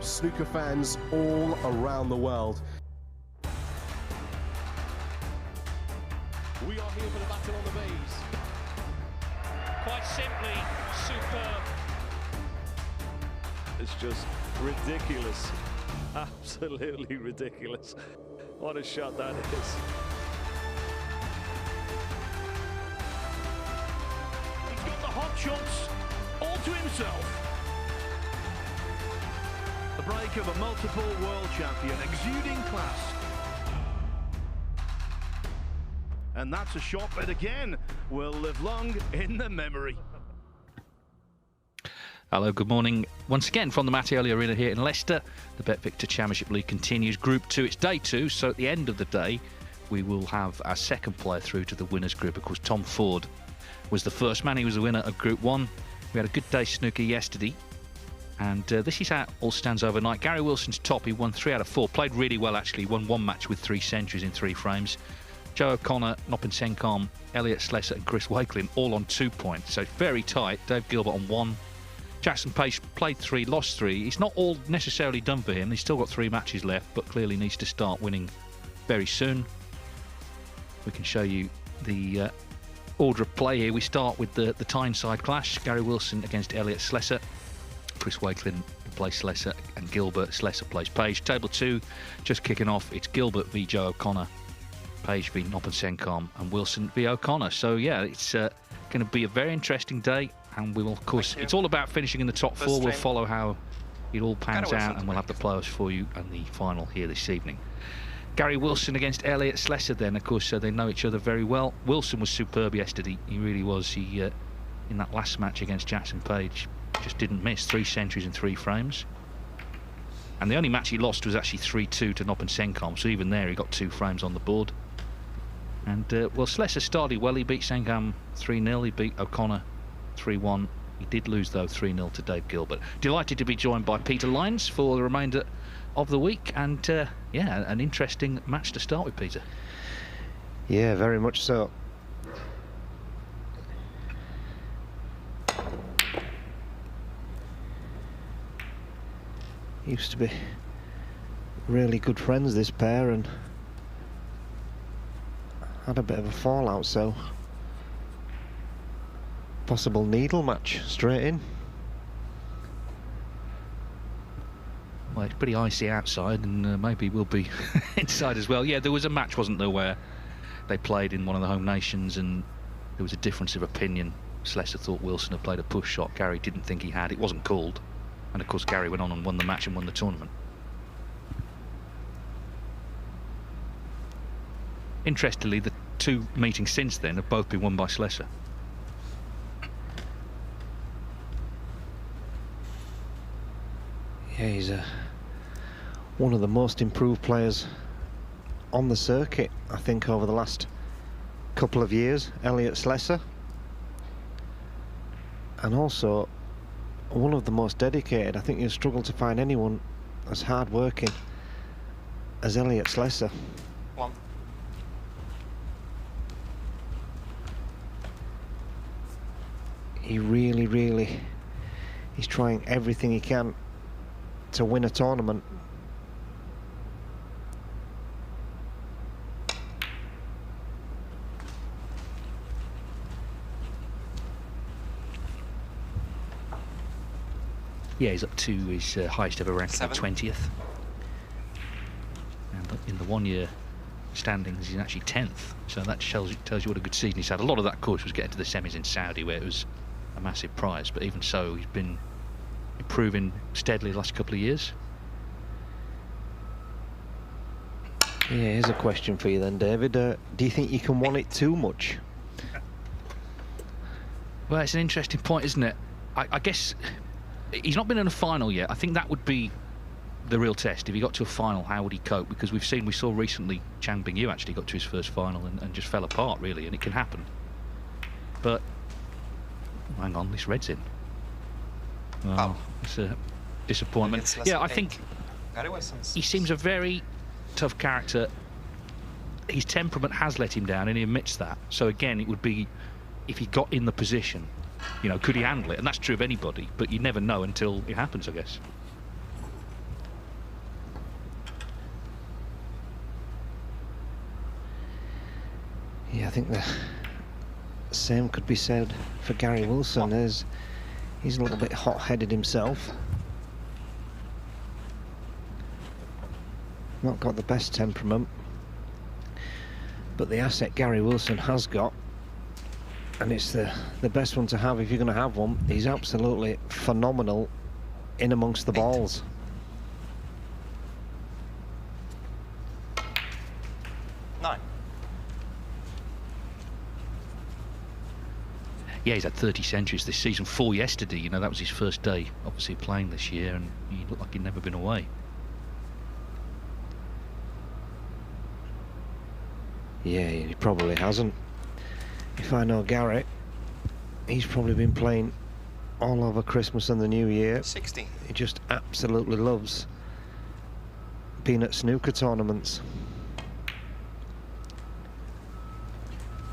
snooker fans all around the world. We are here for the battle on the bays. Quite simply, superb. It's just ridiculous. Absolutely ridiculous. What a shot that is. He's got the hot shots all to himself. The break of a multiple world champion, exuding class. And that's a shot that again will live long in the memory. Hello, good morning. Once again from the Mattioli Arena here in Leicester. The BetVictor Championship League continues. Group 2, it's day 2, so at the end of the day, we will have our second player through to the winners group. Of course, Tom Ford was the first man. He was the winner of Group 1. We had a good day snooker yesterday. And this is how it all stands overnight. Gary Wilson's top. He won 3 out of 4. Played really well, actually. Won 1 match with 3 centuries in 3 frames. Joe O'Connor, Noppin Senkom, Elliot Sleser and Chris Wakelin all on 2 points. So very tight. Dave Gilbert on 1. Jackson Paige played 3, lost 3. It's not all necessarily done for him. He's still got 3 matches left, but clearly needs to start winning very soon. We can show you the order of play here. We start with the Tyneside clash. Gary Wilson against Elliot Sleser. Chris Wakelin plays Sleser and Gilbert. Sleser plays Paige. Table 2 just kicking off. It's Gilbert v Joe O'Connor, Paige v Noppin Senkom, and Wilson v O'Connor. So yeah, it's going to be a very interesting day. And we will, of course, it's all about finishing in the top 4. We'll follow how it all pans out, and we'll have the players for you and the final here this evening. Gary Wilson against Elliot Sleser then, of course, they know each other very well. Wilson was superb yesterday. He really was. He, in that last match against Jackson Paige, just didn't miss. 3 centuries in 3 frames. And the only match he lost was actually 3-2 to Noppin Senkom, so even there he got 2 frames on the board. And, well, Sleser started well. He beat Senkom 3-0. He beat O'Connor 3-1. He did lose, though, 3-0 to Dave Gilbert. Delighted to be joined by Peter Lyons for the remainder of the week. And, yeah, an interesting match to start with, Peter. Yeah, very much so. Used to be really good friends, this pair, and had a bit of a fallout, so possible needle match straight in. Well, it's pretty icy outside, and maybe we'll be inside as well. Yeah, there was a match, wasn't there, where they played in one of the home nations, and there was a difference of opinion. Sleser thought Wilson had played a push shot. Gary didn't think he had. It wasn't called. And of course, Gary went on and won the match and won the tournament. Interestingly, the 2 meetings since then have both been won by Sleser. Yeah, he's one of the most improved players on the circuit, I think, over the last couple of years, Elliot Sleser. And also one of the most dedicated. I think you'll struggle to find anyone as hard-working as Elliot Sleser. 1. He really, he's trying everything he can to win a tournament. Yeah, he's up to his highest ever ranking, 20th. And in the 1-year standings, he's actually 10th. So that tells you what a good season he's had. A lot of that, of course, was getting to the semis in Saudi, where it was a massive prize. But even so, he's been improving steadily the last couple of years. Yeah, here's a question for you then, David. Do you think you can want it too much? Well, it's an interesting point, isn't it? I guess he's not been in a final yet. I think that would be the real test. If he got to a final, how would he cope? Because we saw recently Chang Bing Yu actually got to his first final and just fell apart, really, and it can happen. But hang on, this red's in. Oh, it's a disappointment. Yeah, I think he seems a very tough character. His temperament has let him down, and he admits that. So again, it would be if he got in the position, you know, could he handle it? And that's true of anybody, but you never know until it happens, I guess. Yeah, I think the same could be said for Gary Wilson. He's a little bit hot-headed himself. Not got the best temperament. But the asset Gary Wilson has got, and it's the best one to have if you're going to have one, he's absolutely phenomenal in amongst the balls. Yeah, he's had 30 centuries this season, 4 yesterday. You know, that was his first day, obviously, playing this year, and he looked like he'd never been away. Yeah, he probably hasn't. If I know Gary, he's probably been playing all over Christmas and the New Year. 16. He just absolutely loves being at snooker tournaments.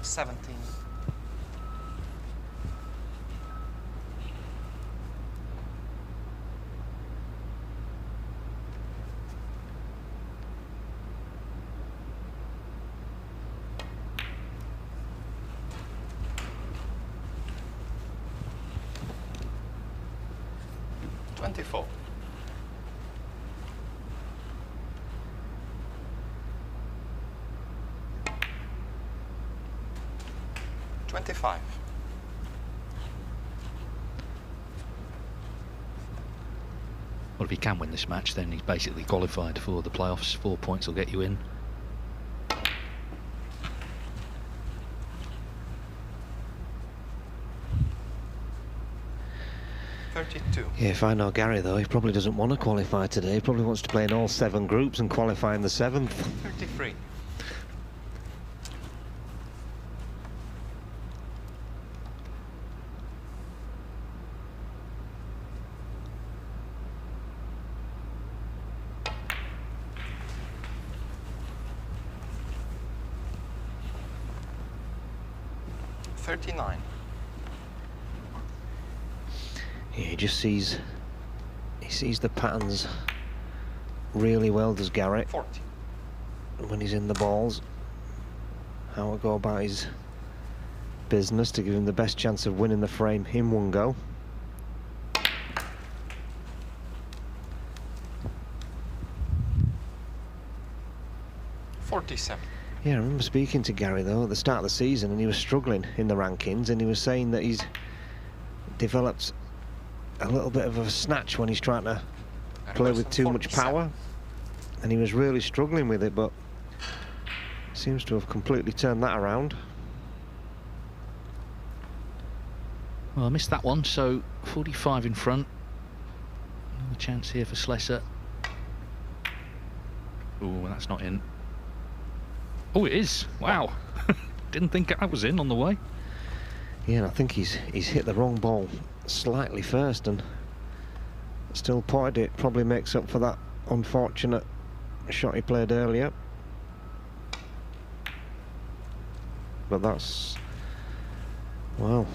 17. 24. 25. Well, if he can win this match, then he's basically qualified for the playoffs. 4 points will get you in. 32. Yeah, if I know Gary, though, he probably doesn't want to qualify today. He probably wants to play in all 7 groups and qualify in the 7th. 33. 39. Yeah, he just sees the patterns really well, does Gary, 40. when he's in the balls. How to go about his business to give him the best chance of winning the frame in one go. Yeah, I remember speaking to Gary, though, at the start of the season, and he was struggling in the rankings, and he was saying that he's developed a little bit of a snatch when he's trying to play with too much power, and he was really struggling with it, but seems to have completely turned that around. Well, I missed that one, so 45 in front. Another chance here for Sleser. Oh, that's not in. Oh, it is. Wow. Didn't think that was in on the way. Yeah, and I think he's hit the wrong ball slightly first and still potted it. Probably makes up for that unfortunate shot he played earlier. But that's... well,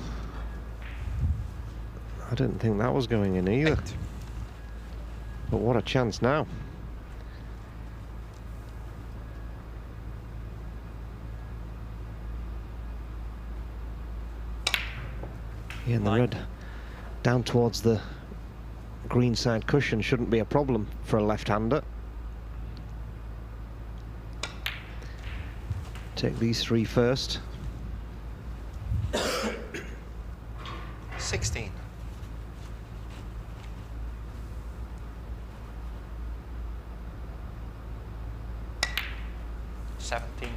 I didn't think that was going in either. But what a chance now. Yeah, and the red down towards the green side cushion shouldn't be a problem for a left-hander. Take these 3 first. 16. 17.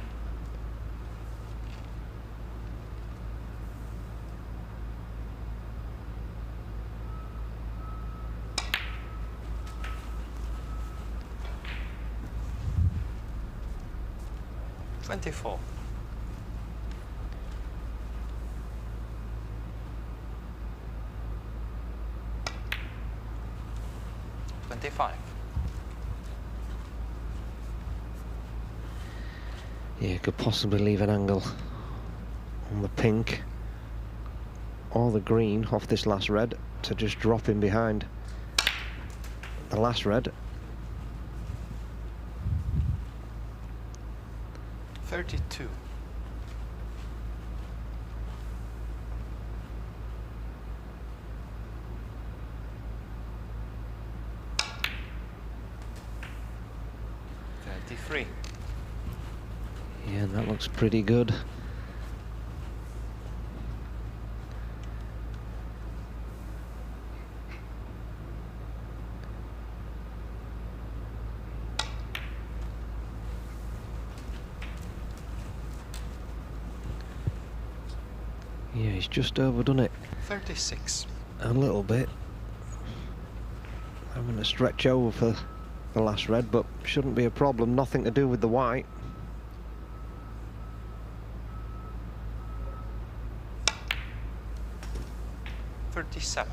24. 25. Yeah, could possibly leave an angle on the pink or the green off this last red to just drop in behind the last red. 32. 53. Yeah, that looks pretty good. Yeah, he's just overdone it 36. a little bit. Having to stretch over for the last red, but shouldn't be a problem. Nothing to do with the white. $37.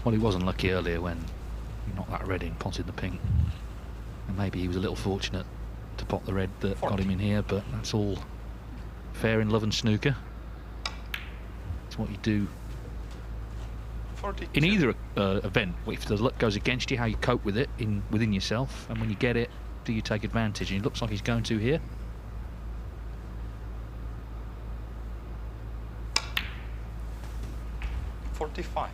Well, he wasn't lucky earlier when he knocked that red in, potted the pink. And maybe he was a little fortunate to pot the red that got him in here, but that's all fair in love and snooker. It's what you do 42. in either event. If the luck goes against you, how you cope with it within yourself, and when you get it, do you take advantage? And it looks like he's going to here. $45.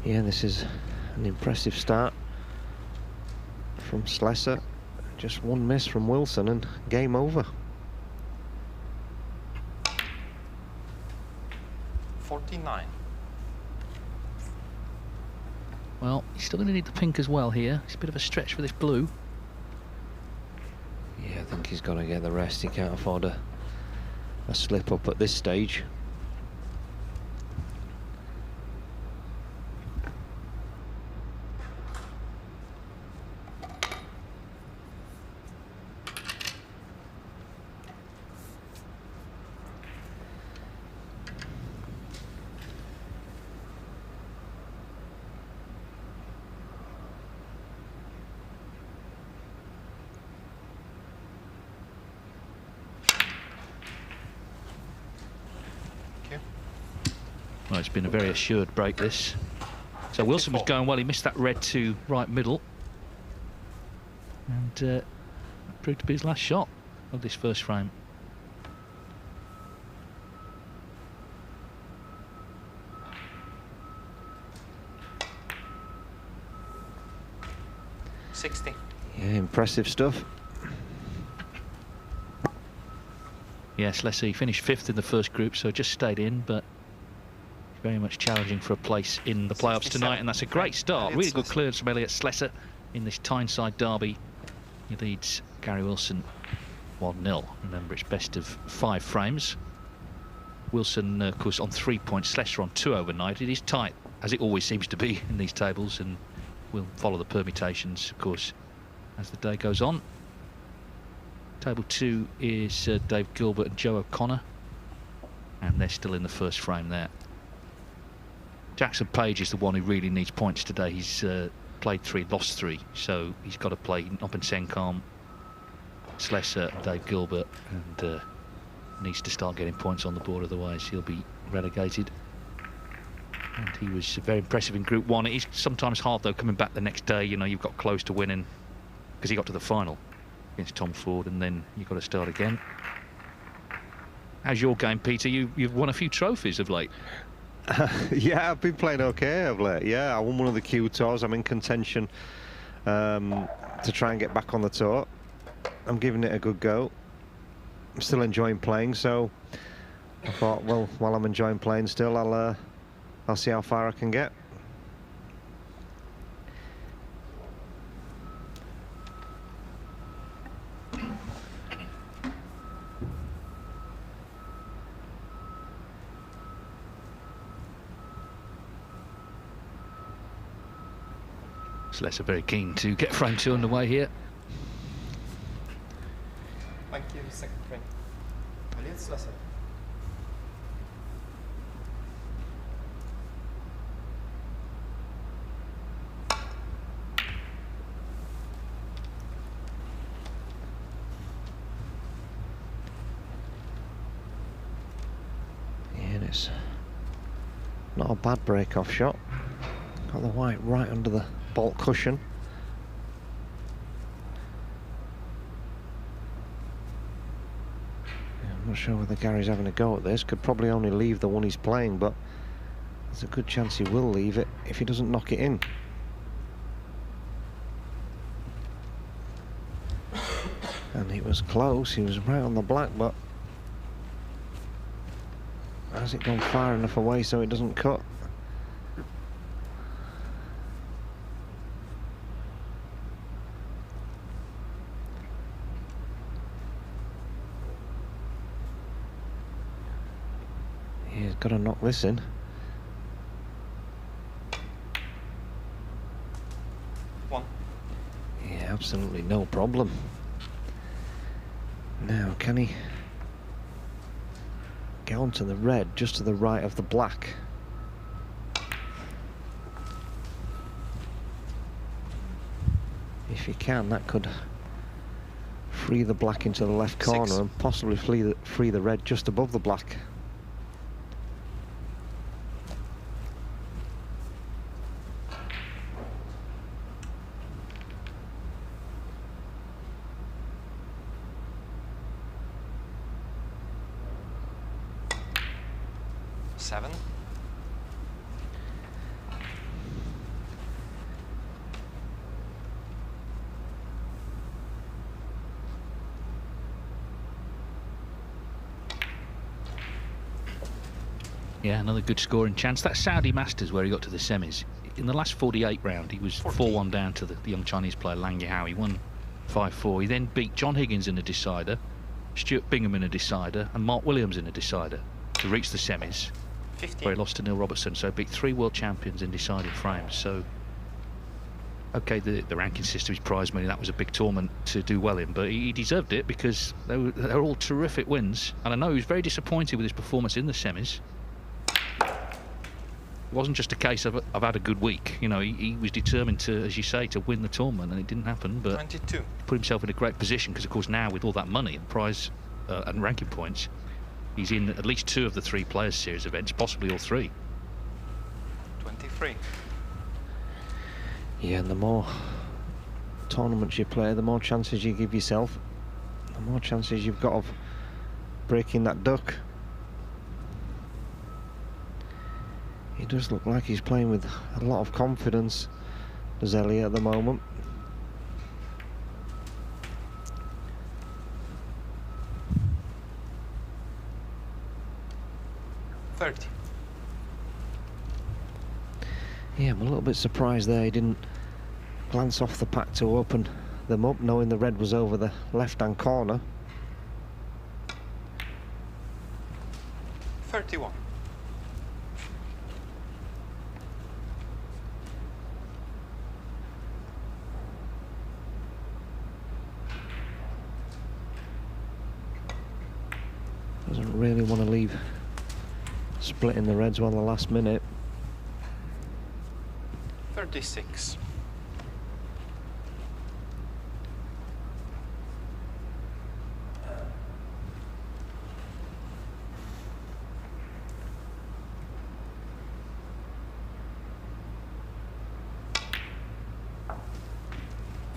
Yeah, this is an impressive start from Sleser. Just one miss from Wilson and game over. 49. Well, he's still going to need the pink as well here. It's a bit of a stretch for this blue. Yeah, I think he's got to get the rest. He can't afford a slip up at this stage. Well, it's been a very assured break, this. So Wilson was going well. He missed that red to right middle. And that proved to be his last shot of this first frame. $60. Yeah, impressive stuff. Yes, let's see. He finished 5th in the first group, so just stayed in, but very much challenging for a place in the playoffs tonight, and that's a great start. Really good clearance from Elliot Sleser in this Tyneside derby. He leads Gary Wilson 1-0. Remember, it's best of 5 frames. Wilson, of course, on 3 points. Sleser on 2 overnight. It is tight, as it always seems to be in these tables, and we'll follow the permutations, of course, as the day goes on. Table 2 is Dave Gilbert and Joe O'Connor, and they're still in the first frame there. Jackson Paige is the one who really needs points today. He's played 3, lost 3, so he's got to play Noppen Senkarm, Sleser and Dave Gilbert, and needs to start getting points on the board, otherwise he'll be relegated. And he was very impressive in Group 1. It is sometimes hard, though, coming back the next day. You know, you've got close to winning, because he got to the final against Tom Ford, and then you've got to start again. How's your game, Peter? You've won a few trophies of late. Yeah, I've been playing okay of late. Yeah, I won one of the Q tours. I'm in contention to try and get back on the tour. I'm giving it a good go. I'm still enjoying playing, so I thought, well, while I'm enjoying playing still, I'll see how far I can get. Sleser very keen to get frame 2 underway here. Thank you, second frame. Elliot Sleser. Yeah, and it's not a bad break-off shot. Got the white right under the bolt cushion. sure whether Gary's having a go at this. Could probably only leave the one he's playing, but there's a good chance he will leave it if he doesn't knock it in. And he was close, he was right on the black, but has it gone far enough away so it doesn't cut? He's got to knock this in. One. Yeah, absolutely no problem. Now, can he get onto the red just to the right of the black? If he can, that could free the black into the left corner 6. and possibly free the red just above the black. Seven. Yeah, another good scoring chance. That Saudi Masters where he got to the semis. In the last 48 round, he was 4-1 down to the young Chinese player Lang Yihao. He won 5-4. He then beat John Higgins in a decider, Stuart Bingham in a decider, and Mark Williams in a decider to reach the semis, 15. where he lost to Neil Robertson. So beat 3 world champions in decided frames. So, okay, the ranking system is prize money. That was a big tournament to do well in, but he deserved it because they were all terrific wins. And I know he was very disappointed with his performance in the semis. It wasn't just a case of I've had a good week. You know, he was determined to, as you say, to win the tournament, and it didn't happen. But 22. put himself in a great position because, of course, now with all that money and prize and ranking points, he's in at least 2 of the 3 Players Series events, possibly all 3. 23. Yeah, and the more tournaments you play, the more chances you give yourself, the more chances you've got of breaking that duck. He does look like he's playing with a lot of confidence, does Elliot, at the moment. $30. Yeah, I'm a little bit surprised there. He didn't glance off the pack to open them up, knowing the red was over the left-hand corner. 31. Doesn't really want to leave splitting the reds on the last minute. 36.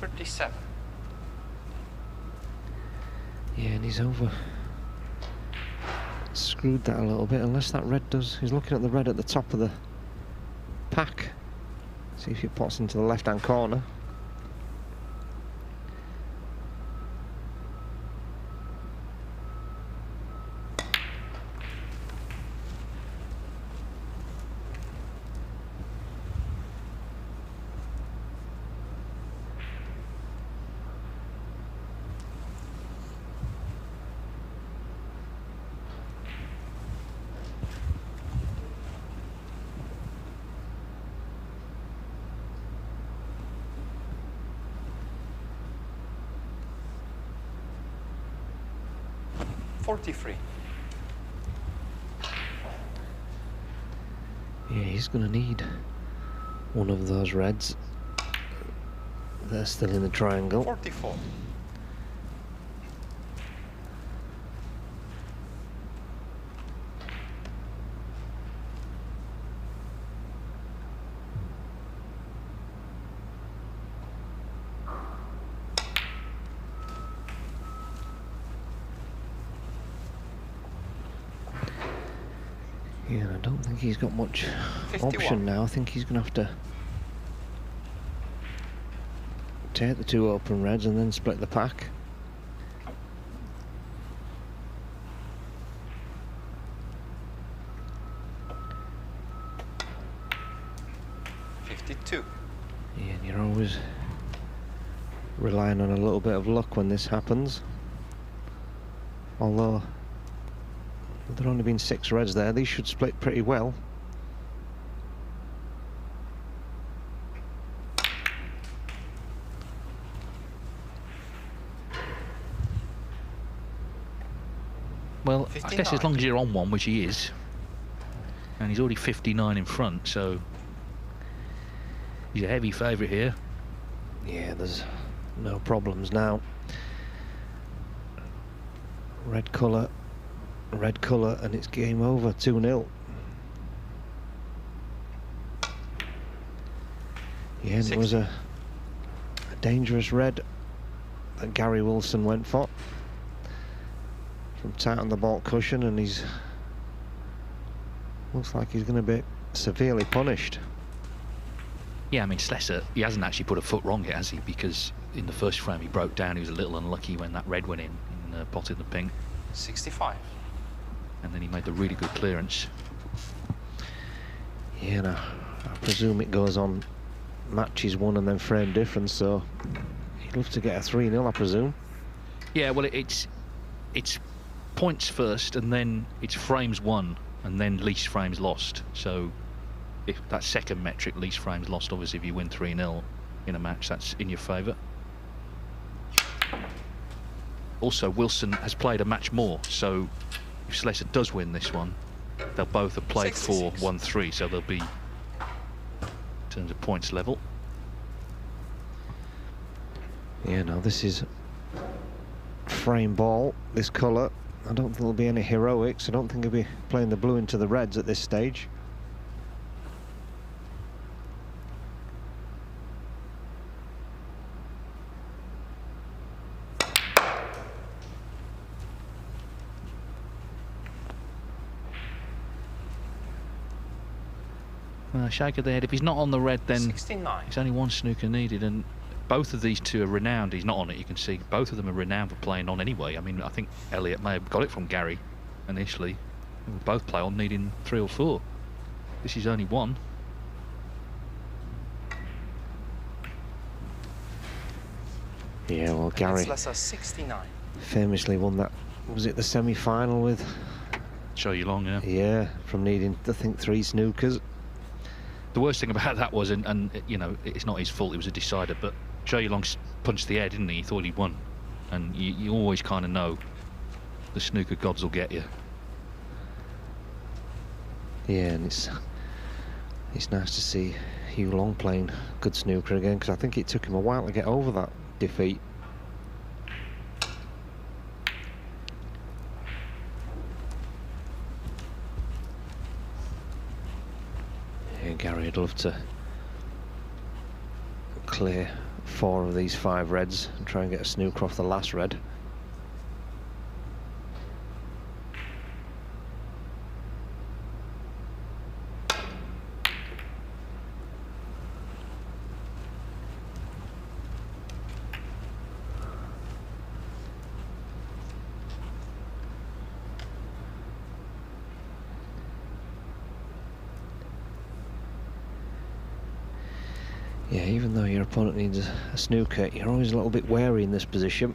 $37. Yeah, and he's over. Screwed that a little bit, unless that red does. He's looking at the red at the top of the pack. See if it pots into the left-hand corner. $43. Yeah, he's going to need one of those reds. They're still in the triangle. 44. don't think he's got much 51. option now. I think he's going to have to take the 2 open reds and then split the pack. Yeah, and you're always relying on a little bit of luck when this happens. Although there only been 6 reds there, these should split pretty well. Well, 59. I guess as long as you're on one, which he is, and he's already 59 in front, so he's a heavy favourite here. Yeah, there's no problems now. Red colour, and it's game over, 2-0. Yeah, and it was a dangerous red that Gary Wilson went for. From tight on the baulk cushion, and he's looks like he's going to be severely punished. Yeah, I mean, Sleser, he hasn't actually put a foot wrong yet, has he? Because in the first frame he broke down, he was a little unlucky when that red went in potted the pink. 65. And then he made the really good clearance. Yeah, no, I presume it goes on matches won and then frame difference, so he'd love to get a 3-0, I presume. Yeah, well, it's points first, and then it's frames won, and then least frames lost. So if that second metric, least frames lost, obviously if you win 3-0 in a match, that's in your favour. Also, Wilson has played a match more, so if Sleser does win this one, they'll both have played 66. 4-1-3, so they'll be, in terms of points level. Yeah, no, this is frame ball, this colour. I don't think there'll be any heroics. I don't think he'll be playing the blue into the reds at this stage. Shake of the head. If he's not on the red, then 69. it's only one snooker needed, and both of these two are renowned. He's not on it, you can see. Both of them are renowned for playing on anyway. I mean, I think Elliot may have got it from Gary initially. They will both play on needing 3 or 4. This is only one. Yeah, well, Gary Sleser 69. famously won that, was it the semi-final with? Show you long, yeah. Yeah, from needing, I think, 3 snookers. The worst thing about that was, and you know, it's not his fault, it was a decider, but Show you long punched the air, didn't he? He thought he'd won. And you always kind of know the snooker gods will get you. Yeah, and it's nice to see Hugh Long playing good snooker again, because I think it took him a while to get over that defeat. Yeah, Gary would love to clear 4 of these 5 reds and try and get a snooker off the last red. Yeah, even though your opponent needs a snooker, you're always a little bit wary in this position.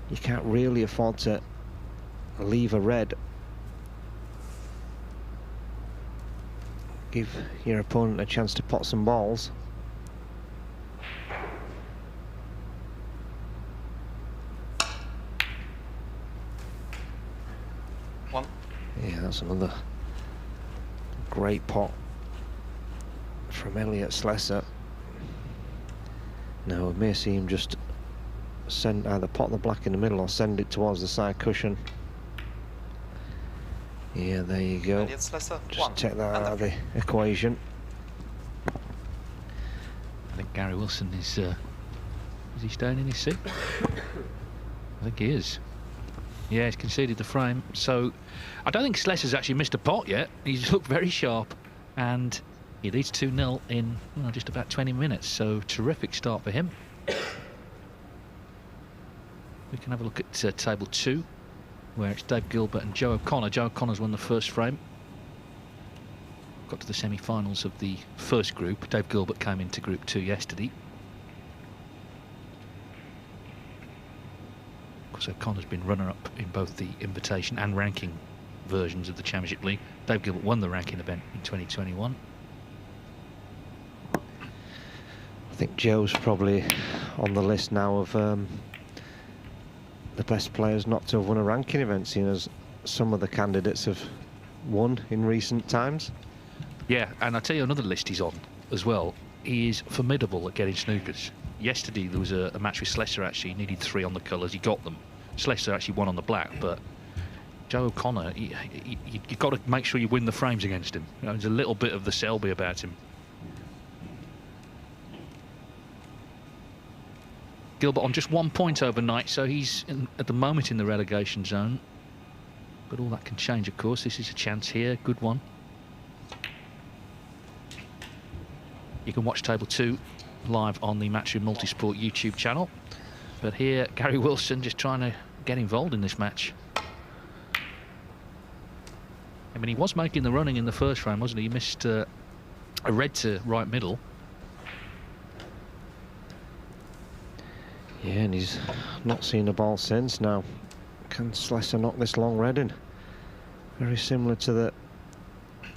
You can't really afford to leave a red. Give your opponent a chance to pot some balls. One. Yeah, that's another great pot from Elliot Sleser. Now we may see him just send either pot the black in the middle or send it towards the side cushion. Yeah, there you go. Just take that out of the equation. I think Gary Wilson is he staying in his seat? I think he is. Yeah, he's conceded the frame. So I don't think Sleser's actually missed a pot yet. He's looked very sharp, and he leads 2-0 in just about 20 minutes. So terrific start for him. We can have a look at table 2, where it's Dave Gilbert and Joe O'Connor. Joe O'Connor's won the first frame. Got to the semi-finals of the first group. Dave Gilbert came into group 2 yesterday. Of course, O'Connor's been runner-up in both the invitation and ranking versions of the Championship League. Dave Gilbert won the ranking event in 2021. I think Joe's probably on the list now of the best players not to have won a ranking event, seeing as some of the candidates have won in recent times. Yeah, and I'll tell you another list he's on as well. He is formidable at getting snookers. Yesterday there was a match with Sleser, actually. He needed 3 on the colours, he got them. Sleser actually won on the black, but Joe O'Connor, you've got to make sure you win the frames against him. There's a little bit of the Selby about him. Gilbert on just 1 point overnight, so he's at the moment in the relegation zone. But all that can change, of course. This is a chance here, good one. You can watch table 2 live on the Matchroom Multisport YouTube channel. But here, Gary Wilson just trying to get involved in this match. I mean, he was making the running in the first frame, wasn't he? He missed a red to right middle. Yeah, and he's not seen the ball since. Now, can Sleser knock this long red in? Very similar to the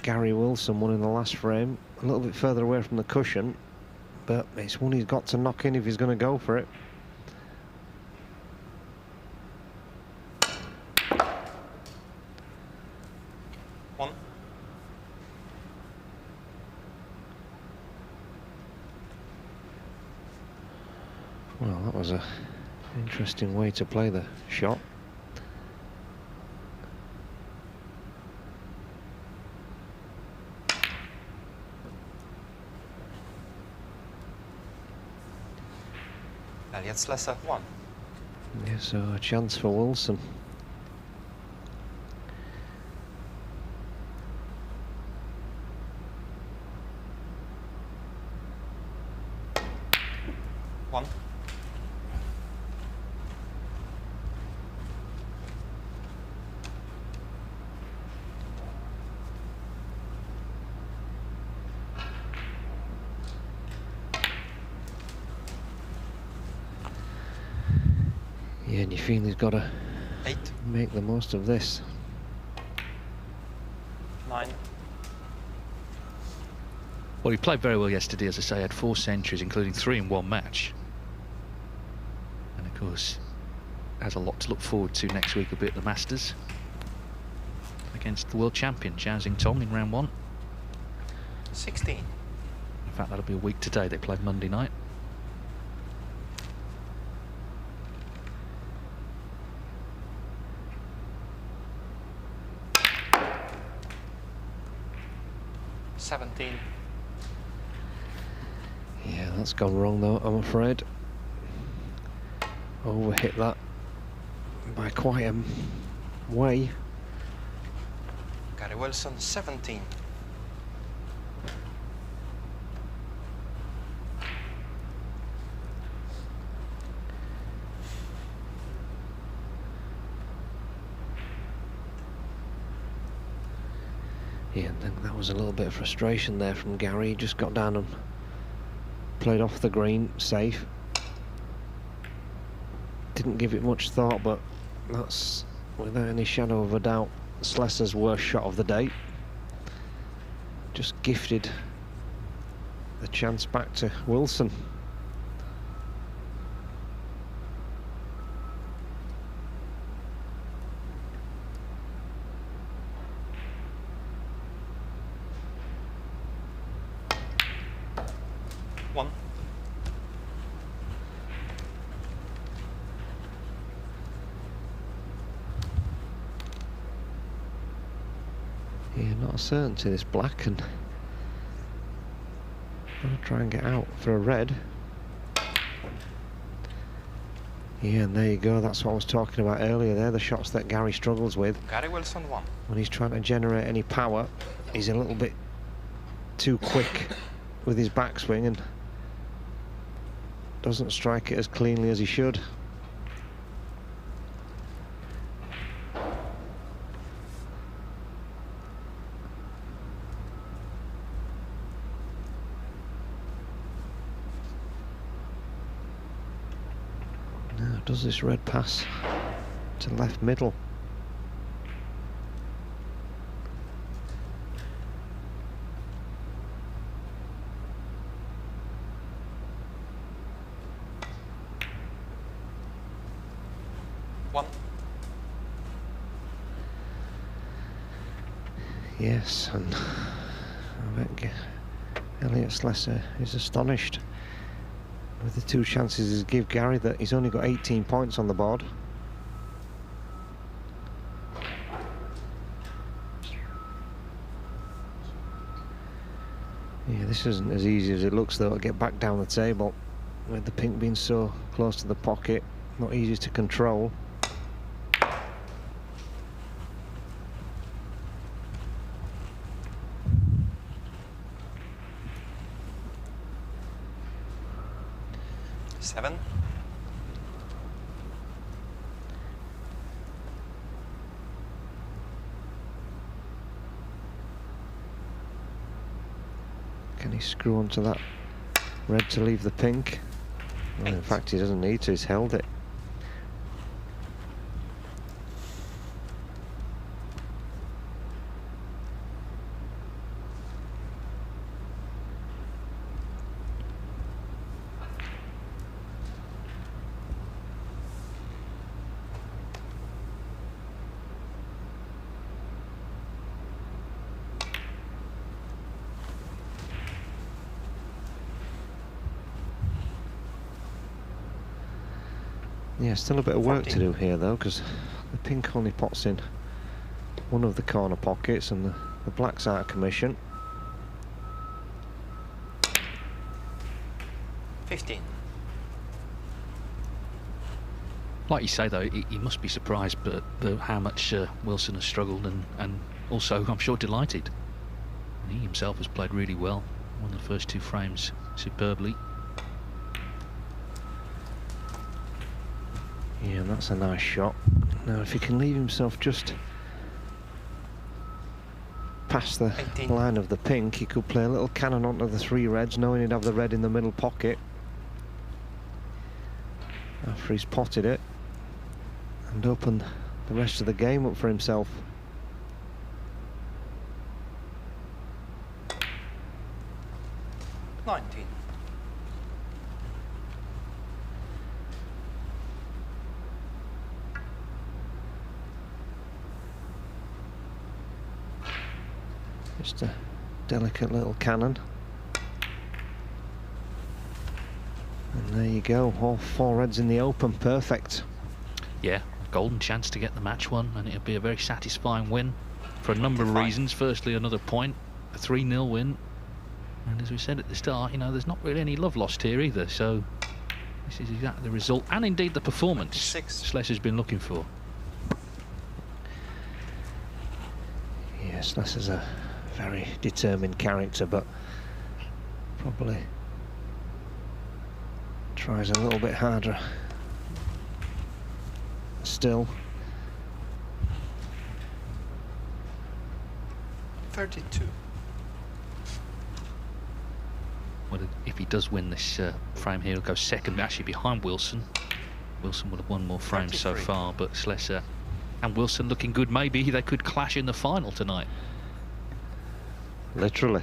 Gary Wilson one in the last frame. A little bit further away from the cushion, but it's one he's got to knock in if he's going to go for it. One. Well, that was an interesting way to play the shot. Elliot Sleser, 1. Yeah, so a chance for Wilson. One. Yeah, and you feel he's got to 8. make the most of this. 9. Well, he played very well yesterday, as I say, had 4 centuries, including 3 in 1 match. And of course, has a lot to look forward to next week, a bit at the Masters against the world champion, Zhao Xingtong, in round 1. 16. In fact, that'll be a week today. They played Monday night. Yeah, that's gone wrong though, I'm afraid. Overhit that by quite a way. Gary Wilson, 17. Yeah, I think that was a little bit of frustration there from Gary. He just got down and played off the green, safe. Didn't give it much thought, but that's, without any shadow of a doubt, Sleser's worst shot of the day. Just gifted the chance back to Wilson. Yeah, not a certainty this black, and I'll try and get out for a red. Yeah, and there you go. That's what I was talking about earlier. They're the shots that Gary struggles with. Gary Wilson 1. When he's trying to generate any power, he's a little bit too quick with his backswing and doesn't strike it as cleanly as he should. Now, does this red pass to left middle? Yes, and I bet Elliot Sleser is astonished with the 2 chances he's give Gary that he's only got 18 points on the board. Yeah, this isn't as easy as it looks though to get back down the table with the pink being so close to the pocket. Not easy to control. Can he screw onto that red to leave the pink? Well, in fact, he doesn't need to. He's held it. Yeah, still a bit of work to do here though, because the pink only pots in one of the corner pockets and the black's out of commission. 15. Like you say though, he must be surprised but how much Wilson has struggled and also I'm sure delighted. He himself has played really well. Won the first 2 frames superbly. Yeah, and that's a nice shot. Now if he can leave himself just past the 18. line of the pink, he could play a little cannon onto the 3 reds, knowing he'd have the red in the middle pocket after he's potted it, and open the rest of the game up for himself. Just a delicate little cannon. And there you go, all 4 reds in the open, perfect. Yeah, a golden chance to get the match won, and it'll be a very satisfying win for a number of reasons. Firstly, another point, a 3-0 win. And as we said at the start, you know, there's not really any love lost here either, so this is exactly the result, and indeed the performance Sleser's been looking for. Yes, Sleser's a very determined character, but probably tries a little bit harder still. 32. Well, if he does win this frame here, he'll go second, actually behind Wilson. Wilson would have won more frames 33 so far, but Sleser and Wilson looking good. Maybe they could clash in the final tonight. Literally.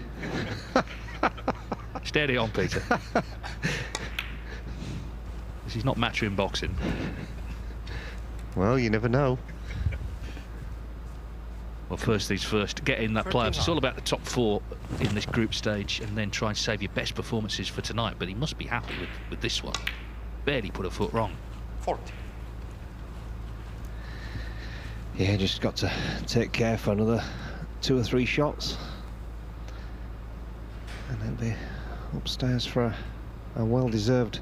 Steady on, Peter. This is not matchroom boxing. Well, you never know. Well, first things first, get in that playoffs. It's all about the top 4 in this group stage, and then try and save your best performances for tonight. But he must be happy with this one. Barely put a foot wrong. 40. Yeah, just got to take care for another 2 or 3 shots. And he'll be upstairs for a well-deserved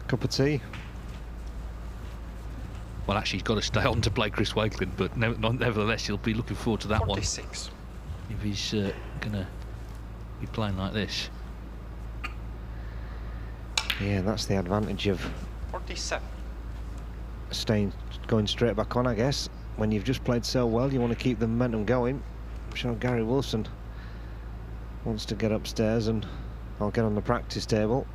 cup of tea. Well, actually, he's got to stay on to play Chris Wakelin, but nevertheless, he'll be looking forward to that 46. one. If he's going to be playing like this. Yeah, that's the advantage of 47. going straight back on, I guess. When you've just played so well, you want to keep the momentum going. I'm sure Gary Wilson wants to get upstairs and I'll get on the practice table.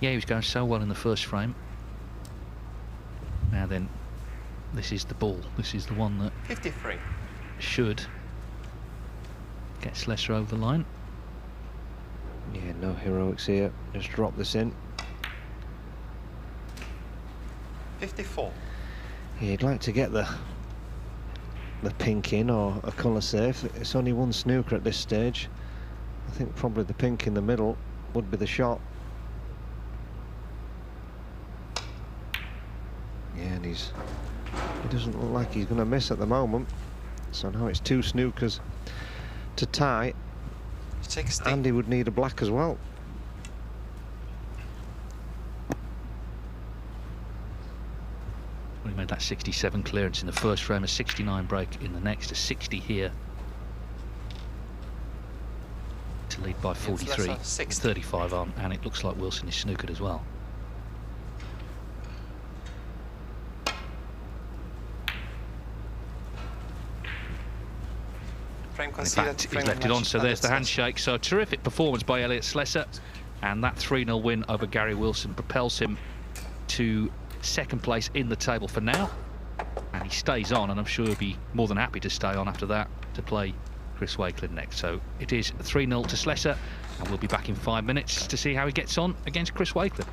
Yeah, he was going so well in the first frame. Now then, this is the ball. This is the one that 53. should get Sleser over the line. Yeah, no heroics here. Just drop this in. 54. Yeah, you'd like to get the pink in or a colour safe. It's only one snooker at this stage. I think probably the pink in the middle would be the shot. Yeah, and he doesn't look like he's going to miss at the moment. So now it's 2 snookers to tie. 60. And he would need a black as well. Well, he made that 67 clearance in the first frame, a 69 break in the next, a 60 here to lead by 43. 35 on, and it looks like Wilson is snookered as well. Frame In fact, he's left it on, so there's the handshake. So terrific performance by Elliot Sleser, and that 3-0 win over Gary Wilson propels him to second place in the table for now, and he stays on, and I'm sure he'll be more than happy to stay on after that to play Chris Wakelin next. So it is 3-0 to Sleser, and we'll be back in 5 minutes to see how he gets on against Chris Wakelin.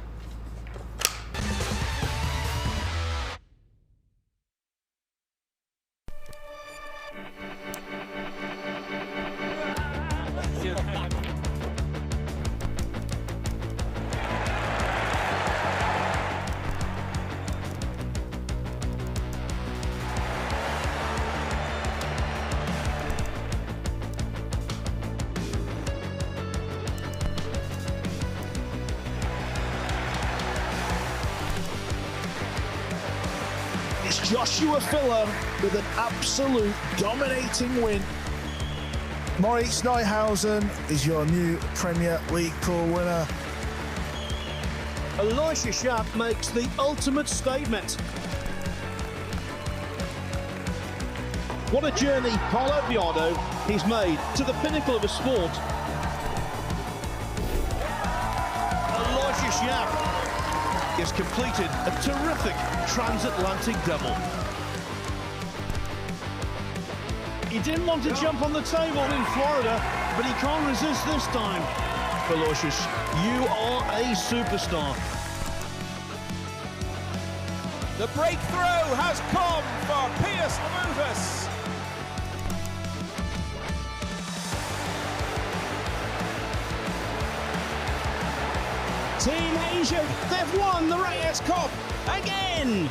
Joshua Filler with an absolute dominating win. Moritz Neuhausen is your new Premier League Pool winner. Elisha Sharp makes the ultimate statement. What a journey Paulo Biondo he's made to the pinnacle of a sport. Elisha Sharp has completed a terrific transatlantic double. He didn't want to jump on the table in Florida, but he can't resist this time. Aloysius, you are a superstar. The breakthrough has come for Piers Lamutus. Team Asia, they've won the Reyes Cup again!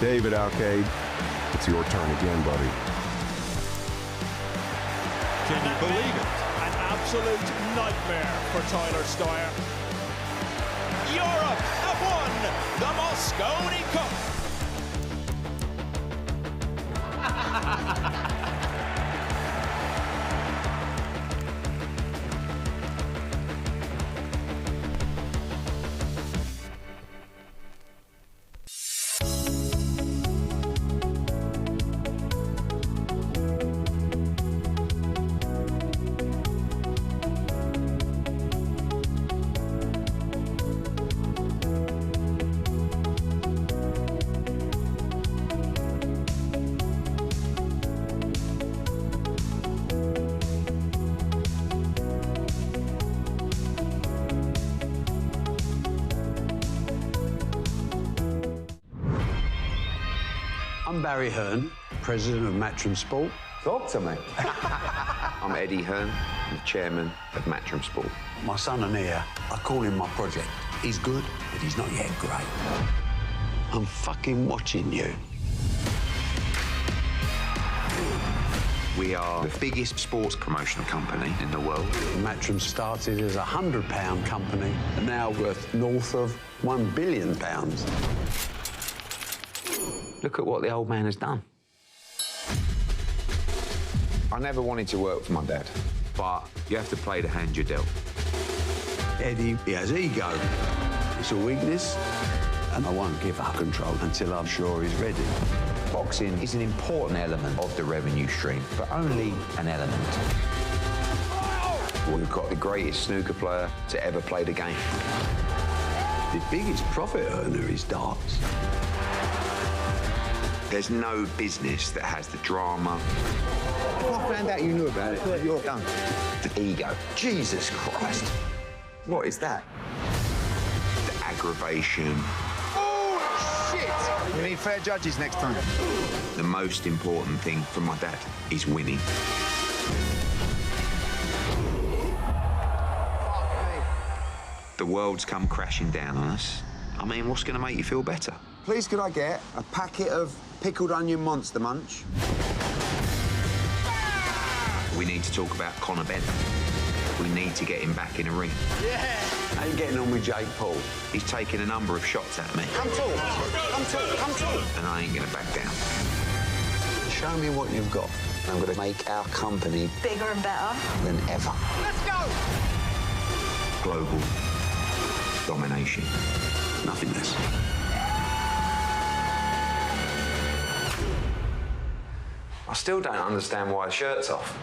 David Alcade, it's your turn again, buddy. Can you believe it? An absolute nightmare for Tyler Steuer. Europe have won the Mosconi Cup. I'm Barry Hearn, president of Matchroom Sport. Talk to me. I'm Eddie Hearn, I'm the chairman of Matchroom Sport. My son and heir, I call him my project. He's good, but he's not yet great. I'm fucking watching you. We are the biggest sports promotional company in the world. Matchroom started as a £100 company and now worth north of £1 billion. Look at what the old man has done. I never wanted to work for my dad, but you have to play the hand you're dealt. Eddie, he has ego. It's a weakness, and I won't give up control until I'm sure he's ready. Boxing is an important element of the revenue stream, but only an element. We've got the greatest snooker player to ever play the game. The biggest profit earner is darts. There's no business that has the drama. I found out you knew about it. You're done. The ego. Jesus Christ. What is that? The aggravation. Oh, shit! We need fair judges next time. The most important thing for my dad is winning. The world's come crashing down on us. I mean, what's going to make you feel better? Please, could I get a packet of pickled onion Monster Munch? We need to talk about Conor Benton. We need to get him back in a ring. Yeah! How you getting on with Jake Paul? He's taken a number of shots at me. Come talk! Come talk! Come talk! And I ain't going to back down. Show me what you've got. I'm going to make our company bigger and better than ever. Let's go! Global domination. Nothing less. I still don't understand why the shirt's off.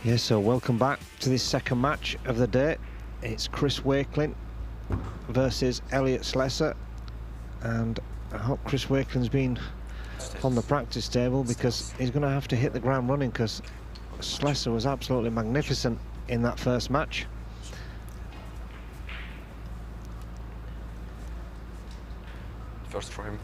Yes, so welcome back to this second match of the day. It's Chris Wakelin versus Elliot Sleser, and I hope Chris Wakelin's been on the practice table because he's going to have to hit the ground running, because Sleser was absolutely magnificent in that first match. First frame.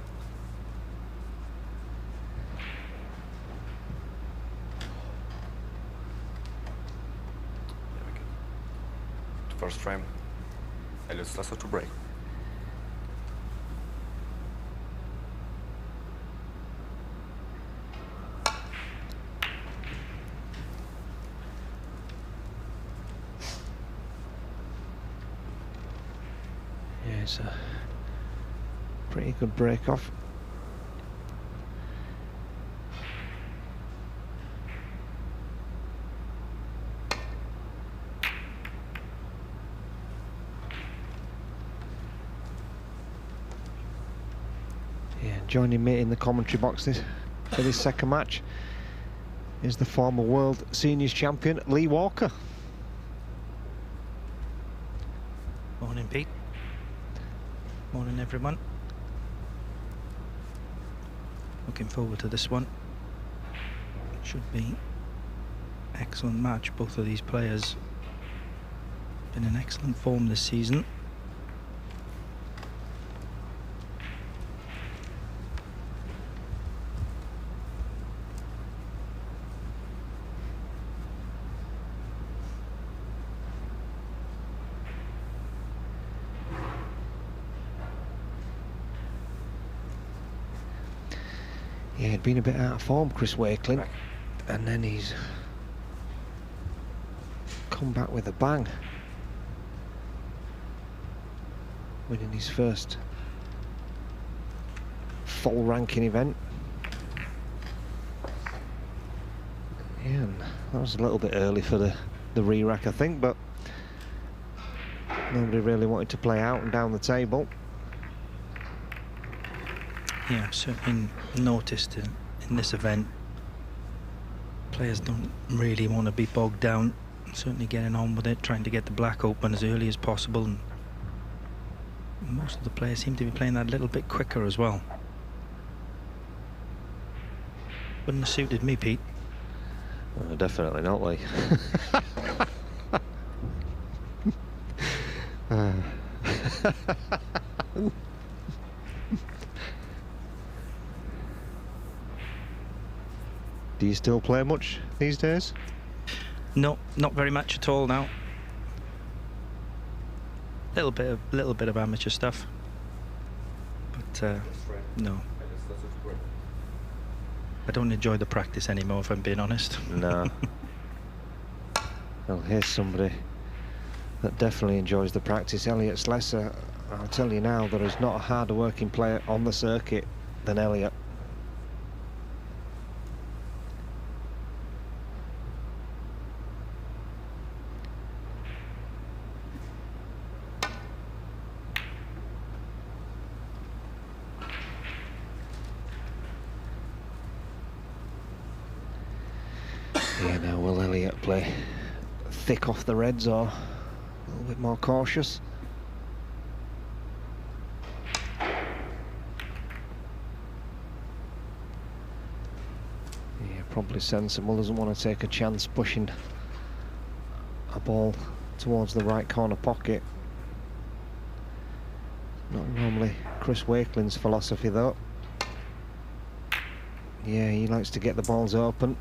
First frame, Elliot Sleser to break. Yeah, it's a pretty good break off. Joining me in the commentary box for this second match is the former World Seniors Champion, Lee Walker. Morning, Pete. Morning, everyone. Looking forward to this one. Should be excellent match. Both of these players been in excellent form this season. Yeah, he'd been a bit out of form, Chris Wakelin, and then he's come back with a bang, winning his first full ranking event. Yeah, and that was a little bit early for the re-rack, I think, but nobody really wanted to play out and down the table. Yeah, I've certainly noticed in this event, players don't really want to be bogged down. Certainly getting on with it, trying to get the black open as early as possible. And most of the players seem to be playing that a little bit quicker as well. Wouldn't have suited me, Pete. Definitely not, like. Do you still play much these days? No, not very much at all now. Little bit of amateur stuff, but no. I don't enjoy the practice anymore, if I'm being honest. No. Well, here's somebody that definitely enjoys the practice. Elliot Sleser. I'll tell you now, there is not a harder working player on the circuit than Elliot. Yeah, now will Elliot play thick off the reds or a little bit more cautious? Yeah, probably sensible, doesn't want to take a chance pushing a ball towards the right corner pocket. Not normally Chris Wakelin's philosophy though. Yeah, he likes to get the balls open.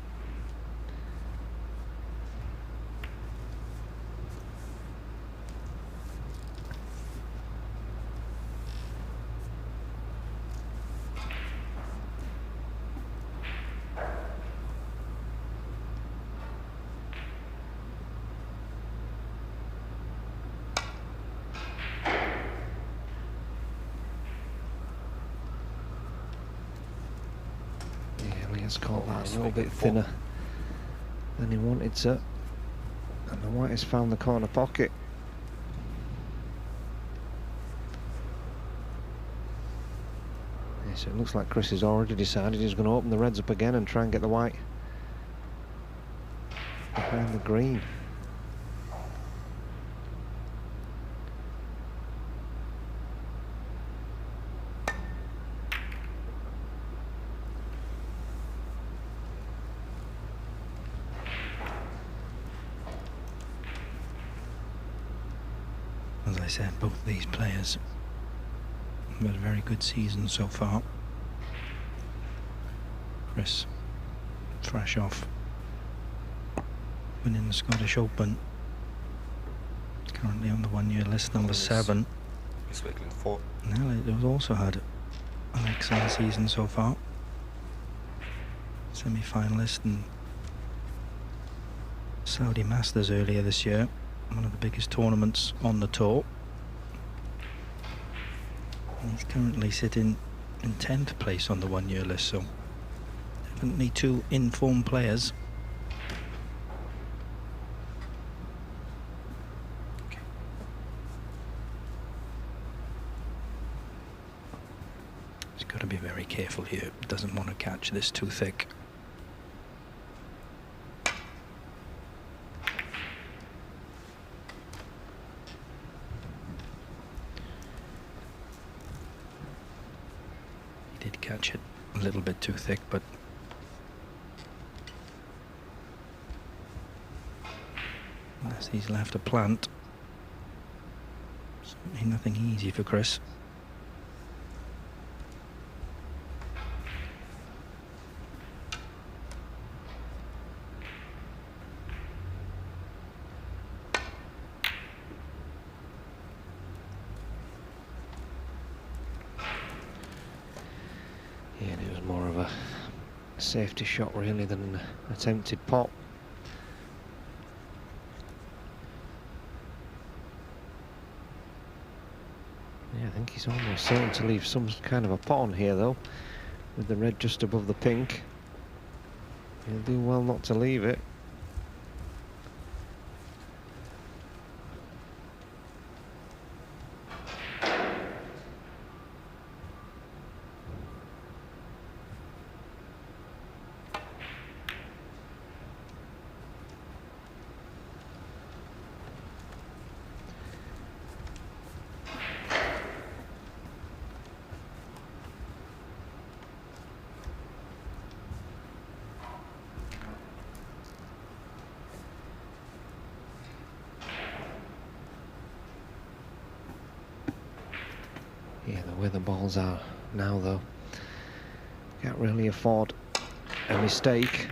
Let's call that a little bit thinner than he wanted to, and the white has found the corner pocket. Yes, it looks like Chris has already decided he's going to open the reds up again and try and get the white behind the green. As I said, both these players have had a very good season so far. Chris, fresh off winning the Scottish Open, currently on the one-year list, number 7. He's Wakelin 4. Now has also had an excellent season so far. Semi-finalist in Saudi Masters earlier this year, one of the biggest tournaments on the tour. And he's currently sitting in 10th place on the one-year list, so definitely two in-form players. He's got to be very careful here. Doesn't want to catch this too thick. Catch it a little bit too thick, but unless he's left a plant, certainly nothing easy for Chris. Safety shot really than an attempted pop. Yeah, I think he's almost certain to leave some kind of a pot on here though, with the red just above the pink. He'll do well not to leave it. where the balls are now, though. Can't really afford a mistake.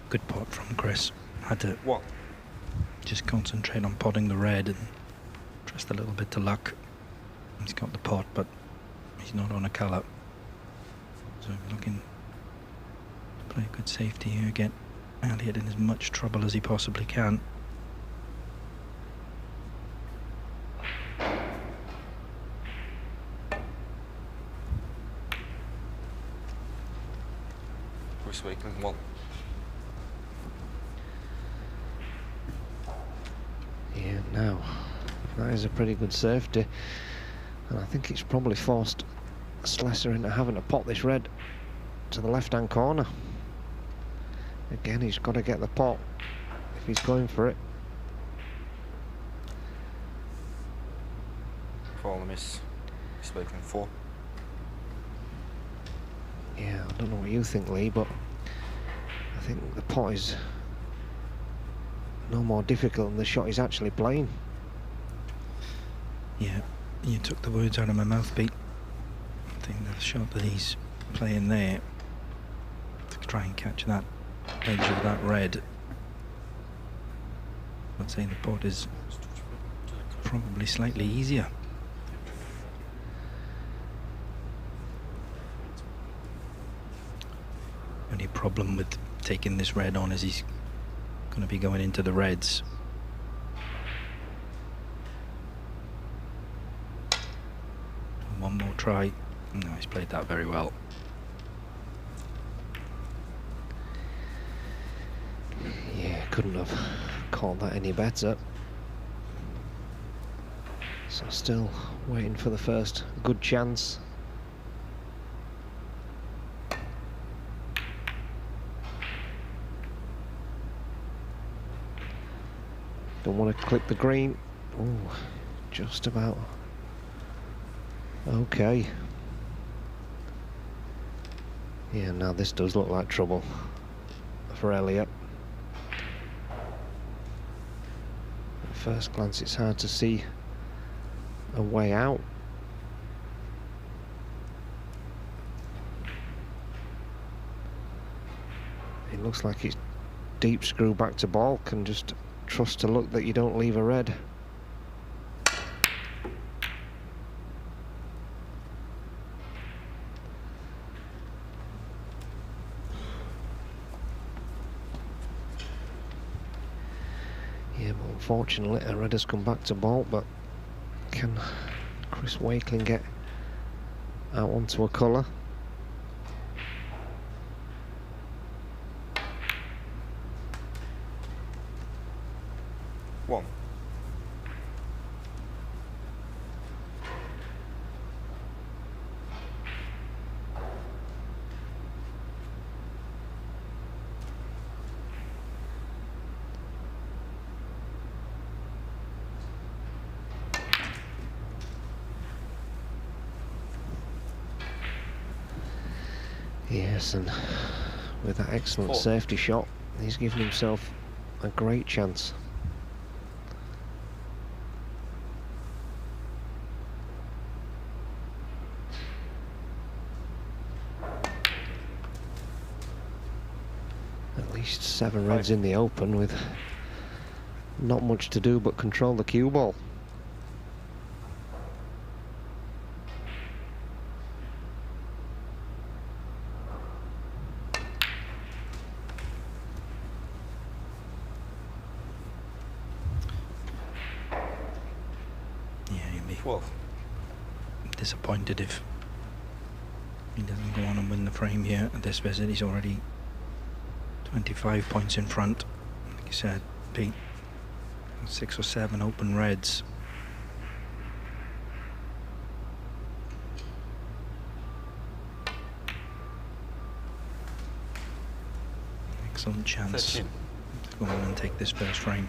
Good pot from Chris. Had to just concentrate on potting the red and trust a little bit to luck. He's got the pot, but he's not on a colour. So looking to play a good safety here, get Elliott in as much trouble as he possibly can. Chris Wakelin, well. Yeah, now that is a pretty good safety, and I think it's probably forced Sleser into having to pot this red to the left-hand corner. Again, he's got to get the pot if he's going for it. For the miss, he's Wakelin 4. Yeah, I don't know what you think, Lee, but I think the pot is no more difficult than the shot he's actually playing. Yeah, you took the words out of my mouth, Pete. I think the shot that he's playing there to try and catch that edge of that red, I'd say the pot is probably slightly easier. Only problem with taking this red on is he's going to be going into the reds. One more try. No, he's played that very well. Yeah, couldn't have called that any better. So still waiting for the first good chance. Don't want to clip the green. Oh, just about. Okay. Yeah, now this does look like trouble for Elliott. At first glance, it's hard to see a way out. It looks like it's deep screw back to baulk and just trust to luck that you don't leave a red. Yeah, but unfortunately a red has come back to baulk, but can Chris Wakelin get out onto a colour? One. Yes, and with that excellent safety shot, he's given himself a great chance. At least 7 reds in the open with not much to do but control the cue ball. Disappointed if he doesn't go on and win the frame here at this visit. He's already 25 points in front. Like you said, Pete, 6 or 7 open reds. Excellent chance 13. to to go on and take this first frame.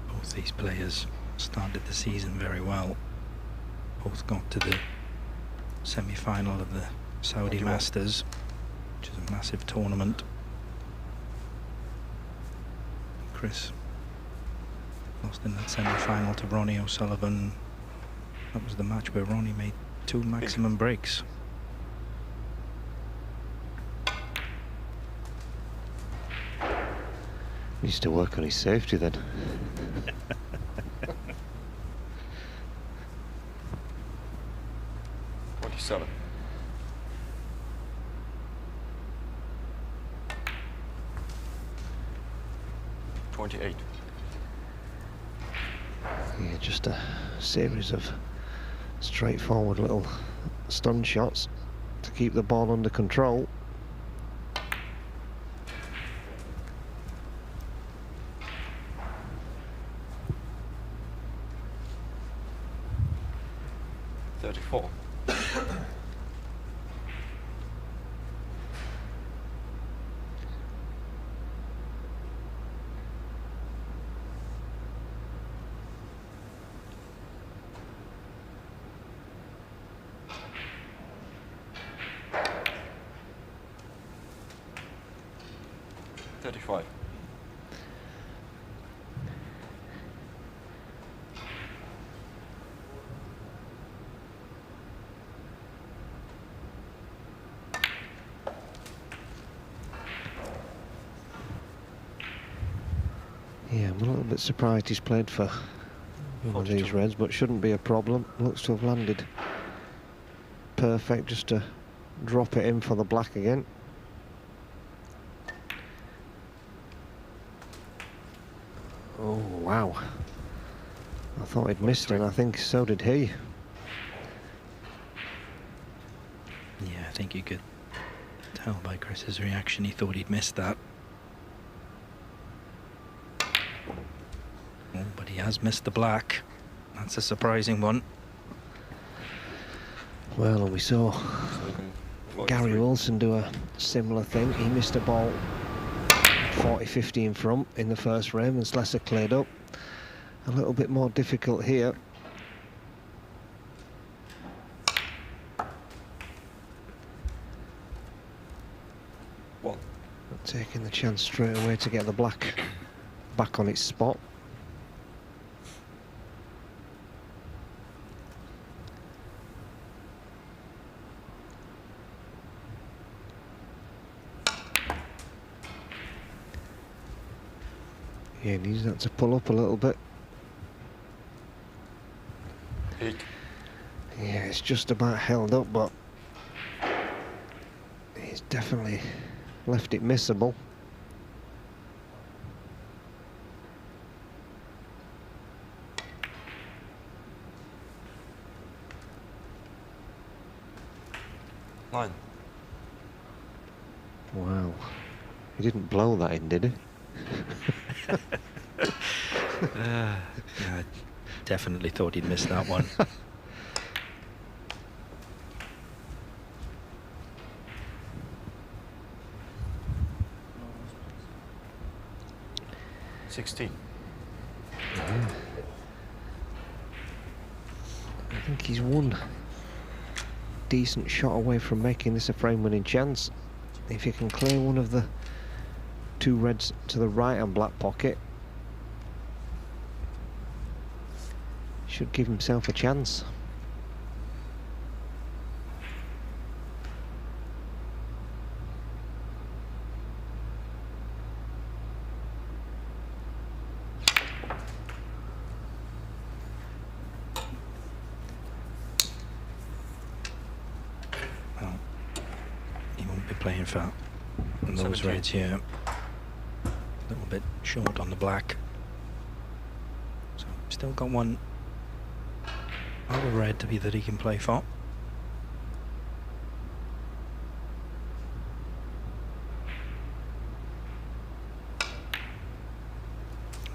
Both these players started the season very well. Both got to the semi-final of the Saudi Masters, which is a massive tournament. Chris lost in that semi-final to Ronnie O'Sullivan. That was the match where Ronnie made 2 maximum breaks. He needs to work on his safety then. 27. $28. Yeah, just a series of straightforward little stun shots to keep the ball under control. Yeah, I'm a little bit surprised he's played for one of these reds, but shouldn't be a problem. Looks to have landed perfect, just to drop it in for the black again. Oh, wow. I thought he'd missed it, and I think so did he. Yeah, I think you could tell by Chris's reaction he thought he'd missed that. Oh, but he has missed the black. That's a surprising one. Well, and we saw Gary Wilson do a similar thing. He missed a ball 40-50 in front in the first frame, and Sleser cleared up. A little bit more difficult here. Well, taking the chance straight away to get the black back on its spot. Yeah, needs that to pull up a little bit. 8. Yeah, it's just about held up, but he's definitely left it missable. Nine. Wow. He didn't blow that in, did he? Yeah, I definitely thought he'd missed that one. 16. Yeah. I think he's one decent shot away from making this a frame-winning chance. If he can clear one of the 2 reds to the right and black pocket, should give himself a chance. Well, he won't be playing for those reds here. A little bit short on the black. So still got one Another red to be that he can play for.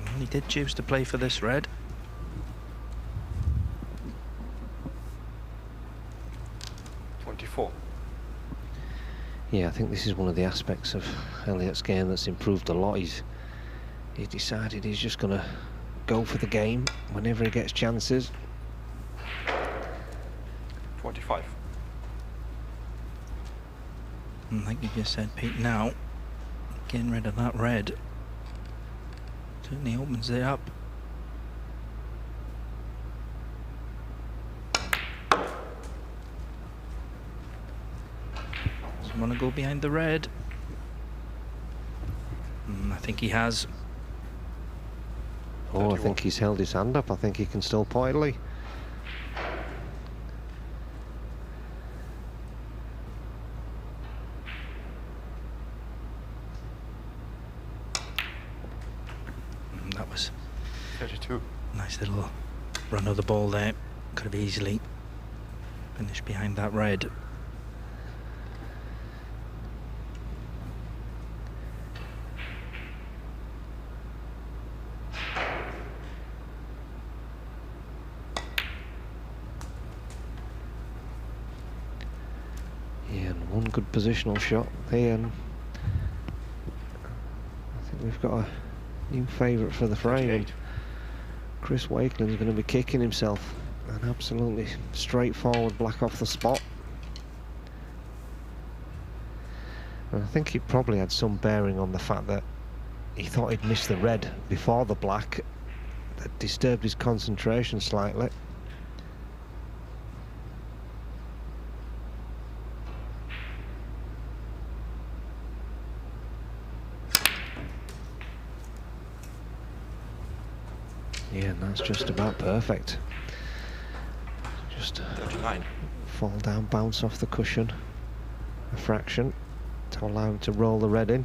Well, he did choose to play for this red. Yeah, I think this is one of the aspects of Elliott's game that's improved a lot. He's decided he's just going to go for the game whenever he gets chances. 25. And like you just said, Pete, now getting rid of that red certainly opens it up. Want to go behind the red. I think he has. Oh, I think he's held his hand up. I think he can still poily. That was 32. Nice little run of the ball there. Could have easily finished behind that red. One good positional shot here, and I think we've got a new favourite for the frame. And Chris Wakelin's going to be kicking himself. An absolutely straightforward black off the spot. And I think it probably had some bearing on the fact that he thought he'd missed the red before the black. That disturbed his concentration slightly. Yeah, and that's just about perfect. Just 39. Fall down, bounce off the cushion a fraction to allow him to roll the red in.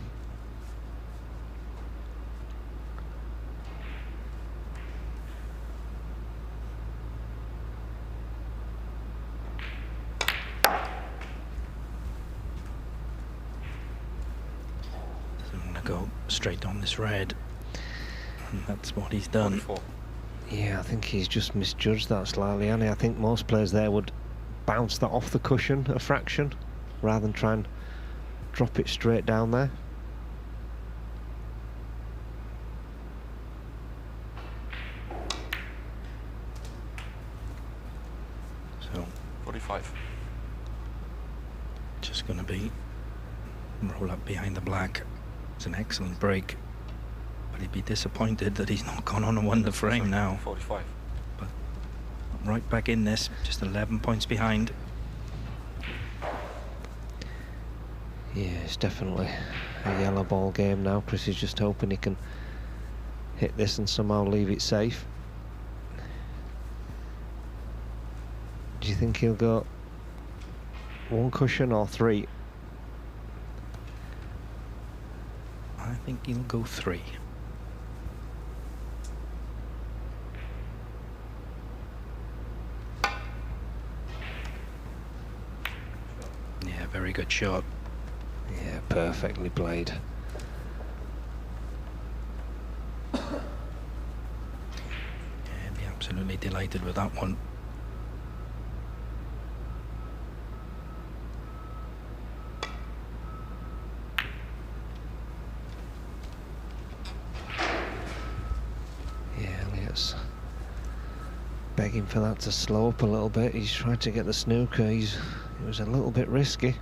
Doesn't want to go straight on this red. And that's what he's done. 44. Yeah, I think he's just misjudged that slightly, and I think most players there would bounce that off the cushion a fraction rather than try and drop it straight down there. So 45. Just going to be roll up behind the black. It's an excellent break. But he'd be disappointed that he's not gone on and won the frame now. 45. But right back in this, just 11 points behind. Yeah, it's definitely a yellow ball game now. Chris is just hoping he can hit this and somehow leave it safe. Do you think he'll go one cushion or three? I think he'll go three. Yeah, very good shot. Yeah, perfectly played. Yeah, be absolutely delighted with that one. Yeah, Elliott's begging for that to slow up a little bit. He's tried to get the snooker. It was a little bit risky.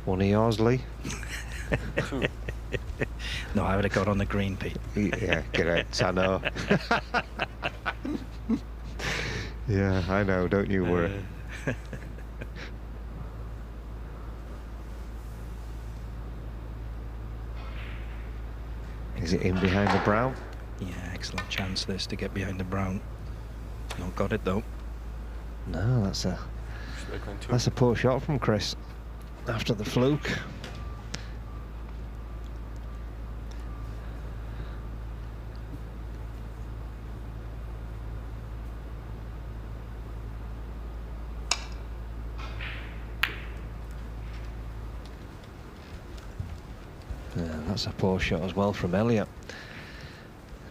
One of yours, Lee? No, I would have got on the green, Pete. Yeah, correct, I know. Yeah, I know, don't you worry. Is it in behind the brown? Yeah, excellent chance this to get behind the brown. Not got it though. No, that's a poor shot from Chris after the fluke. That's a poor shot as well from Elliott.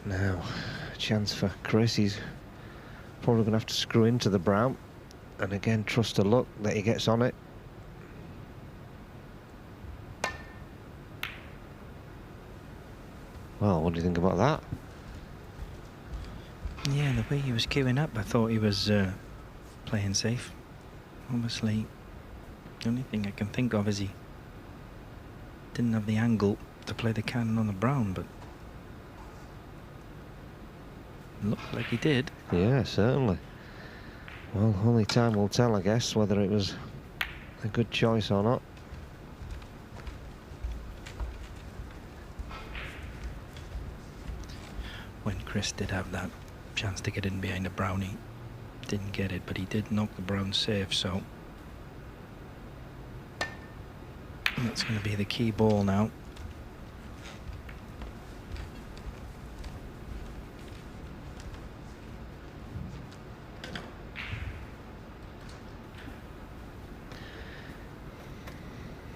Now, a chance for Chris. He's probably going to have to screw into the brown. And again, trust to luck that he gets on it. Well, what do you think about that? Yeah, the way he was queuing up, I thought he was playing safe. Obviously, the only thing I can think of is he didn't have the angle to play the cannon on the brown, but it looked like he did. Yeah, certainly. Well, only time will tell, I guess, whether it was a good choice or not. When Chris did have that chance to get in behind the brown, he didn't get it, but he did knock the brown safe, so that's going to be the key ball now.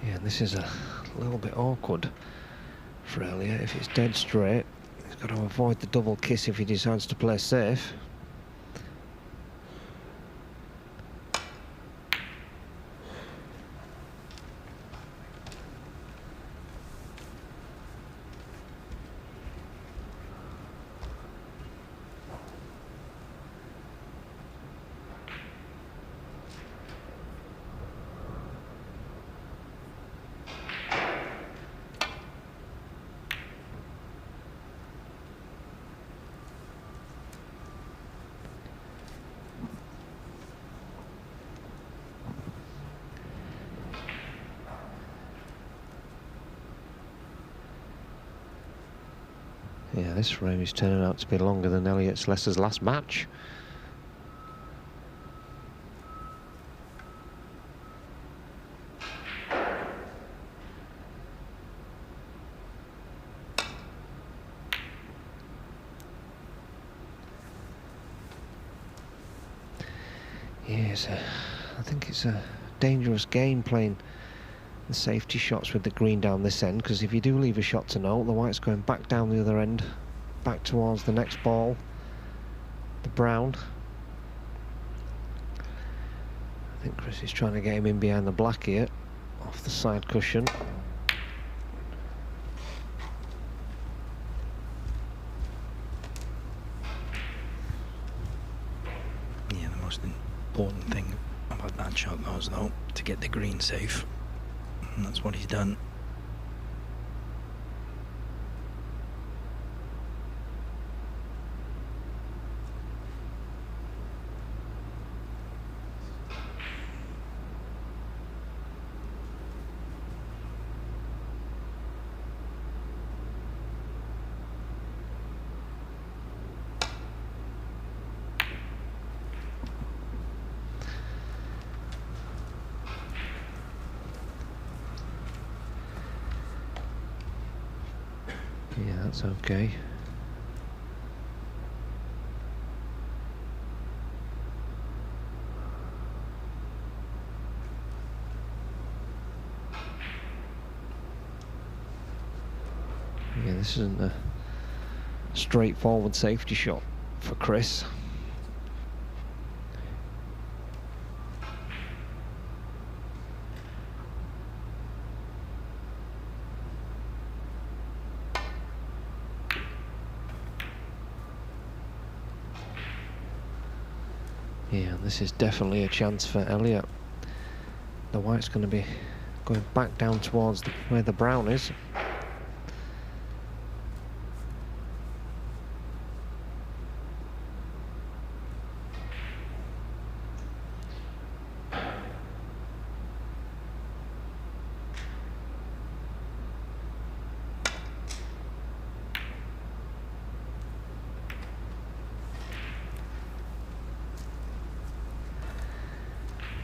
Yeah, this is a little bit awkward for Elliott. If it's dead straight, he's got to avoid the double kiss if he decides to play safe. Yeah, this frame is turning out to be longer than Elliott's Leicester's last match. Yes, I think it's a dangerous game playing the safety shots with the green down this end, because if you do leave a shot to no, the white's going back down the other end, back towards the next ball, the brown. I think Chris is trying to get him in behind the black here, off the side cushion. Yeah, the most important thing about that shot was, though, to get the green safe. And that's what he's done. Yeah, that's okay. Yeah, this isn't a straightforward safety shot for Chris. Yeah, this is definitely a chance for Elliott. The white's going to be going back down towards where the brown is.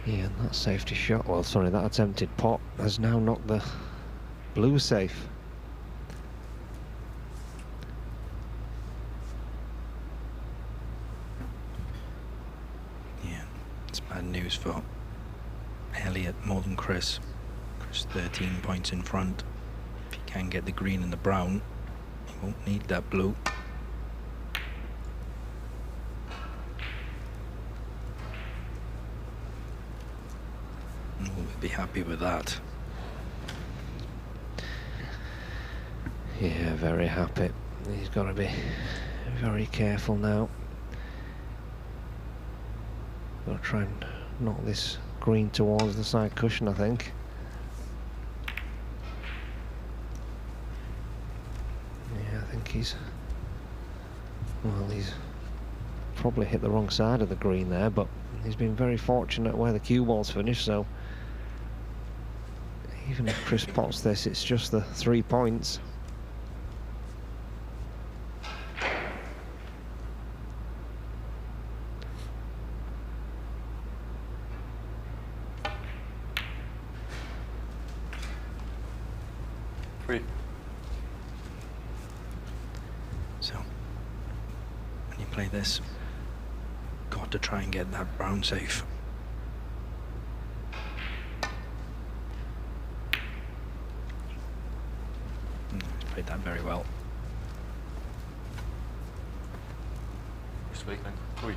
Yeah, and that safety shot, well, sorry, that attempted pot has now knocked the blue safe. Yeah, it's bad news for Elliott more than Chris. Chris 13 points in front. If he can get the green and the brown. He won't need that blue. We'll be happy with that. Yeah, very happy. He's got to be very careful now. Got to try and knock this green towards the side cushion, I think. Yeah, I think he's probably hit the wrong side of the green there, but he's been very fortunate where the cue ball's finished, so even if Chris pots this, it's just the 3 points. So when you play this, got to try and get that brown safe. He's played that very well. Wakelin. Oi.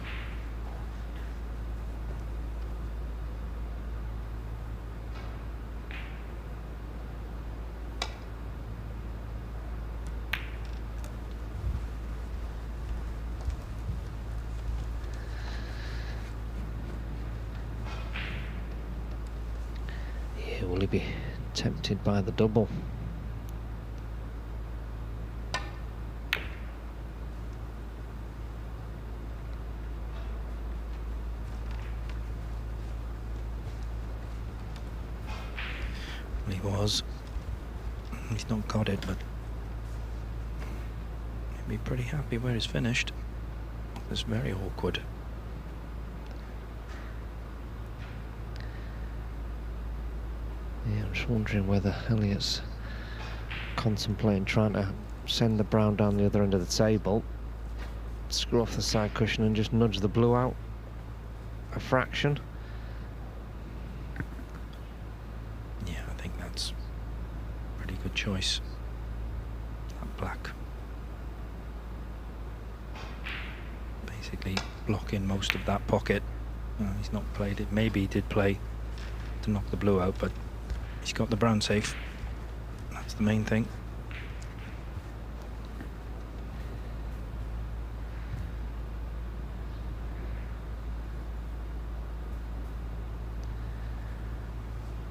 Will he be tempted by the double? He was. He's not got it, but he'd be pretty happy where he's finished. It's very awkward. Yeah, I'm just wondering whether Elliot's contemplating trying to send the brown down the other end of the table, screw off the side cushion and just nudge the blue out a fraction. Yeah, I think that's a pretty good choice. That black. Basically blocking most of that pocket. He's not played it. Maybe he did play to knock the blue out, but he's got the brown safe. That's the main thing.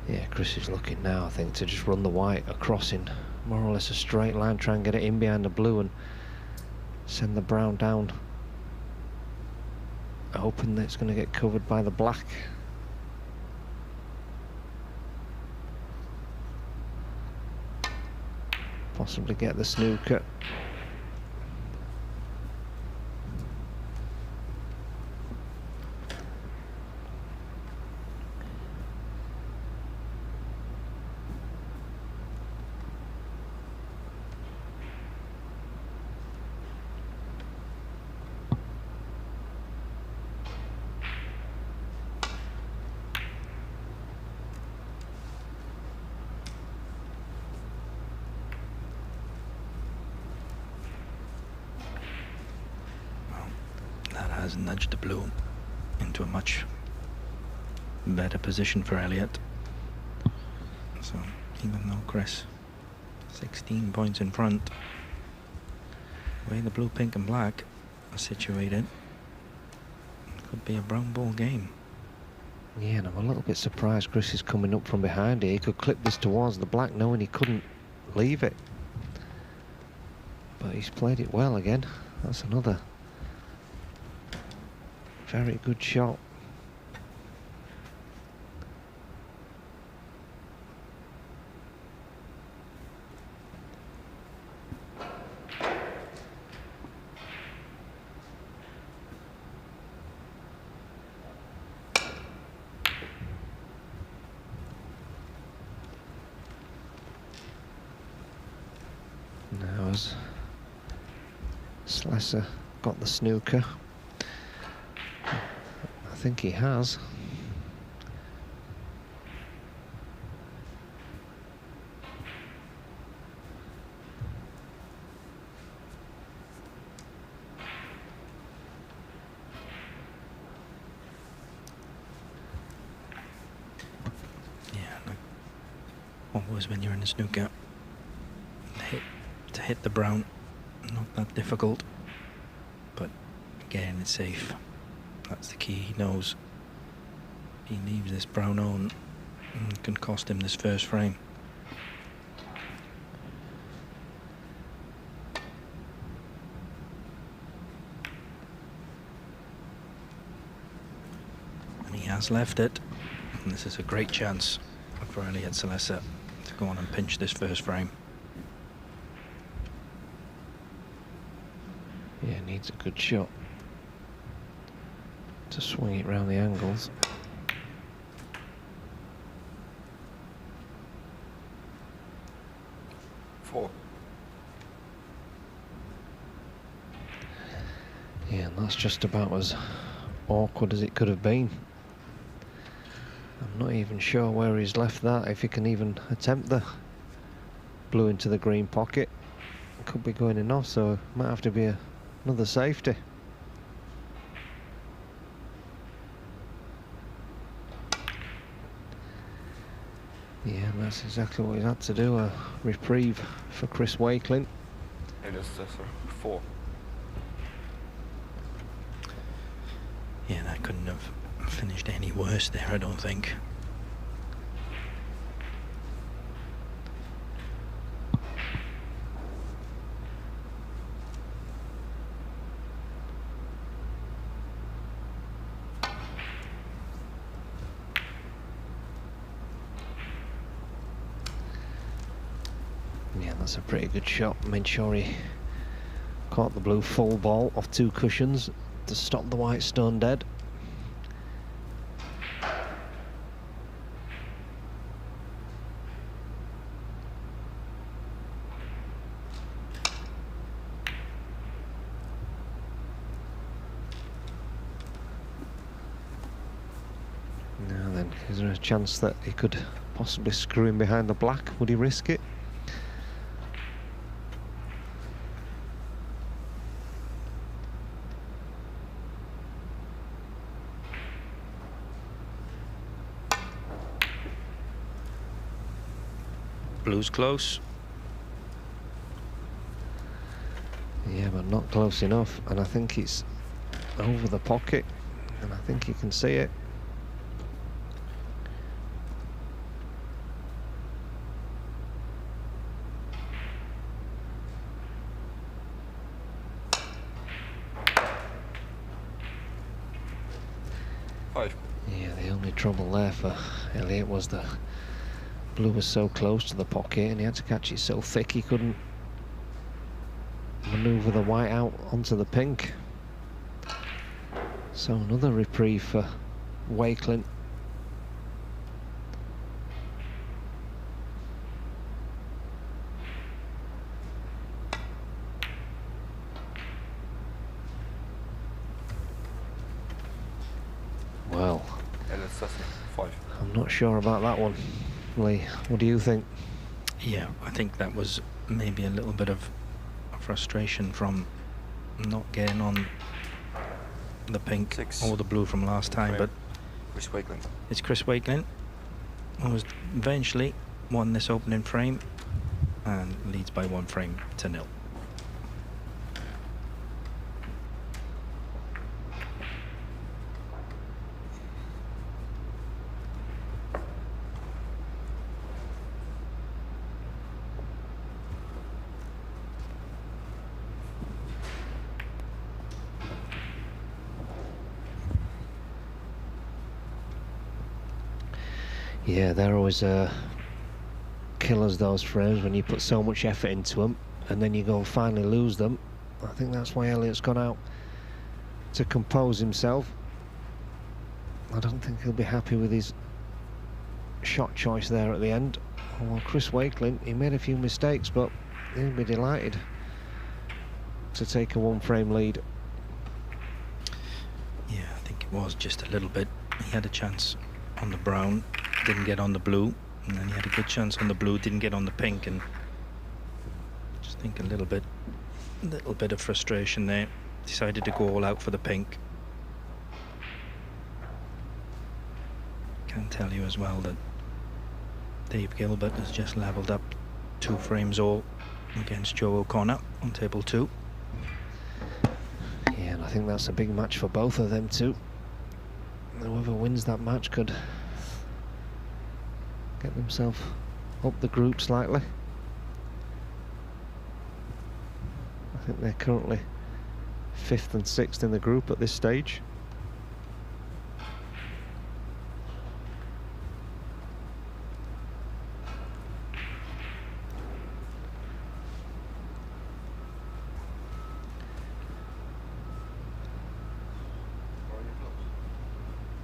Yeah, Chris is looking now, I think, to just run the white across in more or less a straight line, try and get it in behind the blue and send the brown down, hoping that it's going to get covered by the black. Possibly get the snooker. Has nudged the blue into a much better position for Elliot. So even though Chris 16 points in front, the way the blue, pink and black are situated, it could be a brown ball game. Yeah, and I'm a little bit surprised Chris is coming up from behind here. He could clip this towards the black knowing he couldn't leave it, but he's played it well again. That's another very good shot. Now has Sleser got the snooker? I think he has. always when you're in a snooker. To hit the brown, not that difficult, but again it's safe. That's the key. He knows he leaves this brown on and it can cost him this first frame. And he has left it, and this is a great chance for Elliot Sleser to go on and pinch this first frame. Yeah, needs a good shot to swing it round the angles. Four. Yeah, and that's just about as awkward as it could have been. I'm not even sure where he's left that, if he can even attempt the blue into the green pocket. It could be going in off, so it might have to be another safety. Yeah, and that's exactly what he's had to do, a reprieve for Chris Wakelin. It is Sleser. 4. Yeah, that couldn't have finished any worse there, I don't think. Yeah, that's a pretty good shot. Made sure he caught the blue full ball off 2 cushions to stop the white stone dead. Now then, is there a chance that he could possibly screw him behind the black? Would he risk it? Blue's close. Yeah, but not close enough, and I think it's over the pocket, and I think he can see it. Yeah, the only trouble there for Elliot was the blue was so close to the pocket and he had to catch it so thick he couldn't manoeuvre the white out onto the pink. So another reprieve for Wakelin. Well, I'm not sure about that one. Lee, what do you think? Yeah, I think that was maybe a little bit of frustration from not getting on the pink or the blue from last time, but Chris Wakelin. It's Chris Wakelin who has eventually won this opening frame and leads by 1 frame to 0. Yeah, they're always killers, those frames, when you put so much effort into them and then you go and finally lose them. I think that's why Elliot's gone out to compose himself. I don't think he'll be happy with his shot choice there at the end. Well, Chris Wakelin, he made a few mistakes, but he'll be delighted to take a 1 frame lead. Yeah, I think it was just a little bit. He had a chance on the brown, didn't get on the blue, and then he had a good chance on the blue, didn't get on the pink, and just think a little bit of frustration there. Decided to go all out for the pink. Can tell you as well that Dave Gilbert has just levelled up 2 frames all against Joe O'Connor on table 2. Yeah, and I think that's a big match for both of them too. Whoever wins that match could get themselves up the group slightly. I think they're currently 5th and 6th in the group at this stage.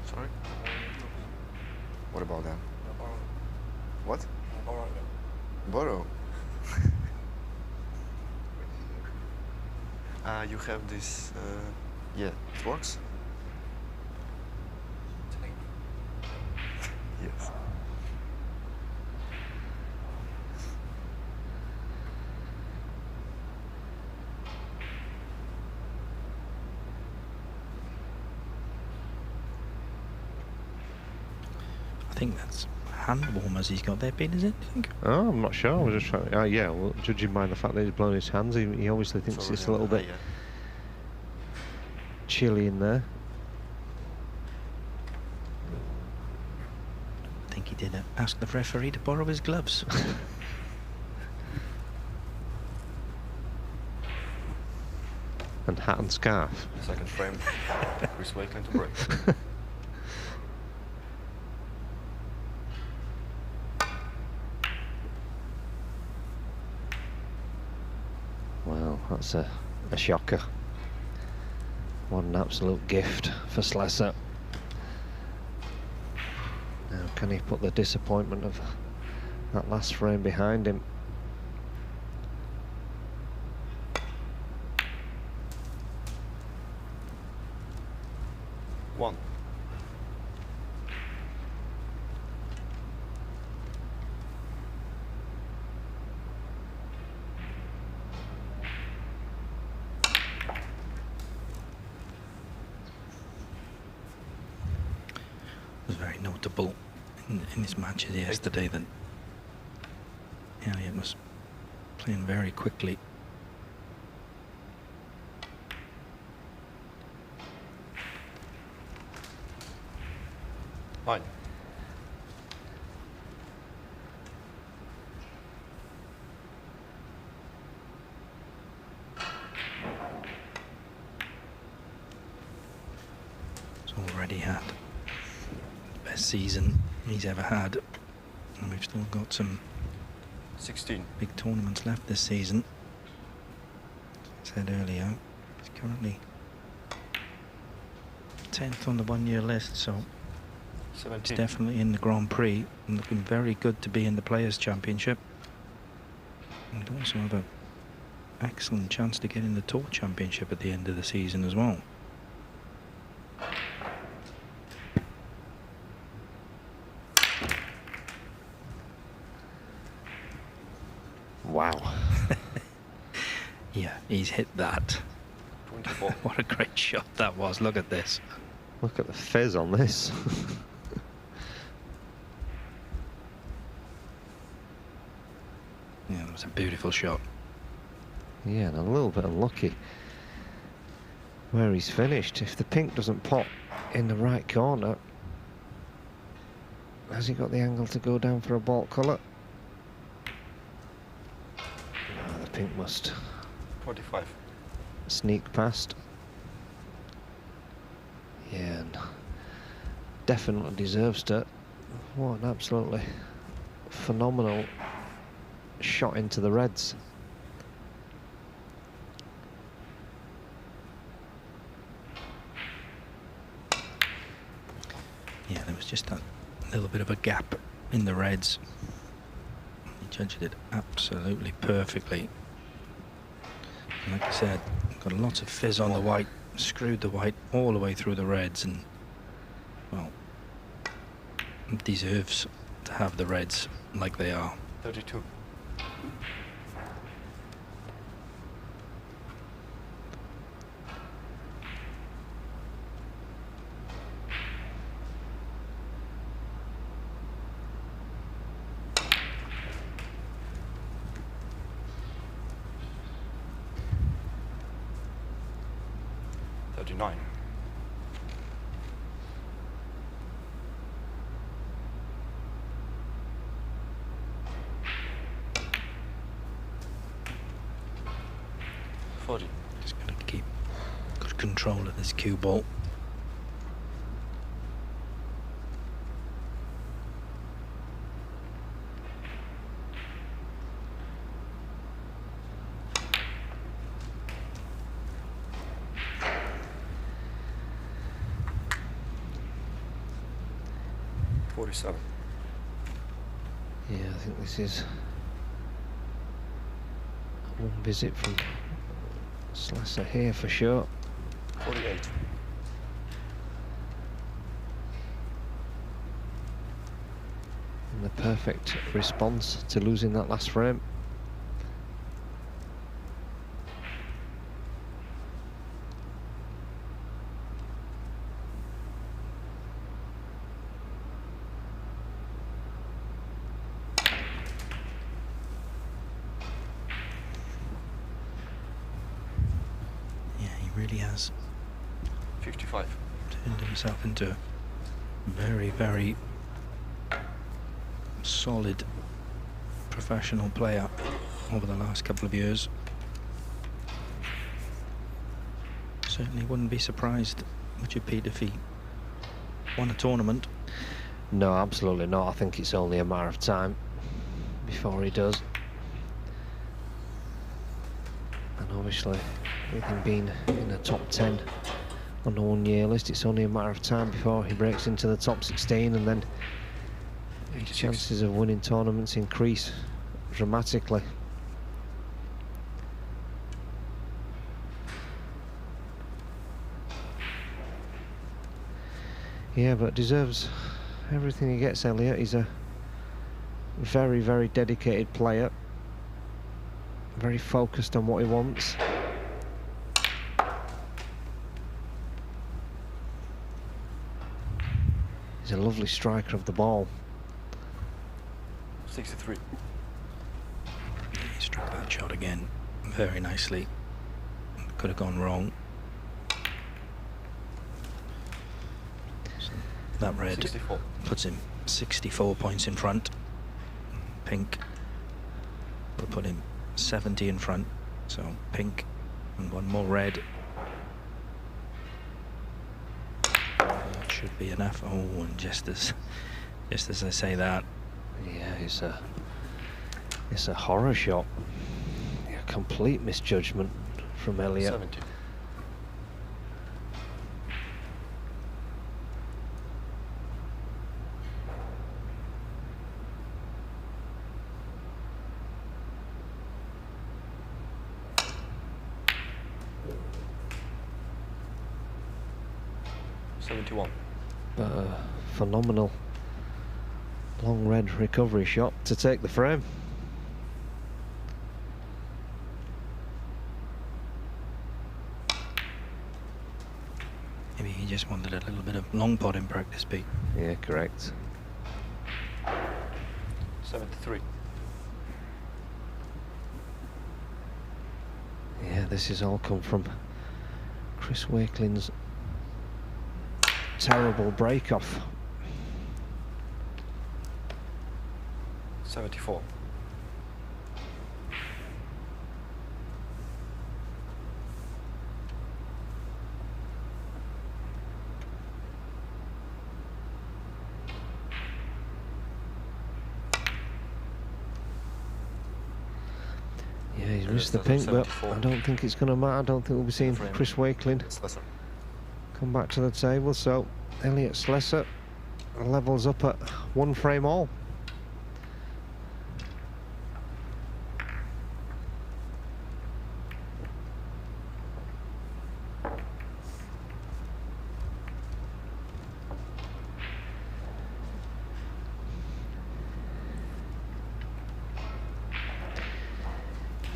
Sorry? What about that? What? Borrow? You have this, yeah, it works? Yes. I think that's hand warmers he's got there, Ben, is it, do you think? Oh, I'm not sure. I was just trying. Yeah, well, judging by the fact that he's blown his hands, he obviously thinks it's a little bit chilly in there. I think he did ask the referee to borrow his gloves. And hat and scarf. Second frame, Chris Wakelin to break. Well, that's a shocker. What an absolute gift for Sleser. Now, can he put the disappointment of that last frame behind him? One. It was very notable in his matches yesterday that Elliott was playing very quickly. Fine. He's already had the best season he's ever had, and we've still got some 16 big tournaments left this season. As I said earlier, he's currently 10th on the one-year list, so 17. he's definitely in the Grand Prix and looking very good to be in the Players' Championship. And also have an excellent chance to get in the Tour Championship at the end of the season as well. Wow. Yeah, he's hit that. 24. What a great shot that was. Look at this. Look at the fizz on this. Yeah, that was a beautiful shot. Yeah, and a little bit unlucky where he's finished. If the pink doesn't pop in the right corner, has he got the angle to go down for a baulk colour? Oh, the pink must 45. sneak past. Yeah, and definitely deserves to. What an absolutely phenomenal shot into the reds. Yeah, there was just that little bit of a gap in the reds. He judged it absolutely perfectly. And like I said, got lots of fizz on the white, screwed the white all the way through the reds, and well, deserves to have the reds like they are. 32. 39. Just got to keep good control of this cue ball. Yeah, I think this is one visit from Sleser here for sure. 48. And the perfect response to losing that last frame. Really has 55. Turned himself into a very, very solid professional player over the last couple of years. Certainly wouldn't be surprised, would you, Pete, if he won a tournament? No, absolutely not. I think it's only a matter of time before he does. And obviously, with him being in the top 10 on the 1 year list, it's only a matter of time before he breaks into the top 16, and then his chances of winning tournaments increase dramatically. Yeah, but deserves everything he gets, Elliot. He's a very, very dedicated player, very focused on what he wants. He's a lovely striker of the ball. 63. He struck that shot again very nicely. Could have gone wrong. So that red 64. Puts him 64 points in front. Pink will put him 70 in front. So pink and one more red. That should be enough. Oh, and just as I say that, yeah, it's a horror shot. A complete misjudgment from Elliot. 70. But a phenomenal long red recovery shot to take the frame. maybe he just wanted a little bit of long pot in practice, Pete. Yeah, correct. 73. Yeah, this has all come from Chris Wakelin's terrible break-off. 74. Yeah, he's missed the pink, but I don't think it's going to matter. I don't think we'll be seeing Chris Wakelin come back to the table. So Elliot Sleser levels up at 1 frame all.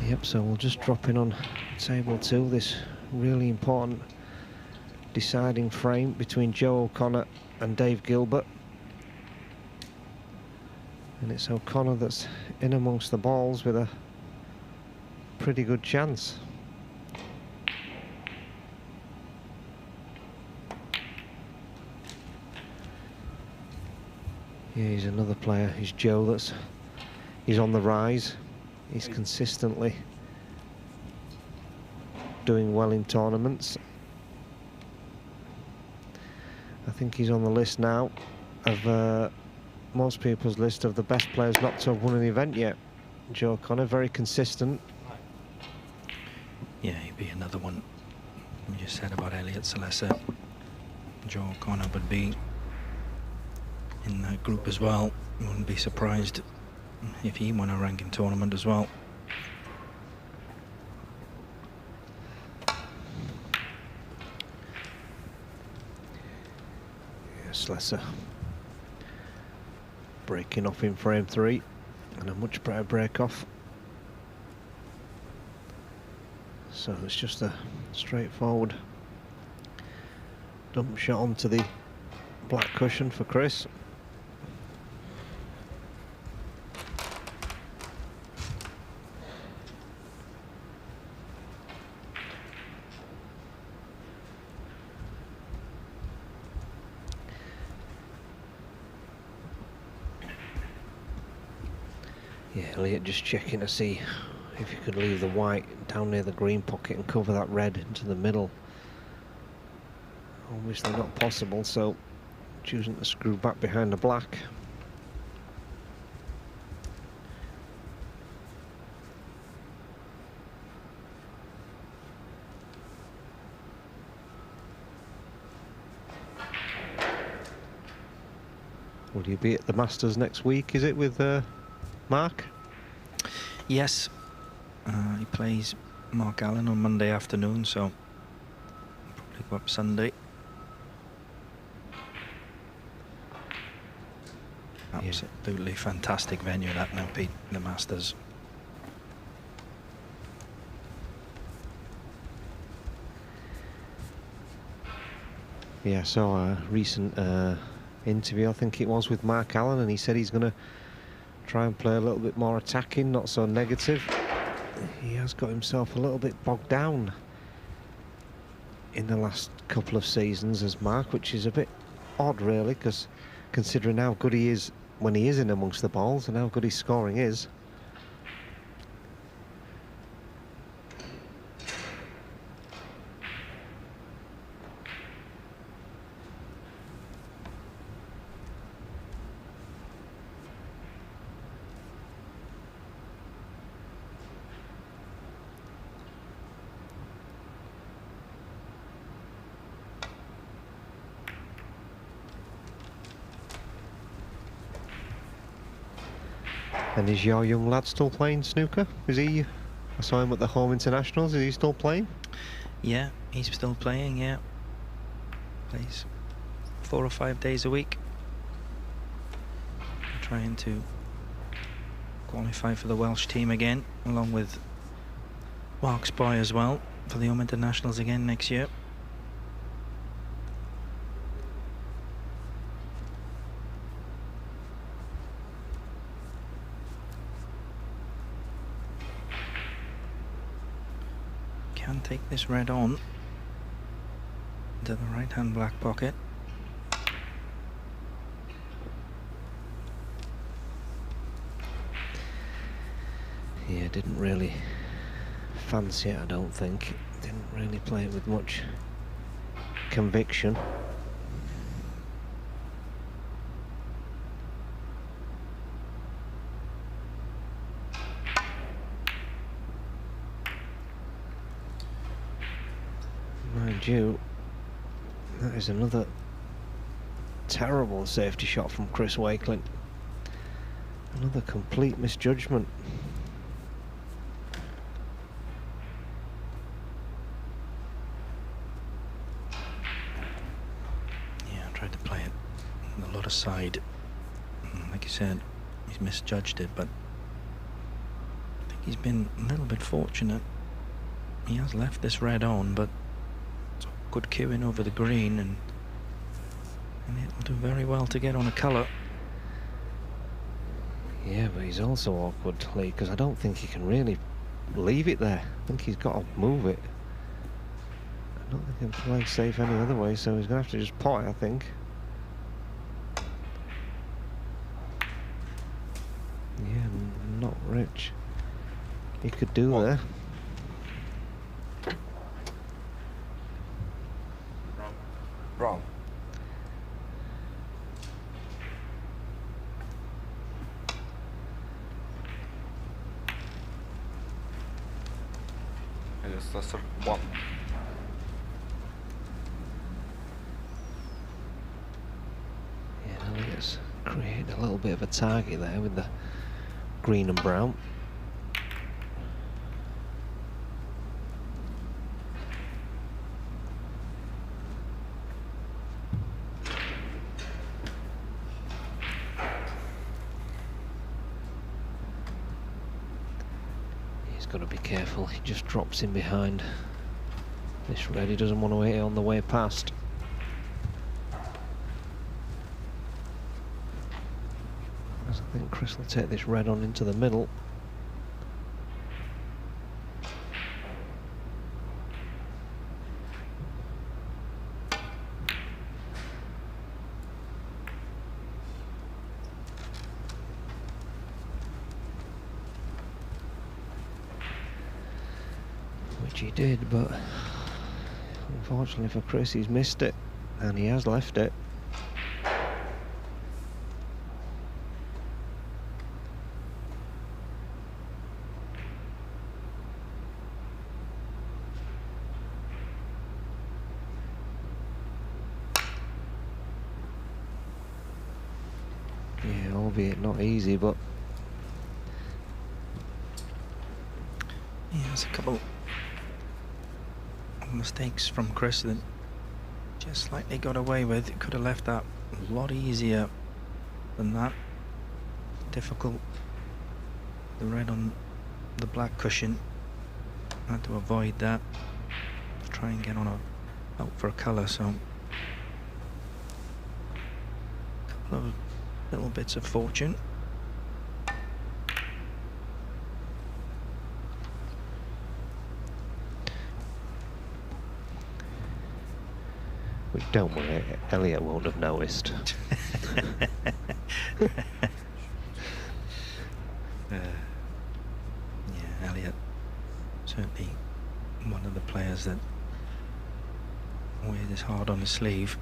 Yep, so we'll just drop in on table 2, this really important deciding frame between Joe O'Connor and Dave Gilbert. And it's O'Connor that's in amongst the balls with a pretty good chance. Yeah, he's another player. He's Joe. He's on the rise. He's consistently doing well in tournaments. I think he's on the list now of most people's list of the best players not to have won an event yet. Joe O'Connor, very consistent. Yeah, he'd be another one. You just said about Elliot Sleser. Joe O'Connor would be in that group as well. Wouldn't be surprised if he won a ranking tournament as well. Sleser breaking off in frame 3 and a much better break off. So it's just a straightforward dump shot onto the black cushion for Chris. Yeah, Elliot just checking to see if you could leave the white down near the green pocket and cover that red into the middle. Obviously not possible, so choosing to screw back behind the black. Will you be at the Masters next week, is it, with Mark? Yes, he plays Mark Allen on Monday afternoon, so I'll probably go up Sunday. Absolutely fantastic venue that now, Pete, the Masters. Yeah, I saw a recent interview, I think it was, with Mark Allen, and he said he's going to try and play a little bit more attacking, not so negative. He has got himself a little bit bogged down in the last couple of seasons as Mark, which is a bit odd really, because considering how good he is when he is in amongst the balls and how good his scoring is. And is your young lad still playing snooker? Is he? I saw him at the home internationals. Is he still playing? Yeah, he's still playing, yeah. Plays 4 or 5 days a week. Trying to qualify for the Welsh team again, along with Mark's boy as well, for the home internationals again next year. Can take this red on to the right hand black pocket. Yeah, didn't really fancy it, I don't think. Didn't really play it with much conviction. Mind you, that is another terrible safety shot from Chris Wakelin. Another complete misjudgment. Yeah, I tried to play it on a lot of side. Like you said, he's misjudged it, but I think he's been a little bit fortunate. He has left this red on, but good cueing over the green, and it'll do very well to get on a colour. Yeah, but he's also awkward, Lee, because I don't think he can really leave it there. I think he's got to move it. I don't think he can play safe any other way, so he's going to have to just pot it, I think. which he could do there. Wrong. It's Leicester 1. Yeah, Elliott's created a little bit of a target there with the green and brown. Got to be careful, he just drops in behind this red. He doesn't want to hit it on the way past. As I think Chris will take this red on into the middle. He did, but unfortunately for Chris, he's missed it, and he has left it. Yeah, albeit not easy, but yeah, there's a couple mistakes from Chris that just slightly got away with. It could have left that a lot easier than that. Difficult. The red on the black cushion. Had to avoid that. Try and get on out for a colour. So a couple of little bits of fortune. Don't worry, Elliot won't have noticed. Yeah, Elliot, certainly one of the players that wears his heart on his sleeve.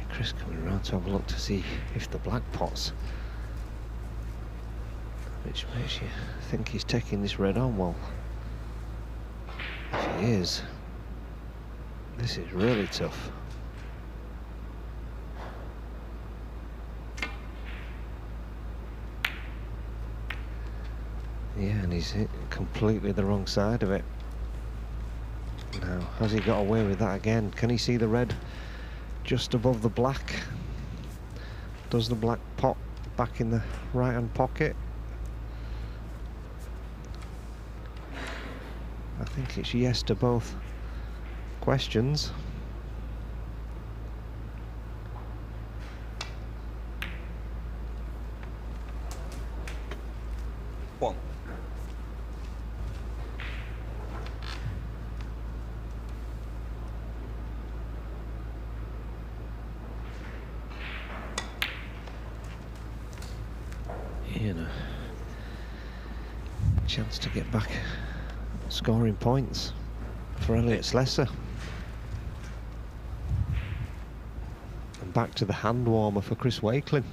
Chris coming around to have a look to see if the black pots, which makes you think he's taking this red on. Well, if he is, this is really tough. Yeah, and he's hit completely the wrong side of it. Now, has he got away with that again? Can he see the red just above the black? Does the black pop back in the right hand pocket? I think it's yes to both questions. One. Ian, a chance to get back scoring points for Elliot Sleser. And back to the hand warmer for Chris Wakelin.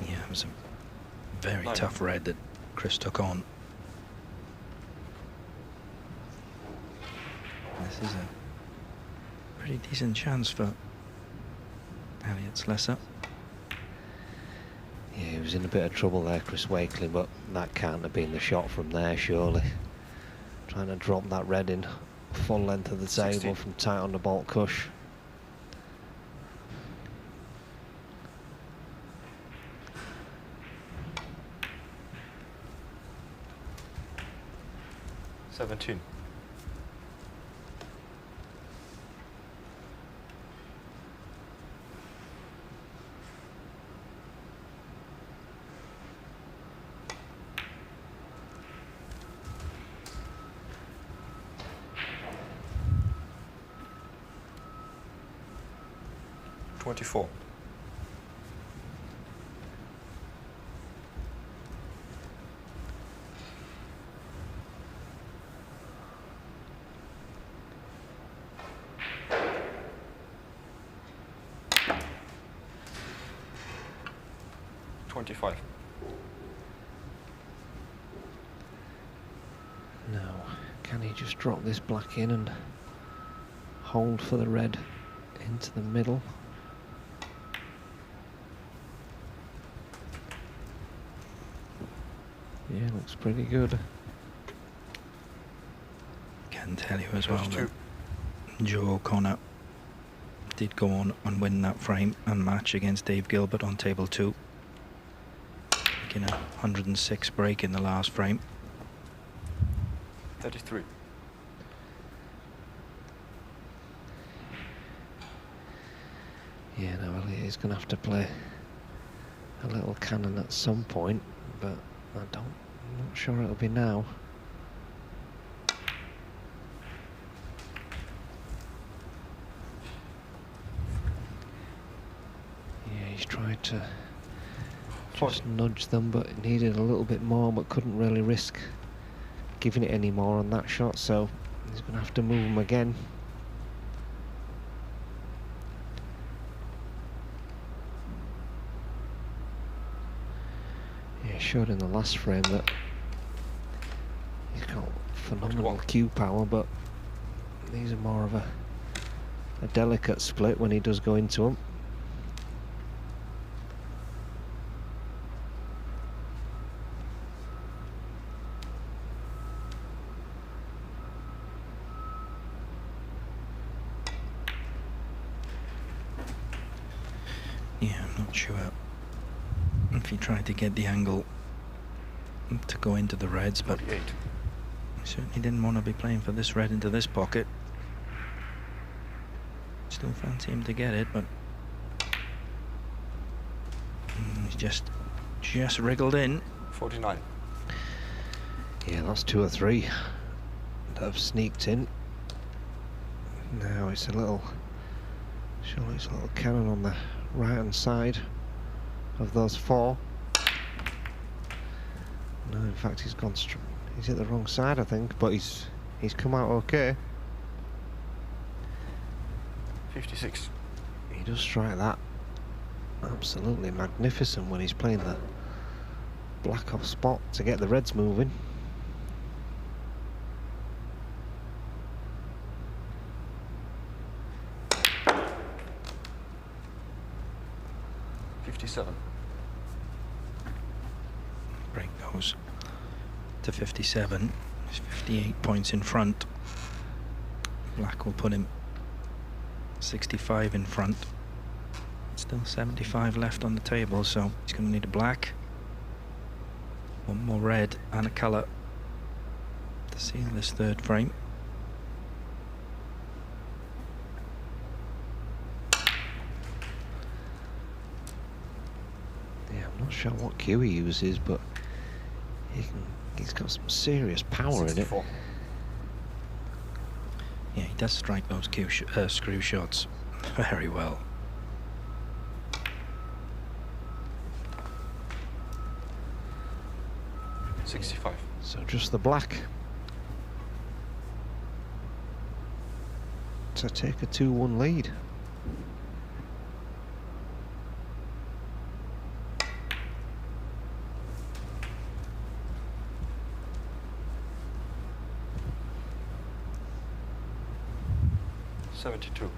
Yeah, it was a very tough red that Chris took on. This is a pretty decent chance for Elliot Sleser. Yeah, he was in a bit of trouble there, Chris Wakelin, but that can't have been the shot from there, surely. Trying to drop that red in full length of the table 16. from tight on the bolt cush. 17. $24. $25. Now, can he just drop this black in and hold for the red into the middle? Yeah, looks pretty good. Can tell you as well that Joe O'Connor did go on and win that frame and match against Dave Gilbert on table 2, making a 106 break in the last frame. 33. Yeah, no, Elliot is going to have to play a little cannon at some point, but I'm not sure it'll be now. Yeah, he's tried to just nudge them, but needed a little bit more, but couldn't really risk giving it any more on that shot, so he's going to have to move them again. Yeah, showed in the last frame that he's got phenomenal cue power, but these are more of a delicate split when he does go into them. Yeah, I'm not sure if he tried to get the angle to go into the reds, but he certainly didn't want to be playing for this red into this pocket. Still fancy him to get it, but he's just wriggled in. 49. Yeah, that's 2 or 3 that have sneaked in. Now it's a little, surely it's a little cannon on the right hand side of those 4. No, in fact he's gone he's hit the wrong side, I think, but he's come out okay. 56. He does strike that absolutely magnificent when he's playing the black off spot to get the reds moving. Break goes to 57. He's 58 points in front. Black will put him 65 in front. Still 75 left on the table, so he's going to need a black, one more red and a colour to seal this third frame. I'm not sure what cue he uses, but he's got some serious power 64. In it. Yeah, he does strike those screw shots very well. $65. So just the black to take a 2-1 lead. $72.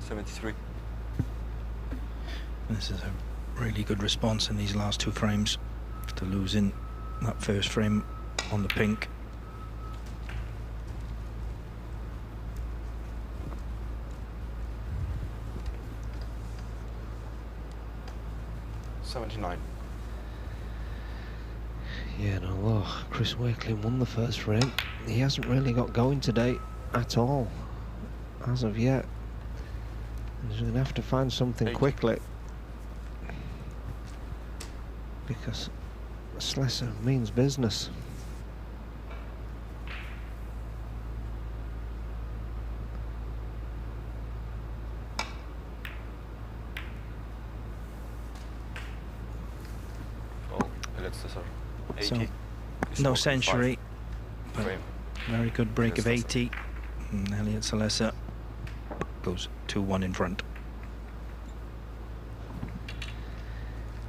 $73. This is a really good response in these last 2 frames after losing that first frame on the pink. 79. Yeah, and although Chris Wakelin won the first frame, he hasn't really got going today at all, as of yet. He's going to have to find something quickly, because Sleser means business. So, no century, but very good break of 80. And Elliot Sleser goes 2-1 in front.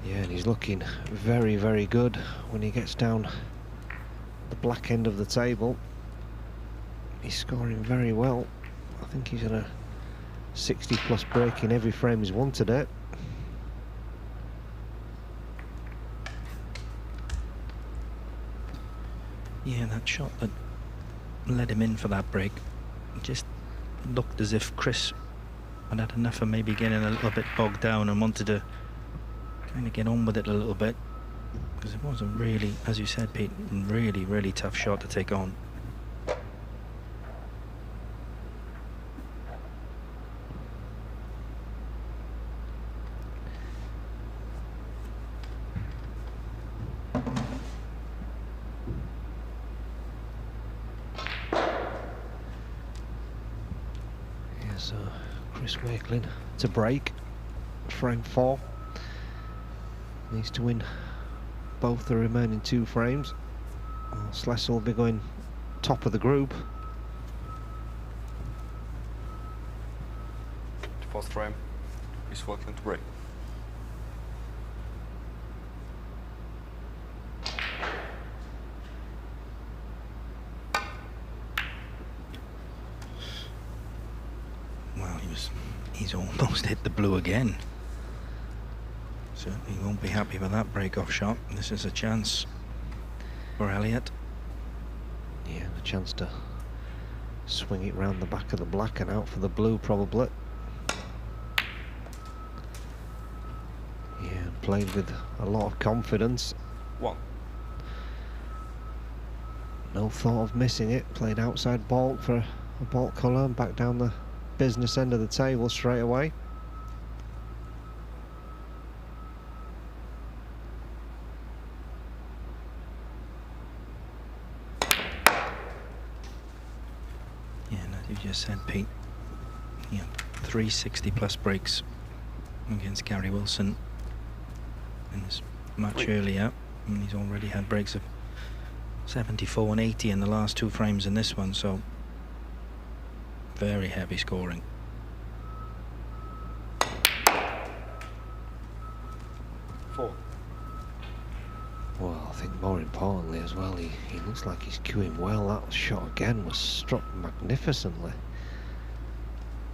Yeah, and he's looking very, very good when he gets down the black end of the table. He's scoring very well. I think he's at a 60+ break in every frame he's won today. Yeah, that shot that led him in for that break just looked as if Chris had enough of maybe getting a little bit bogged down and wanted to kind of get on with it a little bit, because it was a really, as you said, Pete, really, really tough shot to take on. Chris Wakelin to break frame 4. Needs to win both the remaining 2 frames. Sleser will be going top of the group. Fourth frame, Chris Wakelin to break. He's almost hit the blue again. Certainly won't be happy with that break-off shot. This is a chance for Elliot. Yeah, a chance to swing it round the back of the black and out for the blue, probably. Yeah, played with a lot of confidence. No thought of missing it. Played outside baulk for a baulk colour and back down the business end of the table straight away. Yeah, and as you just said, Pete, yeah, 3 60+ breaks against Gary Wilson in this match earlier, and he's already had breaks of 74 and 80 in the last 2 frames in this one, so very heavy scoring. Well, I think more importantly as well, he looks like he's cueing well. That shot again was struck magnificently.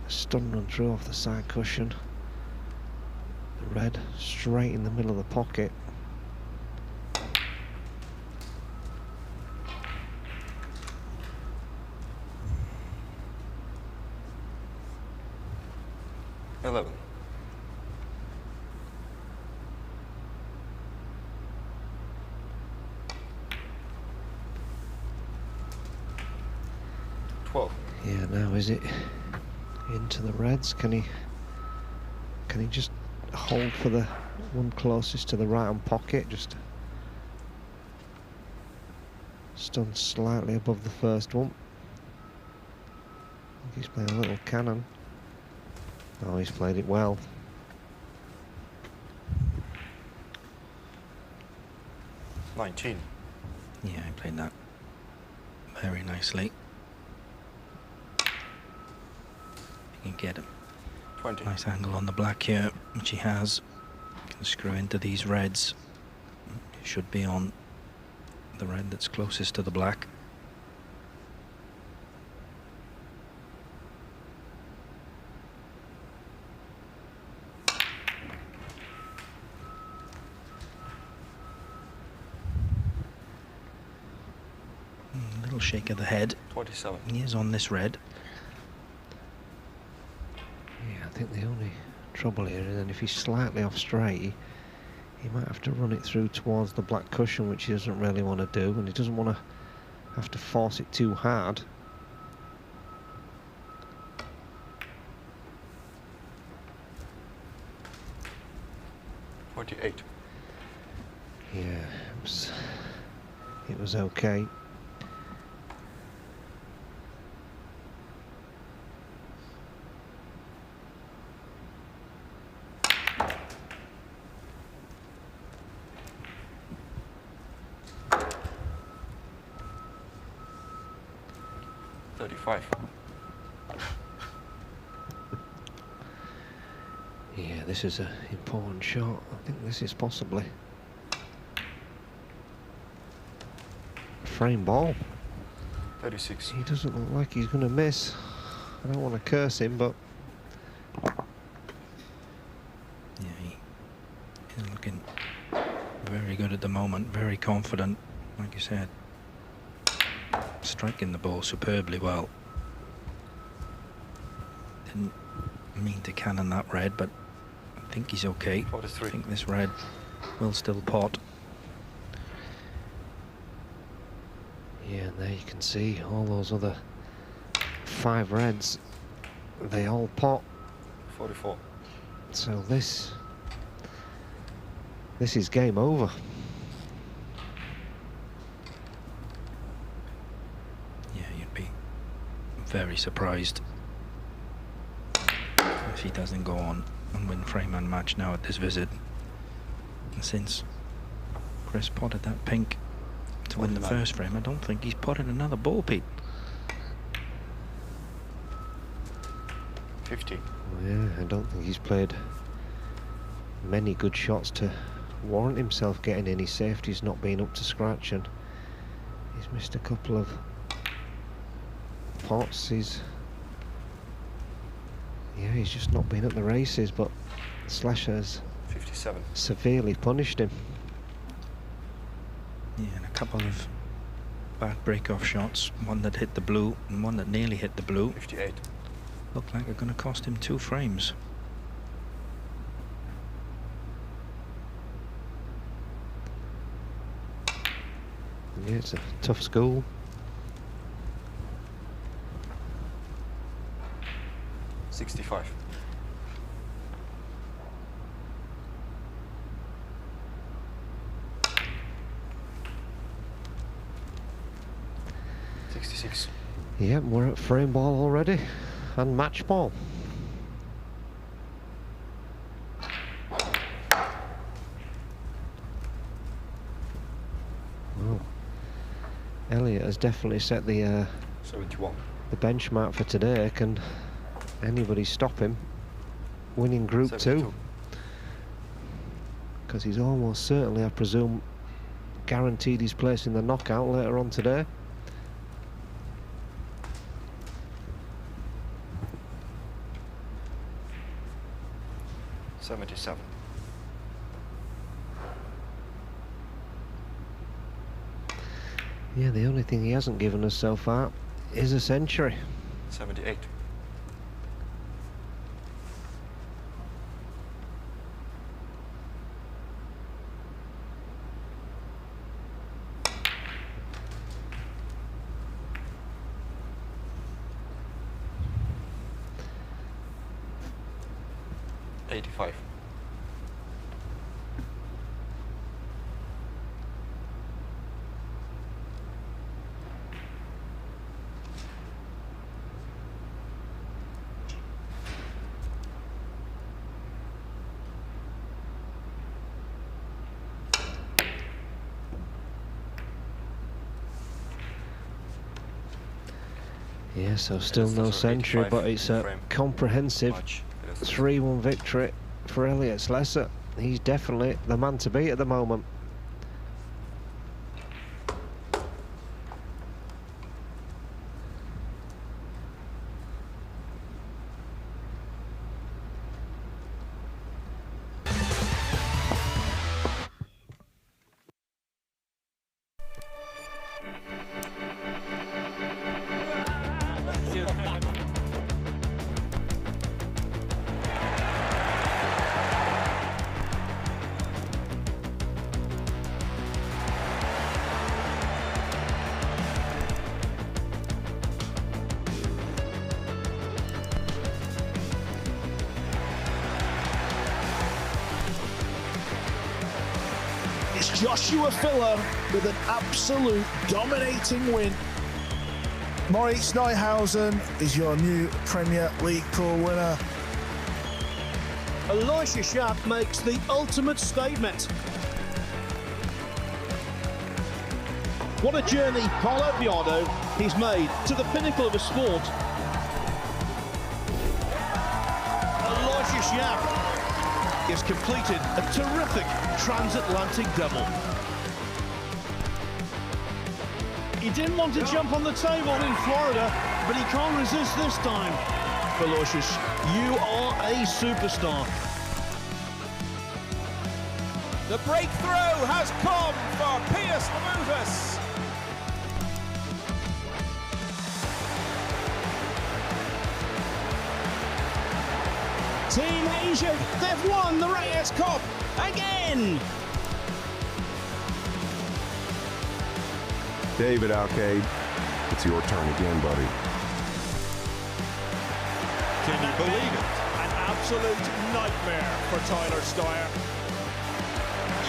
A stun run through off the side cushion. The red straight in the middle of the pocket. Yeah, now is it into the reds? Can he just hold for the one closest to the right hand pocket? Just stun slightly above the first one. I think he's playing a little cannon. Oh, he's played it well. Yeah, he played that very nicely. You can get a nice angle on the black here, which he has. Can screw into these reds. It should be on the red that's closest to the black. A little shake of the head. 27. He is on this red. Yeah, I think the only trouble here is that if he's slightly off straight, He might have to run it through towards the black cushion, which he doesn't really want to do, and he doesn't want to have to force it too hard. Yeah, it was okay. Yeah, this is an important shot. I think this is possibly a frame ball. 36. He doesn't look like he's going to miss. I don't want to curse him, but yeah, he's looking very good at the moment, very confident, like you said, striking the ball superbly well. Didn't mean to cannon that red, but I think he's okay. 43. I think this red will still pot. yeah, and there you can see all those other 5 reds. They all pot. 44. So this is game over. Yeah, you'd be very surprised if he doesn't go on and win frame and match now at this visit. And since Chris potted that pink to win the first frame, I don't think he's potted another ball, Pete. 50. Yeah, I don't think he's played many good shots to warrant himself getting any safeties, not being up to scratch, and he's missed a couple of pots. He's just not been at the races, but Sleser's 57. severely punished him. Yeah, and a couple of bad break-off shots, one that hit the blue and one that nearly hit the blue. 58. Look like they're going to cost him 2 frames. Yeah, it's a tough school. $65. $66. Yep, we're at frame ball already, and match ball. Well, Elliott has definitely set the 71. The benchmark for today. Can anybody stop him winning Group 2? Because he's almost certainly, I presume, guaranteed his place in the knockout later on today. $77. Yeah, the only thing he hasn't given us so far is a century. 78. $85. Yeah, so still no century, but it's a comprehensive 3-1 victory for Elliott Sleser. He's definitely the man to beat at the moment. It's Joshua Filler with an absolute dominating win. Maurice Neuhausen is your new Premier League pool winner. Elisha Schaap makes the ultimate statement. What a journey Paulo Biondo he's made to the pinnacle of a sport. Elisha Schaap has completed a terrific transatlantic double. He didn't want to jump on the table in Florida, but he can't resist this time. Aloysius, you are a superstar. The breakthrough has come for Piers Lamutus. Team Asia, they've won the Reyes Cup again. David Alcade, it's your turn again, buddy. Can you believe it? An absolute nightmare for Tyler Steyer.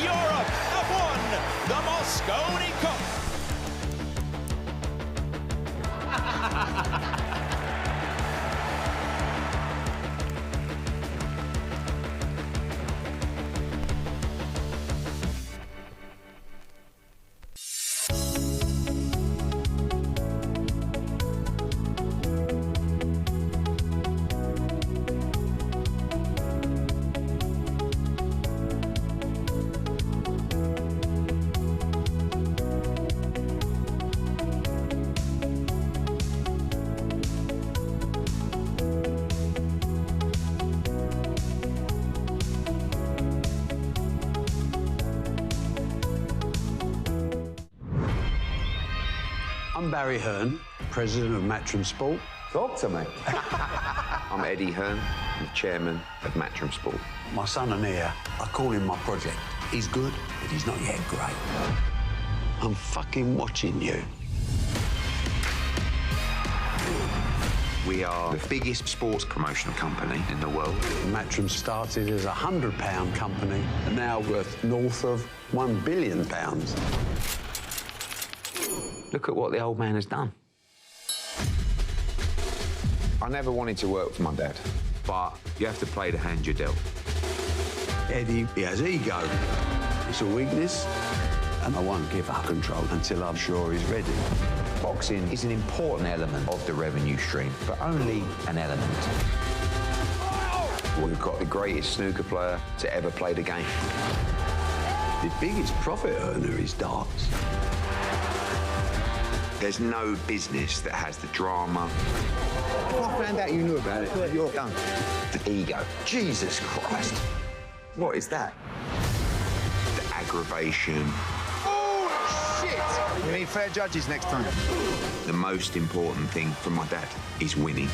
Europe have won the Mosconi Cup. I'm Barry Hearn, president of Matchroom Sport. Talk to me. I'm Eddie Hearn, I'm the chairman of Matchroom Sport. My son and heir, I call him my project. He's good, but he's not yet great. I'm fucking watching you. We are the biggest sports promotional company in the world. Matchroom started as a £100 company and now worth north of £1 billion. Look at what the old man has done. I never wanted to work for my dad, but you have to play the hand you're dealt. Eddie, he has ego. It's a weakness, and I won't give up control until I'm sure he's ready. Boxing is an important element of the revenue stream, but only an element. We've got the greatest snooker player to ever play the game. The biggest profit earner is darts. There's no business that has the drama. I found out you knew about it. You're done. The ego. Jesus Christ. What is that? The aggravation. Oh, shit! We need fair judges next time. The most important thing for my dad is winning.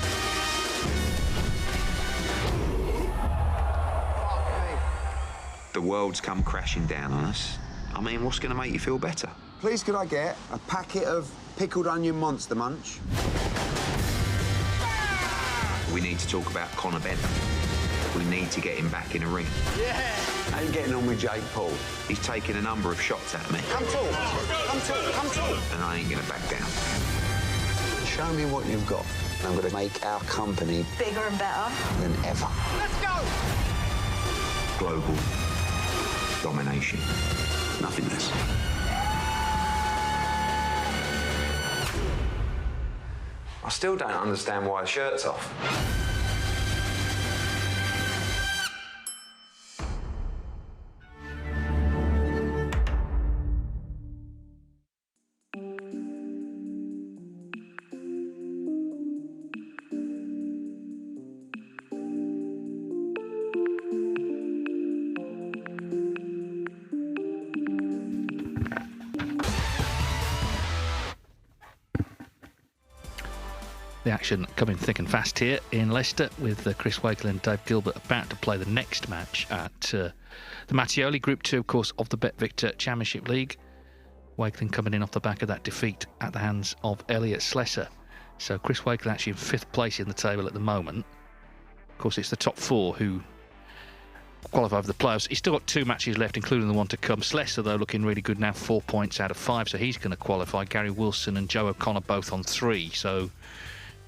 The world's come crashing down on us. I mean, what's going to make you feel better? Please, could I get a packet of pickled onion Monster Munch? We need to talk about Conor Benton. We need to get him back in a ring. Yeah! I ain't getting on with Jake Paul. He's taken a number of shots at me. Come talk. Come talk. Come talk. And I ain't going to back down. Show me what you've got. I'm going to make our company bigger and better than ever. Let's go! Global domination. Nothing less. I still don't understand why the shirt's off. The action coming thick and fast here in Leicester with Chris Wakelin and Dave Gilbert about to play the next match at the Mattioli Group 2, of course, of the BetVictor Championship League. Wakelin coming in off the back of that defeat at the hands of Elliot Sleser. So Chris Wakelin actually in 5th place in the table at the moment. Of course, it's the top 4 who qualify for the playoffs. He's still got 2 matches left, including the one to come. Sleser, though, looking really good now, 4 points out of 5, so he's going to qualify. Gary Wilson and Joe O'Connor both on 3, so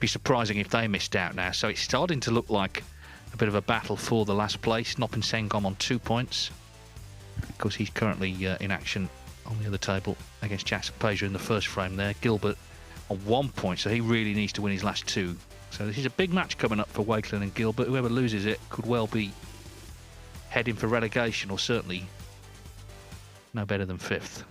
be surprising if they missed out now. So it's starting to look like a bit of a battle for the last place. Noppin Sengom on 2 points, because he's currently in action on the other table against Jackson Paige in the first frame there. Gilbert on 1 point, so he really needs to win his last 2. So this is a big match coming up for Wakelin and Gilbert. Whoever loses it could well be heading for relegation, or certainly no better than 5th.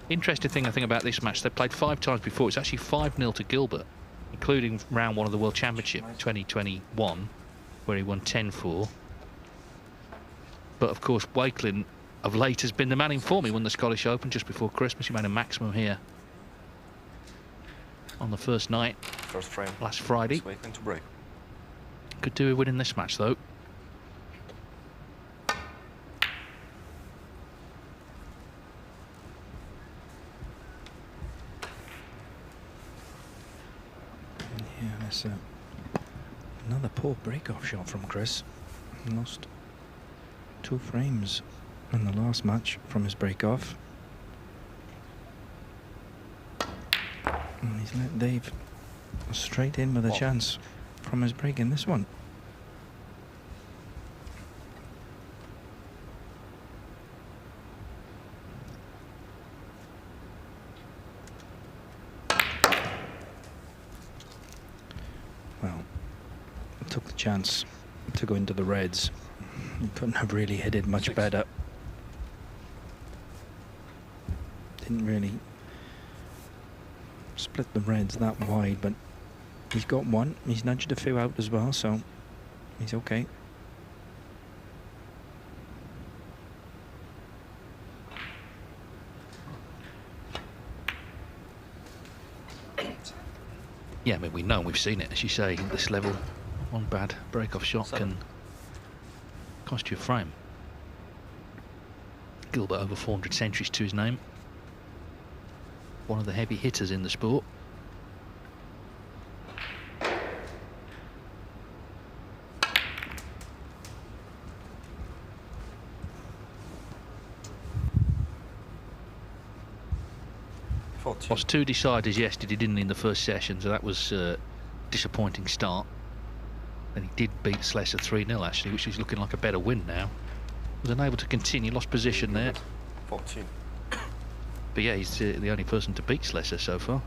Interesting thing I think about this match, they played 5 times before. It's actually 5-0 to Gilbert, including round 1 of the World Championship 2021, where he won 10-4. But of course, Wakelin of late has been the man in form. He won the Scottish Open just before Christmas. He made a maximum here on the first night, first frame last Friday. Wakelin to break. Could do with winning this match, though. Yeah, that's another poor break-off shot from Chris. Lost 2 frames in the last match from his break-off. And he's let Dave straight in with a chance from his break in this one. Well, took the chance to go into the reds. He couldn't have really hit it much better. Didn't really split the reds that wide, but he's got 1. He's nudged a few out as well, so he's okay. Yeah, I mean, we know and we've seen it, as you say, at this level. 1 bad break-off shot can cost you a frame. Gilbert over 400 centuries to his name. One of the heavy hitters in the sport. Lost 2 deciders yesterday, didn't he, in the first session, so that was a disappointing start. Then he did beat Sleser 3-0 actually, which is looking like a better win now. Was unable to continue, lost position there. 14. But yeah, he's the only person to beat Sleser so far.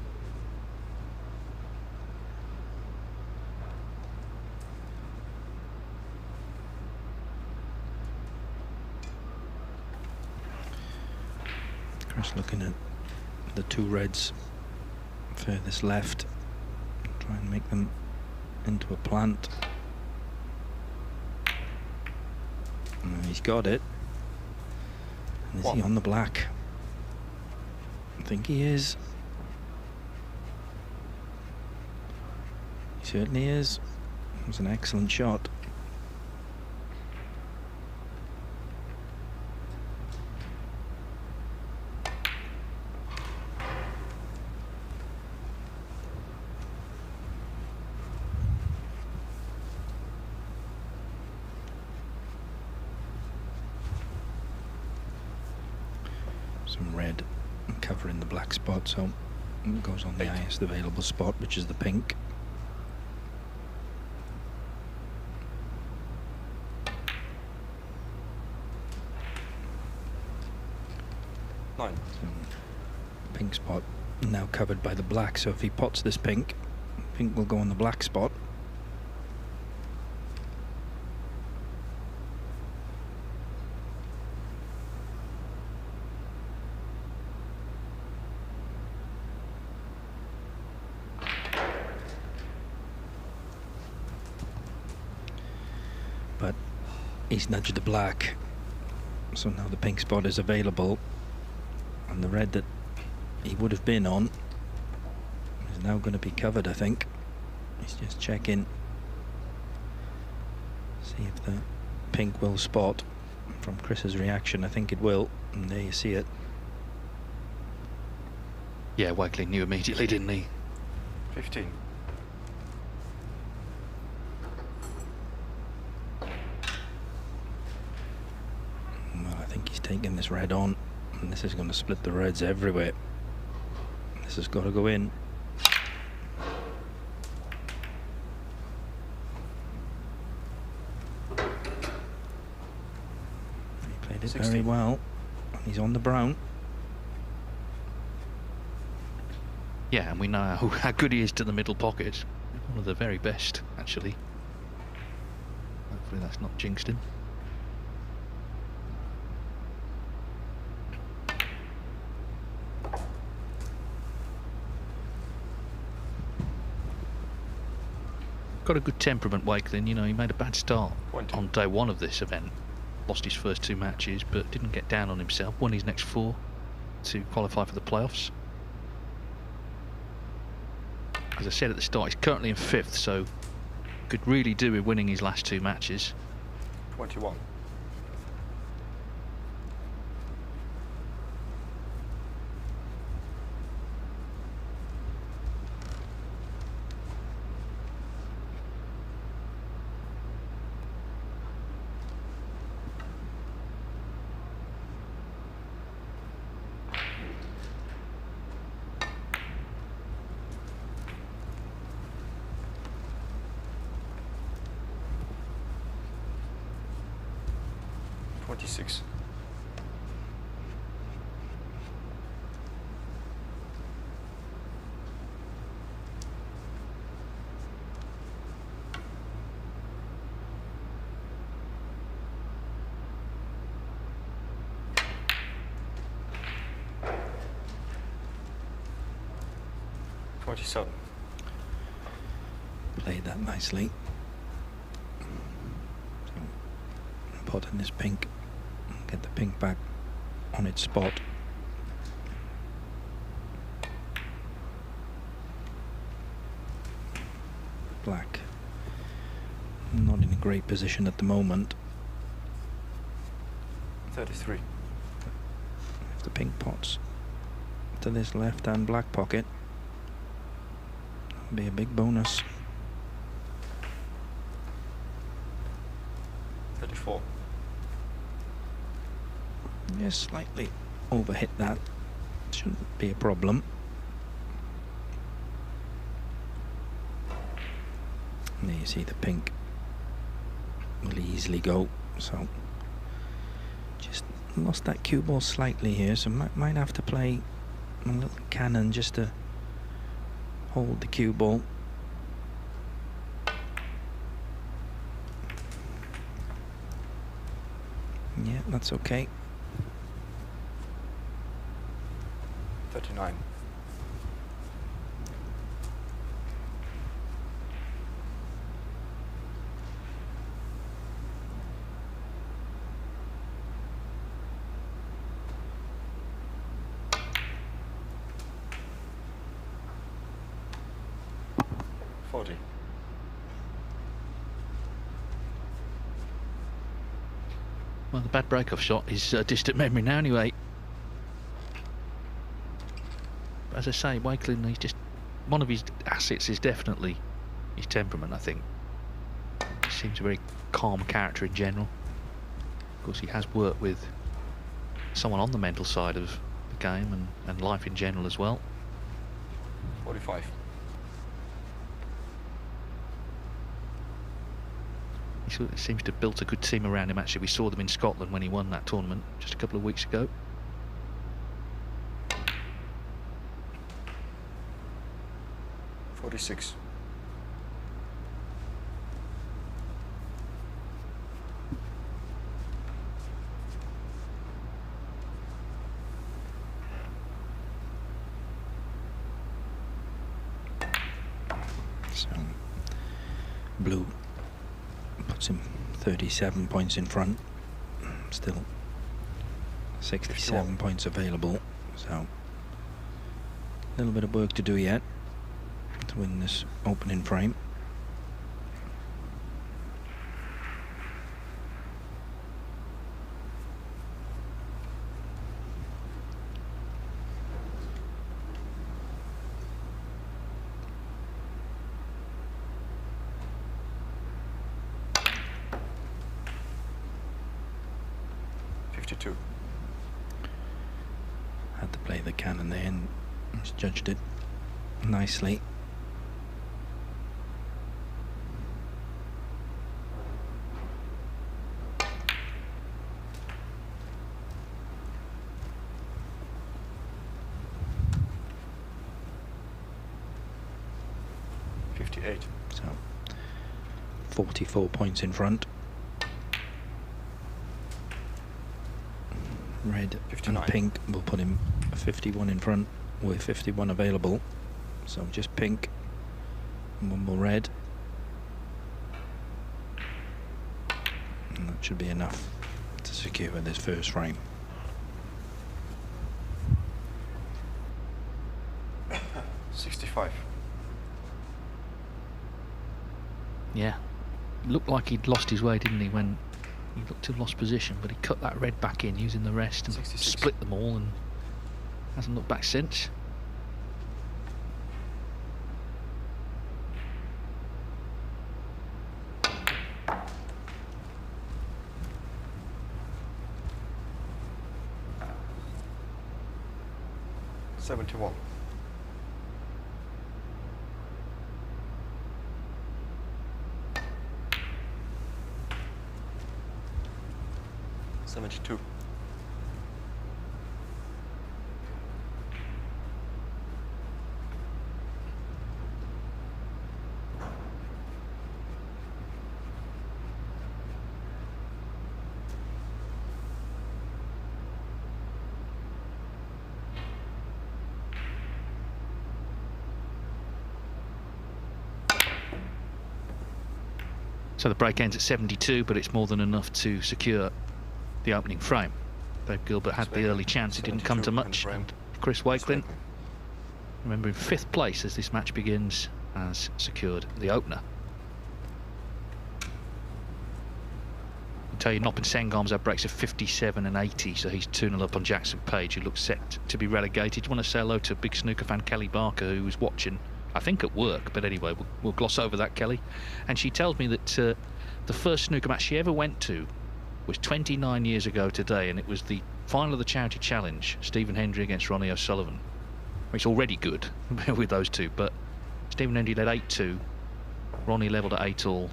Chris looking at the 2 reds furthest left. Try and make them into a plant. And he's got it. And is he on the black? I think he is. He certainly is. It was an excellent shot. Some red covering the black spot, so it goes on the highest available spot, which is the pink. So, pink spot now covered by the black, so if he pots this pink, pink will go on the black spot. But he's nudged the black, so now the pink spot is available, and the red that he would have been on is now going to be covered, I think. He's just checking, see if the pink will spot. From Chris's reaction, I think it will, and there you see it. Yeah, Wakelin knew immediately, didn't he? 15. I think he's taking this red on, and this is going to split the reds everywhere. This has got to go in. He played it 16. very well. He's on the brown. Yeah, and we know how good he is to the middle pocket. One of the very best, actually. Hopefully that's not jinxed him. Got a good temperament, Wakelin. You know, he made a bad start on day one of this event. Lost his first 2 matches, but didn't get down on himself. Won his next 4 to qualify for the playoffs. As I said at the start, he's currently in 5th, so could really do with winning his last 2 matches. 21. Six. Played that nicely. So, pot in this pink. Get the pink back on its spot. Black not in a great position at the moment. 33. If the pink pots to this left hand black pocket, that'll be a big bonus. 34. Yes, slightly overhit that. Shouldn't be a problem. And there you see the pink will easily go. So just lost that cue ball slightly here, so might have to play a little cannon just to hold the cue ball. Yeah, that's okay. 39. Well, the bad break-off shot is a distant memory now anyway. But as I say, Wakelin, he's just... one of his assets is definitely his temperament, I think. He seems a very calm character in general. Of course, he has worked with someone on the mental side of the game and life in general as well. 45. He sort of seems to have built a good team around him. Actually, we saw them in Scotland when he won that tournament just a couple of weeks ago. .46. So blue puts him 37 points in front, still 67 points available, so a little bit of work to do yet to win this opening frame. 52. Had to play the cannon there and he's judged it nicely. So 44 points in front. Red 59. And pink will put him 51 in front with 51 available. So just pink and one more red. And that should be enough to secure this first frame. Yeah, looked like he'd lost his way, didn't he, when he looked to have lost position, but he cut that red back in using the rest and 66. Split them all and hasn't looked back since. $71. 72. So the break ends at 72, but it's more than enough to secure the opening frame. Dave Gilbert had the early chance, it didn't come to much. And Chris Wakelin, remember, in 5th place as this match begins, has secured the opener. I'll tell you, Noppin Sengarm's had breaks of 57 and 80, so he's 2-0 up on Jackson Paige, who looks set to be relegated. I want to say hello to big snooker fan Kelly Barker, who was watching, I think at work, but anyway, we'll gloss over that, Kelly. And she tells me that the first snooker match she ever went to was 29 years ago today, and it was the final of the Charity Challenge, Stephen Hendry against Ronnie O'Sullivan. It's already good with those two, but Stephen Hendry led 8-2, Ronnie levelled at 8-all,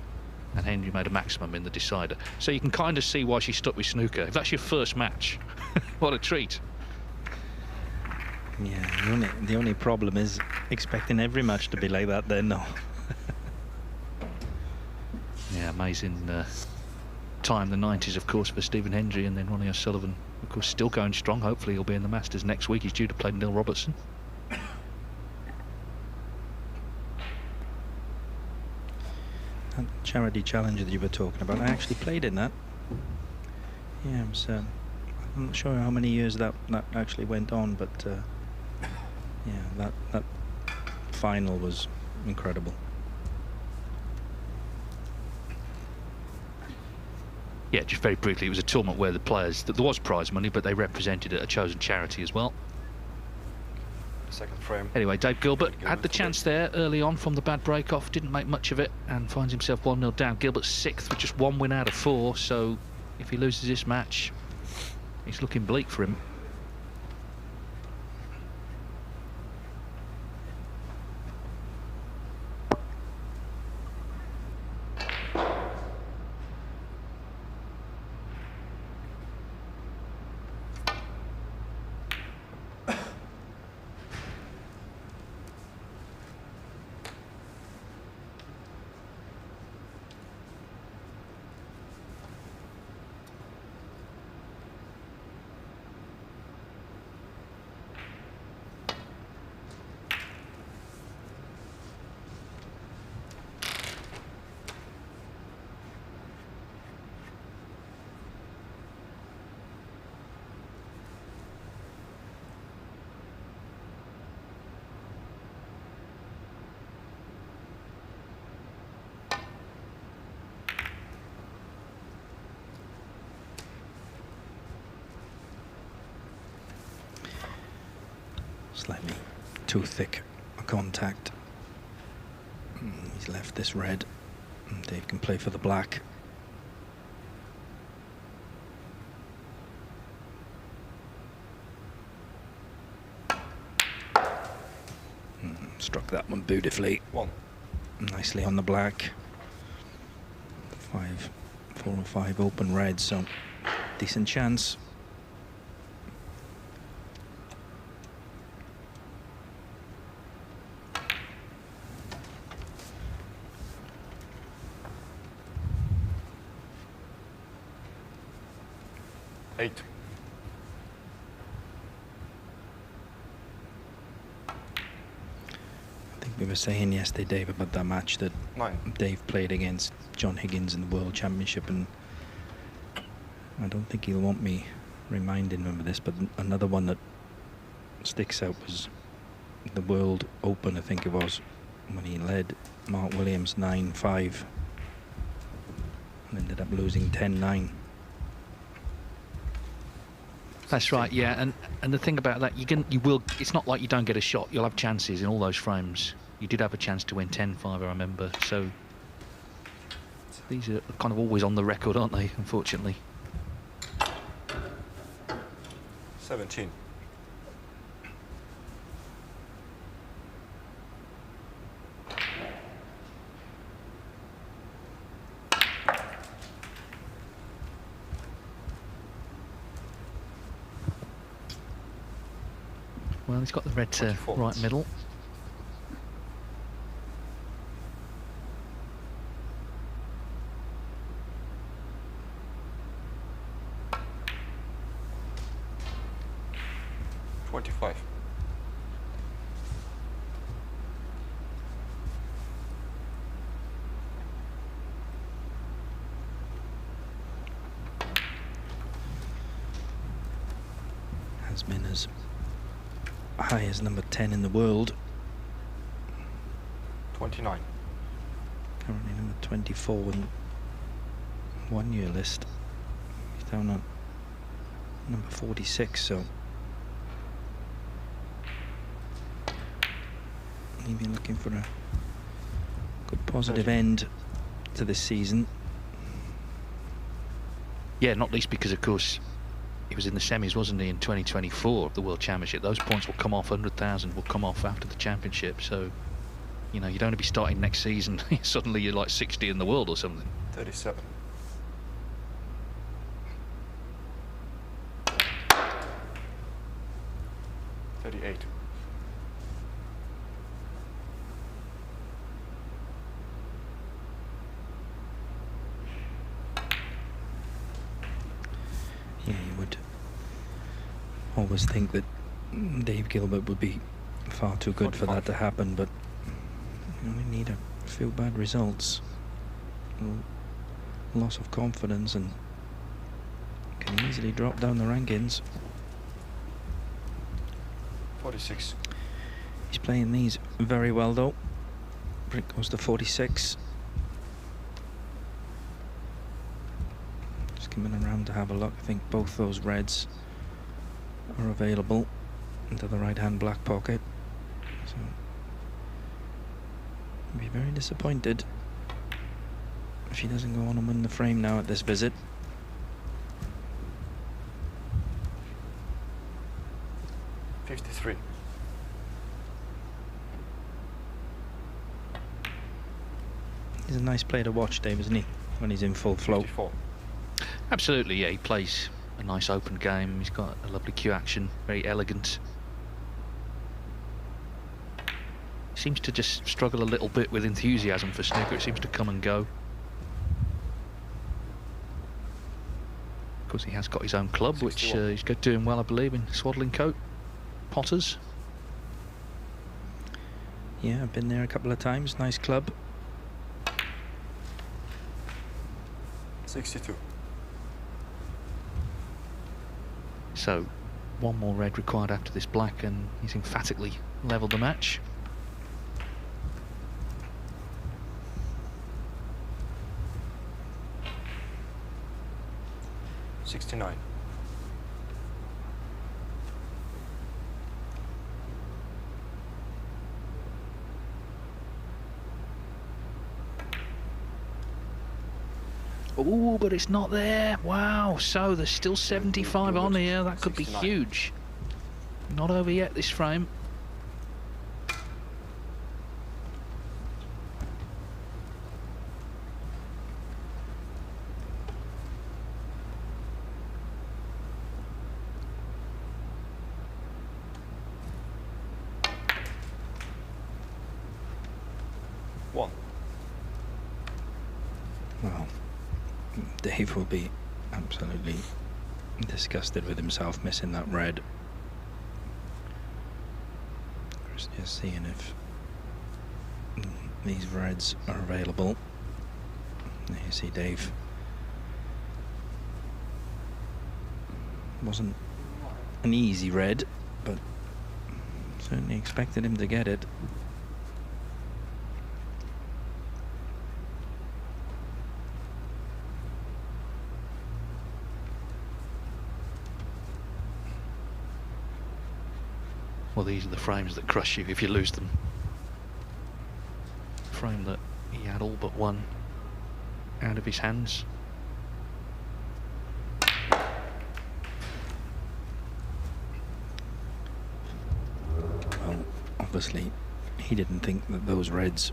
and Hendry made a maximum in the decider. So you can kind of see why she stuck with snooker. If that's your first match, what a treat. Yeah, the only problem is expecting every match to be like that then, no. Yeah, amazing time, the 90s, of course, for Stephen Hendry, and then Ronnie O'Sullivan, of course, still going strong. Hopefully he'll be in the Masters next week. He's due to play Neil Robertson. That Charity Challenge that you were talking about, I actually played in that. Yeah, I'm not sure how many years that actually went on, but yeah, that final was incredible. Yeah, just very briefly, it was a tournament where the players, there was prize money, but they represented a chosen charity as well. Second frame. Anyway, Dave Gilbert had the chance there early on from the bad break-off, didn't make much of it, and finds himself 1-0 down. Gilbert's 6th with just 1 win out of 4, so if he loses this match, it's looking bleak for him. Slightly too thick a contact. He's left this red, and Dave can play for the black. Struck that one beautifully. Nicely on the black. 4 or 5 open reds, so decent chance. Eight. I think we were saying yesterday, Dave, about that match that 9. Dave played against John Higgins in the World Championship, and I don't think he'll want me reminding him of this, but another one that sticks out was the World Open, I think it was, when he led Mark Williams 9-5 and ended up losing 10-9. That's right, yeah, and the thing about that, you will. It's not like you don't get a shot. You'll have chances in all those frames. You did have a chance to win 10-5, I remember. So these are kind of always on the record, aren't they? Unfortunately. 17. Well, he's got the red to right middle. Has been as high as number 10 in the world. 29. Currently number 24 in 1 year list. He's down at number 46, so he'll be looking for a good positive end to this season. Yeah, not least because, of course, he was in the semis, wasn't he, in 2024 of the World Championship. Those points will come off, 100,000 will come off after the championship. So, you know, you don't want to be starting next season. Suddenly you're like 60 in the world or something. 37. Yeah, you would always think that Dave Gilbert would be far too good for that to happen, but you know, we need a few bad results, loss of confidence, and can easily drop down the rankings. 46. He's playing these very well though. Brick goes to 46. Just coming around to have a look. I think both those reds are available into the right hand black pocket. So I'd be very disappointed if he doesn't go on and win the frame now at this visit. He's a nice player to watch, Dave, isn't he, when he's in full flow? 54. Absolutely, yeah. He plays a nice open game. He's got a lovely cue action, very elegant. Seems to just struggle a little bit with enthusiasm for snooker. It seems to come and go. Of course, he has got his own club, 61. Which he's doing well, I believe, in Swaddling Coat. Potters. Yeah, I've been there a couple of times. Nice club. 62. So, one more red required after this black, and he's emphatically levelled the match. $69. Oh, but it's not there. Wow. So there's still 75 on here. That could 69. Be huge. Not over yet, this frame. Well, Dave will be absolutely disgusted with himself missing that red. Just seeing if these reds are available. There you see Dave. Wasn't an easy red, but certainly expected him to get it. Well, these are the frames that crush you if you lose them. Frame that he had all but one out of his hands. Well, obviously he didn't think that those reds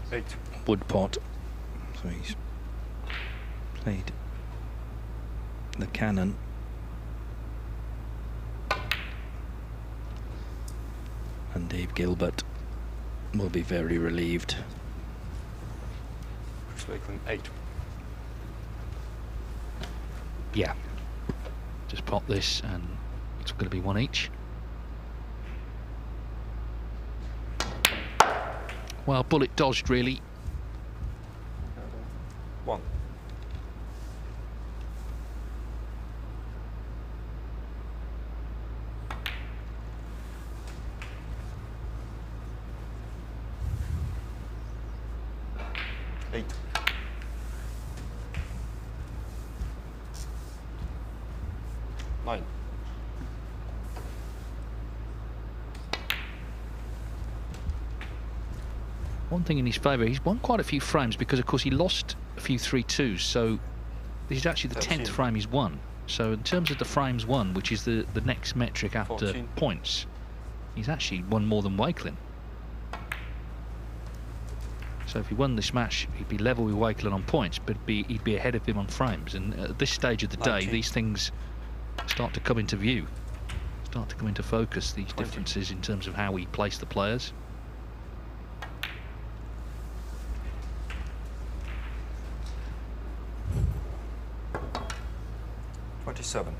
would pot, so he's played the cannon. And Dave Gilbert will be very relieved. Wakelin 8. Yeah. Just pop this and it's going to be one each. Well, bullet dodged really. 1. One thing in his favour, he's won quite a few frames because, of course, he lost a few 3-2s. So this is actually the 10th frame he's won. So in terms of the frames won, which is the next metric after 14. points, he's actually won more than Wakelin. So if he won this match, he'd be level with Wakelin on points, but he'd be ahead of him on frames. And at this stage of the day, these things start to come into view, start to come into focus, these differences in terms of how we place the players. 27.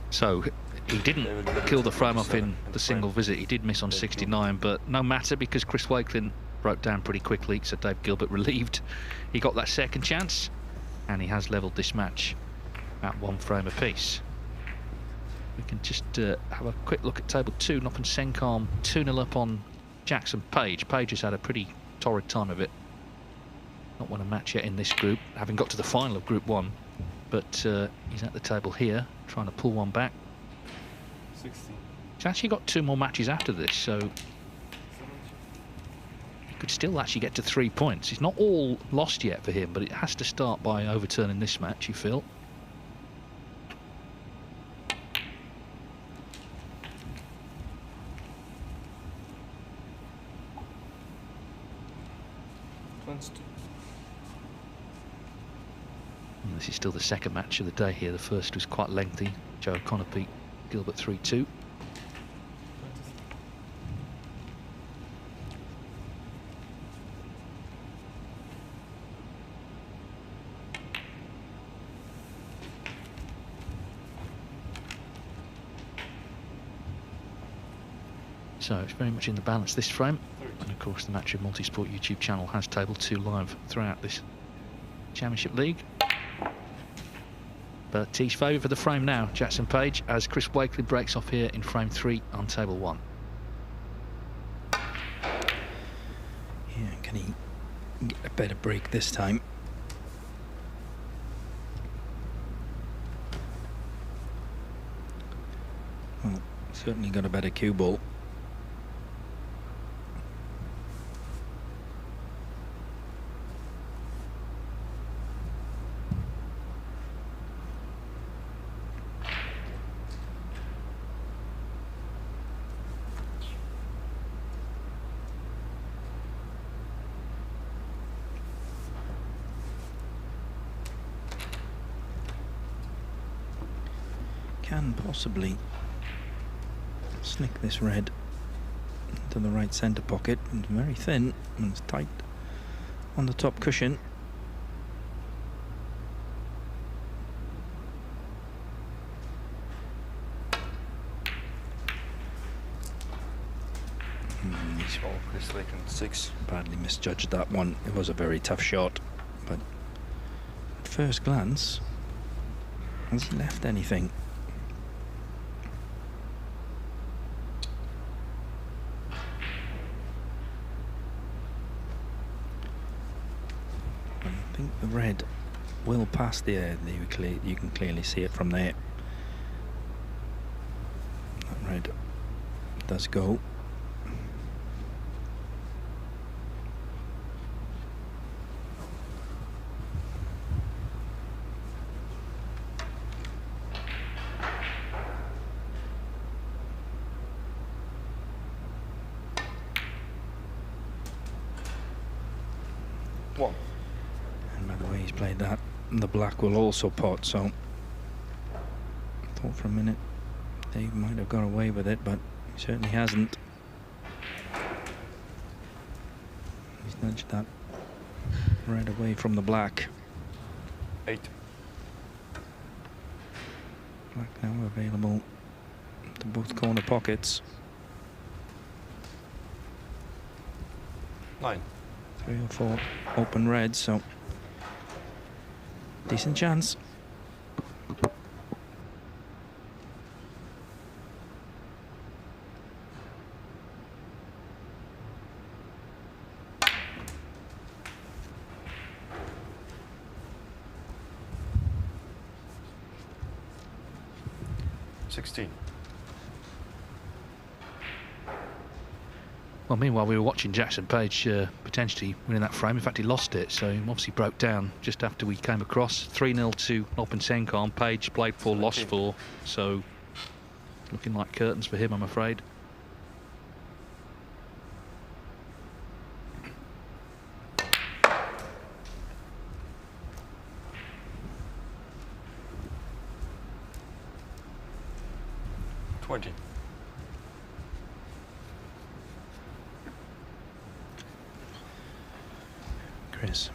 So he didn't kill the frame off in the single visit. He did miss on 69, but no matter because Chris Wakelin broke down pretty quickly, so Dave Gilbert relieved. He got that second chance, and he has levelled this match at one frame apiece. We can just have a quick look at table 2. Noppen Senkarm 2-0 up on Jackson Paige. Paige has had a pretty torrid time of it. Not won a match yet in this group, having got to the final of Group 1. But he's at the table here, trying to pull one back. 60. He's actually got 2 more matches after this, so he could still actually get to 3 points. It's not all lost yet for him, but it has to start by overturning this match, you feel. And this is still the second match of the day here. The first was quite lengthy. Joe O'Connor beat Gilbert 3-2. So it's very much in the balance this frame. And of course the Matchroom Multisport YouTube channel has Table 2 live throughout this Championship League. But he's favoured for the frame now, Jackson Paige, as Chris Wakelin breaks off here in frame 3 on Table 1. Yeah, can he get a better break this time? Well, certainly got a better cue ball. Can possibly snick this red into the right centre pocket. It's very thin and it's tight on the top cushion. Badly misjudged that one. It was a very tough shot, but at first glance, has he left anything? I think the red will pass the air. You can clearly see it from there. That red does go. And by the way he's played that, the black will also pot, so I thought for a minute Dave might have got away with it, but he certainly hasn't. He's nudged that red away from the black. 8. Black now available to both corner pockets. 9. 3 or 4 open reds, so decent chance. Well, meanwhile, we were watching Jackson Paige potentially winning that frame. In fact, he lost it, so he obviously broke down just after we came across. 3-0 to Open-Senkarn. Paige played 4, lost 4, so looking like curtains for him, I'm afraid. Chris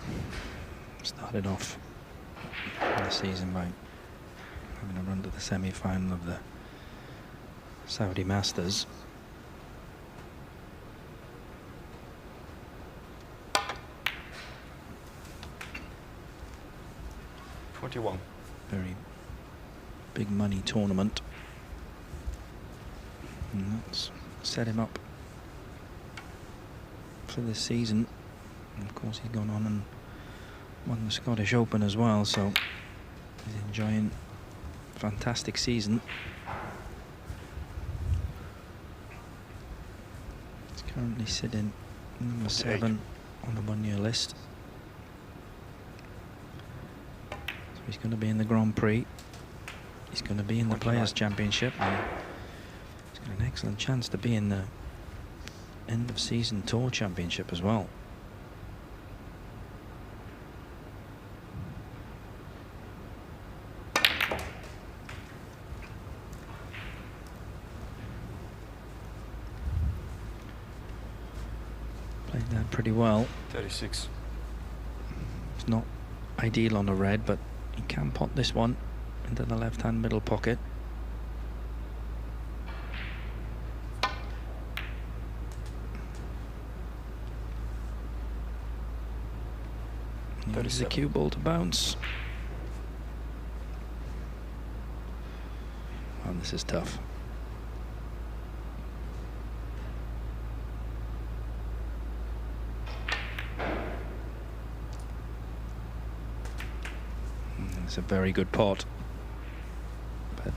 started off the season by having a run to the semi-final of the Saudi Masters. Very big money tournament, and that's set him up for this season. And of course, he's gone on and won the Scottish Open as well, so he's enjoying a fantastic season. He's currently sitting number 7 on the 1-year list. So he's going to be in the Grand Prix. He's going to be in the Players' Championship. And he's got an excellent chance to be in the end of season Tour Championship as well. Played that pretty well. 36. It's not ideal on a red, but he can pot this one into the left-hand middle pocket. There's the cue ball to bounce. And this is tough. It's a very good pot, but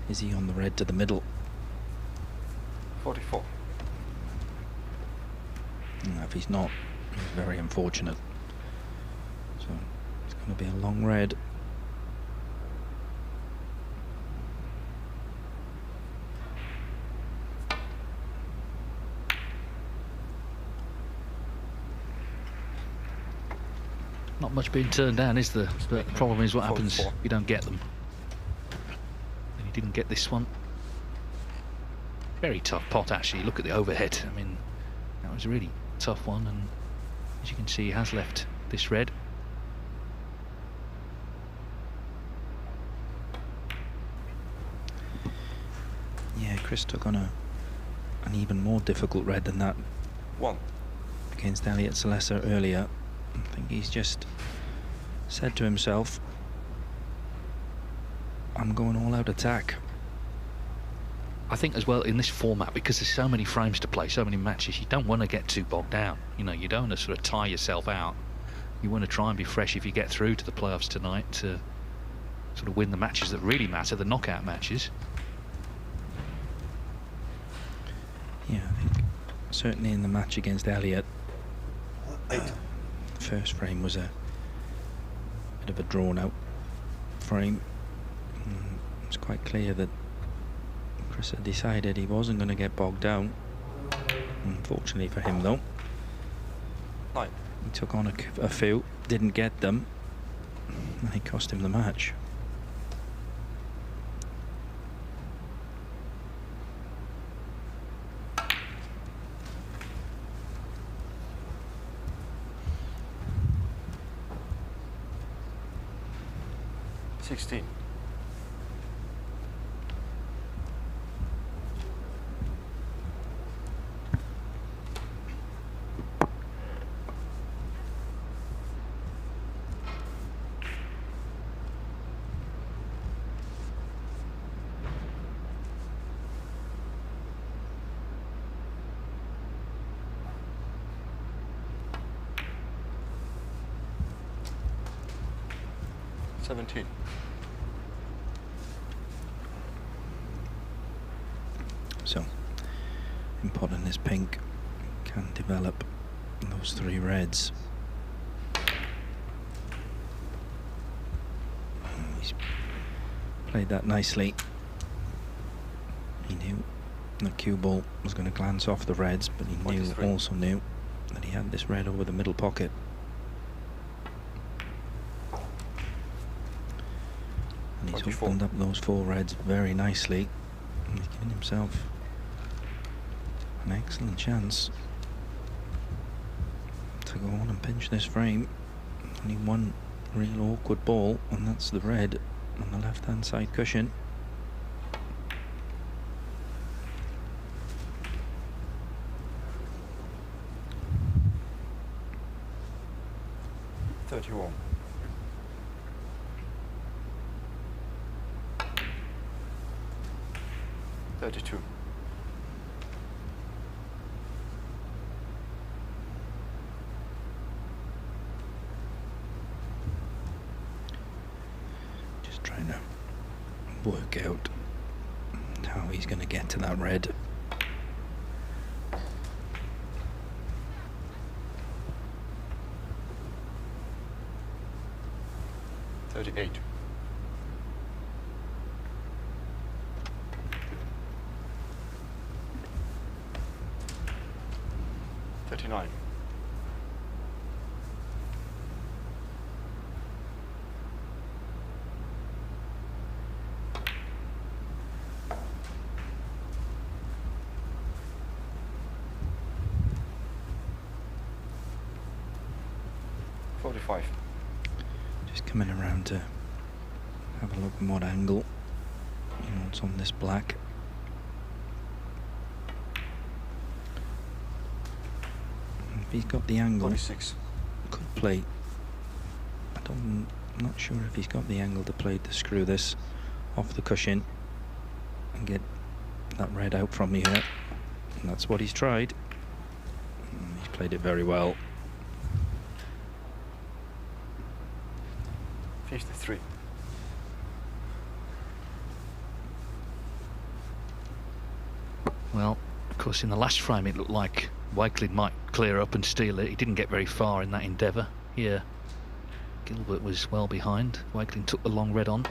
is he on the red to the middle? 44. No, if he's not, he's very unfortunate. So it's going to be a long red. Not much being turned down, is there? But the problem is what happens if you don't get them. And he didn't get this one. Very tough pot, actually. Look at the overhead. I mean, that was a really tough one, and as you can see, he has left this red. Yeah, Chris took on an even more difficult red than that against Elliot Sleser earlier. I think he's just said to himself, I'm going all out attack. I think as well in this format, because there's so many frames to play, so many matches, you don't want to get too bogged down. You know, you don't want to sort of tire yourself out. You want to try and be fresh if you get through to the playoffs tonight, to sort of win the matches that really matter, the knockout matches. Yeah, I think certainly in the match against Elliot, the first frame was a bit of a drawn out frame. It's quite clear that Chris had decided he wasn't going to get bogged down. Unfortunately for him, though, he took on a few, didn't get them, and it cost him the match. So, in potting this pink, can develop those three reds. He's played that nicely. He knew the cue ball was going to glance off the reds, but he also knew that he had this red over the middle pocket. And he's opened up those four reds very nicely. And he's given himself an excellent chance to go on and pinch this frame. Only one real awkward ball, and that's the red on the left hand side cushion. Just trying to work out how he's going to get to that red. Just coming around to have a look at what angle he wants on this black. If he's got the angle, could play. I'm not sure if he's got the angle to play to screw this off the cushion and get that red out from here. And that's what he's tried. And he's played it very well. 53. Well, of course, in the last frame it looked like Wakelin might clear up and steal it. He didn't get very far in that endeavour. Here, Gilbert was well behind. Wakelin took the long red on.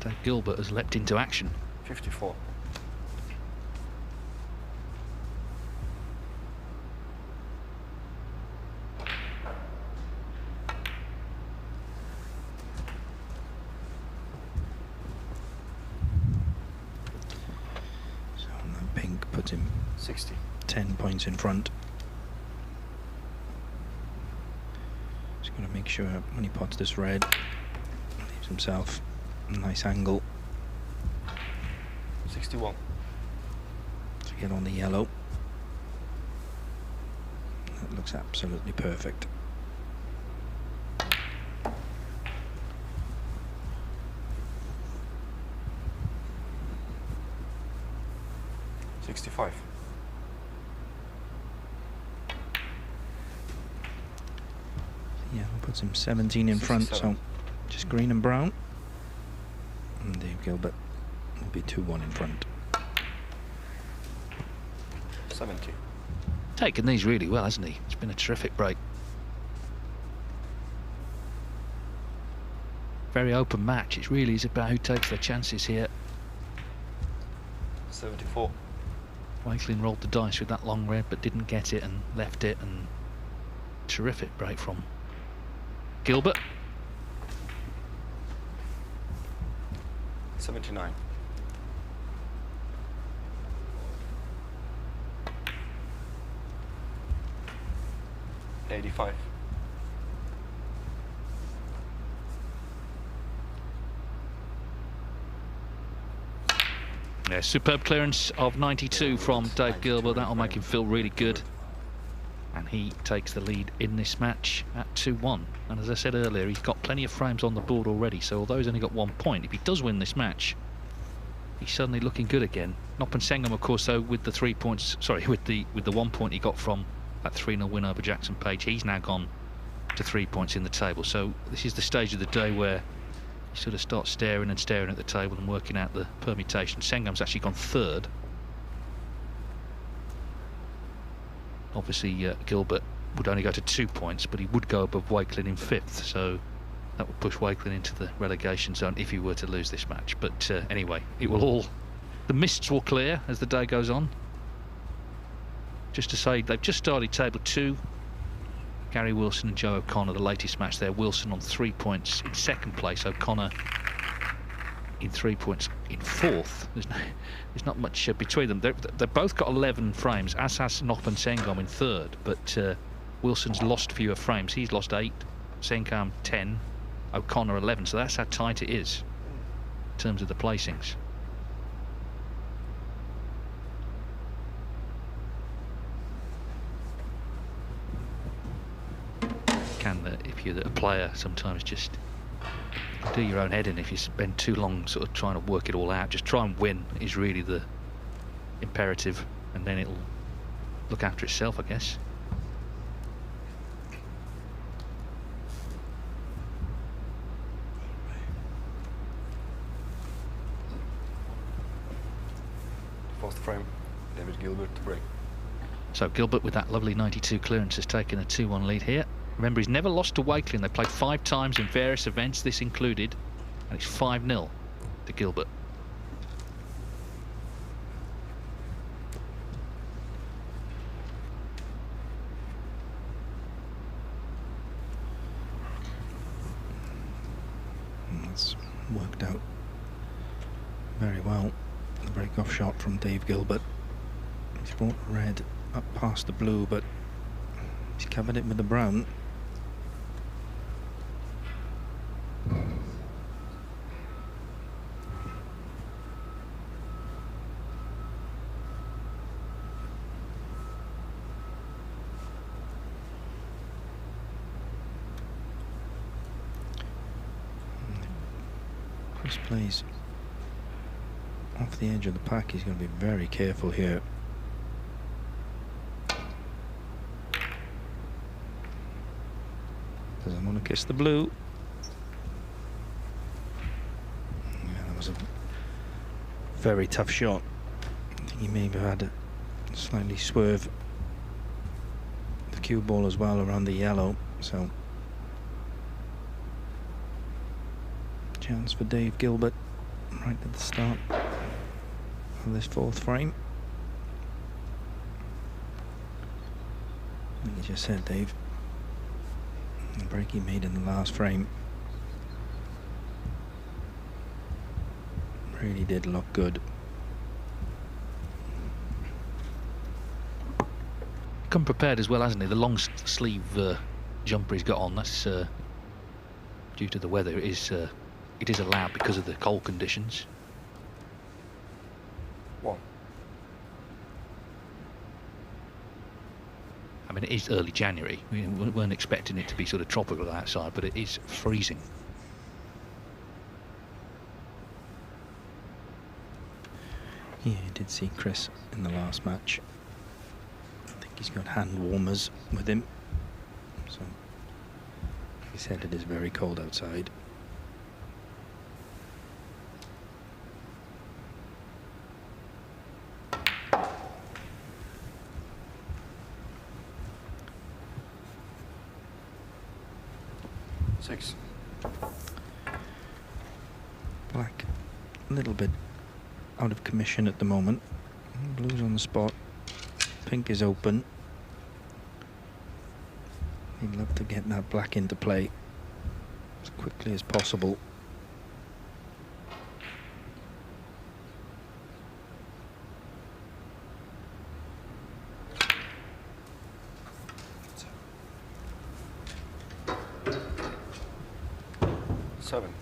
And Gilbert has leapt into action. 54. 60. 10 points in front. Just got to make sure when he pots this red, leaves himself a nice angle 61. to get on the yellow. That looks absolutely perfect. 65. Yeah, puts him 17 in front, so just green and brown. And Dave Gilbert will be 2-1 in front. 70. Taken these really well, hasn't he? It's been a terrific break. Very open match. It really is about who takes their chances here. 74. Wakelin rolled the dice with that long red but didn't get it and left it, and terrific break from Gilbert. 79. $85. Yeah, superb clearance of 92 from Dave Gilbert. That'll make him feel really good. And he takes the lead in this match at 2-1. And as I said earlier, he's got plenty of frames on the board already. So although he's only got 1 point, if he does win this match, he's suddenly looking good again. Noppen Sengam, of course, though, with the 3 points, sorry, with the 1 point he got from that 3-0 win over Jackson Paige, he's now gone to 3 points in the table. So this is the stage of the day where you sort of start staring and staring at the table and working out the permutation. Sengam's actually gone third. Obviously, Gilbert would only go to 2 points, but he would go above Wakelin in 5th, so that would push Wakelin into the relegation zone if he were to lose this match. But anyway, it will all... the mists will clear as the day goes on. Just to say, they've just started table 2. Gary Wilson and Joe O'Connor, the latest match there. Wilson on 3 points in 2nd place. O'Connor in 3 points in 4th. There's not much between them. They've both got 11 frames, as has Noppen Sengam in 3rd. But Wilson's lost fewer frames. He's lost 8. Sengam 10. O'Connor 11. So that's how tight it is in terms of the placings. If you're a player, sometimes just do your own head in. If you spend too long sort of trying to work it all out, just try and win is really the imperative, and then it'll look after itself, I guess. First frame, David Gilbert to break. So Gilbert with that lovely 92 clearance has taken a 2-1 lead here. Remember, he's never lost to Wakelin. They played 5 times in various events, this included, and it's 5-0 to Gilbert. That's worked out very well. The break-off shot from Dave Gilbert. He's brought red up past the blue, but he's covered it with the brown. Chris plays off the edge of the pack. He's going to be very careful here. Doesn't want to kiss the blue. Yeah, that was a very tough shot. I think he may have had a slightly swerve the cue ball as well around the yellow, so chance for Dave Gilbert right at the start of this 4th frame. Like you just said, Dave, the break he made in the last frame really did look good. come prepared as well, hasn't he? The long sleeve jumper he's got on, that's due to the weather. It is allowed because of the cold conditions. One. I mean, it is early January. We weren't expecting it to be sort of tropical outside, but it is freezing. Yeah, I did see Chris in the last match. I think he's got hand warmers with him. So he said it is very cold outside. Six. Black, a little bit out of commission at the moment. Blue's on the spot. Pink is open. He'd love to get that black into play as quickly as possible. Seven.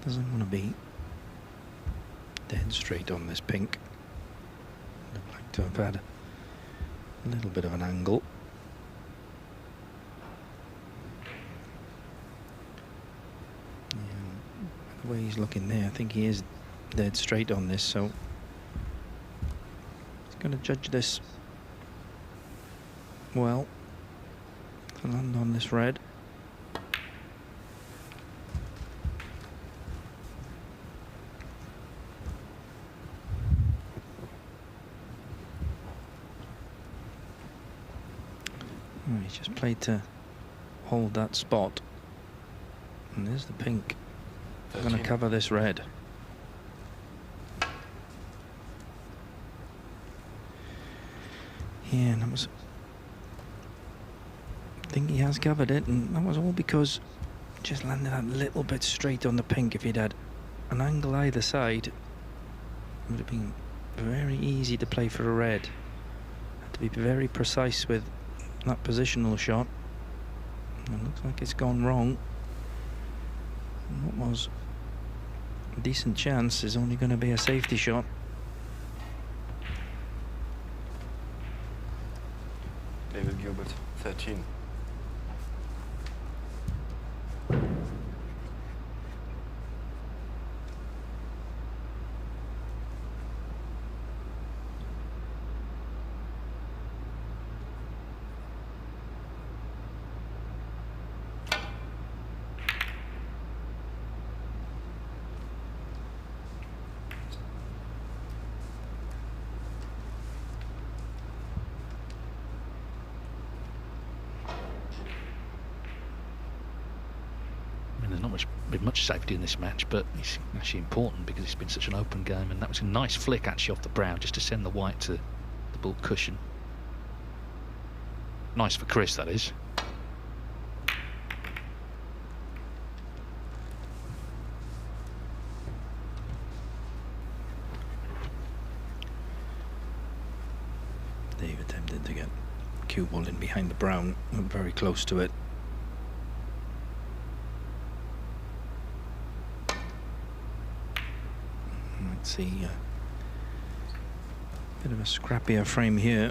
Doesn't want to be dead straight on this pink. I'd like to have had a little bit of an angle. Yeah, the way he's looking there, I think he is dead straight on this, so he's going to judge this well to land on this red. He's just played to hold that spot, and there's the pink. I'm going to cover this red. Yeah, and that was, I think he has covered it, and that was all because it just landed a little bit straight on the pink. If he'd had an angle either side, it would have been very easy to play for a red. Had to be very precise with that positional shot. It looks like it's gone wrong. And what was a decent chance is only going to be a safety shot. David Gilbert, 13. Been much safety in this match, but it's actually important because it's been such an open game, and that was a nice flick actually off the brown just to send the white to the bull cushion. Nice for Chris, that is. Dave attempted to get cue ball in behind the brown, went very close to it. See a bit of a scrappier frame here.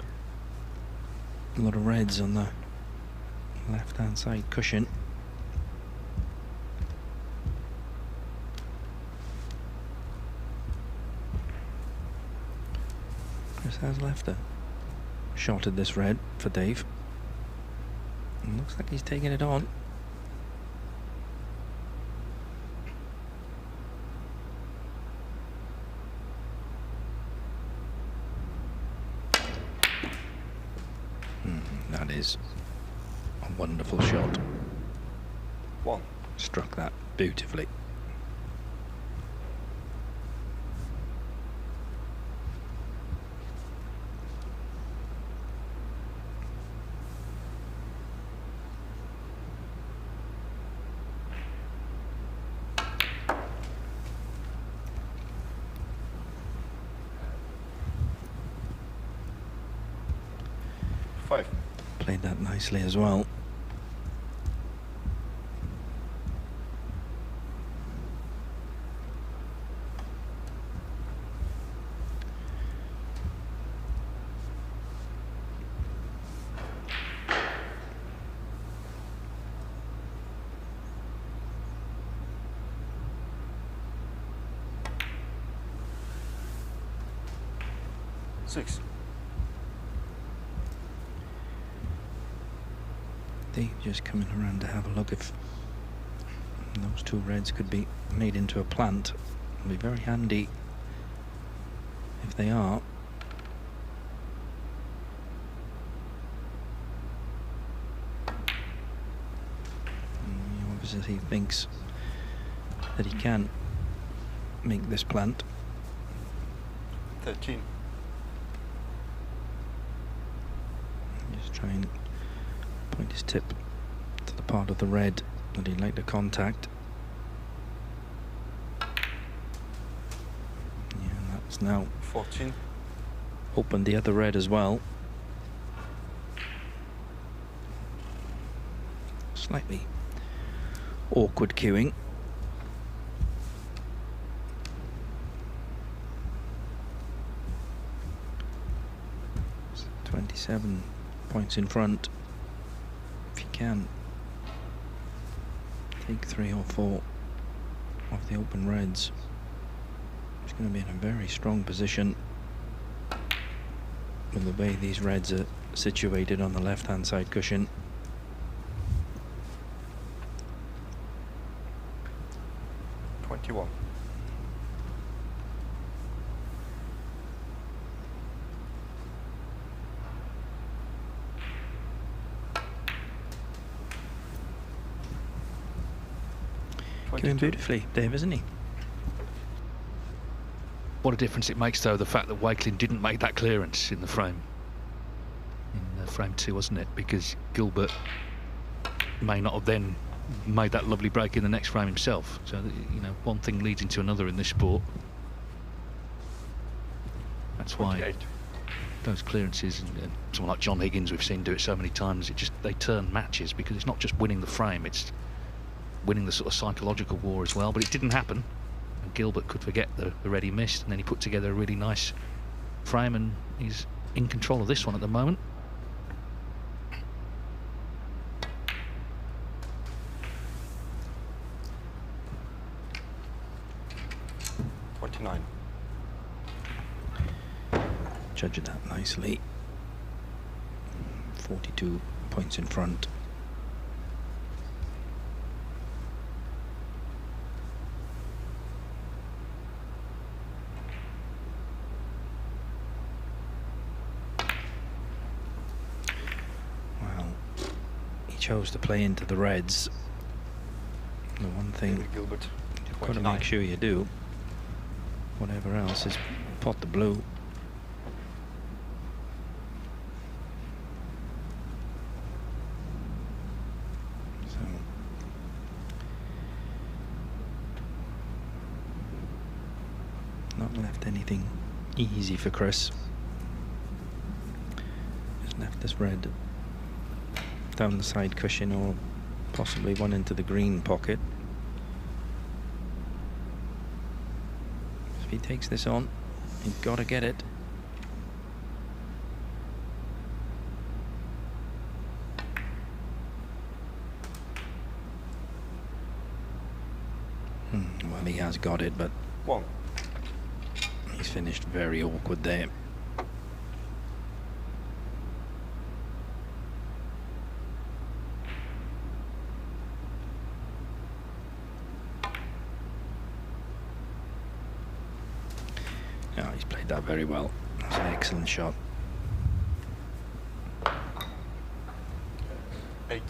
A lot of reds on the left hand side cushion. Chris has left a shot at this red for Dave, and looks like he's taking it on. That is a wonderful shot. One. Struck that beautifully. 25. Played that nicely as well. Six. They're just coming around to have a look if those two reds could be made into a plant. It'll be very handy if they are. Obviously he thinks that he can make this plant. 13. Just try and point his tip to the part of the red that he'd like to contact. Yeah, and that's now 14. Opened the other red as well. Slightly awkward queuing. 27 points in front. If you can take 3 or 4 of the open reds, he's going to be in a very strong position with the way these reds are situated on the left hand side cushion. Doing beautifully, Dave, isn't he? What a difference it makes, though, the fact that Wakelin didn't make that clearance in the frame. In frame 2, wasn't it? Because Gilbert may not have then made that lovely break in the next frame himself. So, you know, one thing leads into another in this sport. That's why 28. Those clearances, and someone like John Higgins, we've seen do it so many times, they turn matches, because it's not just winning the frame, it's winning the sort of psychological war as well. But it didn't happen, and Gilbert could forget the red he missed, and then he put together a really nice frame, and he's in control of this one at the moment. Judged that nicely. 42 points in front. Well, he chose to play into the reds. The one thing Gilbert, you've got to make sure you do, whatever else, is pot the blue. Not left anything easy for Chris. Just left this red down the side cushion, or possibly one into the green pocket. If he takes this on, you've got to get it. Well, he has got it, but he's finished very awkward there. Oh, he's played that very well. That's an excellent shot. 8.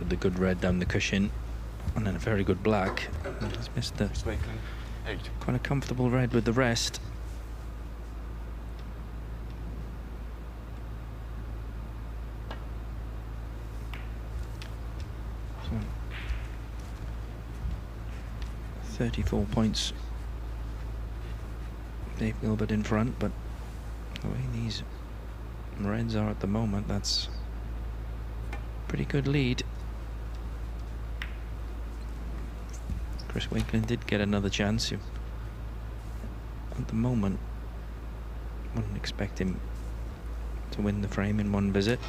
The good red down the cushion, And then a very good black. He's missed the quite a comfortable red with the rest. So 34 points. Dave Gilbert in front, but the way these reds are at the moment, that's a pretty good lead. Chris Wakelin did get another chance. At the moment, wouldn't expect him to win the frame in one visit.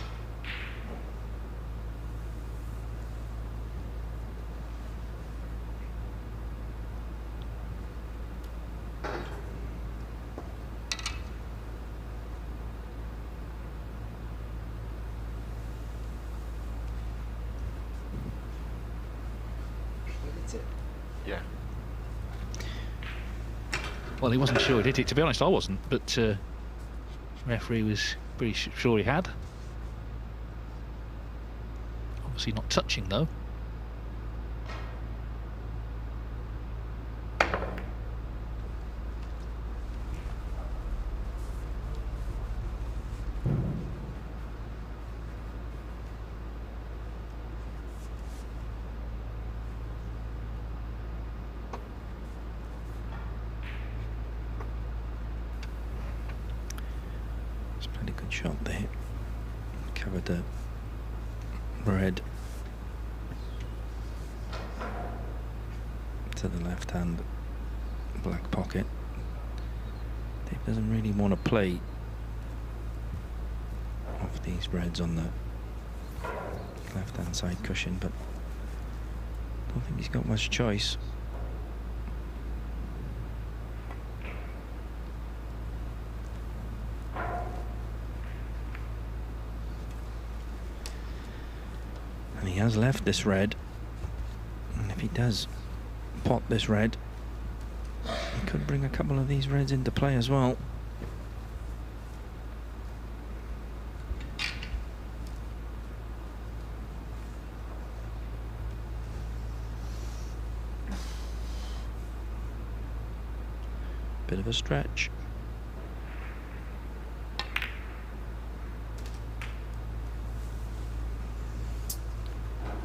Yeah. Well, he wasn't sure he did it. To be honest, I wasn't. But referee was pretty sure he had. Obviously not touching though. Shot there, covered the red to the left hand black pocket. Dave doesn't really want to play off these reds on the left hand side cushion, but I don't think he's got much choice. He has left this red, and if he does pot this red, he could bring a couple of these reds into play as well. Bit of a stretch.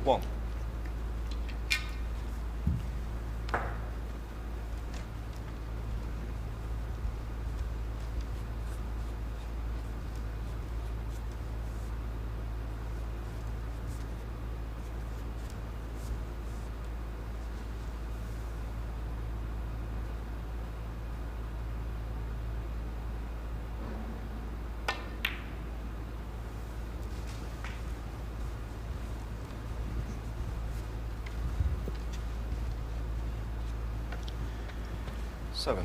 One. Seven.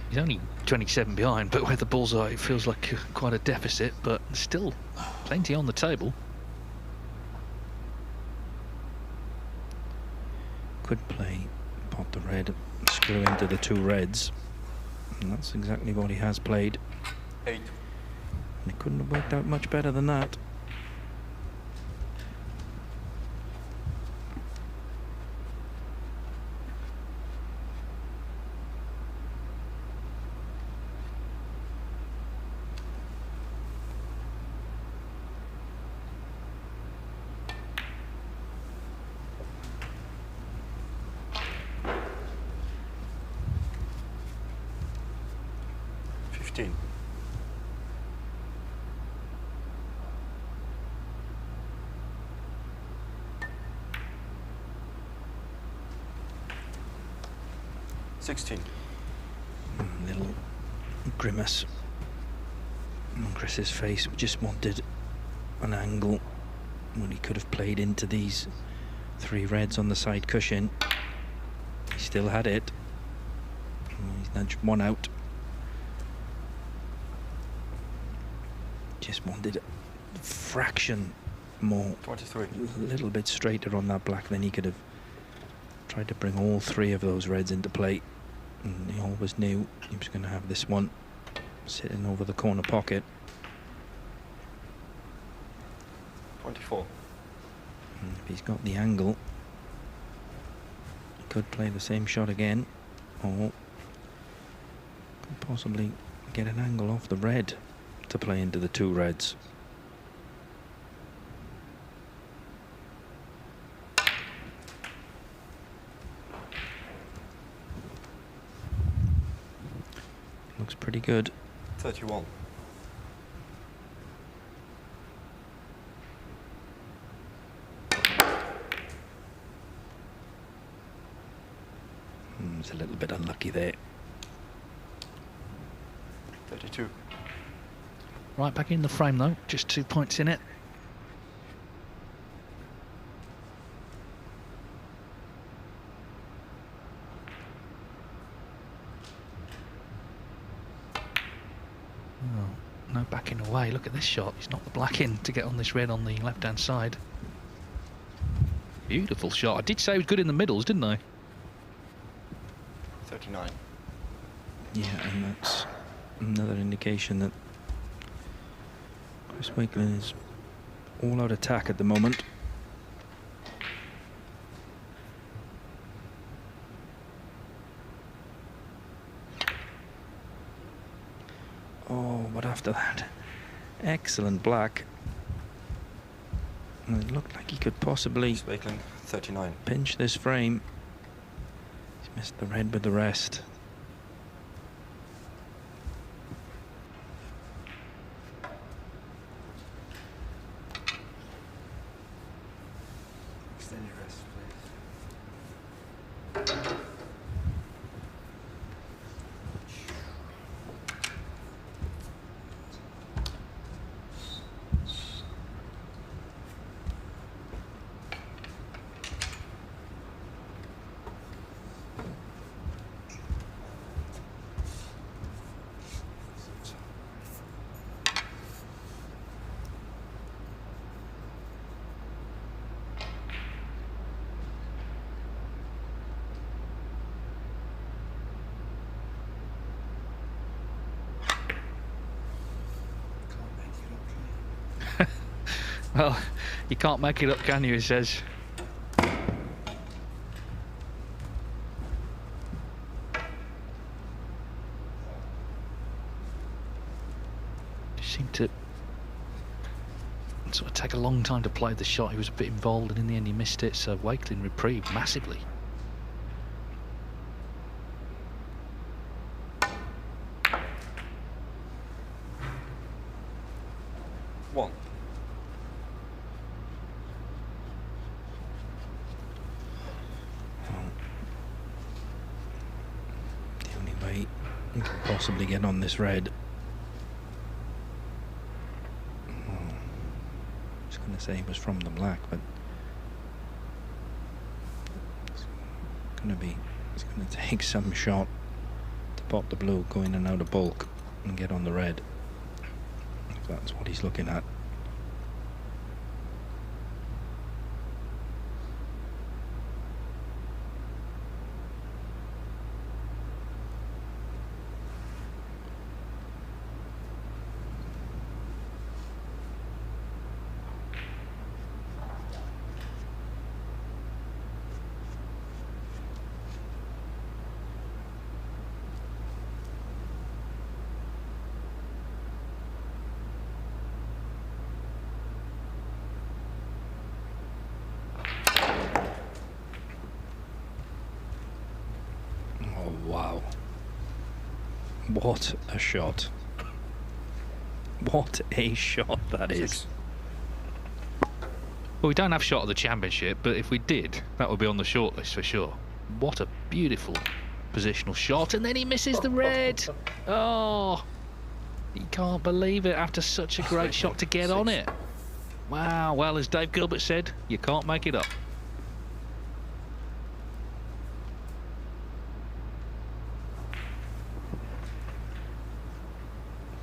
He's only 27 behind, but where the bullseye, it feels like quite a deficit, but still plenty on the table. Could play pot the red, screw into the two reds, and that's exactly what he has played. 8. And it couldn't have worked out much better than that. Little grimace on Chris's face. Just wanted an angle when he could have played into these three reds on the side cushion. He still had it. He's nudged one out. Just wanted a fraction more. 23. A little bit straighter on that black, then he could have tried to bring all three of those reds into play. And he always knew he was going to have this one sitting over the corner pocket. 24. And if he's got the angle, he could play the same shot again, or could possibly get an angle off the red to play into the two reds. Looks pretty good. 31. It's a little bit unlucky there. 32. Right back in the frame though, just 2 points in it. Oh, no backing away. Look at this shot. He's knocked the black in to get on this red on the left-hand side. Beautiful shot. I did say he was good in the middles, didn't I? 39. Yeah, and that's another indication that Chris Wakelin is all out attack at the moment. Oh, but after that, excellent black. And it looked like he could possibly Wakelin, 39. pinch this frame. He's missed the red with the rest. Extend your rest, please. Well, you can't make it up, can you, he says. Seemed to sort of take a long time to play the shot. He was a bit involved, and in the end he missed it, so Wakelin reprieved massively. One. The only way he can possibly get on this red. I was going to say it was from the black, but it's going to take some shot to pop the blue, go in and out of bulk and get on the red. If that's what he's looking at. Wow. What a shot. What a shot that is. Well, we don't have shot of the championship, but if we did, that would be on the shortlist for sure. What a beautiful positional shot, and then he misses the red. Oh, you can't believe it after such a great shot to get on it. Wow, well, as Dave Gilbert said, you can't make it up.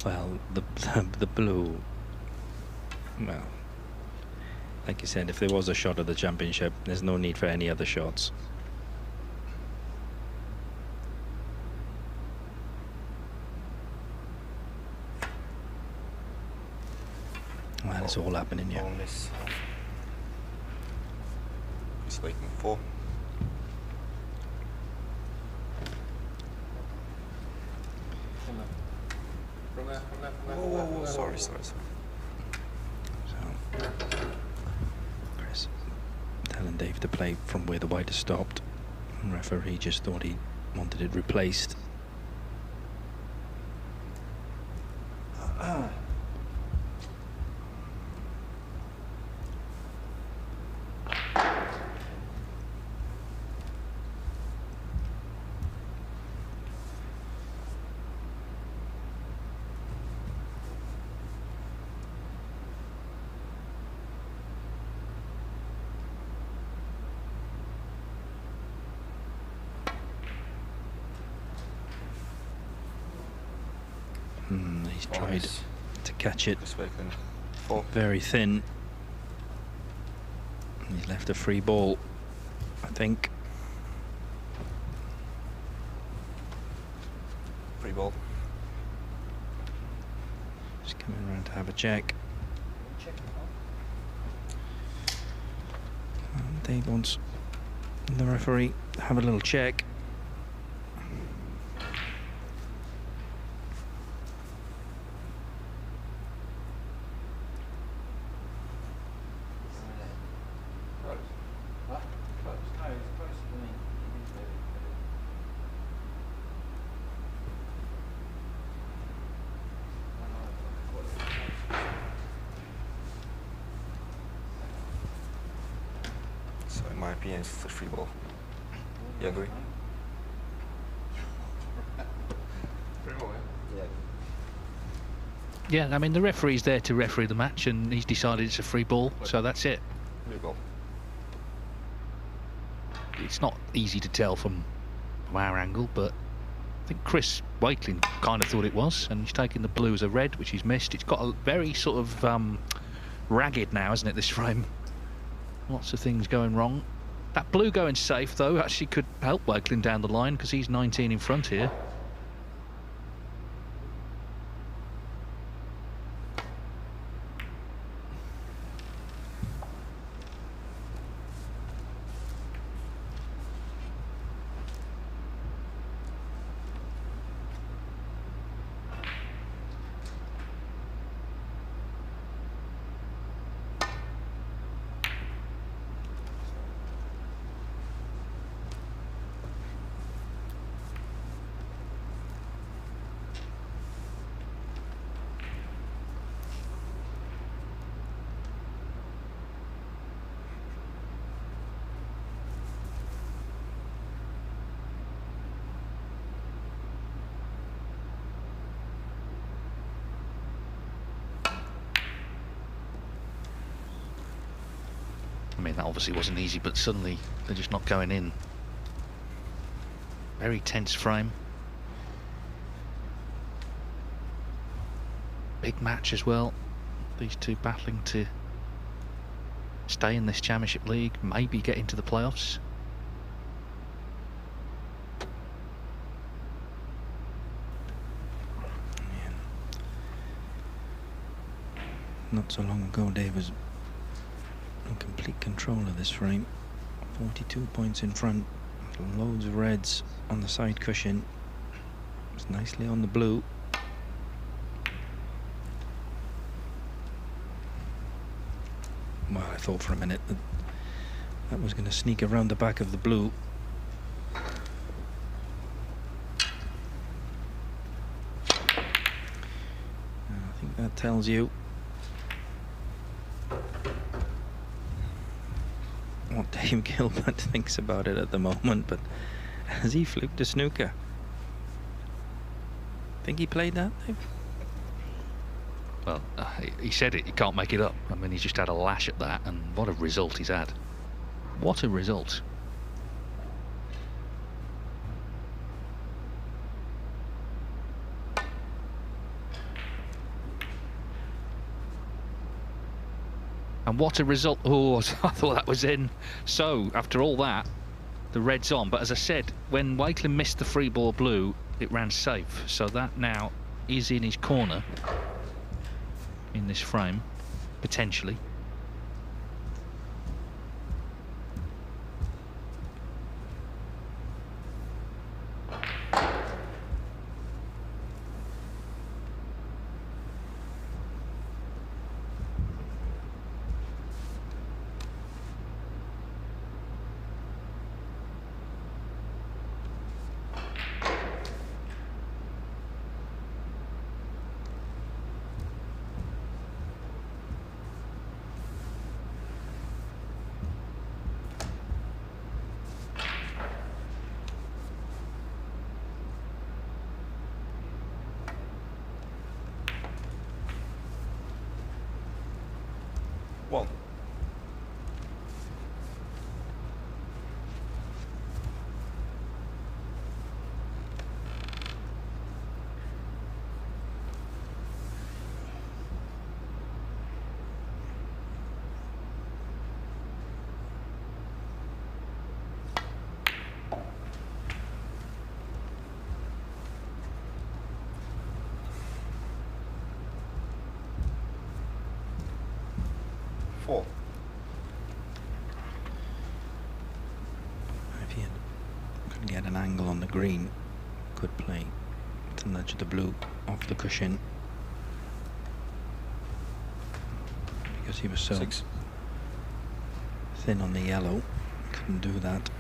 Well, the blue, well, like you said, if there was a shot of the championship, there's no need for any other shots. it's all happening here. He's waiting for. Whoa. Sorry. So, Chris telling Dave to play from where the white has stopped. And referee just thought he wanted it replaced. He's tried to catch it very thin. He's left a free ball, I think. Free ball. Just coming around to have a check. And Dave wants the referee to have a little check. It's the free ball. You agree? Yeah, I mean, the referee's there to referee the match, and he's decided it's a free ball, so that's it. Free ball. It's not easy to tell from our angle, but I think Chris Wakelin kind of thought it was, and he's taken the blue as a red, which he's missed. It's got a very sort of ragged now, isn't it, this frame? Lots of things going wrong. That blue going safe, though, actually could help Wakelin down the line, because he's 19 in front here. I mean, that obviously wasn't easy, but suddenly they're just not going in. Very tense frame. Big match as well. These two battling to stay in this Championship League, maybe get into the playoffs. Not so long ago, Dave was in complete control of this frame. 42 points in front, loads of reds on the side cushion. It's nicely on the blue. Well, I thought for a minute that that was going to sneak around the back of the blue. I think that tells you what Dave Gilbert thinks about it at the moment, but has he fluked a snooker? Think he played that, Dave? Well, he said it, he can't make it up. I mean, he's just had a lash at that, and what a result he's had. What a result. And what a result. Oh, I thought that was in. So, after all that, the red's on. But as I said, when Wakelin missed the free ball blue, it ran safe. So that now is in his corner in this frame. potentially. One. Four. If you could get an angle on the green, could play to nudge the blue off the cushion. Because he was so thin on the yellow, couldn't do that.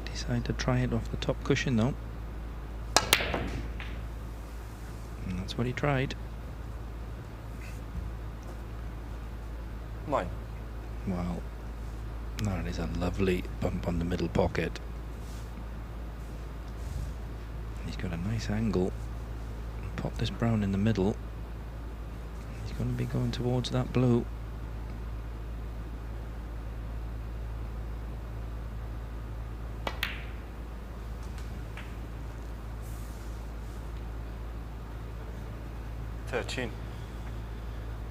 Decided to try it off the top cushion though. And that's what he tried. 9. Well, that is a lovely bump on the middle pocket. He's got a nice angle. Pop this brown in the middle. He's going to be going towards that blue.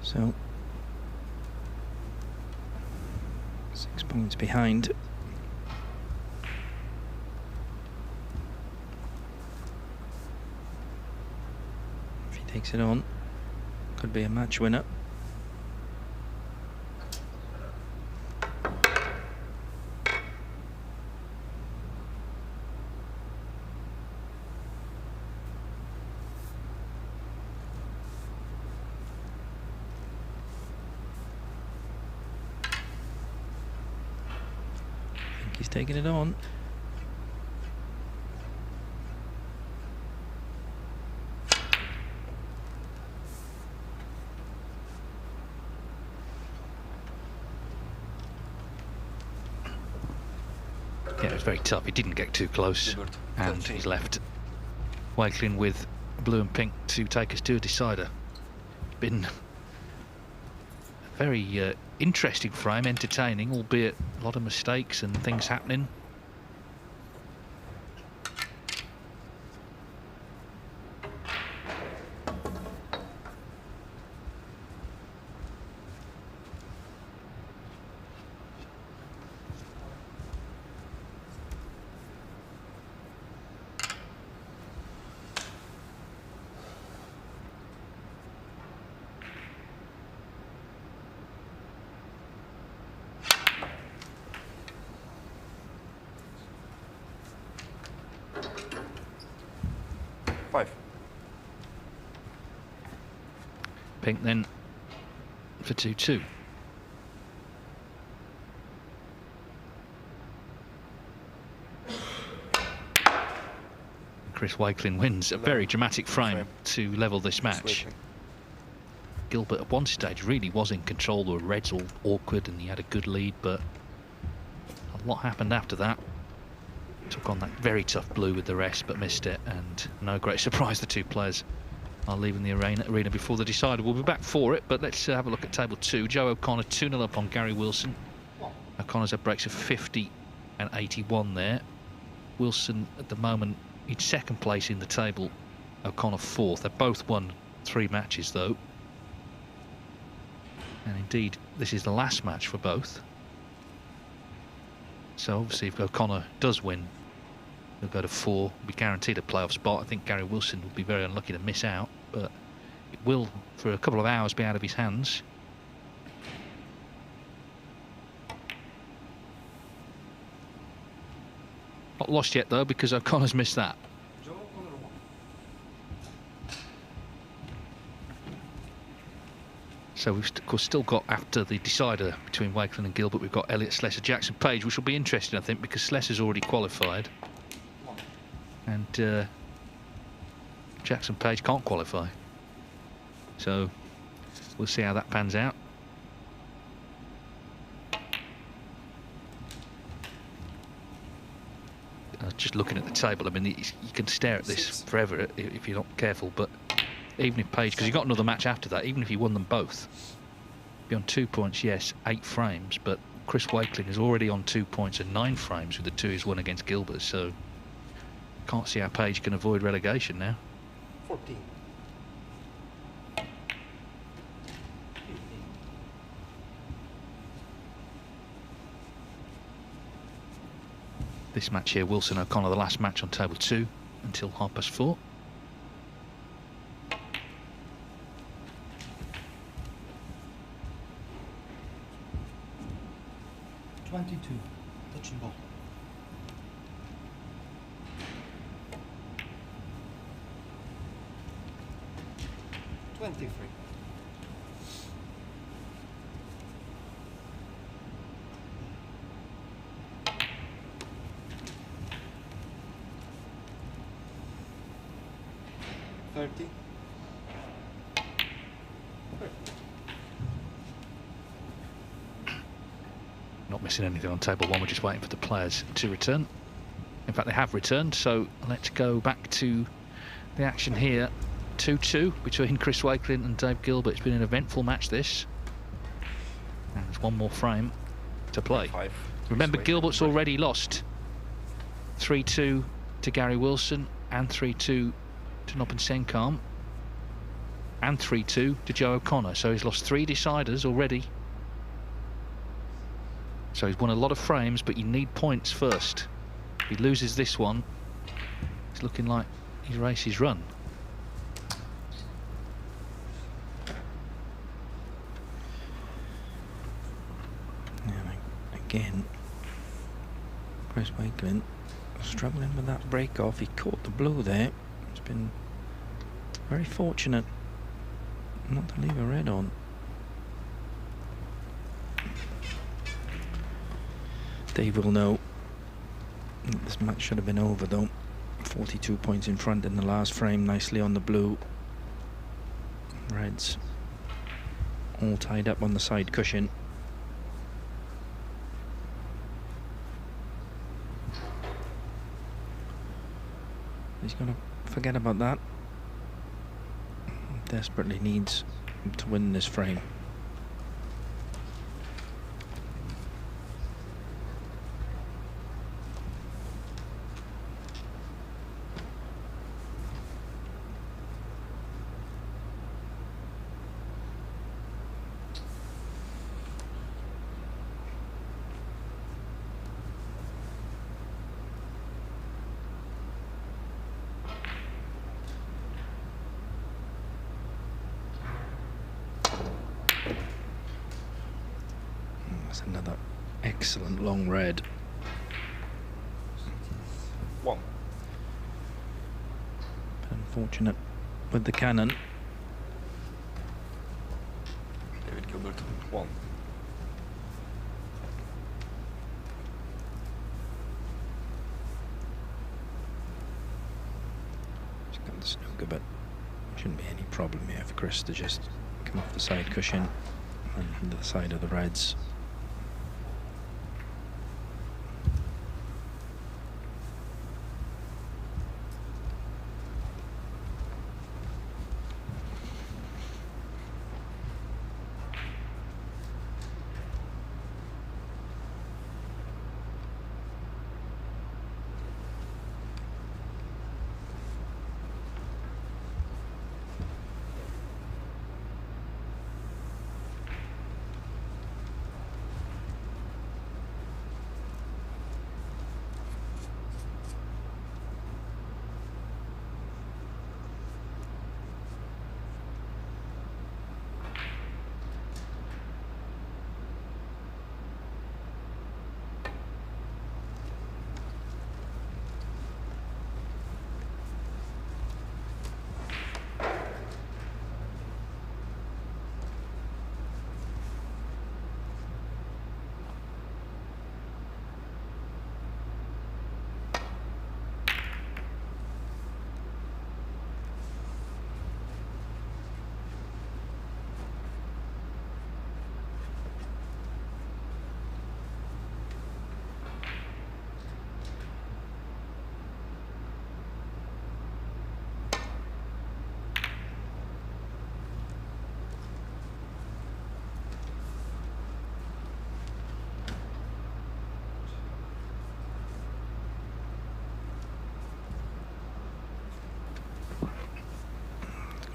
So 6 points behind. If he takes it on, could be a match winner. He's taking it on. Yeah, it was very tough. He didn't get too close, and he's left Wakelin with blue and pink to take us to a decider. Been a very interesting frame, entertaining, albeit a lot of mistakes and things happening. Pink then for 2-2. Chris Wakelin wins a very dramatic frame to level this match. Gilbert at one stage really was in control. The reds all awkward and he had a good lead, but a lot happened after that. Took on that very tough blue with the rest, but missed it, and no great surprise the two players are leaving the arena before the decider. We'll be back for it, but let's have a look at table 2. Joe O'Connor 2-0 up on Gary Wilson. O'Connor's had breaks of 50 and 81 there. Wilson at the moment in second place in the table, O'Connor fourth. They've both won 3 matches though, and indeed this is the last match for both. So obviously if O'Connor does win He'll go to 4, be guaranteed a playoff spot. I think Gary Wilson will be very unlucky to miss out, but it will, for a couple of hours, be out of his hands. Not lost yet, though, because O'Connor's missed that. So we've of course still got, after the decider between Wakelin and Gilbert, we've got Elliott, Sleser, Jackson, Paige, which will be interesting, I think, because Sleser's already qualified and Jackson, Paige can't qualify. So we'll see how that pans out. Just looking at the table, I mean, you can stare at this forever if you're not careful, but even if Paige, because you've got another match after that, even if you won them both, be on 2 points, yes, 8 frames, but Chris Wakelin is already on 2 points and 9 frames with the 2 he's won against Gilbert, so can't see how Paige can avoid relegation now. 14. This match here, Wilson O'Connor, the last match on table 2 until 4:30. 22, touching ball. 23. 30. Not missing anything on table 1, we're just waiting for the players to return. In fact, they have returned, so let's go back to the action here. 2-2 between Chris Wakelin and Dave Gilbert. It's been an eventful match, this. And there's one more frame to play. 5. Remember, Gilbert's already lost 3-2 to Gary Wilson and 3-2 to Noppen Senkarm and 3-2 to Joe O'Connor. So he's lost 3 deciders already. So he's won a lot of frames, but you need points first. If he loses this one, it's looking like his race is run. Again, Chris Wakelin struggling with that break off. He caught the blue there. It's been very fortunate not to leave a red on. Dave will know this match should have been over, though. 42 points in front in the last frame, nicely on the blue. Reds all tied up on the side cushion. He's going to forget about that. Desperately needs to win this frame. Another excellent long red. 1. But unfortunate with the cannon. David Gilbert, 1. He's got the snooker, but shouldn't be any problem here for Chris to just come off the side cushion and into the side of the reds.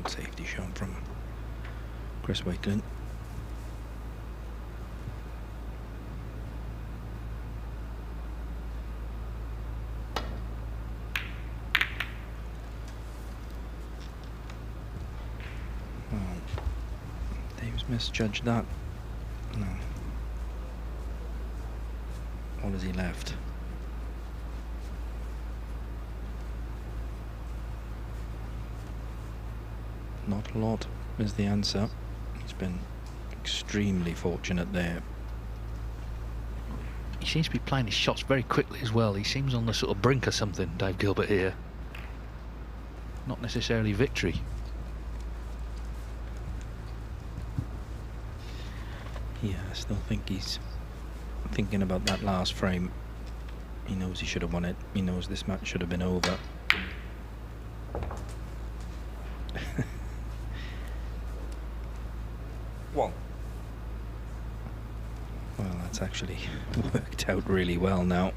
Good safety shot from Chris Wakelin. Dave's misjudged that. No. What has he left? Not a lot is the answer. He's been extremely fortunate there. He seems to be playing his shots very quickly as well. He seems on the sort of brink of something, Dave Gilbert here. Not necessarily victory. Yeah, I still think he's thinking about that last frame. He knows he should have won it. He knows this match should have been over. One. Well, that's actually worked out really well now.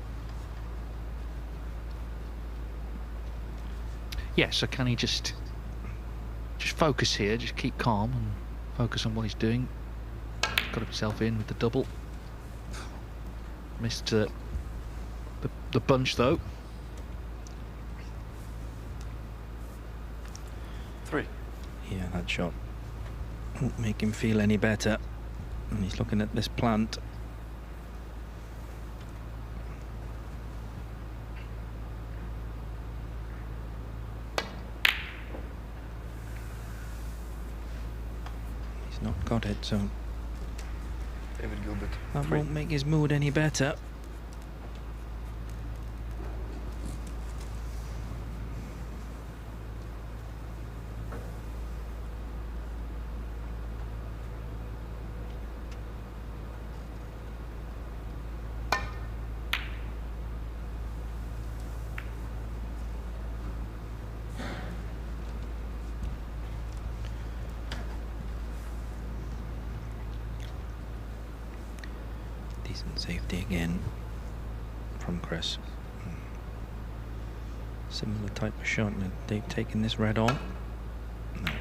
Yeah, so can he just focus here, just keep calm and focus on what he's doing. Got himself in with the double. Missed the bunch though. 3. Yeah, that shot won't make him feel any better. And he's looking at this plant. He's not got it, so David Gilbert. that 3. won't make his mood any better. Decent safety again from Chris. Similar type of shot. They've taken this red on. No.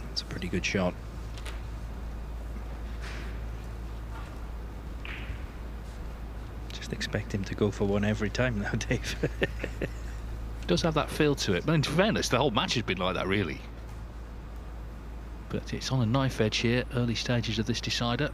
That's a pretty good shot. Just expect him to go for one every time now, Dave. Does have that feel to it, but in fairness, the whole match has been like that, really. But it's on a knife edge here, early stages of this decider.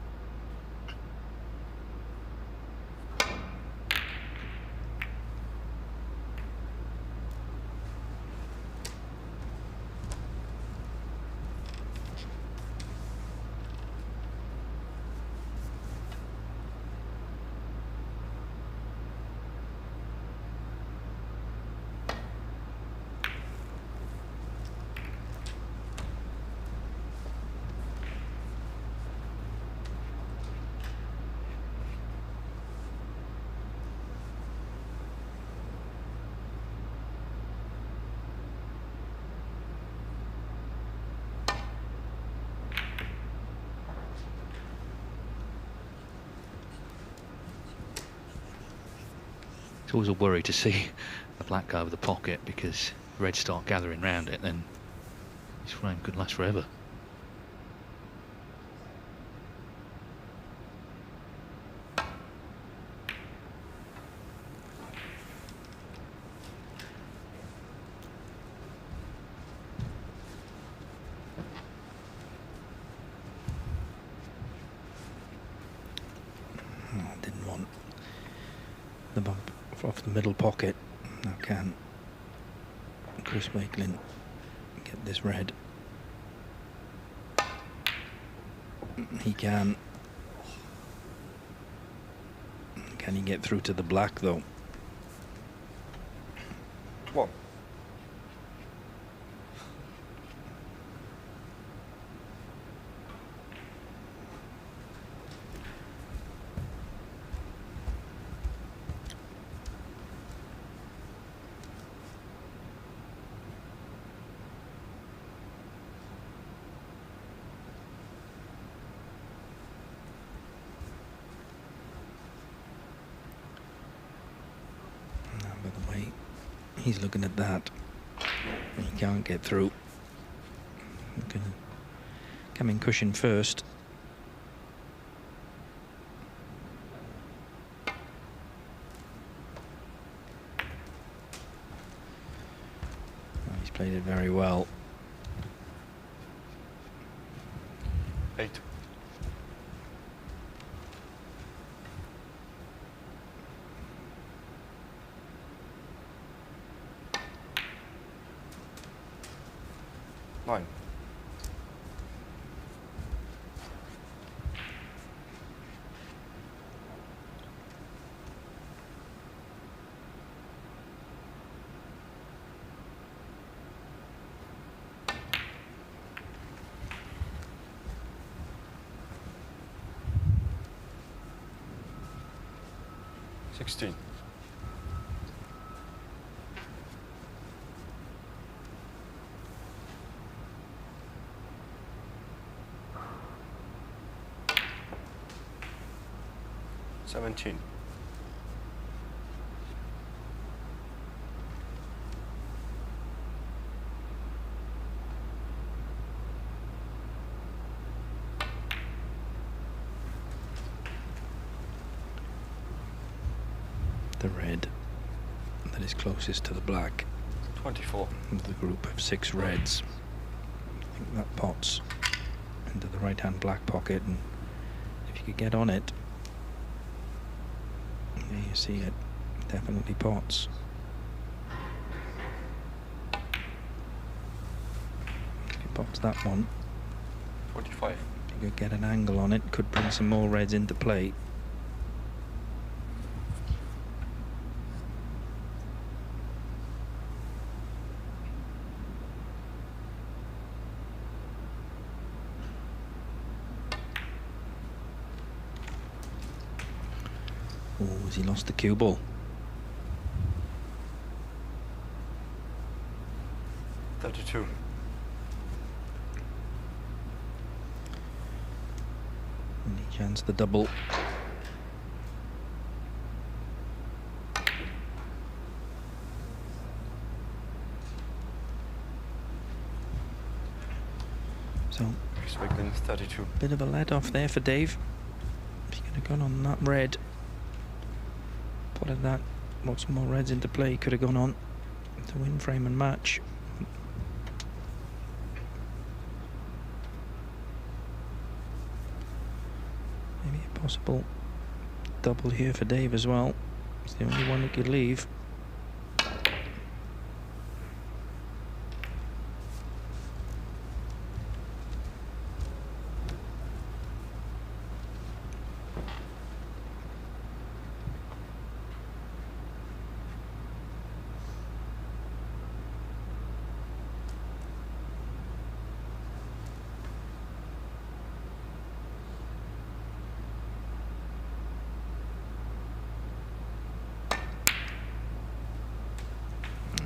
It's always a worry to see the black go over the pocket, because if the reds start gathering round it, then this frame could last forever. Didn't want the bump off the middle pocket. Now can Chris Wakelin get this red? He can. Can he get through to the black though? 1. By the way, he's looking at that. He He can't get through. Gonna come in cushion first. Oh, he's played it very well. 8. Nine. Sixteen. 17. The red that is closest to the black. 24. The group of 6 reds. I think that pots into the right-hand black pocket, and if you could get on it, there you see it, definitely pots. If it pots that one, 45. you could get an angle on it, could bring some more reds into play. Oh, has he lost the cue ball? 32. And he chance the double. So, Wakelin 32. Bit of a let off there for Dave. If he could have gone on that red, potted that, lots more reds into play, he could have gone on to win frame and match. Maybe a possible double here for Dave as well. It's the only one he could leave.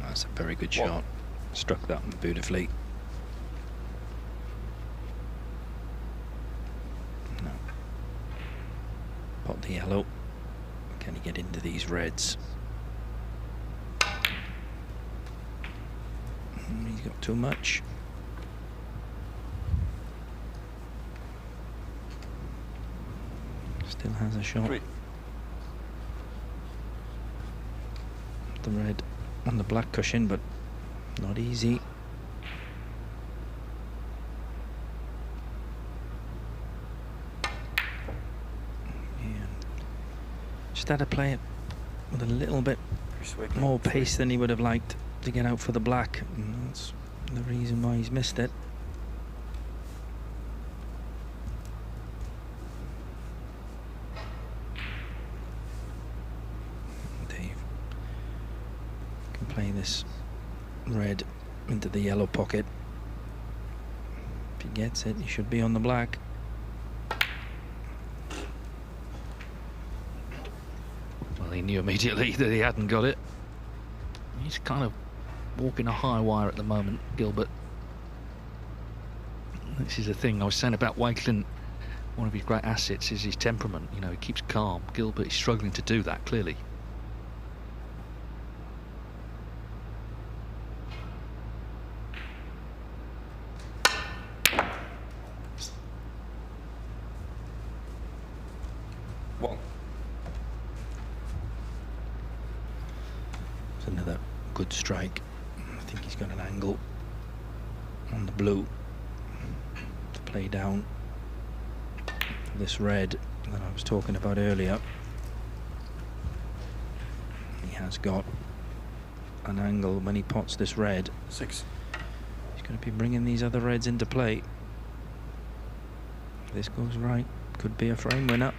That's a very good shot. Struck that one beautifully. No. Pot the yellow. Can he get into these reds? He's got too much. Still has a shot. 3. The red on the black cushion, but not easy. Yeah. Just had to play it with a little bit more pace than he would have liked to get out for the black, and that's the reason why he's missed it. Play this red into the yellow pocket. If he gets it, he should be on the black. Well, he knew immediately that he hadn't got it. He's kind of walking a high wire at the moment, Gilbert. This is the thing I was saying about Wakelin. One of his great assets is his temperament. You know, he keeps calm. Gilbert is struggling to do that, clearly. good strike. I think he's got an angle on the blue to play down this red that I was talking about earlier. He has got an angle when he pots this red. 6. He's going to be bringing these other reds into play. If this goes right, could be a frame winner.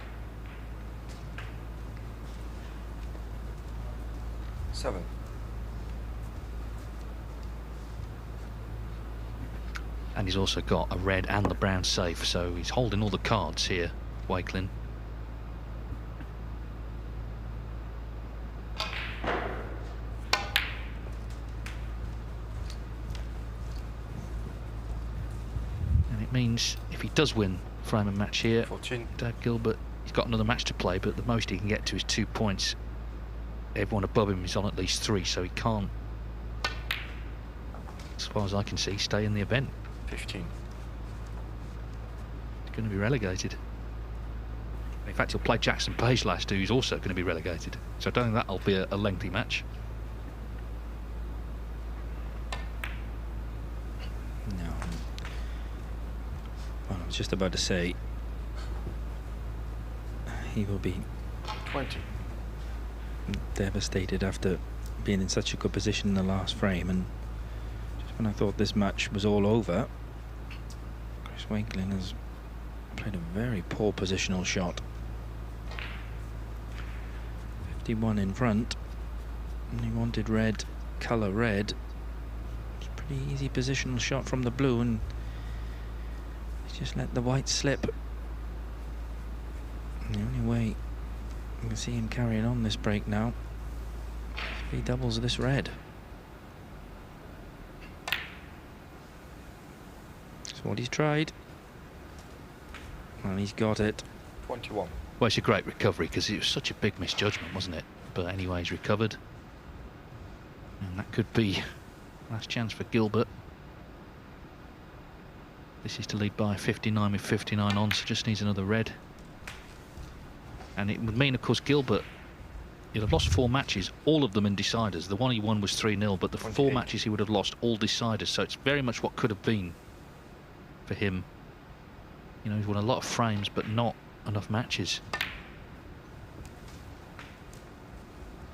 7. And he's also got a red and the brown safe, so he's holding all the cards here, Wakelin. And it means if he does win frame and match here, 14. Dave Gilbert, he's got another match to play, but the most he can get to is 2 points. Everyone above him is on at least 3, so he can't, as far as I can see, stay in the event. 15. He's going to be relegated. In fact, he'll play Jackson Paige last, who's also going to be relegated. So I don't think that'll be a lengthy match. No. Well, I was just about to say he will be 20. Devastated after being in such a good position in the last frame, and just when I thought this match was all over, Chris Wakelin has played a very poor positional shot. 51 in front, and he wanted red, colour red. It's a pretty easy positional shot from the blue, and he just let the white slip. And the only way you can see him carrying on this break now if he doubles this red. That's what he's tried. And he's got it. 21. Well, it's a great recovery because it was such a big misjudgment, wasn't it? But anyway, he's recovered. And that could be last chance for Gilbert. This is to lead by 59 with 59 on, so just needs another red. And it would mean, of course, Gilbert, he'd have lost 4 matches, all of them in deciders. The one he won was 3-0, but the 4 matches he would have lost all deciders. So it's very much what could have been for him. You know, he's won a lot of frames, but not enough matches.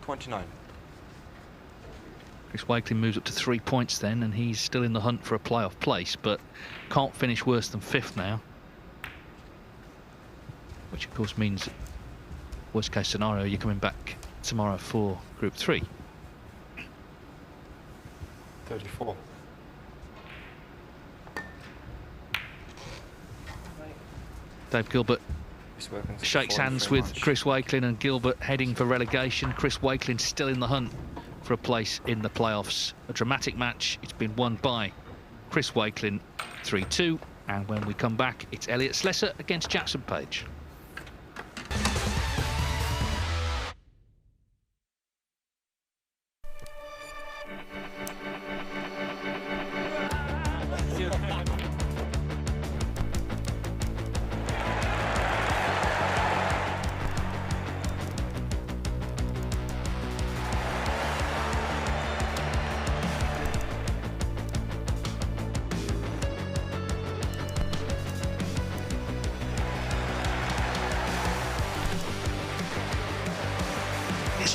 29. Chris Wakelin moves up to 3 points then, and he's still in the hunt for a playoff place, but can't finish worse than 5th now. Which, of course, means, worst case scenario, you're coming back tomorrow for Group 3. 34. Dave Gilbert shakes hands with Chris Wakelin, and Gilbert heading for relegation. Chris Wakelin still in the hunt for a place in the playoffs. A dramatic match. It's been won by Chris Wakelin 3-2. And when we come back, it's Elliot Sleser against Jackson Paige.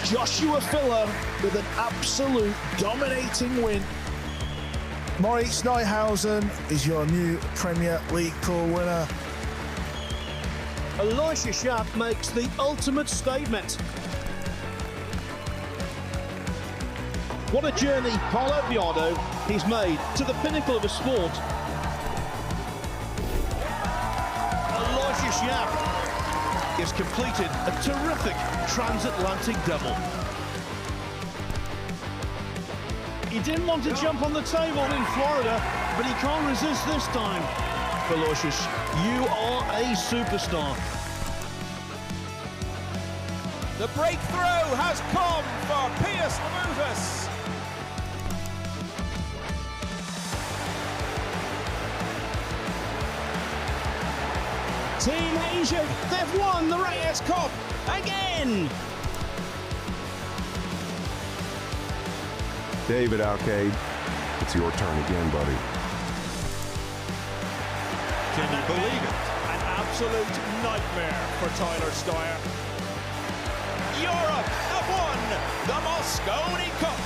Joshua Filler with an absolute dominating win. Maurice Neuhausen is your new Premier League pool winner. Elisha Schaap makes the ultimate statement. What a journey Paulo Biondo he's made to the pinnacle of a sport. Elisha Schaap has completed a terrific transatlantic double. He didn't want to jump on the table in Florida, but he can't resist this time. Aloysius, you are a superstar. The breakthrough has come for Piers Lamutus. Team Asia, they've won the Reyes Cup again. David Alcade, it's your turn again, buddy. Can you believe it? An absolute nightmare for Tyler Steuer. Europe have won the Moscone Cup.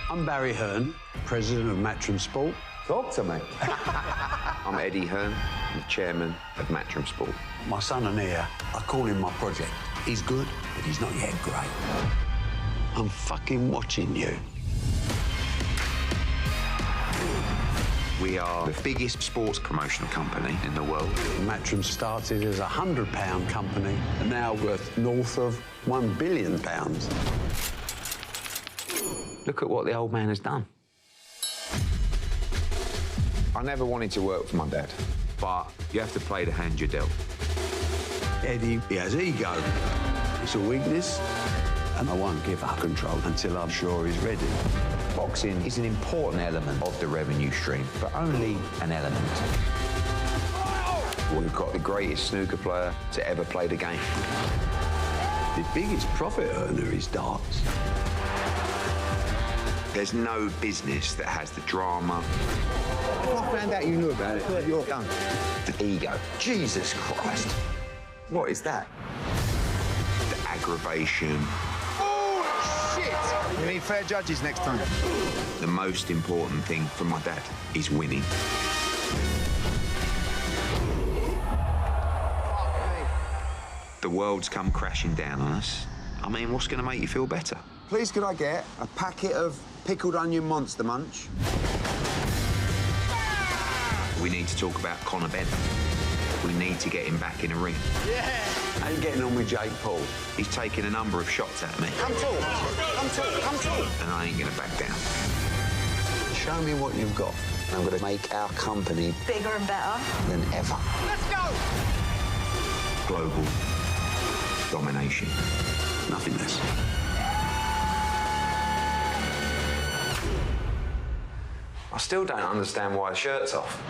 I'm Barry Hearn, president of Matchroom Sport. Talk to me. I'm Eddie Hearn, the chairman of Matchroom Sport. My son and heir, I call him my project. He's good, but he's not yet great. I'm fucking watching you. We are the biggest sports promotion company in the world. Matchroom started as a £100 company and now worth north of £1 billion. Look at what the old man has done. I never wanted to work for my dad, but you have to play the hand you're dealt. Eddie, he has ego. It's a weakness, and I won't give up control until I'm sure he's ready. Boxing is an important element of the revenue stream, but only an element. We've got the greatest snooker player to ever play the game. The biggest profit earner is darts. There's no business that has the drama. If I found out you knew about it, you're done. The ego. Jesus Christ. What is that? The aggravation. Oh, shit! We need fair judges next time. The most important thing for my dad is winning. The world's come crashing down on us. I mean, what's going to make you feel better? Please, could I get a packet of pickled onion Monster Munch? We need to talk about Conor Benn. We need to get him back in a ring. Yeah! How you getting on with Jake Paul? He's taken a number of shots at me. Come talk. Come talk. Come talk. And I ain't going to back down. Show me what you've got. I'm going to make our company bigger and better than ever. Let's go! Global domination. Nothing less. I still don't understand why the shirt's off.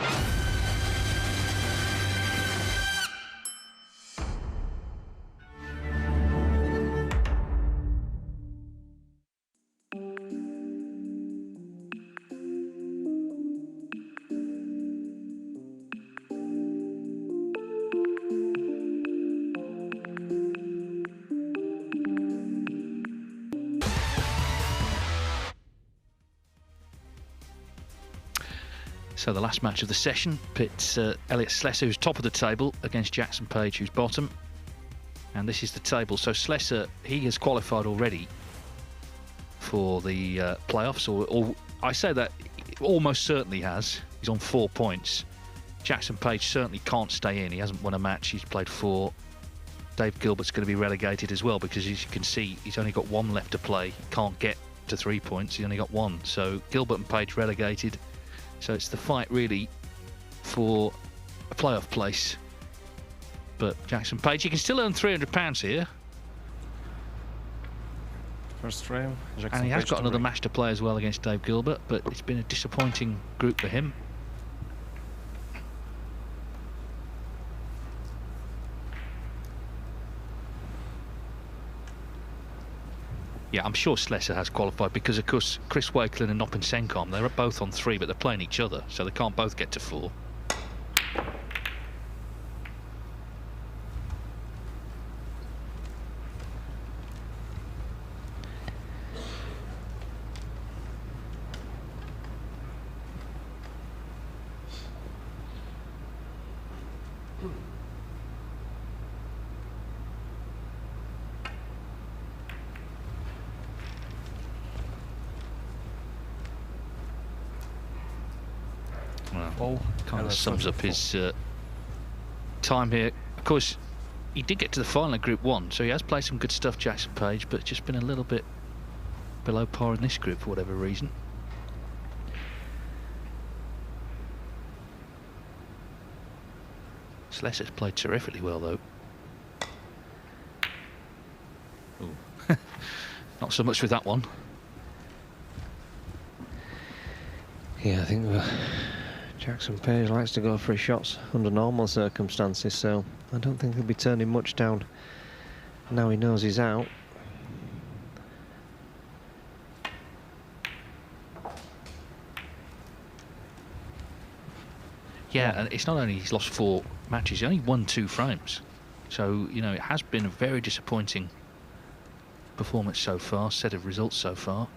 So the last match of the session pits Elliot Sleser, who's top of the table, against Jackson Paige, who's bottom. And this is the table. So Sleser, he has qualified already for the playoffs, or I say that almost certainly has. He's on 4 points. Jackson Paige certainly can't stay in. He hasn't won a match. He's played 4. Dave Gilbert's going to be relegated as well, because as you can see, he's only got 1 left to play. He can't get to 3 points. He's only got 1. So Gilbert and Paige relegated. So it's the fight really for a playoff place. But Jackson Paige, you can still earn £300 here. First frame. And he has got another match to play as well against Dave Gilbert, but it's been a disappointing group for him. Yeah, I'm sure Sleser has qualified because, of course, Chris Wakelin and Noppin Senkom, they're both on 3, but they're playing each other, so they can't both get to 4. Oh, kind of sums up his time here. Of course, he did get to the final in Group 1, so he has played some good stuff, Jackson Paige, but just been a little bit below par in this group for whatever reason. Sleser's played terrifically well, though. Not so much with that one. Yeah, I think Jackson Paige likes to go for his shots under normal circumstances, so I don't think he'll be turning much down now he knows he's out. Yeah, and it's not only he's lost 4 matches, he only won 2 frames. So, you know, it has been a very disappointing performance so far, set of results so far.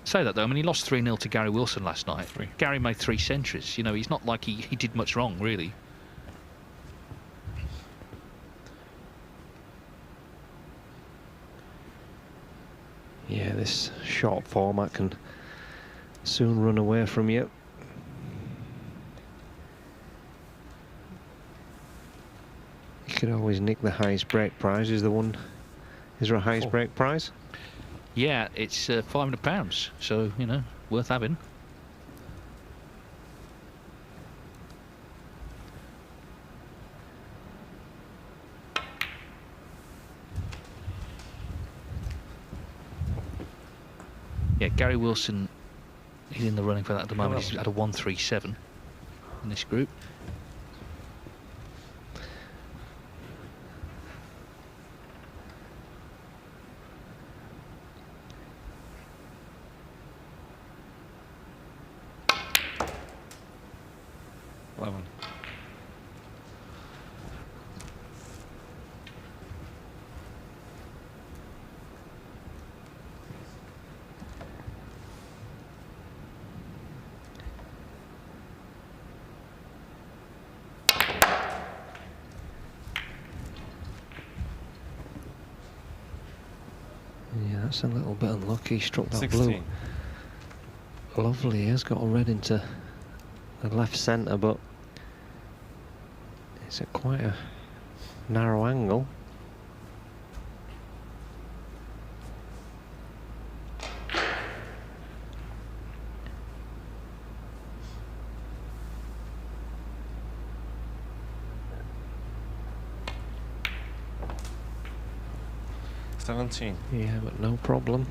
Say that though, I mean, he lost 3-0 to Gary Wilson last night. Gary made 3 centuries. You know, he's not like he did much wrong, really. Yeah, this short format can soon run away from you. You could always nick the highest break prize. Is there a highest break prize? Yeah, it's £500, so, you know, worth having. Yeah, Gary Wilson, he's in the running for that at the moment. He's at a 137 in this group. Yeah, that's a little bit unlucky. He struck that 16. blue. Lovely, he has got a red into the left centre, but it's at quite a narrow angle. Yeah, but no problem.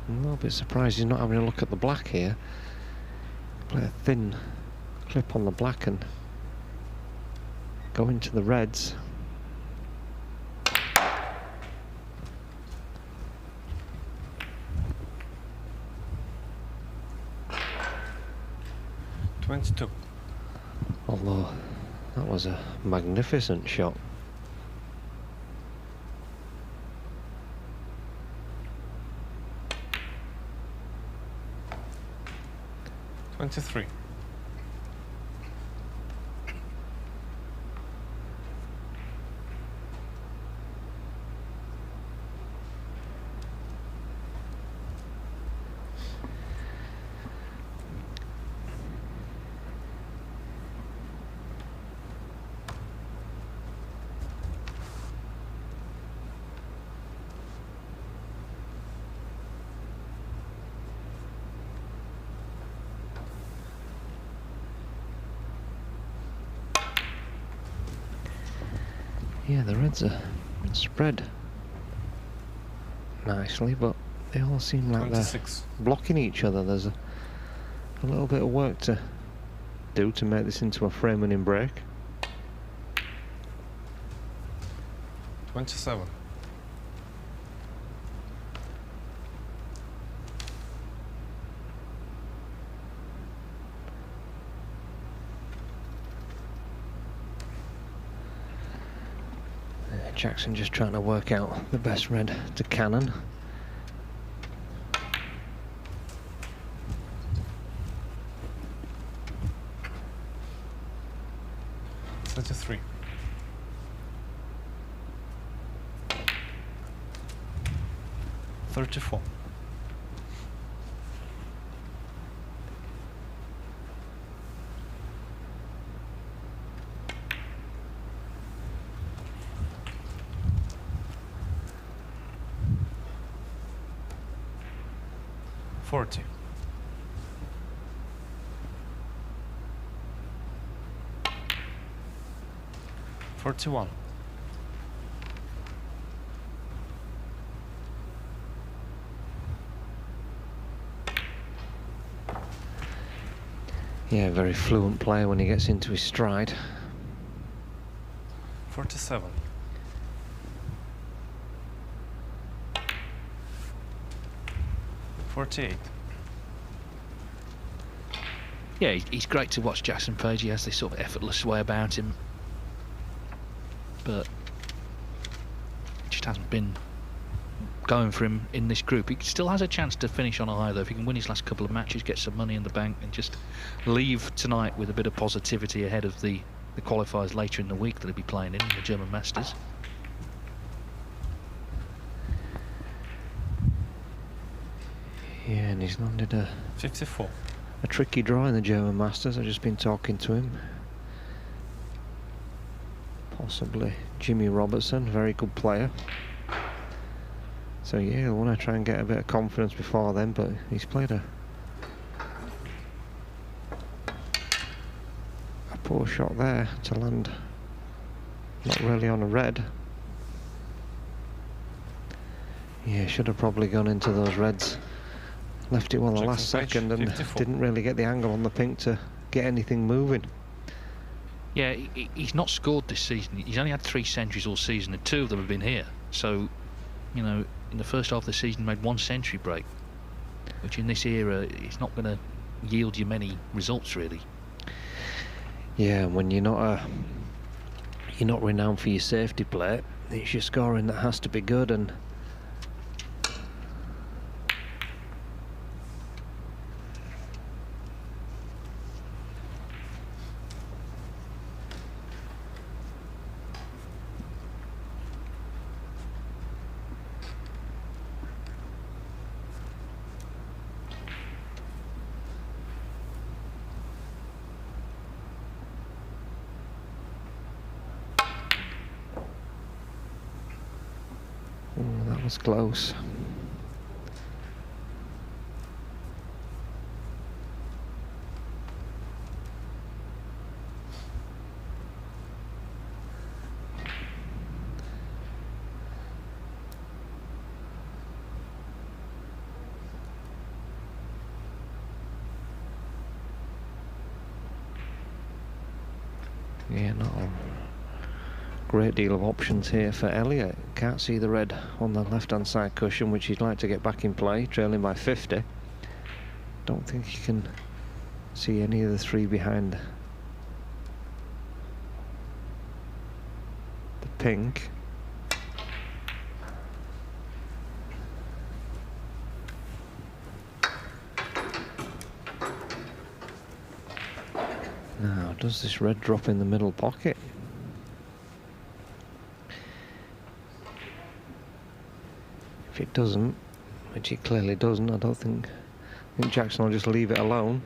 I'm a little bit surprised he's not having a look at the black here. Play a thin clip on the black and go into the reds. Although that was a magnificent shot. Yeah, the reds are spread nicely, but they all seem like they're blocking each other. There's a little bit of work to do to make this into a frame-winning break. 27. Jackson just trying to work out the best red to cannon. That's a 3. 34. $40. $41. Yeah, very fluent player when he gets into his stride. 47. $48. Yeah, he's great to watch, Jackson Paige. He has this sort of effortless way about him, but it just hasn't been going for him in this group. He still has a chance to finish on a high, though, if he can win his last couple of matches, get some money in the bank, and just leave tonight with a bit of positivity ahead of the qualifiers later in the week that he'll be playing in the German Masters. Yeah, and he's landed a 54. A tricky draw in the German Masters. I've just been talking to him. Possibly Jimmy Robertson, very good player. So yeah, he'll want to try and get a bit of confidence before then, but he's played a poor shot there to land not really on a red. Yeah, should have probably gone into those reds. Left it well the last second and 54. Didn't really get the angle on the pink to get anything moving. Yeah, he's not scored this season. He's only had 3 centuries all season, and 2 of them have been here. So, you know, in the first half of the season, made 1 century break, which in this era, it's not going to yield you many results, really. Yeah, when you're not renowned for your safety play, it's your scoring that has to be good, and that was close. Yeah, not a great deal of options here for Elliott. Can't see the red on the left-hand side cushion, which he'd like to get back in play, trailing by 50. Don't think he can see any of the 3 behind the pink. Now, does this red drop in the middle pocket? If it doesn't, which it clearly doesn't, I think Jackson will just leave it alone.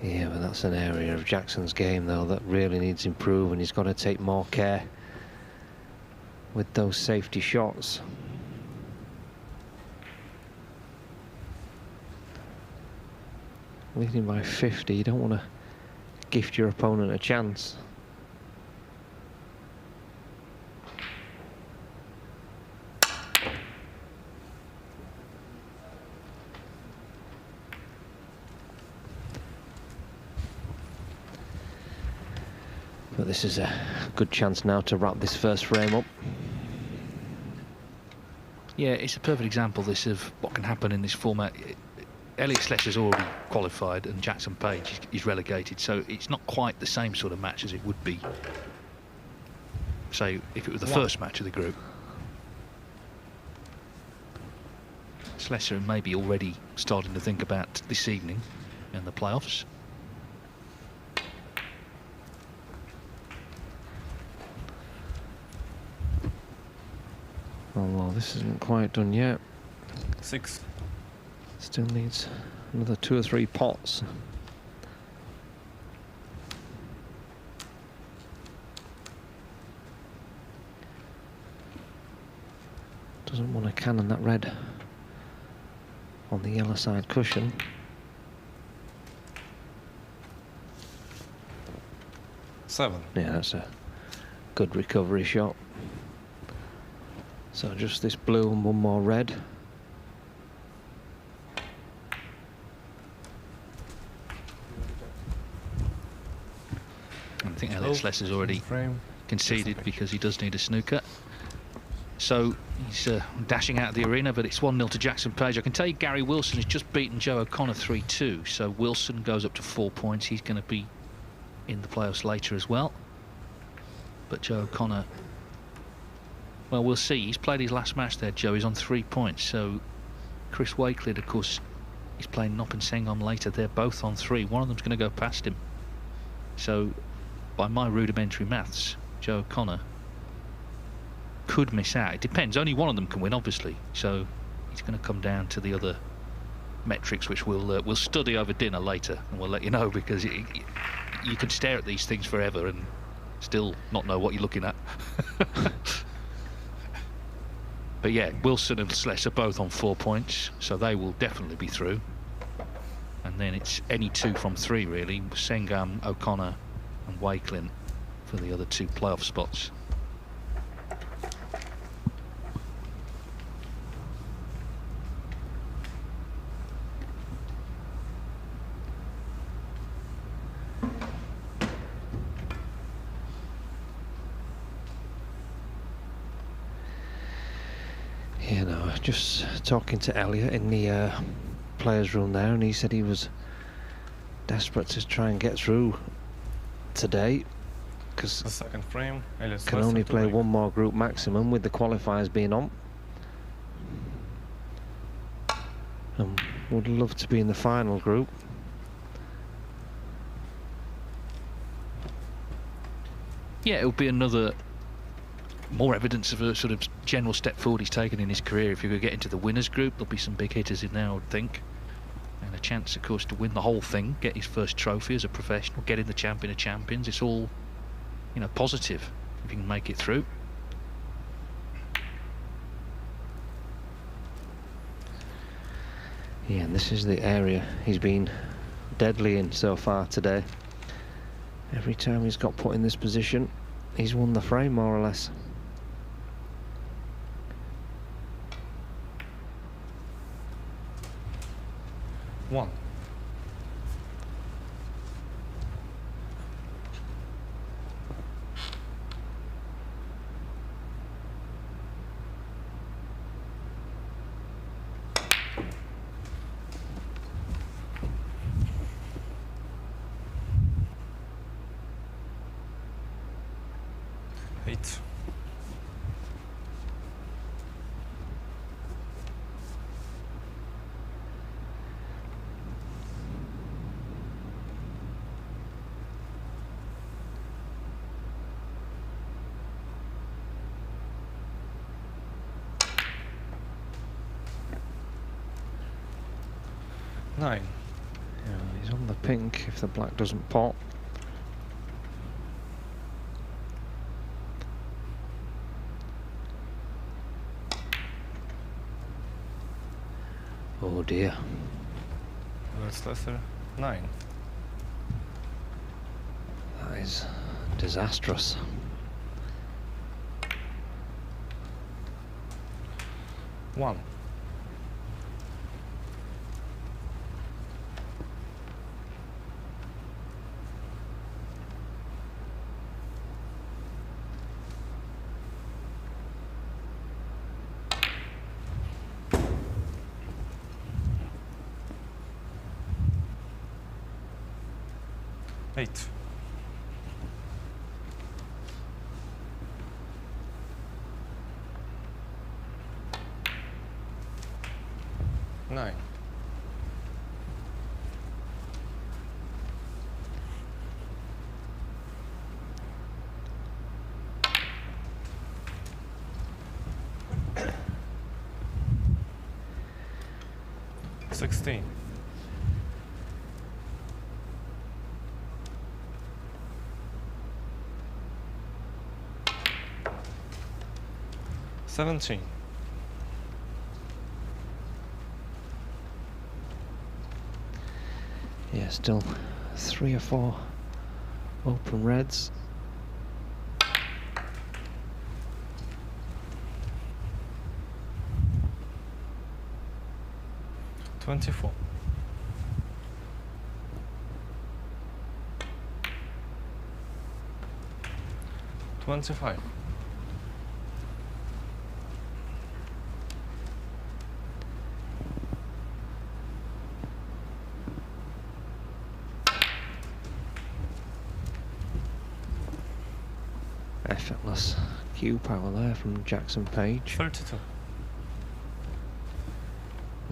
Yeah, but that's an area of Jackson's game, though, that really needs improving. He's got to take more care with those safety shots. Leading by 50, you don't want to gift your opponent a chance. But this is a good chance now to wrap this first frame up. Yeah, it's a perfect example, this, of what can happen in this format. Elliott Sleser's already qualified and Jackson Paige is relegated, so it's not quite the same sort of match as it would be, say, if it was the first match of the group. Sleser may be already starting to think about this evening and the playoffs. Oh well, this isn't quite done yet. 6. Still needs another 2 or 3 pots. Doesn't want to cannon that red on the yellow side cushion. Seven. Yeah, that's a good recovery shot. So just this blue and one more red. I think Alex Lester's already conceded because he does need a snooker. So he's dashing out of the arena, but it's 1-0 to Jackson Paige. I can tell you Gary Wilson has just beaten Joe O'Connor 3-2, so Wilson goes up to 4 points. He's going to be in the playoffs later as well. But Joe O'Connor, well, we'll see. He's played his last match there, Joe. He's on 3 points. So Chris Wakelin, of course, he's playing Nop and Sengom later. They're both on 3. One of them's going to go past him. So by my rudimentary maths, Joe O'Connor could miss out. It depends. Only one of them can win, obviously. So it's going to come down to the other metrics, which we'll study over dinner later, and we'll let you know, because you can stare at these things forever and still not know what you're looking at. But yeah, Wilson and Sleser are both on 4 points, so they will definitely be through. And then it's any 2 from 3 really. Sengam, O'Connor and Wakelin for the other 2 playoff spots. You know, just talking to Elliot in the players' room there, and he said he was desperate to try and get through today because the second frame can only play 1 more group maximum with the qualifiers being on. And would love to be in the final group. Yeah, it'll be another more evidence of a sort of general step forward he's taken in his career. If you could get into the winners group, there'll be some big hitters in there, I would think, and a chance, of course, to win the whole thing, get his first trophy as a professional, get in the champion of champions. It's all, you know, positive if you can make it through. Yeah, and this is the area he's been deadly in so far today. Every time he's got put in this position, he's won the frame, more or less. One. Eight. Nine. Yeah, he's on the pink if the black doesn't pot. Oh dear. That's Leicester. 9. That is disastrous. One. Eight. Nine. 16. 17. Yeah, still 3 or 4 open reds. 24. 25. 'Effortless cue power there from Jackson Paige. 32.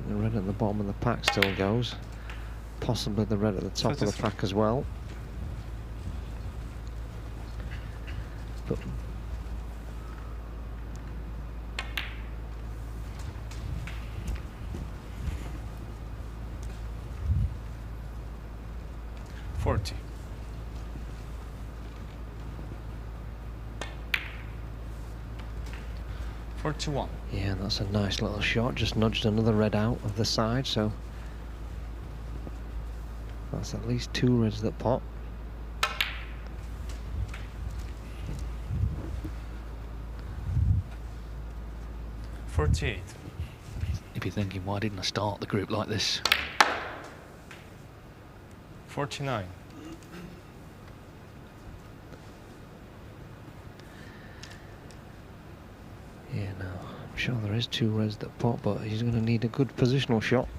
The red at the bottom of the pack still goes. Possibly the red at the top 33. of the pack as well. But 40. 41. yeah, that's a nice little shot. Just nudged another red out of the side, so that's at least 2 reds that pop. $48. You'd be thinking, why didn't I start the group like this? 49. Yeah, no, I'm sure there is 2 reds that pop, but he's going to need a good positional shot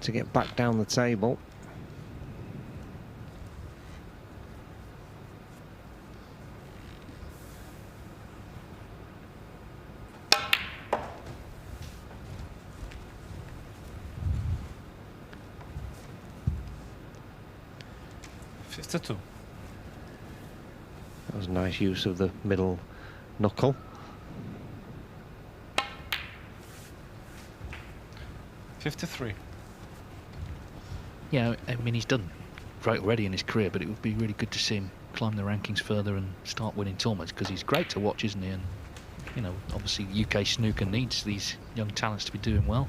to get back down the table. $52. That was nice use of the middle knuckle. 53. Yeah, I mean, he's done great already in his career, but it would be really good to see him climb the rankings further and start winning tournaments, because he's great to watch, isn't he? And, you know, obviously UK snooker needs these young talents to be doing well.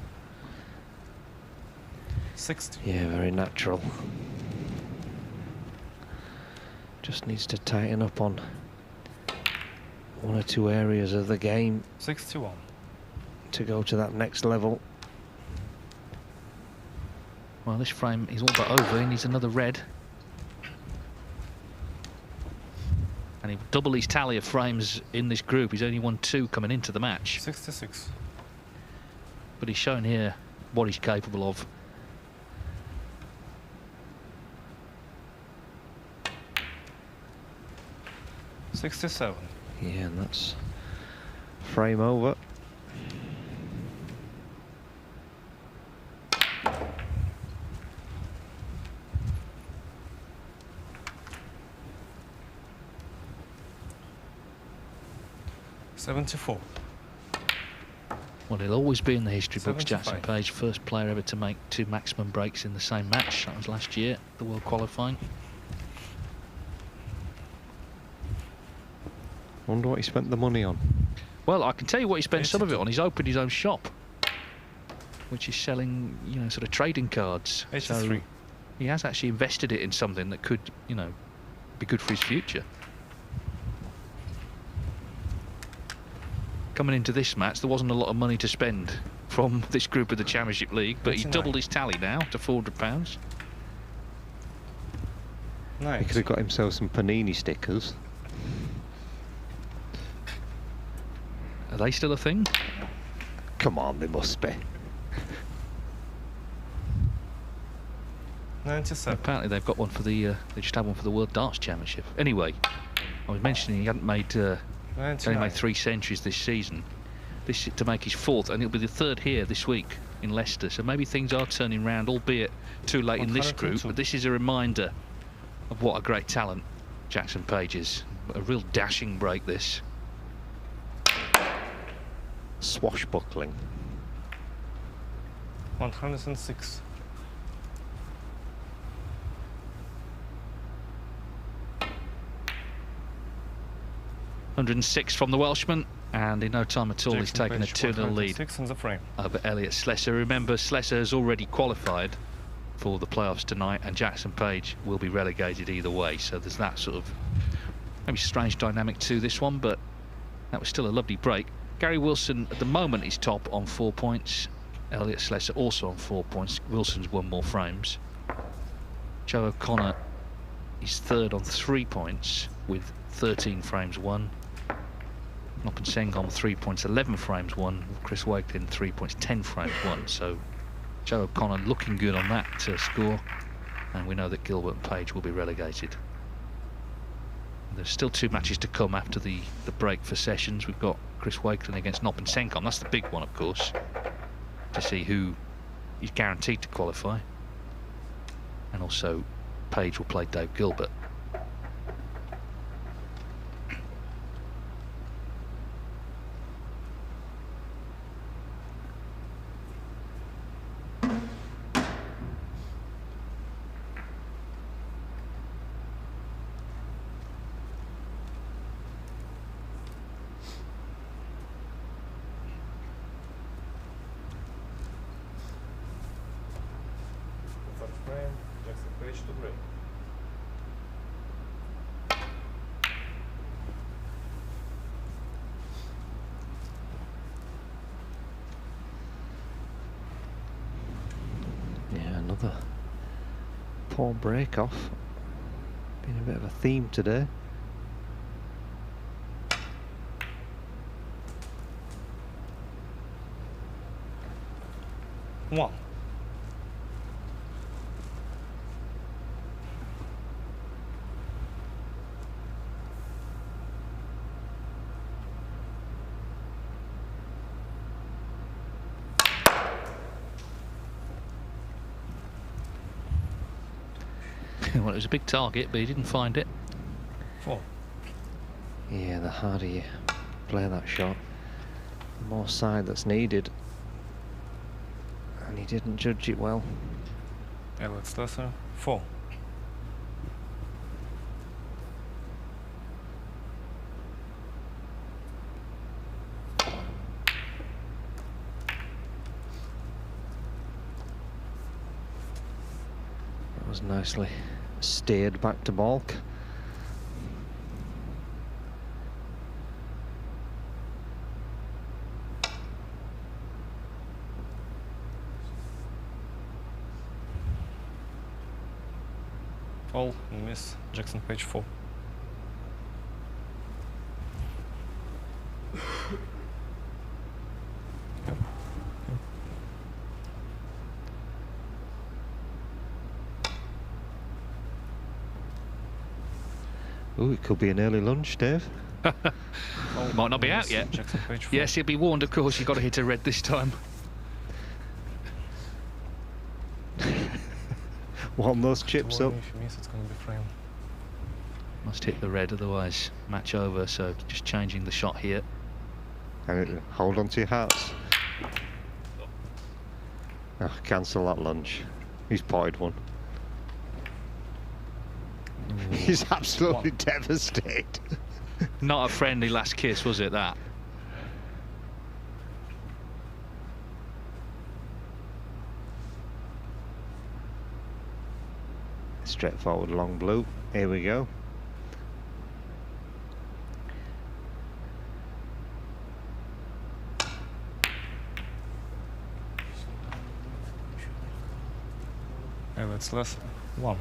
60. Yeah, very natural. Just needs to tighten up on 1 or 2 areas of the game 61. to go to that next level. Well, this frame is all but over. He needs another red. And he'll double his tally of frames in this group. He's only won 2 coming into the match. 66. But he's shown here what he's capable of. $67. Yeah, and that's frame over. $74. Well, he'll always be in the history books, 75. Jackson Paige, first player ever to make 2 maximum breaks in the same match. That was last year, the World Qualifying. Wonder what he spent the money on. Well, I can tell you what he spent 82. some of it on. He's opened his own shop, which is selling, you know, sort of trading cards. 83. So he has actually invested it in something that could, you know, be good for his future. Coming into this match, there wasn't a lot of money to spend from this group of the Championship League, but he's 89. doubled his tally now to £400. Nice. He could have got himself some Panini stickers. Are they still a thing? Come on, they must be. 97. Apparently they've got one for the, they just had one for the World Darts Championship. Anyway, I was mentioning he hadn't made, only 99. made 3 centuries this season. This is to make his 4th, and it'll be the 3rd here this week in Leicester. So maybe things are turning round, albeit too late in this group. 102. But this is a reminder of what a great talent Jackson Paige is. A real dashing break, this. Swashbuckling. 106. 106 from the Welshman, and in no time at all he's taken a 2-0 lead 6 in the frame. over Elliot Sleser. Remember, Sleser has already qualified for the playoffs tonight, and Jackson Paige will be relegated either way, so there's that sort of maybe strange dynamic to this one, but that was still a lovely break. Gary Wilson at the moment is top on 4 points. Elliot Sleser also on 4 points. Wilson's won more frames. Joe O'Connor is third on 3 points with 13 frames won. Noppen Sengham 3 points, 11 frames won. Chris Wakelin 3 points, 10 frames won. So Joe O'Connor looking good on that score, and we know that Gilbert and Paige will be relegated. There's still 2 matches to come after the break for sessions. We've got Chris Wakelin against Noppen Sengham. That's the big one, of course, to see who is guaranteed to qualify. And also Paige will play Dave Gilbert. Another poor break off. Been a bit of a theme today. One. Well, it was a big target, but he didn't find it. 4. Yeah, the harder you play that shot, the more side that's needed. And he didn't judge it well. Elliot Sleser, 4. That was nicely steered back to balk. All miss. Jackson Paige 4. Ooh, it could be an early lunch, Dave. Might not be out yet. Yes, he'll be warned, of course. You've got to hit a red this time. Warm those chips up. If you miss, it's going to be frame. Must hit the red, otherwise match over. So just changing the shot here. And hold on to your hearts. Oh, cancel that lunch. He's potted one. He's absolutely devastated. Not a friendly last kiss, was it, that? Straightforward long blue. Here we go. Elliot Sleser, 1.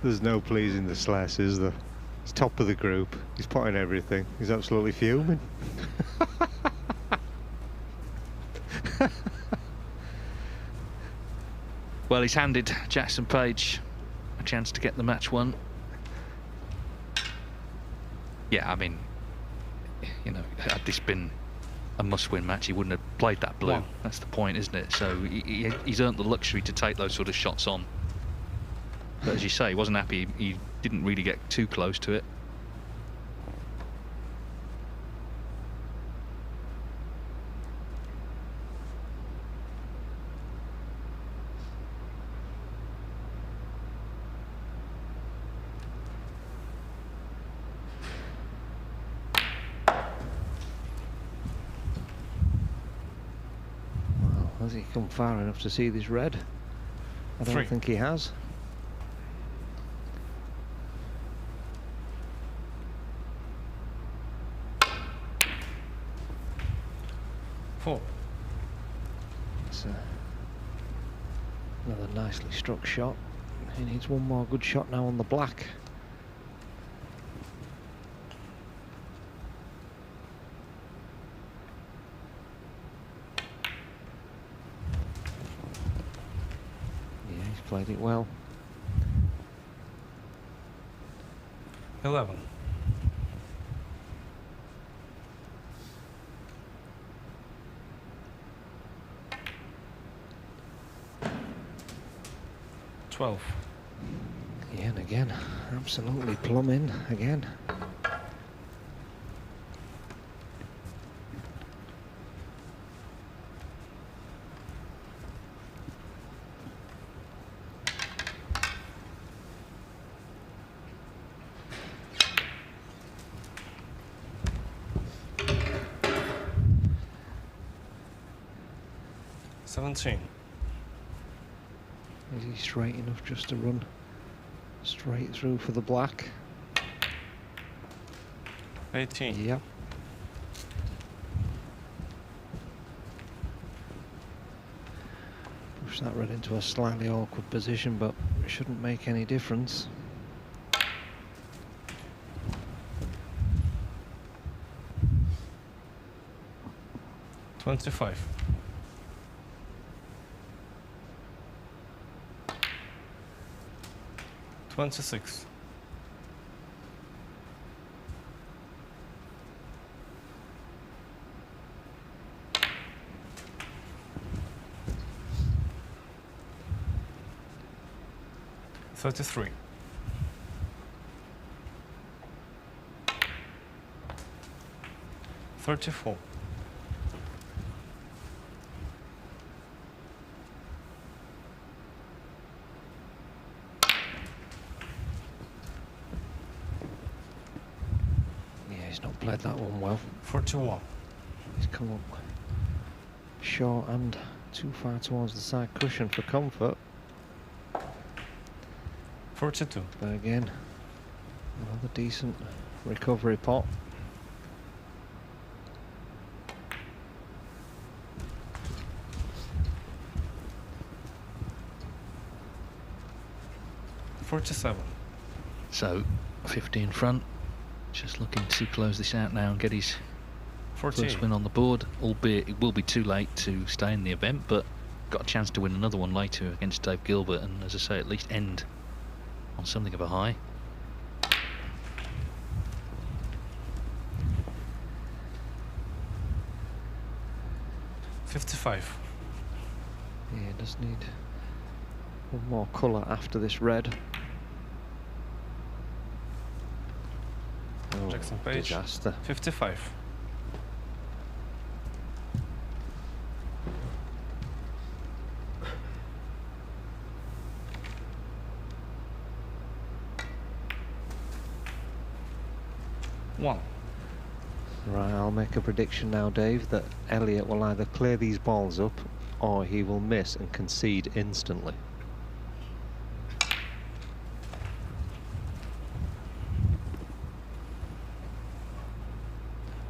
There's no pleasing the Sless, is there? He's top of the group. He's potting everything. He's absolutely fuming. Well, he's handed Jackson Paige a chance to get the match won. Yeah, I mean, you know, had this been a must-win match, he wouldn't have played that blue. That's the point, isn't it? So he's earned the luxury to take those sort of shots on. But as you say, he wasn't happy. He didn't really get too close to it. Has he come far enough to see this red? I don't think he has. It's another nicely struck shot. He needs one more good shot now on the black. Yeah, he's played it well. 11. Yeah, and again, absolutely plumbing again. Is he straight enough just to run straight through for the black? 18. Yep. Push that red into a slightly awkward position, but it shouldn't make any difference. $25. 26. 33. 34. 'Played that one well. 41. He's come up short and too far towards the side cushion for comfort. 42. But again, another decent recovery pot. $47. So 50 in front. Just looking to close this out now and get his 48. first win on the board, albeit it will be too late to stay in the event, but got a chance to win another one later against Dave Gilbert, and as I say, at least end on something of a high. $55. Yeah, does need one more colour after this red. Oh, Jackson Paige. Disaster. 55. One. Right, I'll make a prediction now, Dave, that Elliot will either clear these balls up or he will miss and concede instantly.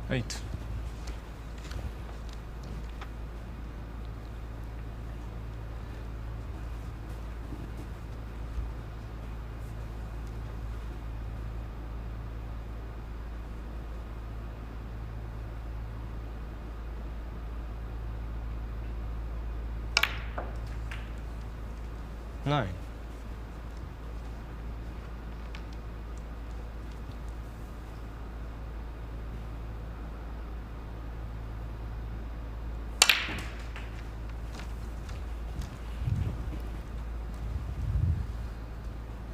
Eight. Nine.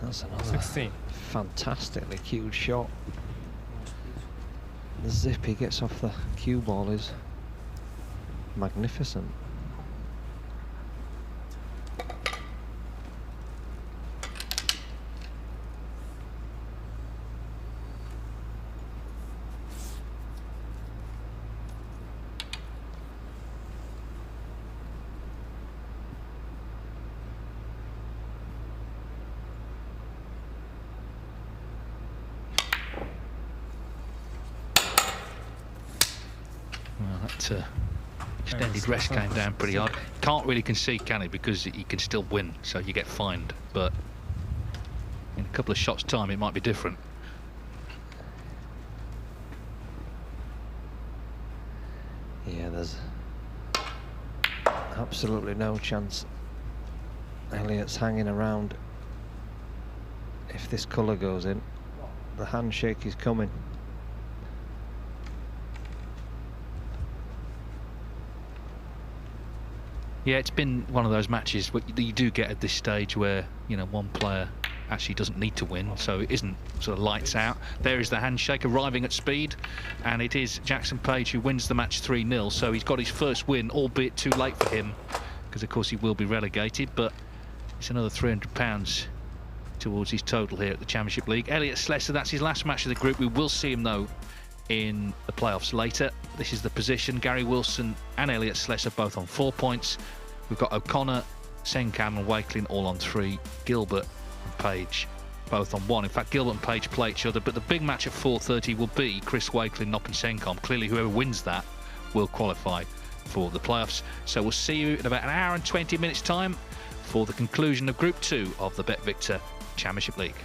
That's another 16. Fantastically cued shot. The zip he gets off the cue ball is magnificent. that extended rest came down pretty hard. Can't really concede, can he? Because he can still win, so you get fined. But in a couple of shots' time, it might be different. Yeah, there's absolutely no chance Elliot's hanging around if this colour goes in. The handshake is coming. Yeah, it's been one of those matches that you do get at this stage where, you know, one player actually doesn't need to win, so it isn't sort of lights out. There is the handshake arriving at speed, and it is Jackson Paige who wins the match 3-0, so he's got his first win, albeit too late for him, because of course he will be relegated, but it's another £300 towards his total here at the Championship League. Elliot Sleser, that's his last match of the group. We will see him, though, in the playoffs later. This is the position. Gary Wilson and Elliot Sleser both on 4 points. We've got O'Connor, Sencam and Wakelin all on 3. Gilbert and Paige both on 1. In fact, Gilbert and Paige play each other, but the big match at 4:30 will be Chris Wakelin knocking Sencom. Clearly, whoever wins that will qualify for the playoffs. So we'll see you in about an hour and 20 minutes time for the conclusion of Group 2 of the BetVictor Championship League.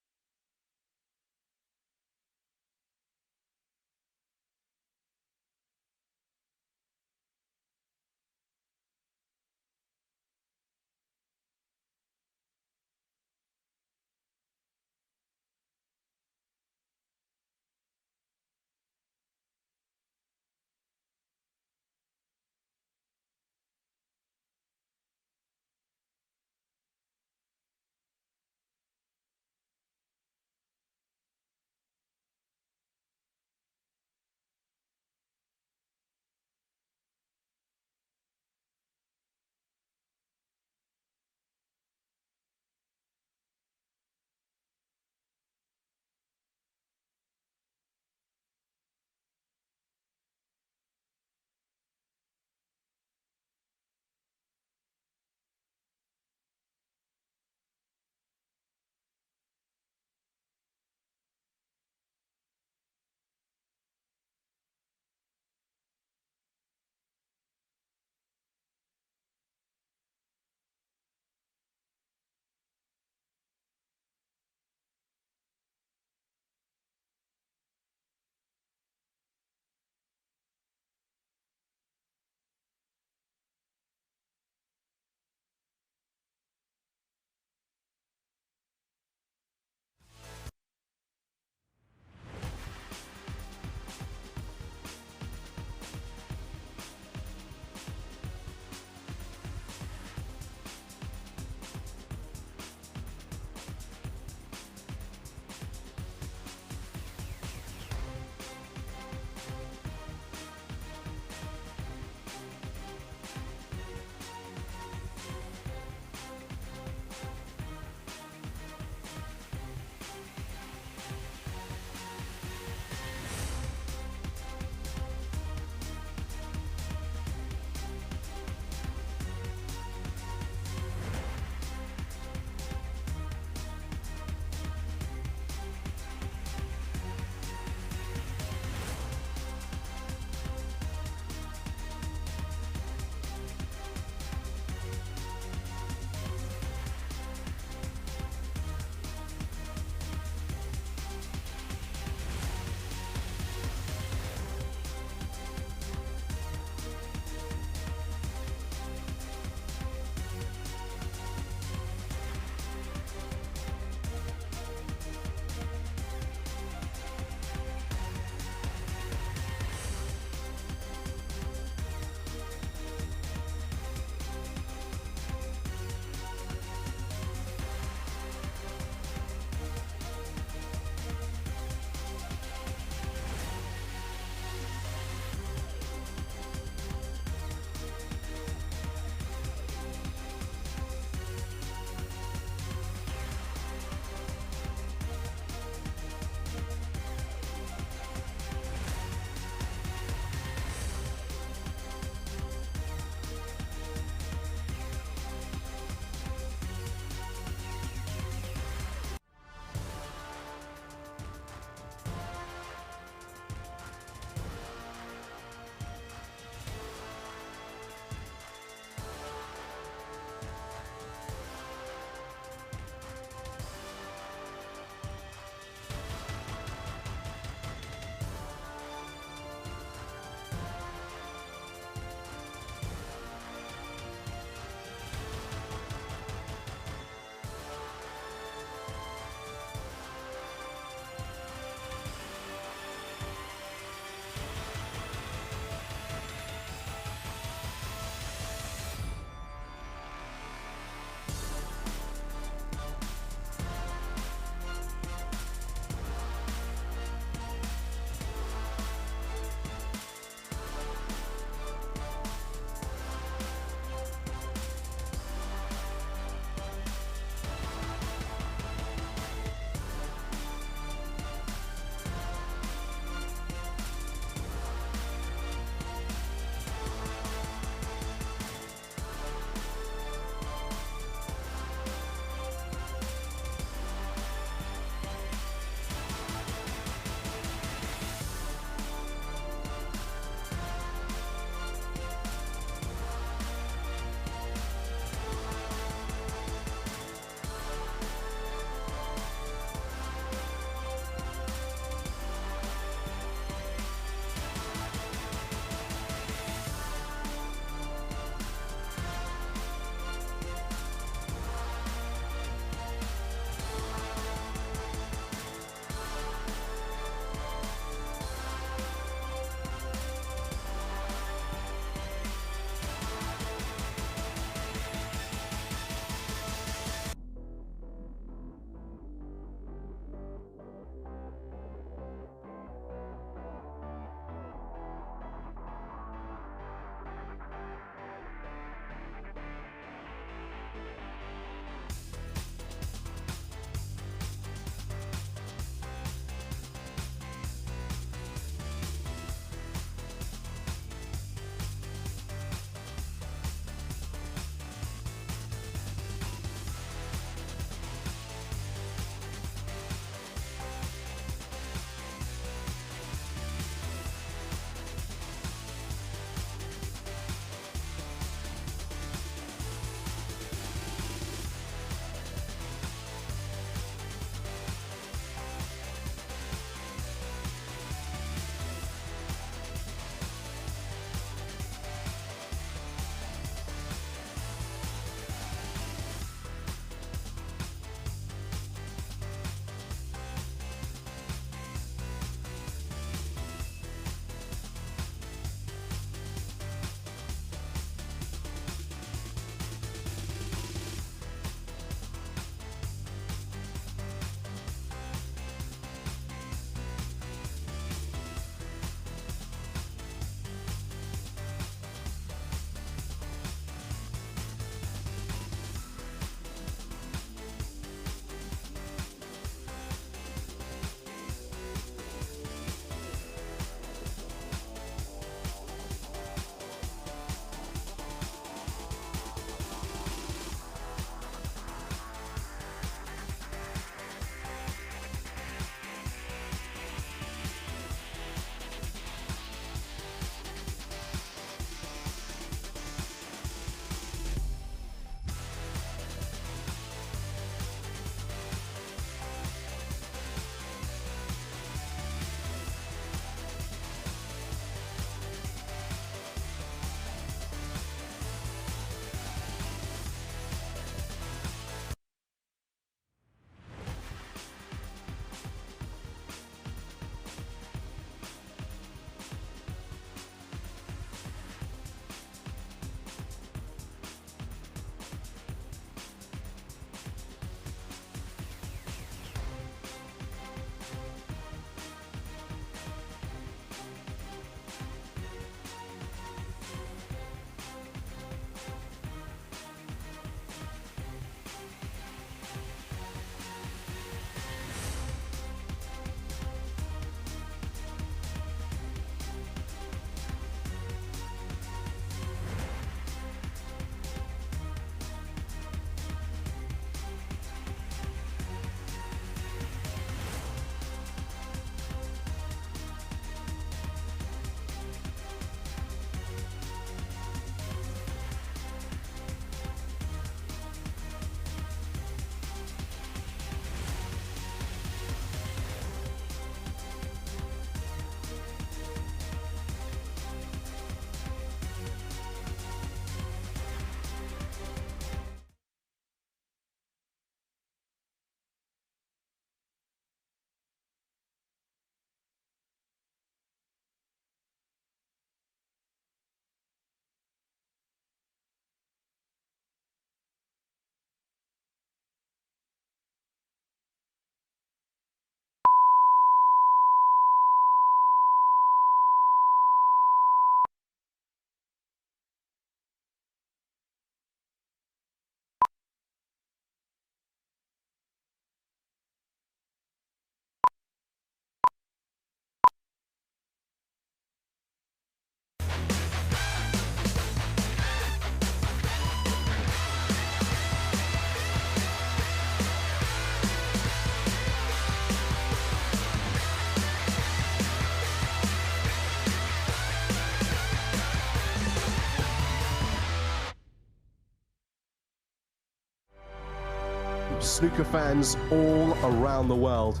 snooker fans all around the world.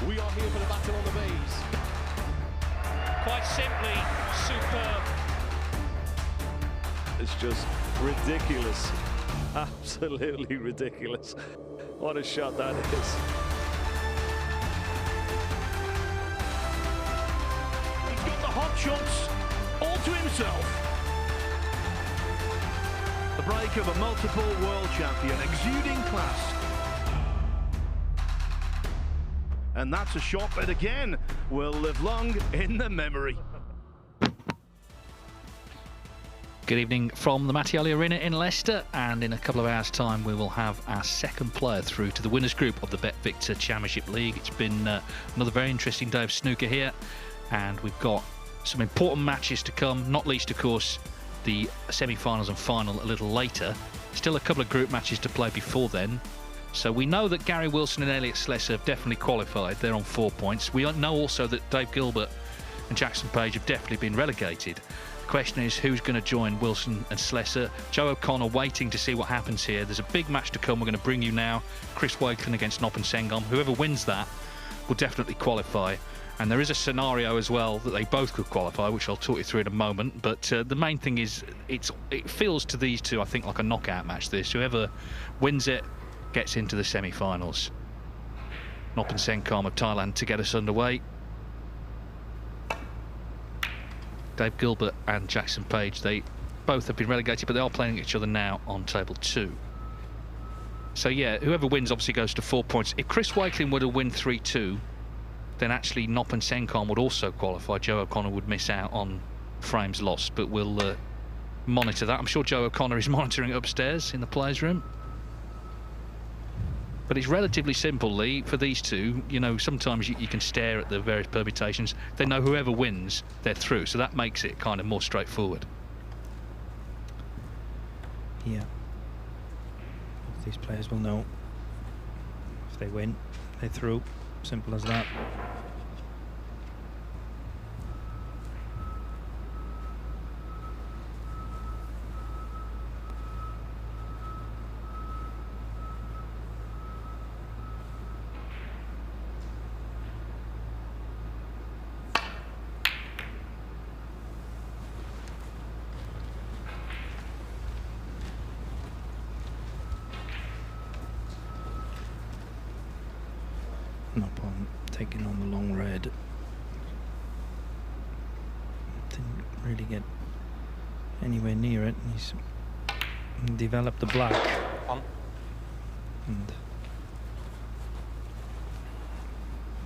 We are here for the battle on the bees. Quite simply, superb. It's just ridiculous. Absolutely ridiculous. What a shot that is. He's got the hot shots all to himself. The break of a multiple world champion, exuding class. And that's a shot that again will live long in the memory. Good evening from the Mattioli Arena in Leicester, and in a couple of hours' time we will have our second player through to the winners group of the BetVictor Championship League. It's been another very interesting day of snooker here, and we've got some important matches to come, not least of course the semi-finals and final a little later. Still a couple of group matches to play before then. So we know that Gary Wilson and Elliot Sleser have definitely qualified. They're on 4 points. We know also that Dave Gilbert and Jackson Paige have definitely been relegated. The question is who's going to join Wilson and Sleser. Joe O'Connor waiting to see what happens here. There's a big match to come. We're going to bring you now. Chris Wakelin against Noppen Sengom. Whoever wins that will definitely qualify. And there is a scenario as well that they both could qualify, which I'll talk you through in a moment. But the main thing is it feels to these two, I think, like a knockout match this. Whoever wins it gets into the semi-finals. Noppen Sengom of Thailand to get us underway. Dave Gilbert and Jackson Paige, they both have been relegated, but they are playing each other now on table 2. So yeah, whoever wins obviously goes to 4 points. If Chris Wakelin were to win 3-2, then actually Noppen Sengom would also qualify. Joe O'Connor would miss out on frames lost, but we'll monitor that. I'm sure Joe O'Connor is monitoring it upstairs in the players' room. But it's relatively simple, Lee, for these two. You know, sometimes you can stare at the various permutations. They know whoever wins, they're through. So that makes it kind of more straightforward. Yeah. Both these players will know if they win, they're through. Simple as that. Noppen taking on the long red. Didn't really get anywhere near it. He's developed the black. And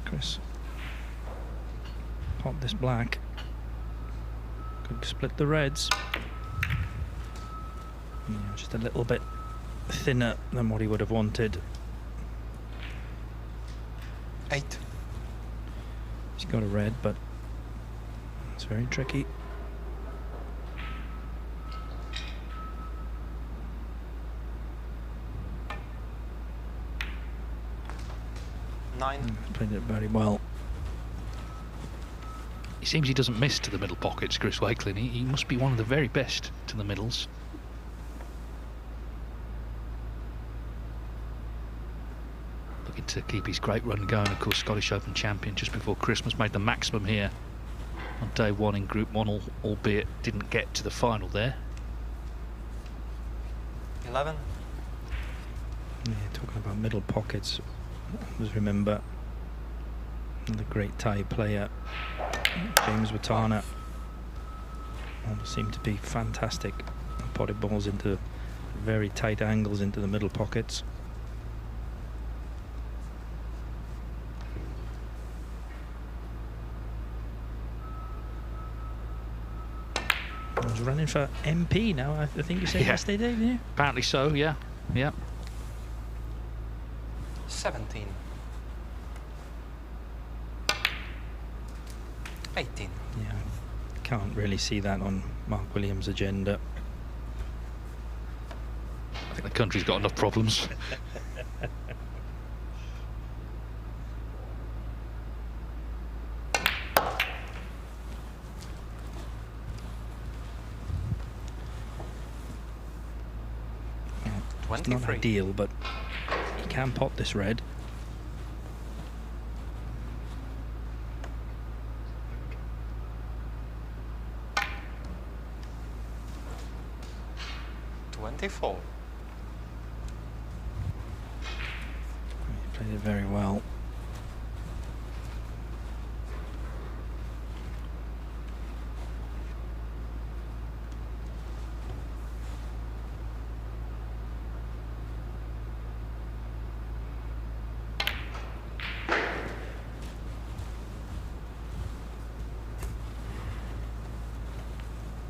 Chris popped this black. Could split the reds. Yeah, just a little bit thinner than what he would have wanted. 8. He's got a red, but it's very tricky. Nine. Played it very well. It seems he doesn't miss to the middle pockets, Chris Wakelin. He must be one of the very best to the middles. Looking to keep his great run going. Of course, Scottish Open champion just before Christmas, made the maximum here on day 1 in Group 1, albeit didn't get to the final there. 11. Yeah, talking about middle pockets, always remember the great Thai player James Watana. Always seemed to be fantastic. Potted balls into very tight angles into the middle pockets. He's running for MP now, I think you said yesterday, didn't you? Apparently so, yeah. Yeah. 17. 18. Yeah, can't really see that on Mark Williams' agenda. I think the country's got enough problems. It's not ideal, but he can pot this red. He played it very well.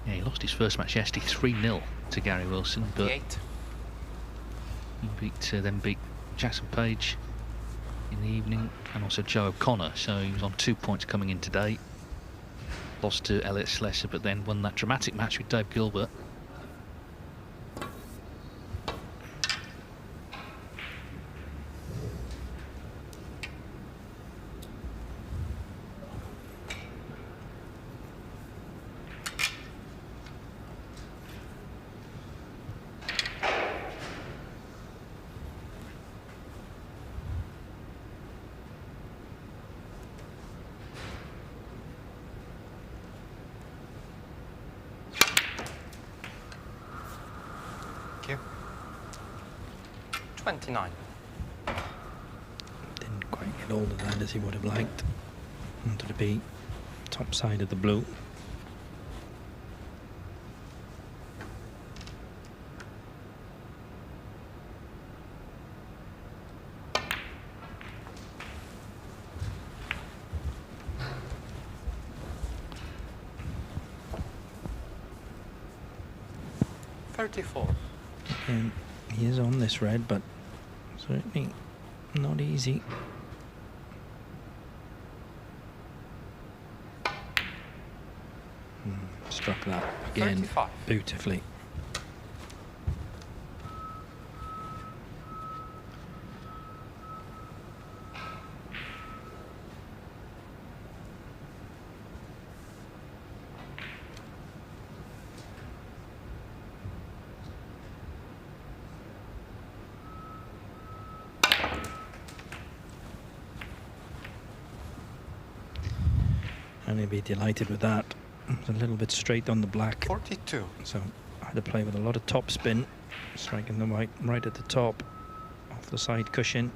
Yeah, he lost his first match yesterday 3-0 to Gary Wilson, but he then beat Jackson Paige in the evening, and also Joe O'Connor, so he was on 2 points coming in today. Lost to Elliot Sleser, but then won that dramatic match with Dave Gilbert. you. 29. Didn't quite get all of that as he would have liked. Wanted to be top side of the blue. And he is on this red, but certainly not easy. Struck that again 35. Beautifully. And he'd be delighted with that. It was a little bit straight on the black. 42. So I had to play with a lot of top spin, striking them right at the top, off the side cushion.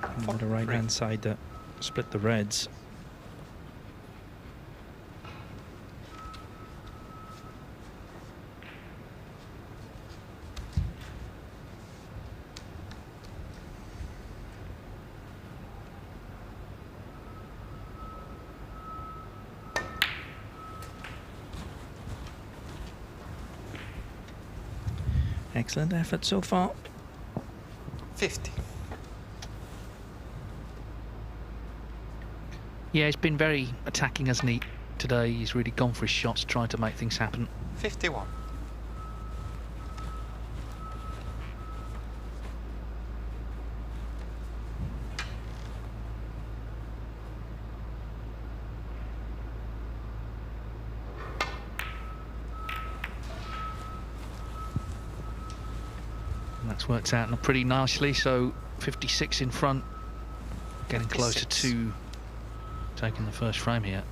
And on the right hand side to split the reds. Excellent effort so far. 50. Yeah, he's been very attacking, hasn't he, today? He's really gone for his shots, trying to make things happen. 51. That's worked out pretty nicely, so 56 in front, getting 56. closer to taking the first frame here.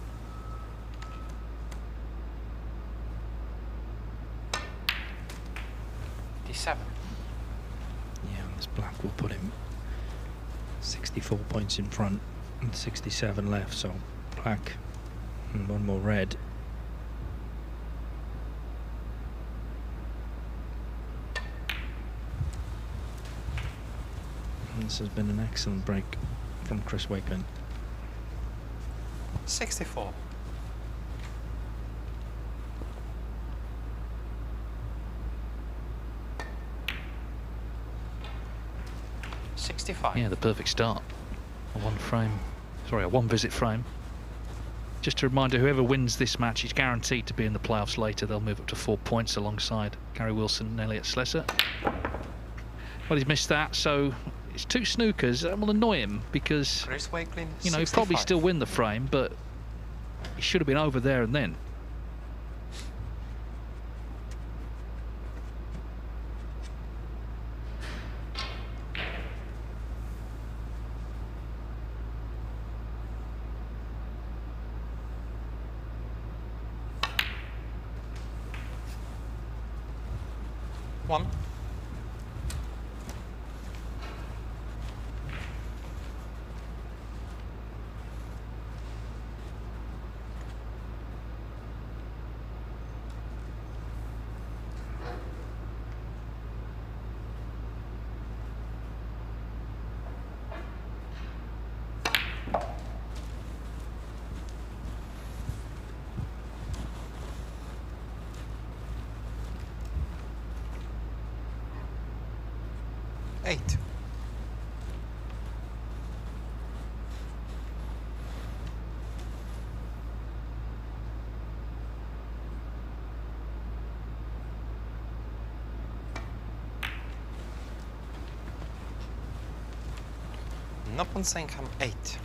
Yeah, this black will put him 64 points in front and 67 left, so black and one more red. This has been an excellent break from Chris Wakelin. 64. Yeah, the perfect start. A one visit frame. Just a reminder, whoever wins this match is guaranteed to be in the playoffs later. They'll move up to 4 points alongside Gary Wilson and Elliot Sleser. Well, he's missed that, so it's two snookers. That will annoy him because, Chris Wakelin, you know, he'll probably still win the frame, but he should have been over there and then. 1. Eight. Noppen Senkham 8.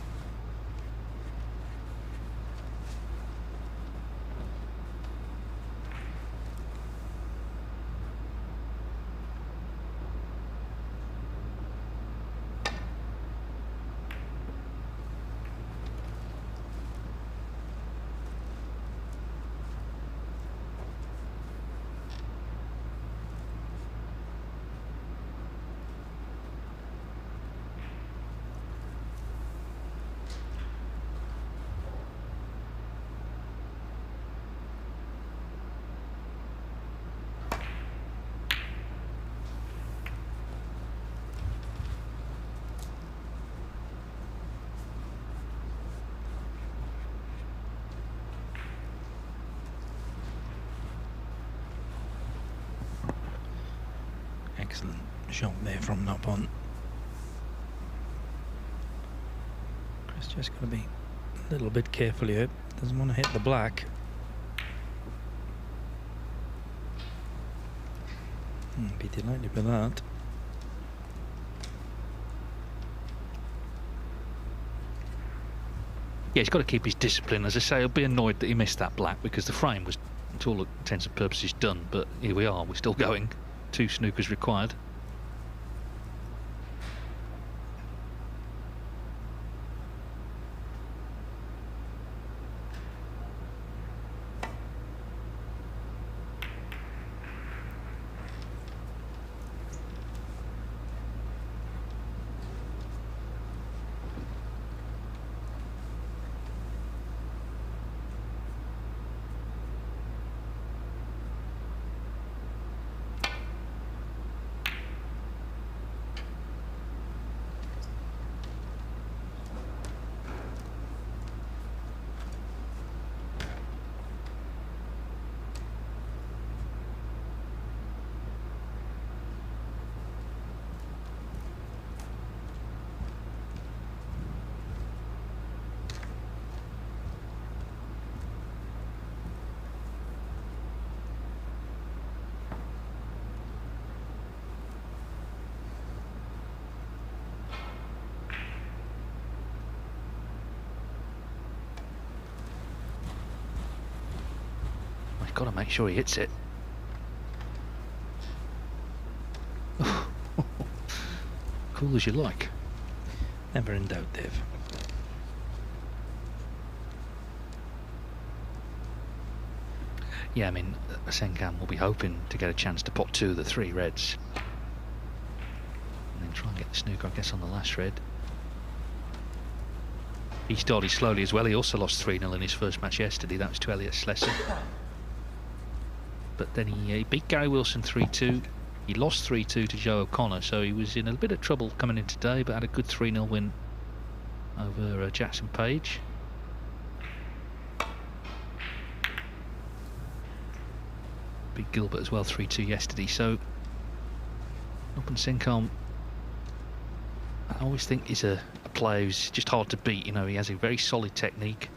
Excellent shot there from Noppon. Chris just got to be a little bit careful here. Doesn't want to hit the black. Be delighted with that. Yeah, he's got to keep his discipline. As I say, he'll be annoyed that he missed that black because the frame was, to all intents and purposes, done. But here we are, we're still going. 2 snookers required. Got to make sure he hits it. Cool as you like. Never in doubt, Dave. Yeah, I mean, Senkham will be hoping to get a chance to pot 2 of the 3 reds. And then try and get the snooker, I guess, on the last red. He started slowly as well. He also lost 3-0 in his first match yesterday. That was to Elliot Sleser. But then he beat Gary Wilson 3-2. He lost 3-2 to Joe O'Connor, so he was in a bit of trouble coming in today, but had a good 3-0 win over Jackson Paige. Beat Gilbert as well 3-2 yesterday. So Noppen Senkham, I always think he's a player who's just hard to beat. You know, he has a very solid technique,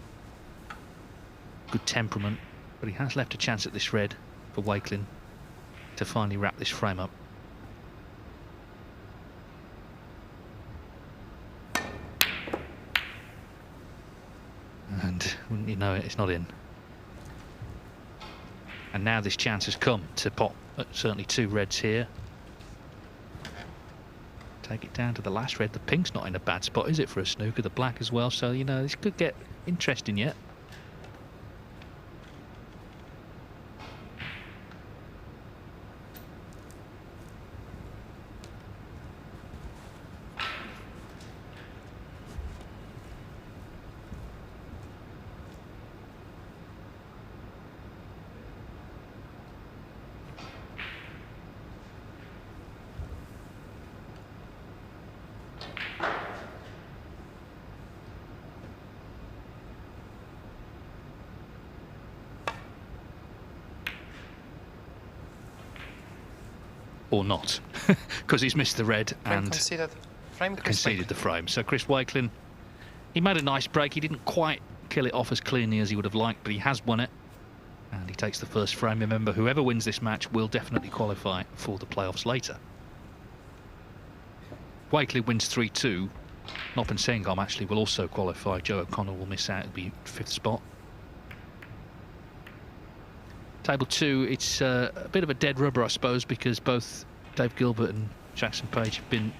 good temperament, but he has left a chance at this red for Wakelin to finally wrap this frame up. And wouldn't you know it, it's not in. And now this chance has come to pot certainly 2 reds here. Take it down to the last red. The pink's not in a bad spot, is it, for a snooker? The black as well, so you know this could get interesting yet. or not, because he's missed the red and conceded the frame. So Chris Wakelin, he made a nice break. He didn't quite kill it off as cleanly as he would have liked, but he has won it, and he takes the first frame. Remember, whoever wins this match will definitely qualify for the playoffs later. Wakelin wins 3-2. Noppen Sengam actually will also qualify. Joe O'Connell will miss out. It'll be 5th spot. Table 2, it's a bit of a dead rubber, I suppose, because both Dave Gilbert and Jackson Paige have been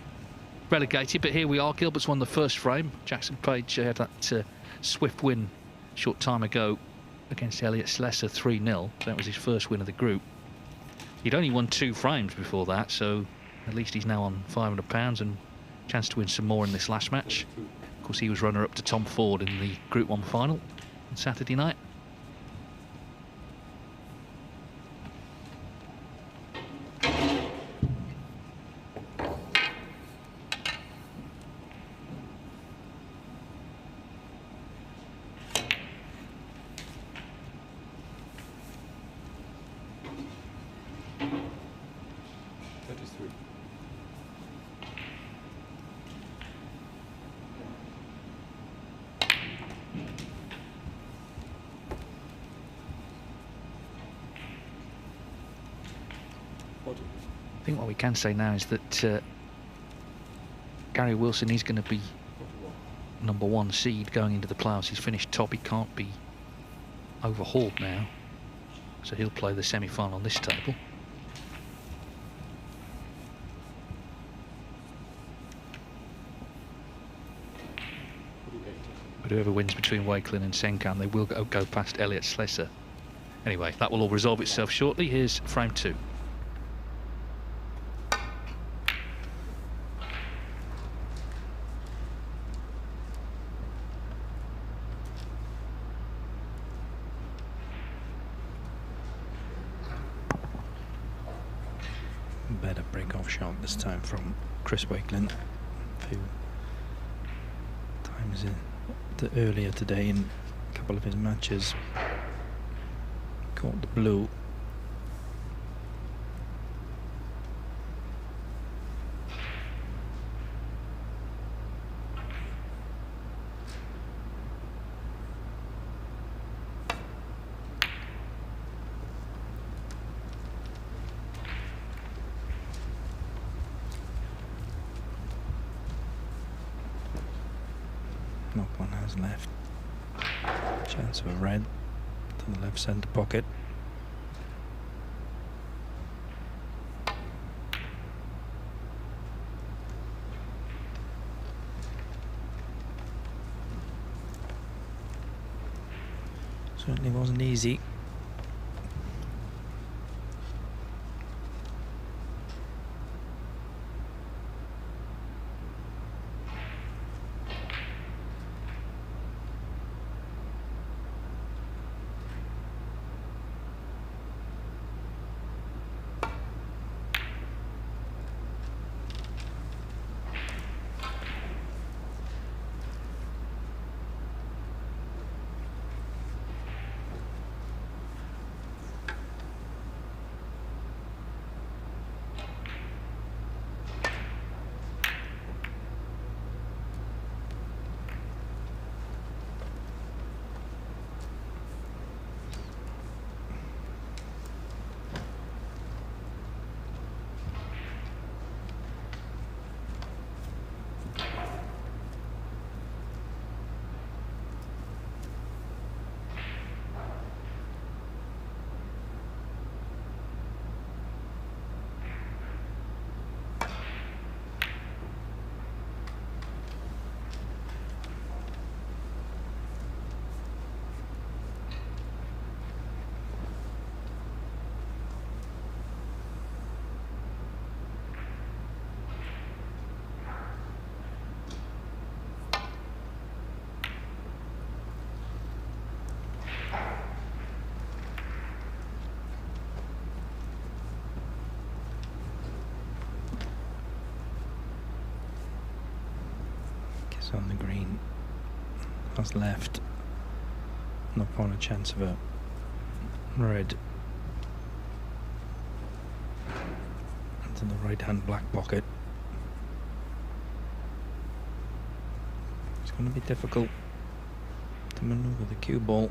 relegated, but here we are. Gilbert's won the first frame. Jackson Paige had that swift win a short time ago against Elliot Sleser, 3-0. That was his first win of the group. He'd only won 2 frames before that, so at least he's now on £500 and chance to win some more in this last match. Of course, he was runner-up to Tom Ford in the Group 1 final on Saturday night. I think what we can say now is that Gary Wilson is going to be #1 seed going into the playoffs. He's finished top. He can't be overhauled now, so he'll play the semi-final on this table. But whoever wins between Wakelin and Senkan, they will go past Elliot Sleser. Anyway, that will all resolve itself shortly. Here's frame 2. Better break-off shot this time from Chris Wakelin. A few times earlier today in a couple of his matches caught the blue. One has left. Chance of a red to the left centre pocket. Certainly wasn't easy. On the green, has left, not on a chance of a red. into the right-hand black pocket. It's going to be difficult to manoeuvre the cue ball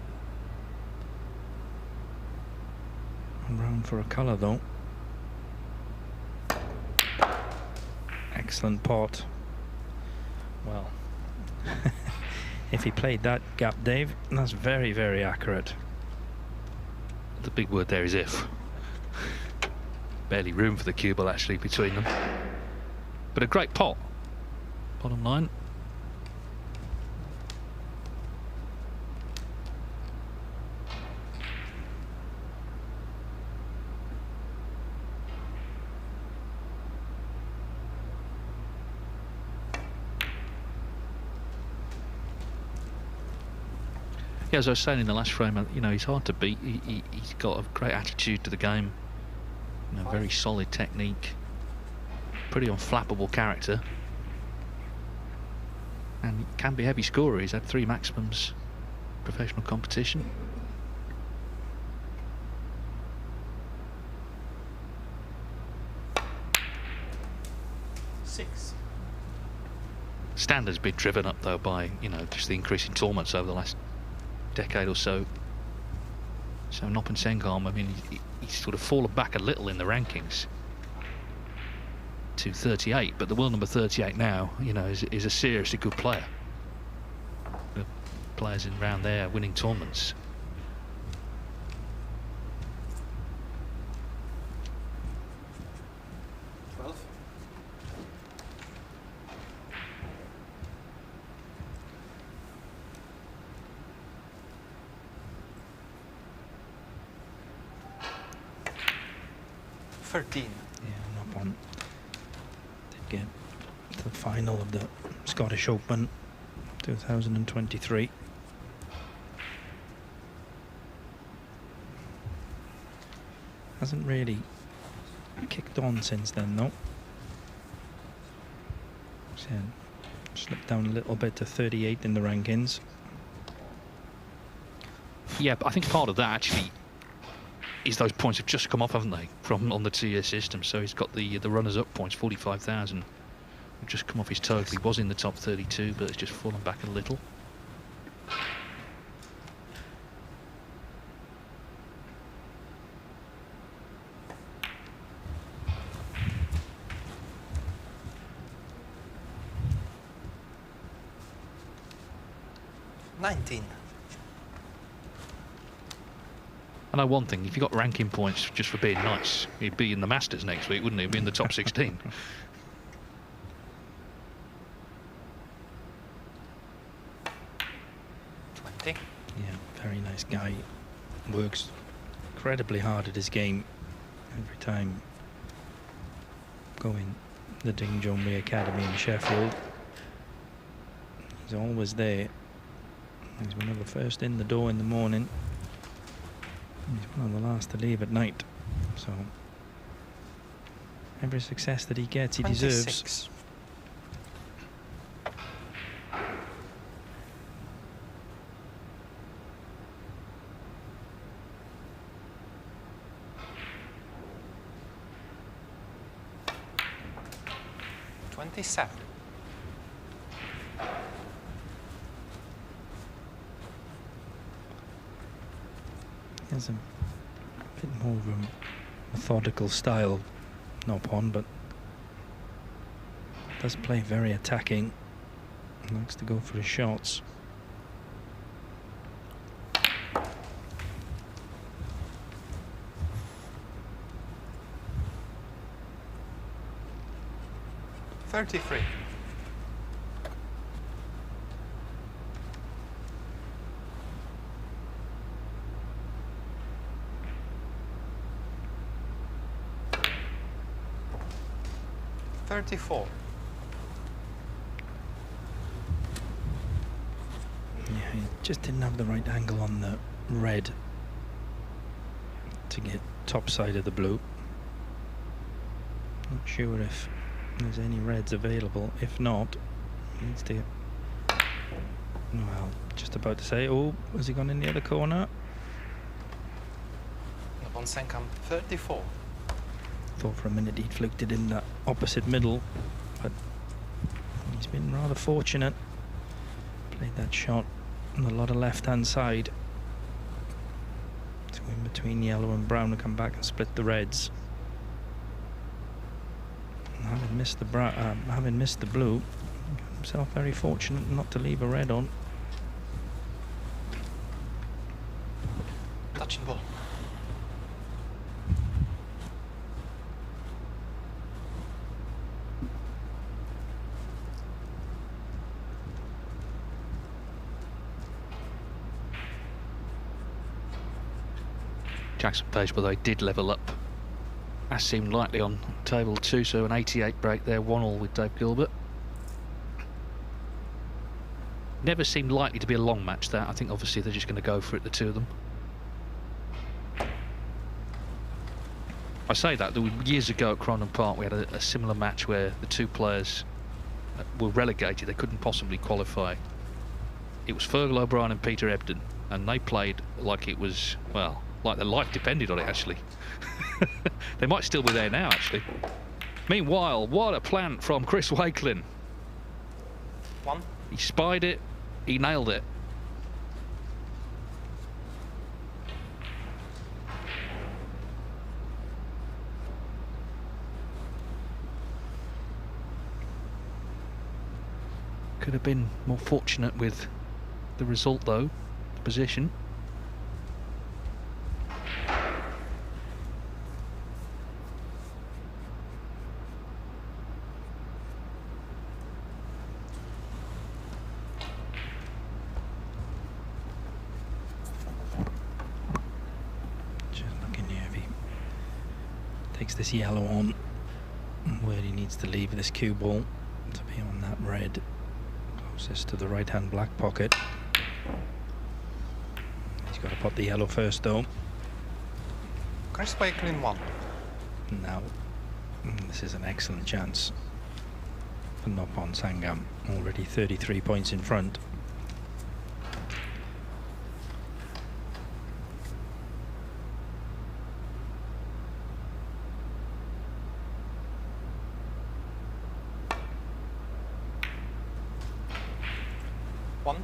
around for a colour, though. Excellent pot. Well, if he played that gap, Dave, that's very, very accurate. The big word there is if. Barely room for the cue ball actually between them. But a great pot, bottom line. Yeah, as I was saying in the last frame, you know, he's hard to beat. He's got a great attitude to the game. You know, very solid technique. Pretty unflappable character. And can be a heavy scorer. He's had 3 maximums professional competition. Standard's been driven up though by, you know, just the increase in tournaments over the last decade or so. So Noppen Sengham, I mean, he's sort of fallen back a little in the rankings to 38, but the world number 38 now, you know, is a seriously good player. The players in round there winning tournaments. Yeah, Noppen did get to the final of the Scottish Open 2023. Hasn't really kicked on since then, though. So, slipped down a little bit to 38 in the rankings. Yeah, but I think part of that actually is those points have just come off, haven't they, from on the 2-year system. So he's got the runners-up points, 45,000. Have just come off his total. He was in the top 32, but it's just fallen back a little. I know one thing, if you got ranking points just for being nice, he'd be in the Masters next week, wouldn't he? He'd be in the top 16. 20. Yeah, very nice guy. Works incredibly hard at his game. Every time going the Ding Junhui Academy in Sheffield, he's always there. He's one of the first in the door in the morning. He's one of the last to leave at night. So every success that he gets, he 26. deserves. He has a bit more of a methodical style, Noppen, but does play very attacking. Likes to go for his shots. $33. $34. Yeah, he just didn't have the right angle on the red to get top side of the blue. Not sure if there's any reds available. If not, he needs to. Well, just about to say, oh, has he gone in the other corner? Noppen Sengham 34. Thought for a minute he'd fluked it in that opposite middle, but he's been rather fortunate. Played that shot on a lot of left-hand side. To win between yellow and brown and come back and split the reds. And having missed the blue, himself very fortunate not to leave a red on. Touching ball. Jackson Paige, by the way, did level up, as seemed likely on table 2, so an 88 break there, 1-1 with Dave Gilbert. Never seemed likely to be a long match, that. I think obviously they're just going to go for it, the two of them. I say that, there were years ago at Cronin Park we had a similar match where the two players were relegated, they couldn't possibly qualify. It was Fergal O'Brien and Peter Ebden, and they played like it was, well, like their life depended on it, actually. They might still be there now, actually. Meanwhile, what a plant from Chris Wakelin. One. He spied it, he nailed it. Could have been more fortunate with the result, though, the position. Takes this yellow on where he needs to leave this cue ball to be on that red closest to the right hand black pocket. He's got to put the yellow first though. Chris Wakelin 1. Now this is an excellent chance for Noppon Sangam, already 33 points in front. One.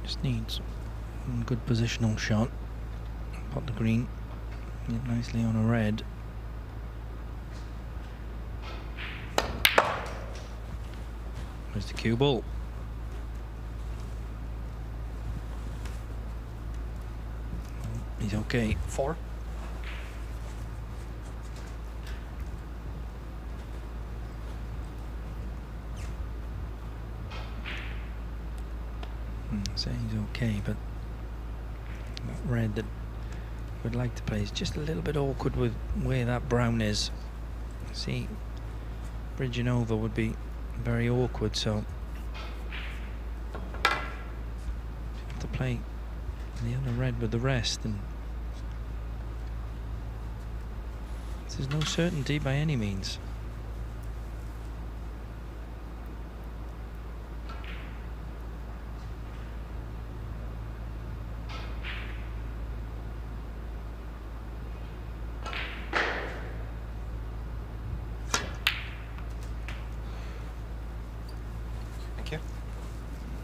Just needs one good positional shot. Pot the green. Get nicely on a red. Where's the cue ball? He's okay. 4. Say he's okay, but that red that would like to play is just a little bit awkward with where that brown is. See, bridging over would be very awkward, so have to play the other red with the rest, and there's no certainty by any means. Thank you.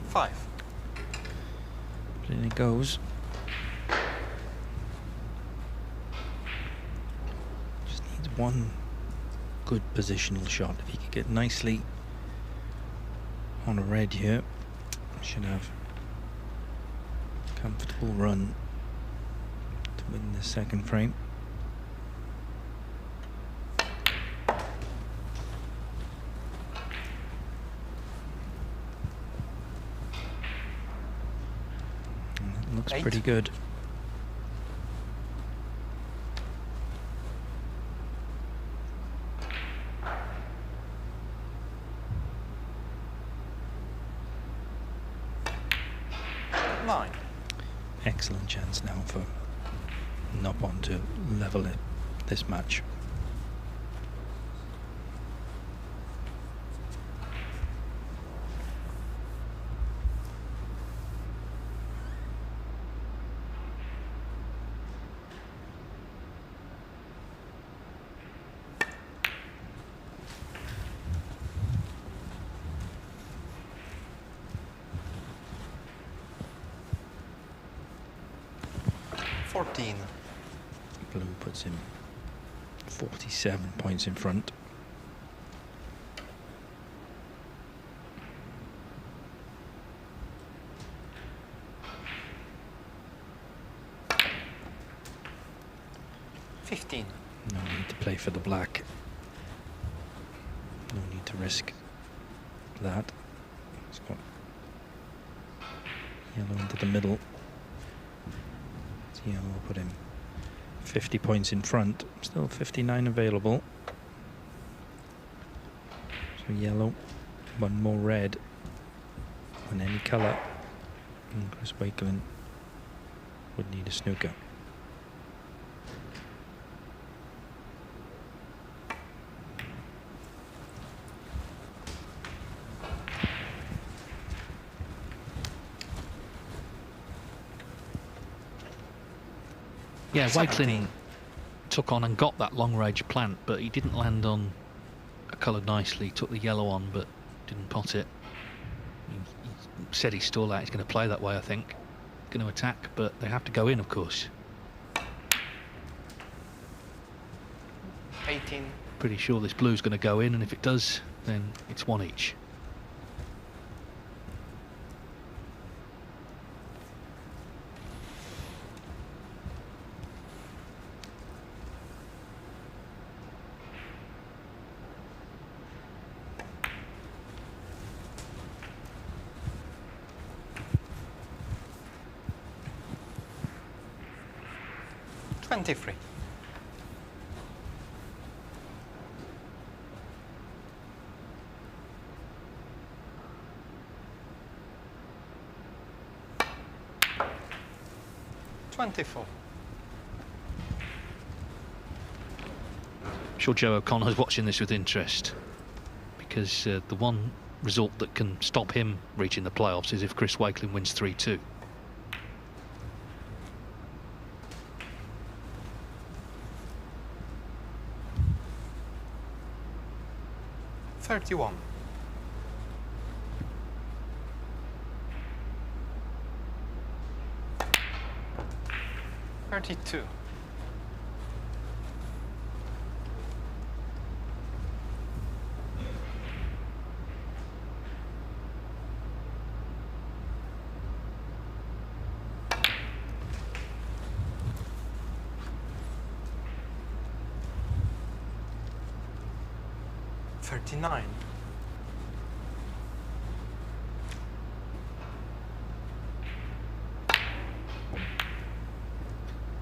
5. In it goes. Just needs one good positional shot. If he could get nicely on a red here, should have a comfortable run to win the second frame. Looks 8. pretty good. excellent chance now for Noppon to level it this match. Blue puts him 47 points in front. No need to play for the black. No need to risk that. He's got yellow into the middle. Yellow will put him 50 points in front. Still 59 available. So yellow, one more red than any colour. And Chris Wakelin would need a snooker. Yeah, Wakelin took on and got that long range plant, but he didn't land on a colour nicely. Took the yellow on, but didn't pot it. He said he's still out. He's going to play that way, I think. Going to attack, but they have to go in, of course. 18. Pretty sure this blue's going to go in, and if it does, then it's one each. Free. I'm sure Joe O'Connor's watching this with interest, because the one result that can stop him reaching the playoffs is if Chris Wakelin wins 3-2. $31. 32. $39.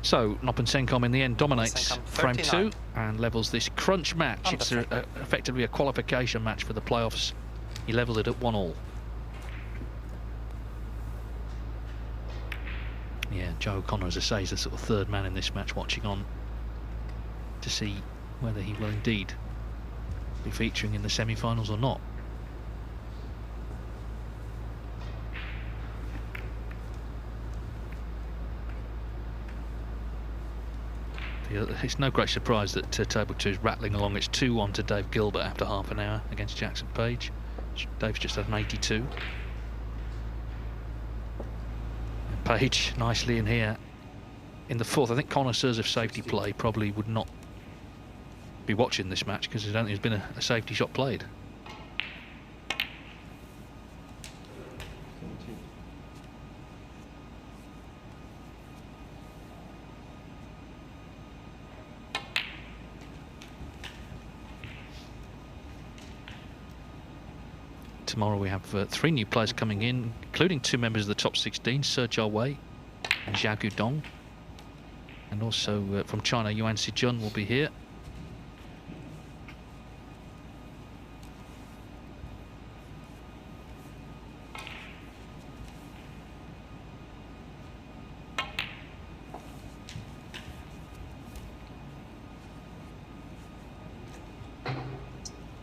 So Noppon Senkom in the end dominates frame 2 and levels this crunch match. It's effectively a qualification match for the playoffs. He levelled it at 1-1. Yeah, Joe O'Connor, as I say, is the sort of third man in this match, watching on to see whether he will indeed be featuring in the semi-finals or not. It's no great surprise that table 2 is rattling along. It's 2-1 to Dave Gilbert after half an hour against Jackson Paige. Dave's just had an 82. And Paige nicely in here in the fourth. I think connoisseurs of safety play probably would not be watching this match, because I don't think there's been a safety shot played. Tomorrow we have 3 new players coming in, including 2 members of the top 16, Sergio Wei and Zhao Gudong. And also from China, Yuan Sijun will be here.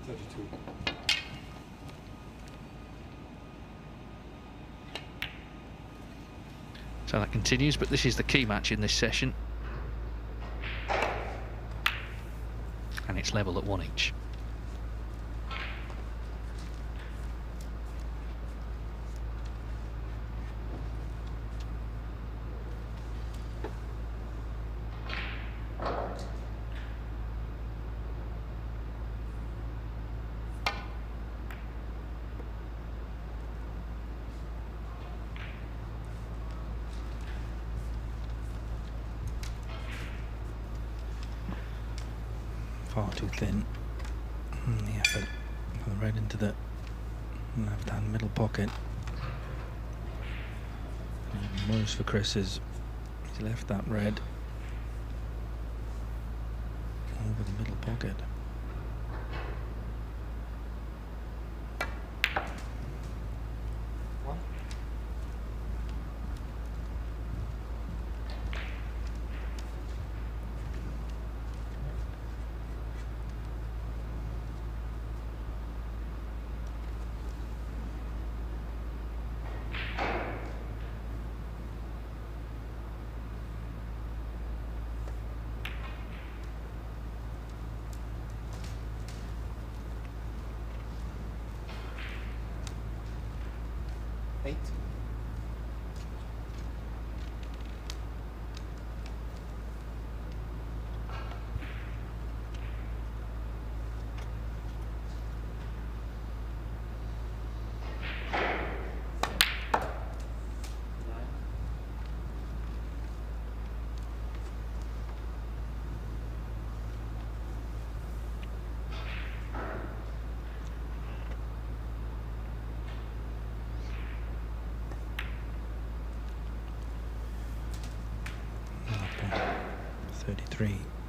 32. So that continues, but this is the key match in this session. And it's level at 1 each. Far too thin. The effort right into the left-hand middle pocket. And worse for Chris is he's left that red over the middle pocket.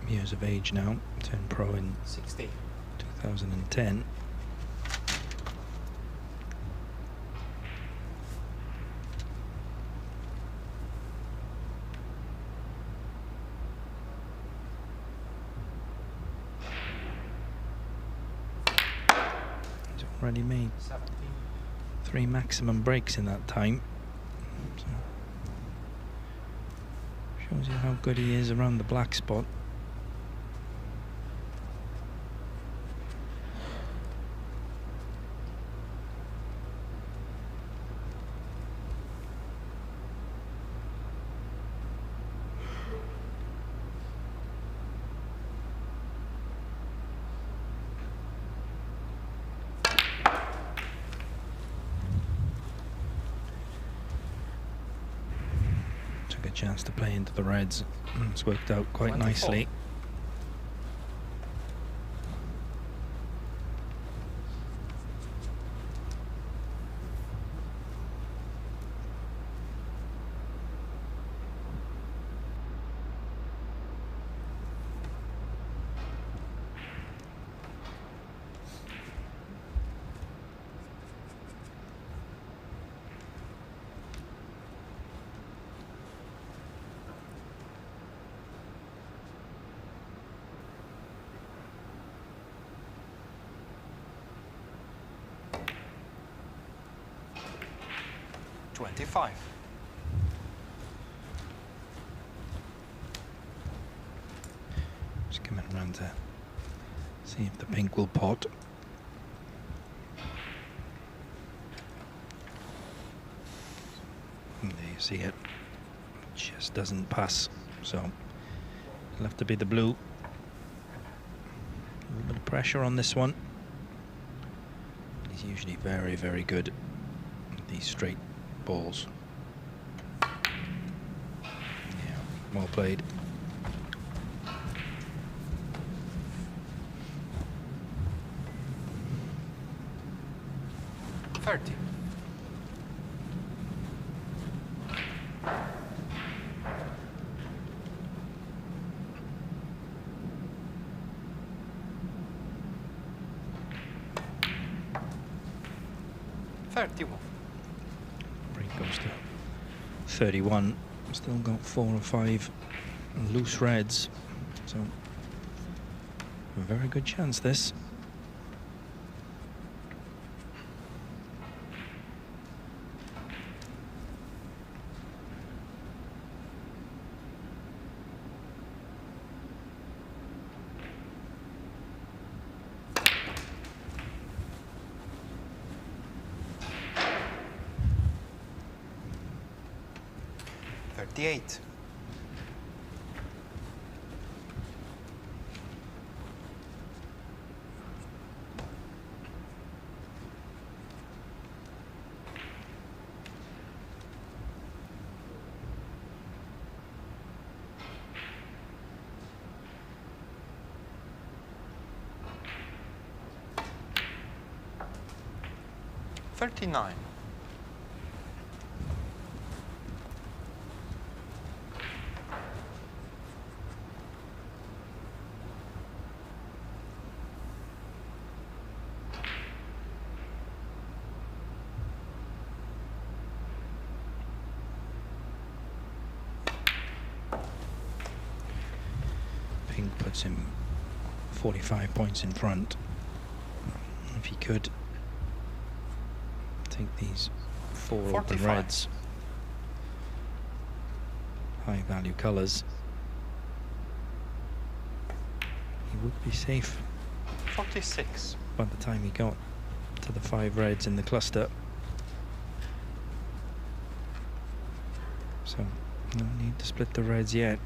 Years of age now, turned pro in 2010. He's already made 3 maximum breaks in that time. So shows you how good he is around the black spot. Chance to play into the reds. It's worked out quite 24. Nicely. Just coming around to see if the pink will pot. And there you see it. Just doesn't pass. So it'll have to be the blue. A little bit of pressure on this one. He's usually very, very good at these straight balls. Yeah, well played. Break goes to 31. Still got 4 or 5 loose reds, so a very good chance this. 38. $39. Pink puts him 45 points in front. If he could take these 4 open reds, high value colours, he would be safe 46. by the time he got to the 5 reds in the cluster. So no need to split the reds yet.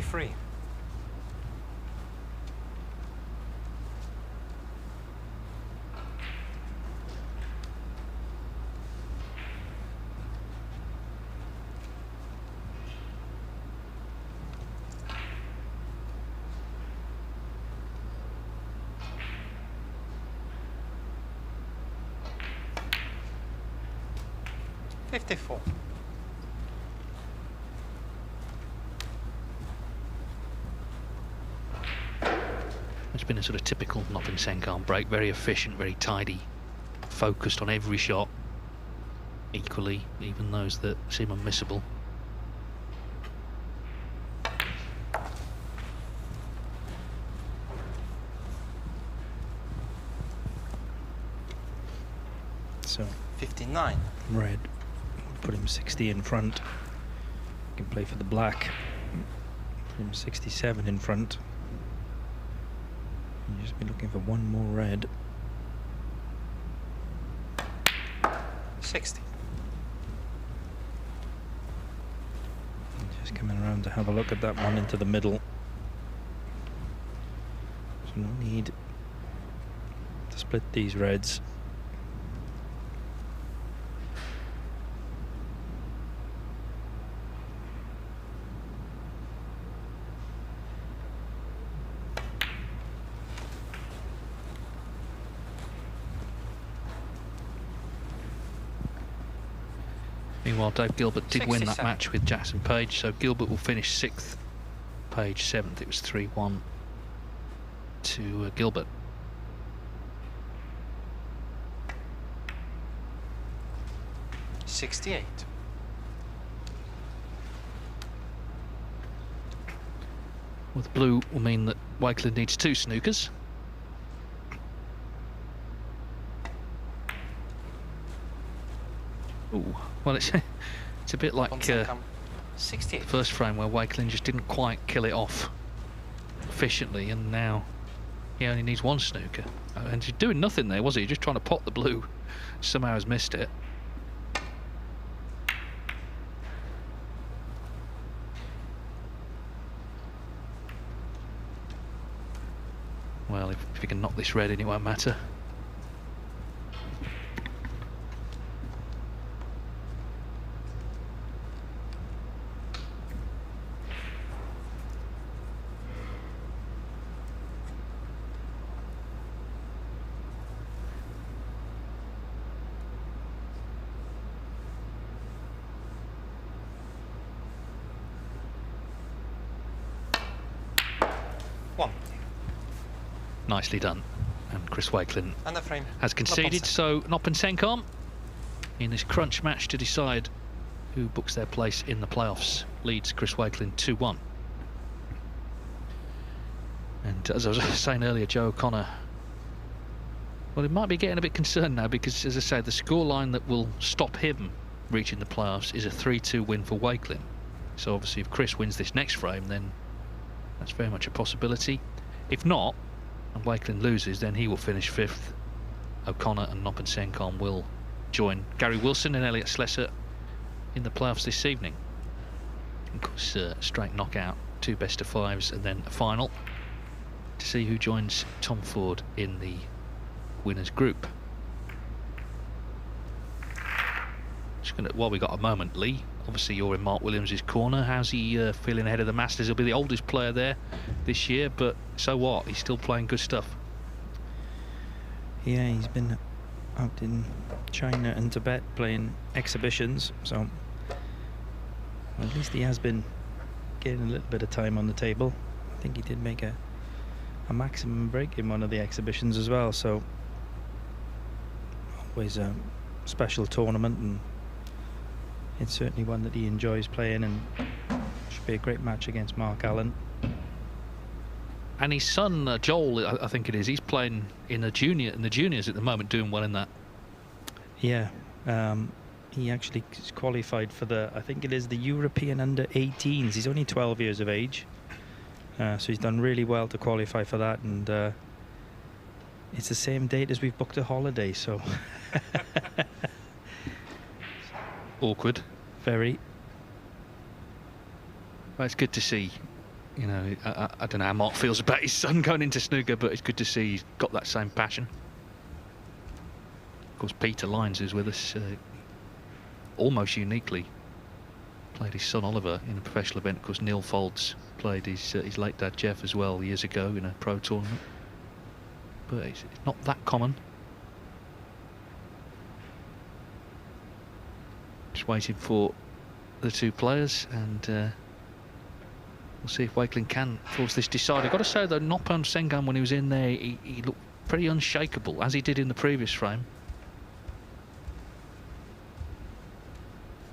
Free. $54. It's been a sort of typical Nopping-Senkarm break, very efficient, very tidy, focused on every shot equally, even those that seem unmissable. So 59. Red would put him 60 in front. He can play for the black. Put him 67 in front. You just be looking for one more red. 60. And just coming around to have a look at that one into the middle. So no need to split these reds. Meanwhile, Dave Gilbert did win that 67. match with Jackson Paige, so Gilbert will finish 6th, Paige 7th. It was 3-1 to Gilbert. $68. Well, the blue will mean that Wakelin needs 2 snookers. Ooh, well, it's a bit like the first frame where Wakelin just didn't quite kill it off efficiently, and now he only needs 1 snooker. And he's doing nothing there, was he? Just trying to pot the blue. Somehow has missed it. Well, if you can knock this red in, it won't matter. Nicely done. And Chris Wakelin And the frame. has conceded, so Nopping-Senkarm in this crunch match to decide who books their place in the playoffs leads Chris Wakelin 2-1. And as I was saying earlier, Joe O'Connor, well, he might be getting a bit concerned now, because, as I say, the scoreline that will stop him reaching the playoffs is a 3-2 win for Wakelin. So obviously if Chris wins this next frame, then that's very much a possibility. If not, and Wakelin loses, then he will finish 5th. O'Connor and Noppen Senkan will join Gary Wilson and Elliot Sleser in the playoffs this evening. Of course, straight knockout, 2 best-of-5s and then a final to see who joins Tom Ford in the winners group. Just gonna, while we got a moment, Lee, obviously you're in Mark Williams' corner. How's he feeling ahead of the Masters? He'll be the oldest player there this year, but so what? He's still playing good stuff. Yeah, he's been out in China and Tibet playing exhibitions, so well, at least he has been getting a little bit of time on the table. I think he did make a maximum break in one of the exhibitions as well, so always a special tournament, and it's certainly one that he enjoys playing, and should be a great match against Mark Allen. And his son Joel, I think it is, he's playing in the juniors at the moment, doing well in that. Yeah, he actually qualified for the, I think it is the European under-18s. He's only 12 years of age, so he's done really well to qualify for that, and it's the same date as we've booked a holiday, so awkward. Very. Well, it's good to see. You know, I don't know how Mark feels about his son going into snooker, but it's good to see he's got that same passion. Of course, Peter Lyons, who's with us, almost uniquely played his son Oliver in a professional event. Of course, Neil Folds played his late dad Jeff as well years ago in a pro tournament. But it's not that common. Just waiting for the 2 players, and we'll see if Wakelin can force this decider. I've got to say though, Noppen Senkan, when he was in there, he looked pretty unshakable, as he did in the previous frame.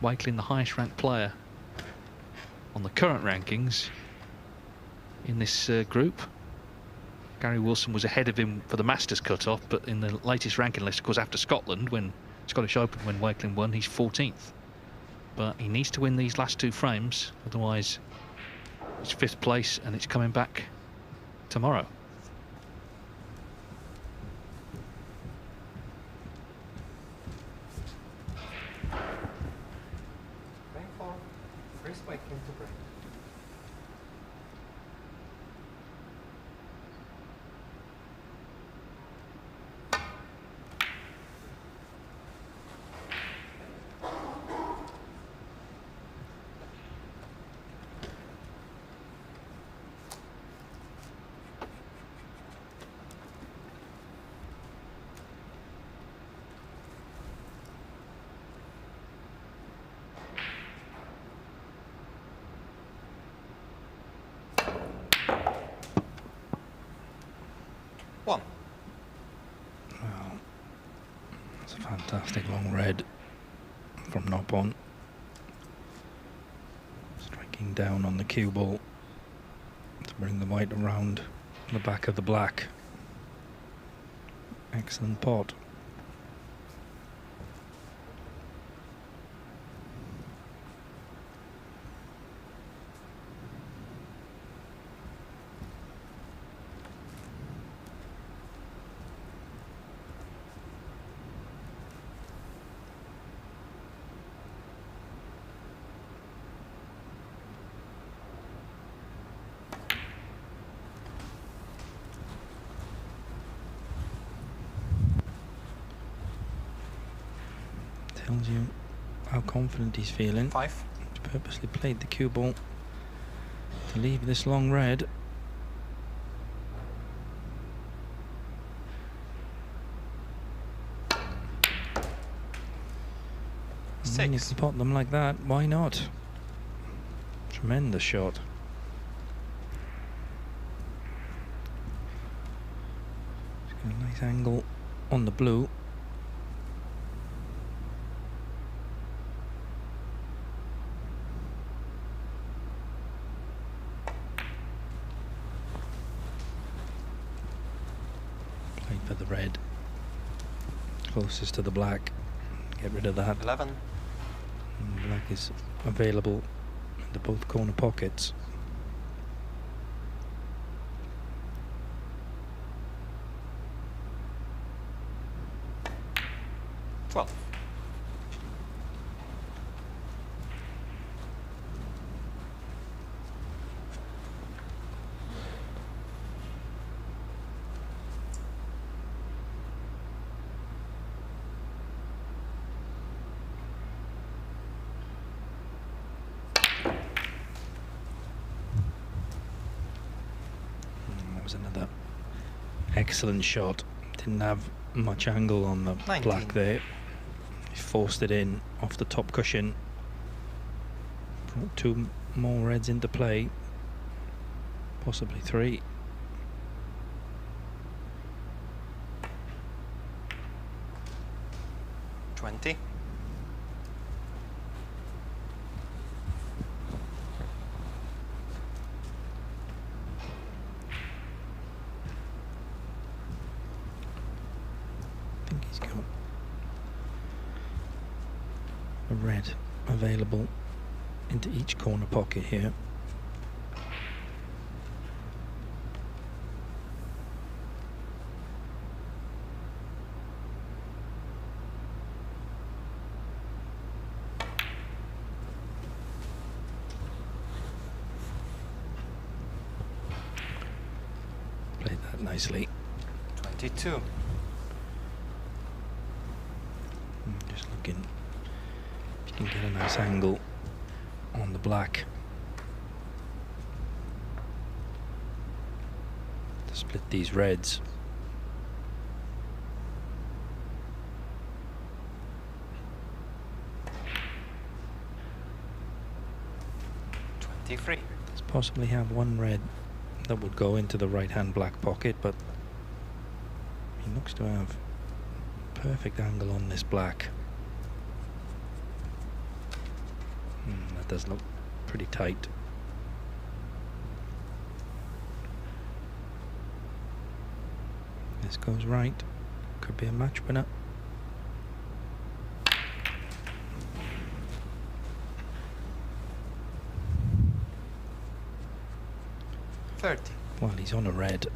Wakelin, the highest ranked player on the current rankings in this group. Gary Wilson was ahead of him for the Masters cut-off, but in the latest ranking list, of course, after Scotland, when Scottish Open, when Wakelin won, he's 14th. But he needs to win these last 2 frames, otherwise it's 5th place, and it's coming back tomorrow. Frame 4, Chris Wakelin to break. Fantastic long red from Noppen. Striking down on the cue ball to bring the white around the back of the black. Excellent pot. Tells you how confident he's feeling. 5. He's purposely played the cue ball to leave this long red. And when you can pot them like that, why not? Tremendous shot. He's got a nice angle on the blue. For the red, closest to the black. Get rid of that. 11. And black is available in the both corner pockets. Another excellent shot. Didn't have much angle on the 19. black there. He forced it in off the top cushion. Brought 2 more reds into play, possibly 3. $20. A red available into each corner pocket here. Played that nicely. 22. Just looking if you can get a nice angle on the black to split these reds. $23. Let's possibly have 1 red that would go into the right hand black pocket, but he looks to have perfect angle on this black. That does look pretty tight. This goes right. Could be a match winner. $30. Well, he's on a red.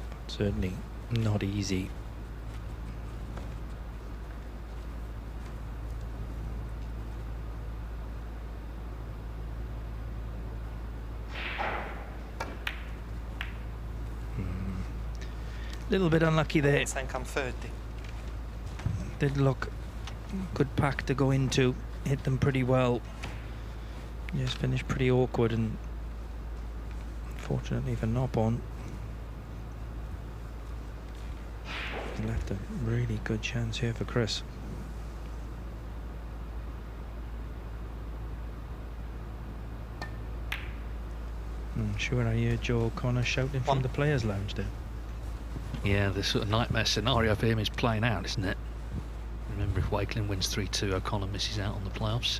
But certainly not easy. Little bit unlucky there. Come 30. Did look good pack to go into. Hit them pretty well. Just finished pretty awkward, and unfortunately for Nopon, he left a really good chance here for Chris. I'm sure I hear Joe O'Connor shouting from the players' lounge there. Yeah, the sort of nightmare scenario for him is playing out, isn't it? Remember, if Wakelin wins 3-2, O'Connor misses out on the playoffs.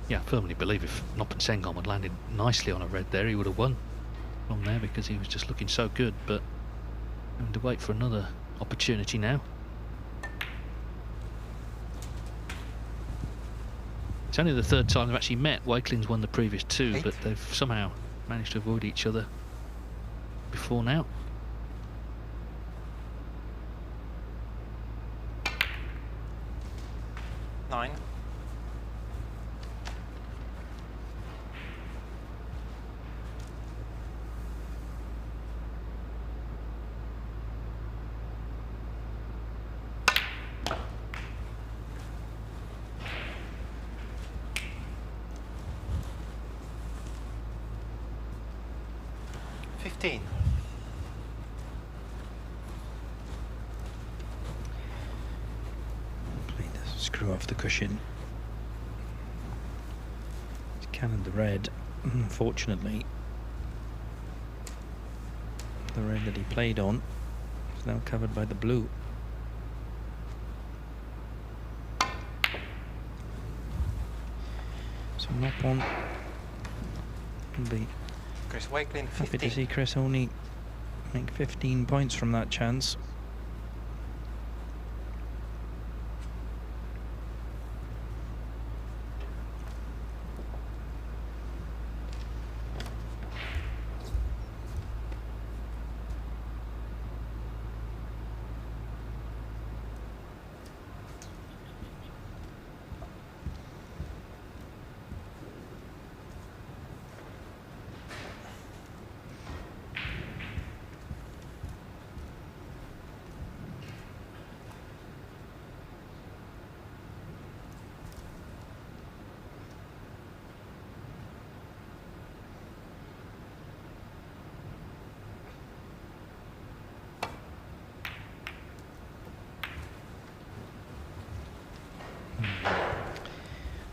Yeah, I firmly believe if Noppen Sengham had landed nicely on a red there, he would have won from there, because he was just looking so good. But having to wait for another opportunity now. It's only the 3rd time they've actually met. Wakelin's won the previous 2, but they've somehow managed to avoid each other before now. $9. $15. Play this screw off the cushion. He's cannoned the red. Unfortunately, the red that he played on is now covered by the blue. So not one. I'll be Chris Wakelin, 15. happy to see Chris only make 15 points from that chance.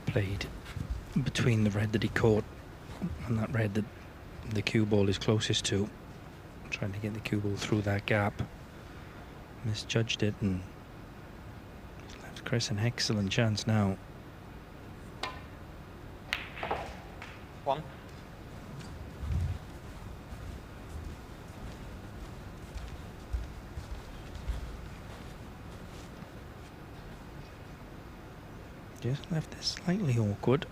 Played between the red that he caught and that red that the cue ball is closest to, trying to get the cue ball through that gap. Misjudged it and left Chris an excellent chance now. 1. Just left this slightly awkward.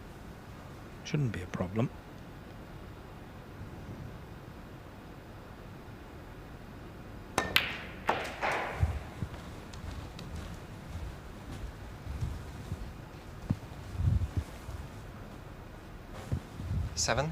Shouldn't be a problem. Seven.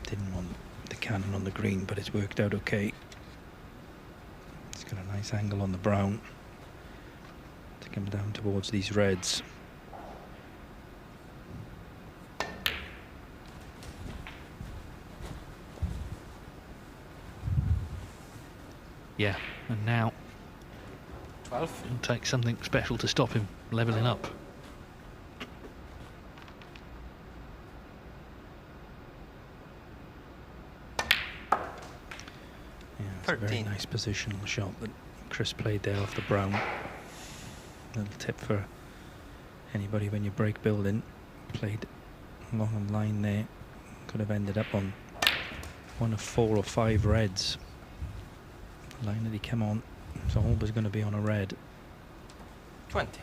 Didn't want the cannon on the green, but it's worked out okay. It's got a nice angle on the brown to come down towards these reds. Yeah, and now 12. it'll take something special to stop him levelling up. It's a very nice positional shot that Chris played there off the brown. Little tip for anybody when you break building. Played along the line there. Could have ended up on one of 4 or 5 reds. The line that he came on is always going to be on a red. 20.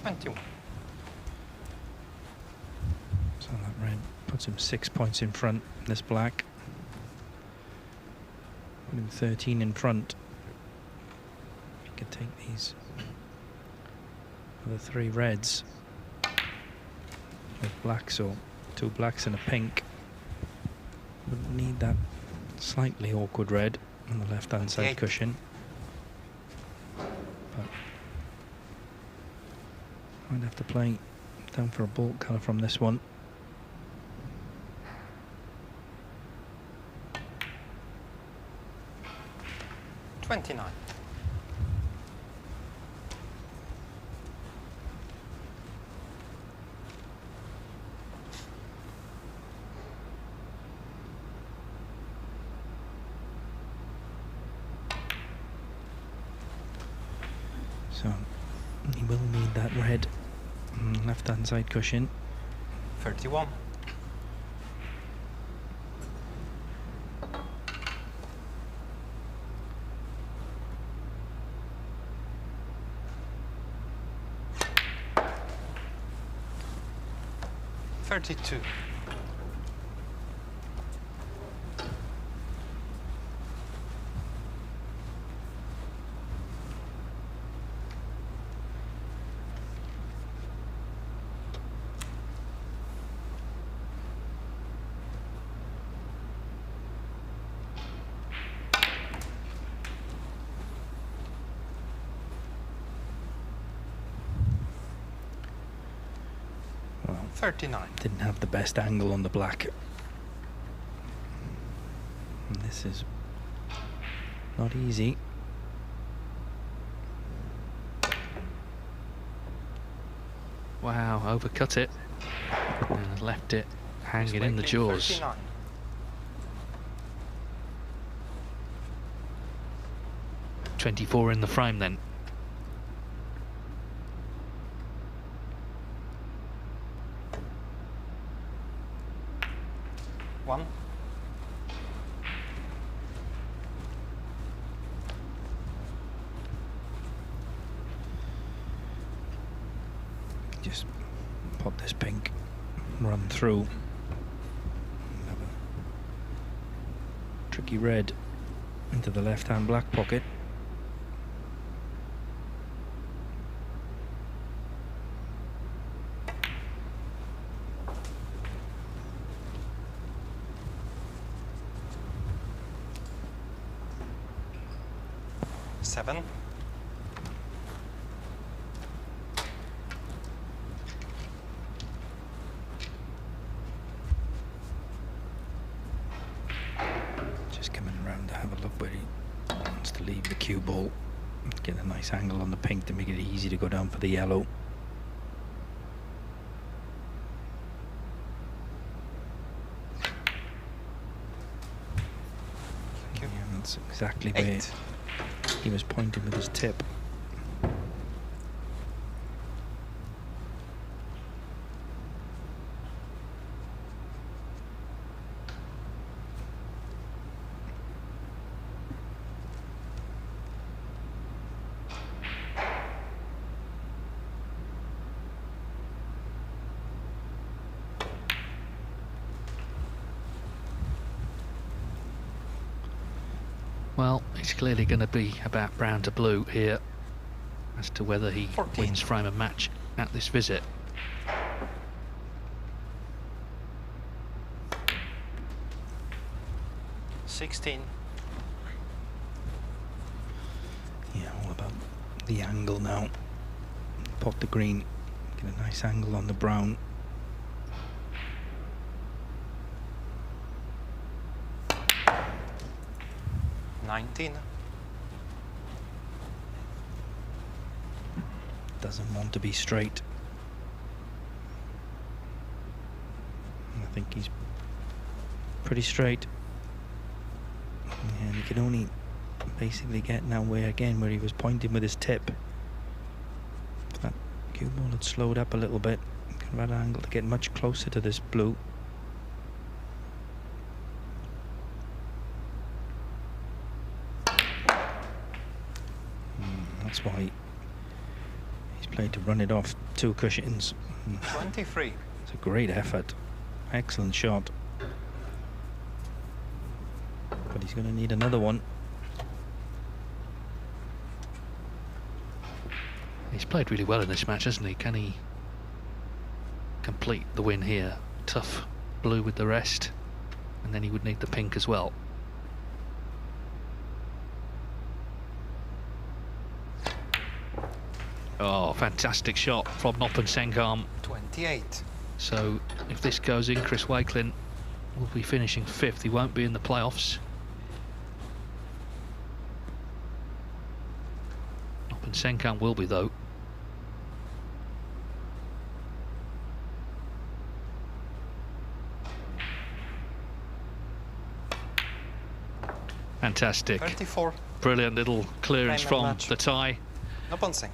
$21. So that red puts him 6 points in front. This black put him 13 in front. He could take these other 3 reds with blacks, or 2 blacks and a pink. Wouldn't need that slightly awkward red on the left hand side cushion, but might have to play down for a bulk colour from this one. $29. So he will need that red left hand side cushion. 31. $32. 39. Didn't have the best angle on the black. And this is not easy. Wow, overcut it and left it hanging in the jaws. 39. .24 in the frame then. One. Just pop this pink, run through. Have a tricky red into the left-hand black pocket. Seven. Just coming around to have a look where he wants to leave the cue ball. Get a nice angle on the pink to make it easy to go down for the yellow. Yeah, that's exactly where he was pointing with his tip. Well, it's clearly going to be about brown to blue here as to whether he 14. wins frame and match at this visit. $16. Yeah, all about the angle now. Pop the green, get a nice angle on the brown. $19. Doesn't want to be straight. I think he's pretty straight. And he can only basically get now where again where he was pointing with his tip. If that cue ball had slowed up a little bit, could have had an angle to get much closer to this blue. That's why he's played to run it off 2 cushions. 23. It's a great effort. Excellent shot. But he's going to need another one. He's played really well in this match, hasn't he? Can he complete the win here? Tough blue with the rest, and then he would need the pink as well. Oh, fantastic shot from Noppen 28. So if this goes in, Chris Wakelin will be finishing 5th. He won't be in the playoffs. Noppen will be, though. Fantastic. 34. Brilliant little clearance Frame from and match. the tie. Noppen.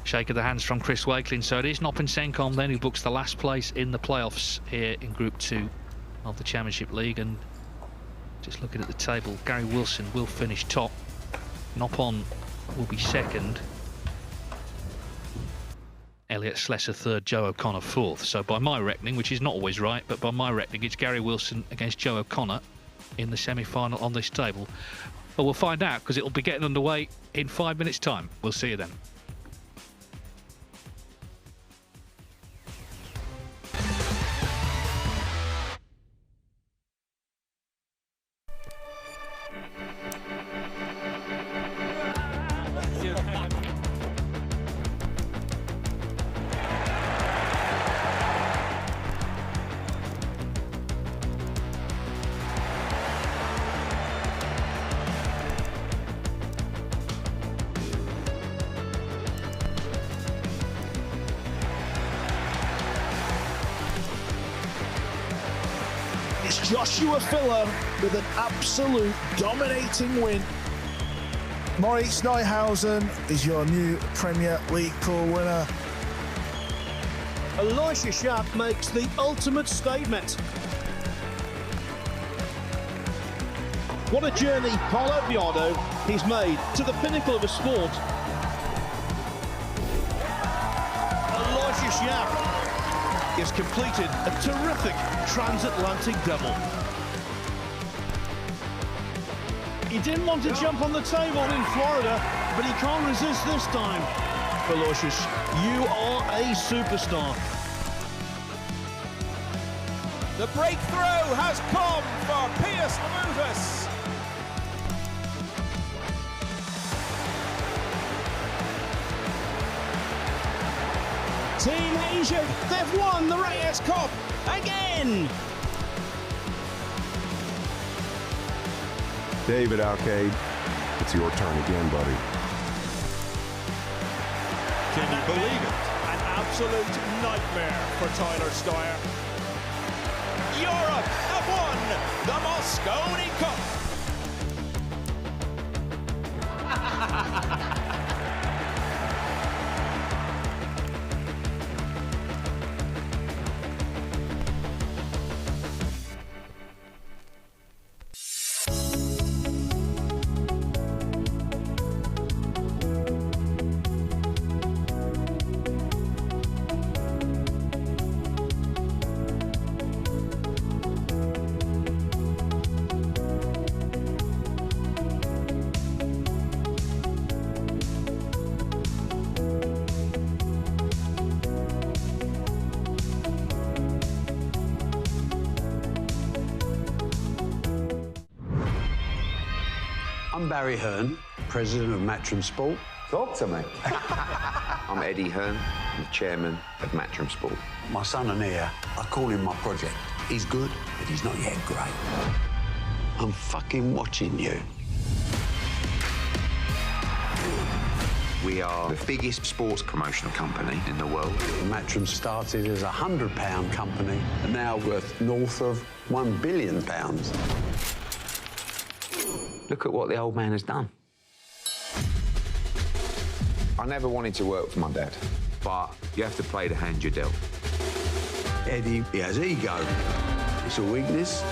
Shake of the hands from Chris Wakelin. So it is Noppen then who books the last place in the playoffs here in Group 2 of the Championship League. And just looking at the table, Gary Wilson will finish top. Noppen will be 2nd. Elliot Sleser 3rd, Joe O'Connor 4th. So by my reckoning, which is not always right, but by my reckoning, it's Gary Wilson against Joe O'Connor in the semi-final on this table. But we'll find out because it'll be getting underway in 5 minutes' time. We'll see you then. Joshua Filler with an absolute dominating win. Maurice Neuhausen is your new Premier League pool winner. Elisha Schaap makes the ultimate statement. What a journey Paulo Biondo he's made to the pinnacle of a sport. Elisha Schaap has completed a terrific transatlantic double. He didn't want to jump on the table in Florida, but he can't resist this time. Aloysius, you are a superstar. The breakthrough has come for Piers Lamutus. Team Asia, they've won the Reyes Cup again. David Alcade, it's your turn again, buddy. Can you believe it? An absolute nightmare for Tyler Steuer. Europe have won the Mosconi Cup. I'm Barry Hearn, president of Matchroom Sport. Talk to me. I'm Eddie Hearn, the chairman of Matchroom Sport. My son and heir, I call him my project. He's good, but he's not yet great. I'm fucking watching you. We are the biggest sports promotional company in the world. Matchroom started as a £100 company and now worth north of £1 billion. Look at what the old man has done. I never wanted to work for my dad, but you have to play the hand you're dealt. Eddie, he has ego. It's a weakness,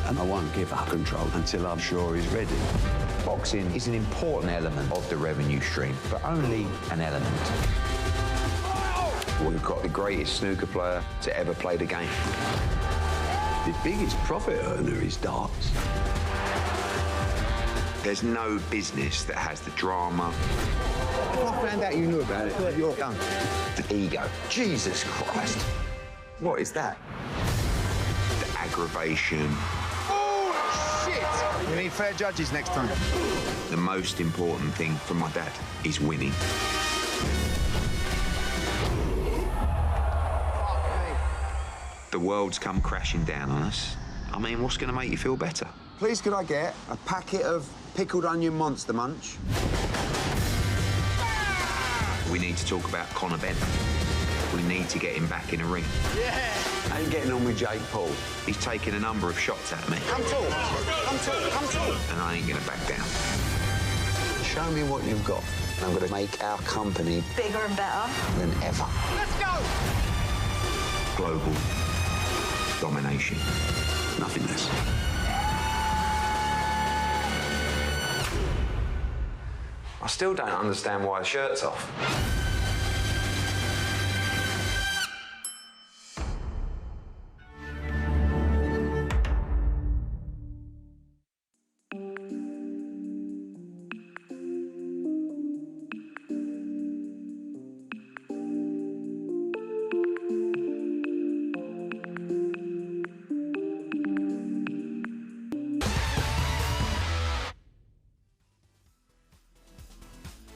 and I won't give up control until I'm sure he's ready. Boxing is an important element of the revenue stream, but only an element. We've got the greatest snooker player to ever play the game. The biggest profit earner is darts. There's no business that has the drama. If I found out you knew about it, you're done. The ego. Jesus Christ. What is that? The aggravation. Oh, shit! We need fair judges next time. The most important thing for my dad is winning. The world's come crashing down on us. I mean, what's going to make you feel better? Please, could I get a packet of pickled onion Monster Munch? We need to talk about Conor Benn. We need to get him back in a ring. Yeah! I ain't getting on with Jake Paul. He's taken a number of shots at me. Come talk. And I ain't going to back down. Show me what you've got. I'm going to make our company bigger and better than ever. Let's go! Global domination. Nothing less. I still don't understand why the shirt's off.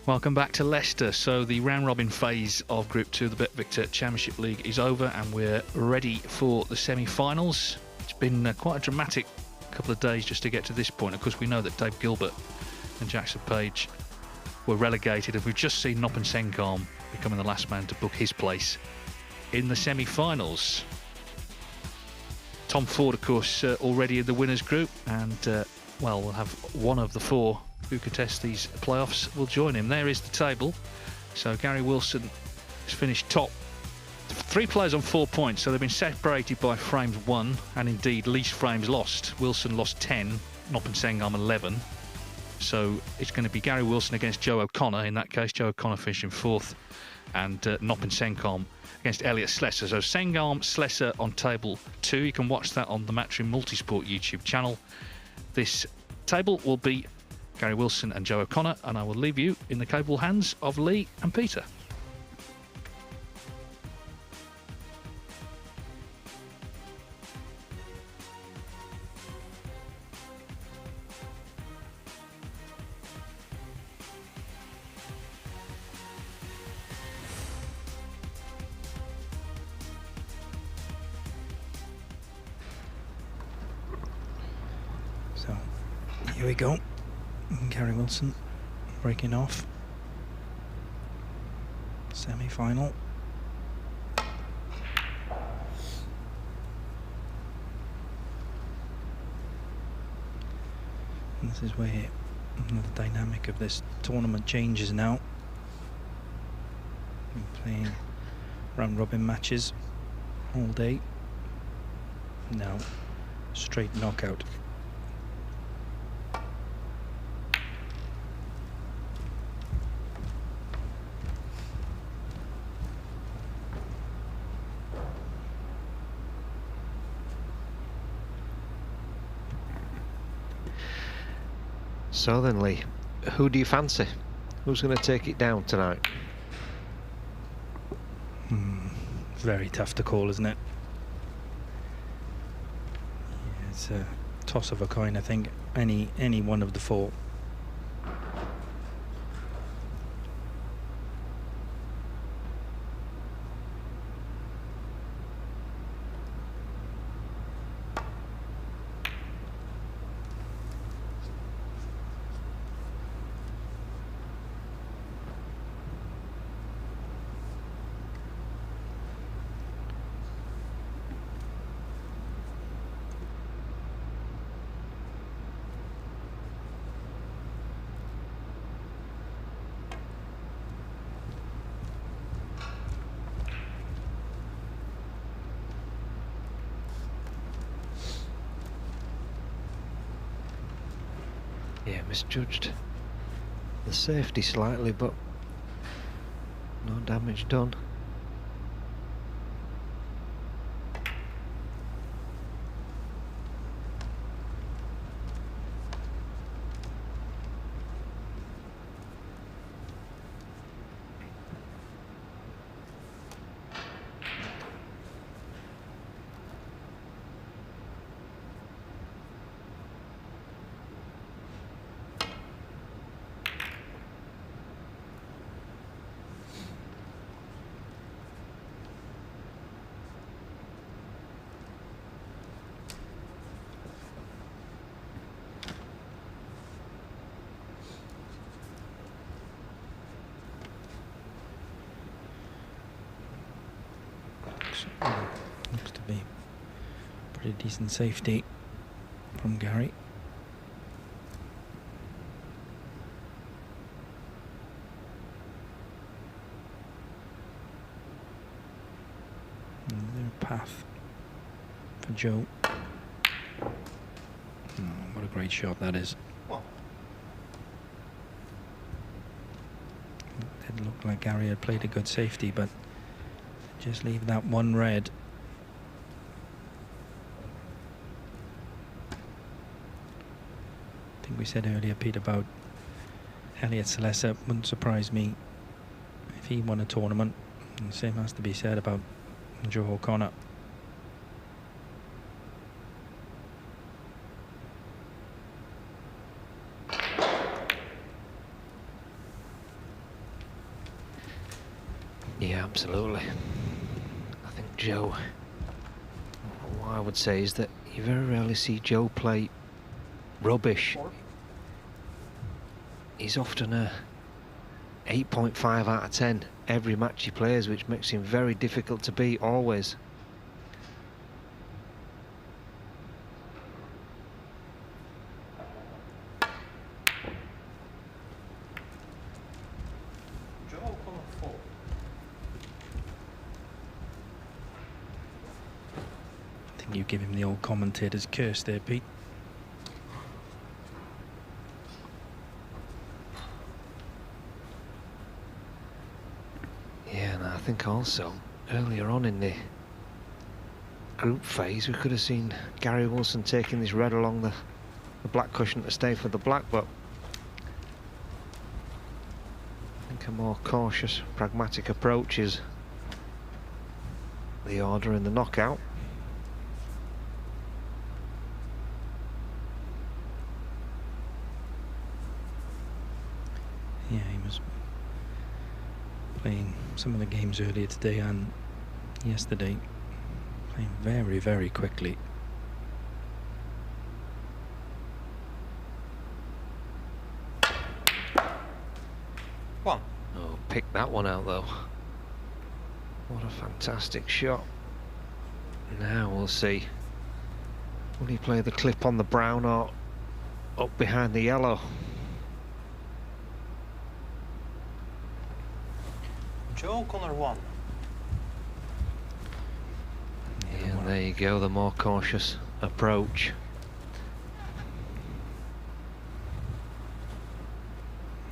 Welcome back to Leicester. So the round-robin phase of Group 2 of the BetVictor Championship League is over and we're ready for the semi-finals. It's been quite a dramatic couple of days just to get to this point. Of course, we know that Dave Gilbert and Jackson Paige were relegated, and we've just seen Noppen Senkarm becoming the last man to book his place in the semi-finals. Tom Ford, of course, already in the winners group, and well, we'll have one of the four who contest these playoffs will join him. There is the table. So Gary Wilson has finished top. 3 players on 4 points, so they've been separated by frames won and indeed least frames lost. Wilson lost 10, Noppensengam 11. So it's going to be Gary Wilson against Joe O'Connor. In that case, Joe O'Connor finishing 4th, and Noppensengam against Elliot Sleser. So Sengam, Sleser on table 2. You can watch that on the Matchroom Multisport YouTube channel. This table will be Gary Wilson and Joe O'Connor, and I will leave you in the capable hands of Lee and Peter. So here we go. Gary Wilson breaking off. Semi-final. And this is where the dynamic of this tournament changes now. We're playing round-robin matches all day. Now, straight knockout. So then, Lee, who do you fancy? Who's going to take it down tonight? Very tough to call, isn't it? Yeah, it's a toss of a coin, I think. Any one of the four. Yeah, misjudged the safety slightly, but no damage done. Looks to be pretty decent safety from Gary. And there's a path for Joe. Oh, what a great shot that is. It didn't look like Gary had played a good safety, but just leave that one red. I think we said earlier, Pete, about Elliot Sleser. Wouldn't surprise me if he won a tournament. And the same has to be said about Joe O'Connor. Yeah, absolutely. I think Joe, what I would say is that you very rarely see Joe play rubbish. He's often a 8.5 out of 10 every match he plays, which makes him very difficult to beat always. You give him the old commentator's curse there, Pete. Yeah, and I think also earlier on in the group phase we could have seen Gary Wilson taking this red along the black cushion to stay for the black, but I think a more cautious, pragmatic approach is the order in the knockout. Yeah, he was playing some of the games earlier today and yesterday, playing very, very quickly. One. Oh, pick that one out though. What a fantastic shot. Now we'll see. Will he play the clip on the brown or up behind the yellow? Joe Connor 1. Yeah, and there you go, the more cautious approach.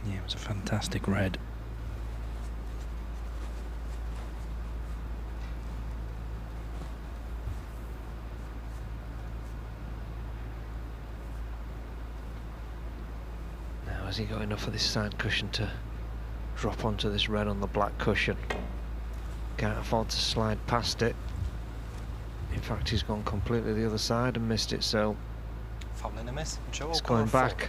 Yeah, it was a fantastic red. Now, has he got enough of this side cushion to drop onto this red on the black cushion? Can't afford to slide past it. In fact, he's gone completely the other side and missed it, so Foul in a miss. Joe it's Connor going back. 4.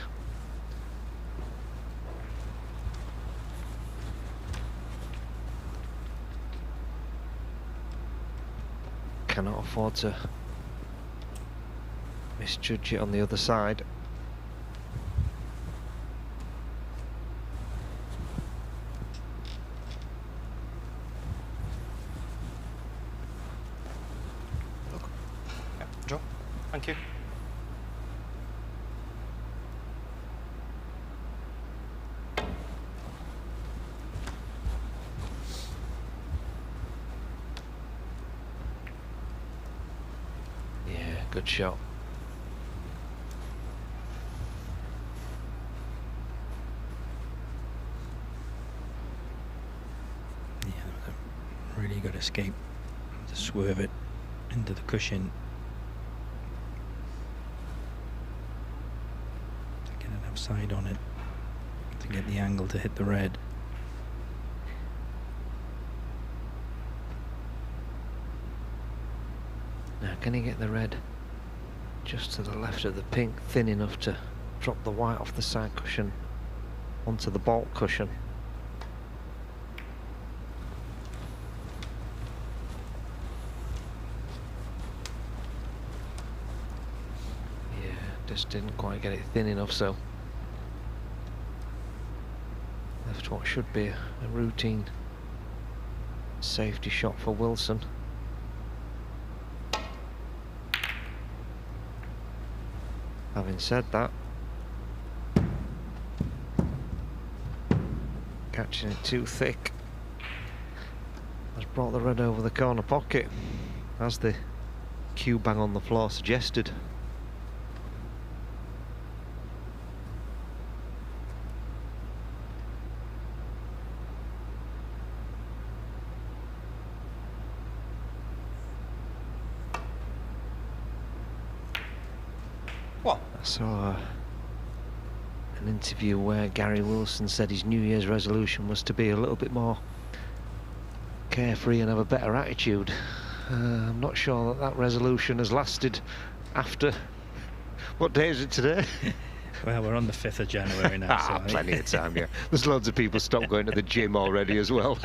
Cannot afford to misjudge it on the other side. Yeah, Joe, thank you. Yeah, good shot. Yeah, a really good escape to swerve it into the cushion. To get an outside on it, to get the angle to hit the red. Now, can he get the red just to the left of the pink, thin enough to drop the white off the side cushion onto the baulk cushion? Yeah, just didn't quite get it thin enough, so left what should be a routine safety shot for Wilson. Having said that, catching it too thick has brought the red over the corner pocket, as the cue bang on the floor suggested. What? I saw an interview where Gary Wilson said his New Year's resolution was to be a little bit more carefree and have a better attitude. I'm not sure that that resolution has lasted after... What day is it today? Well, we're on the 5th of January now. So plenty of time, yeah. There's loads of people stopped going to the gym already as well.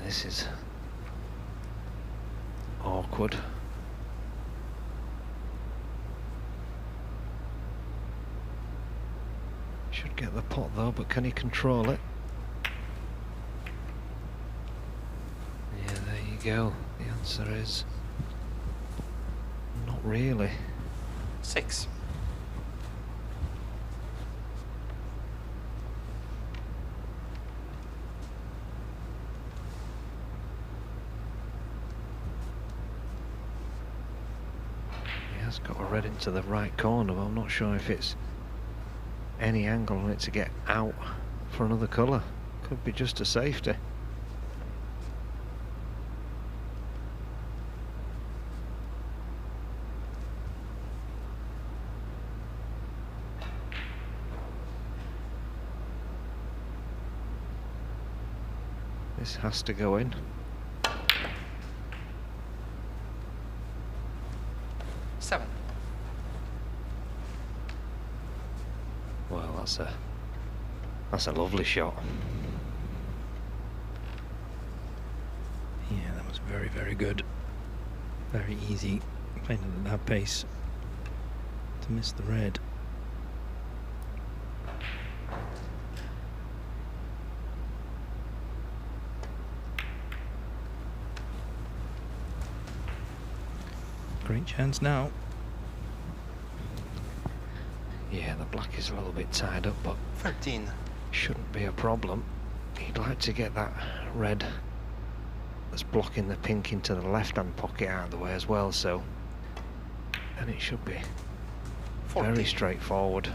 This is awkward. Should get the pot though, but can he control it? Yeah, there you go. The answer is not really. 6. has got a red into the right corner, but I'm not sure if it's any angle on it to get out for another colour. Could be just a safety. This has to go in. 7. Well, that's a lovely shot. Yeah, that was very, very good. Very easy playing it at that pace to miss the red. Great chance now. Yeah, the black is a little bit tied up, but 13. Shouldn't be a problem. He'd like to get that red that's blocking the pink into the left-hand pocket out of the way as well, so and it should be 14. Very straightforward.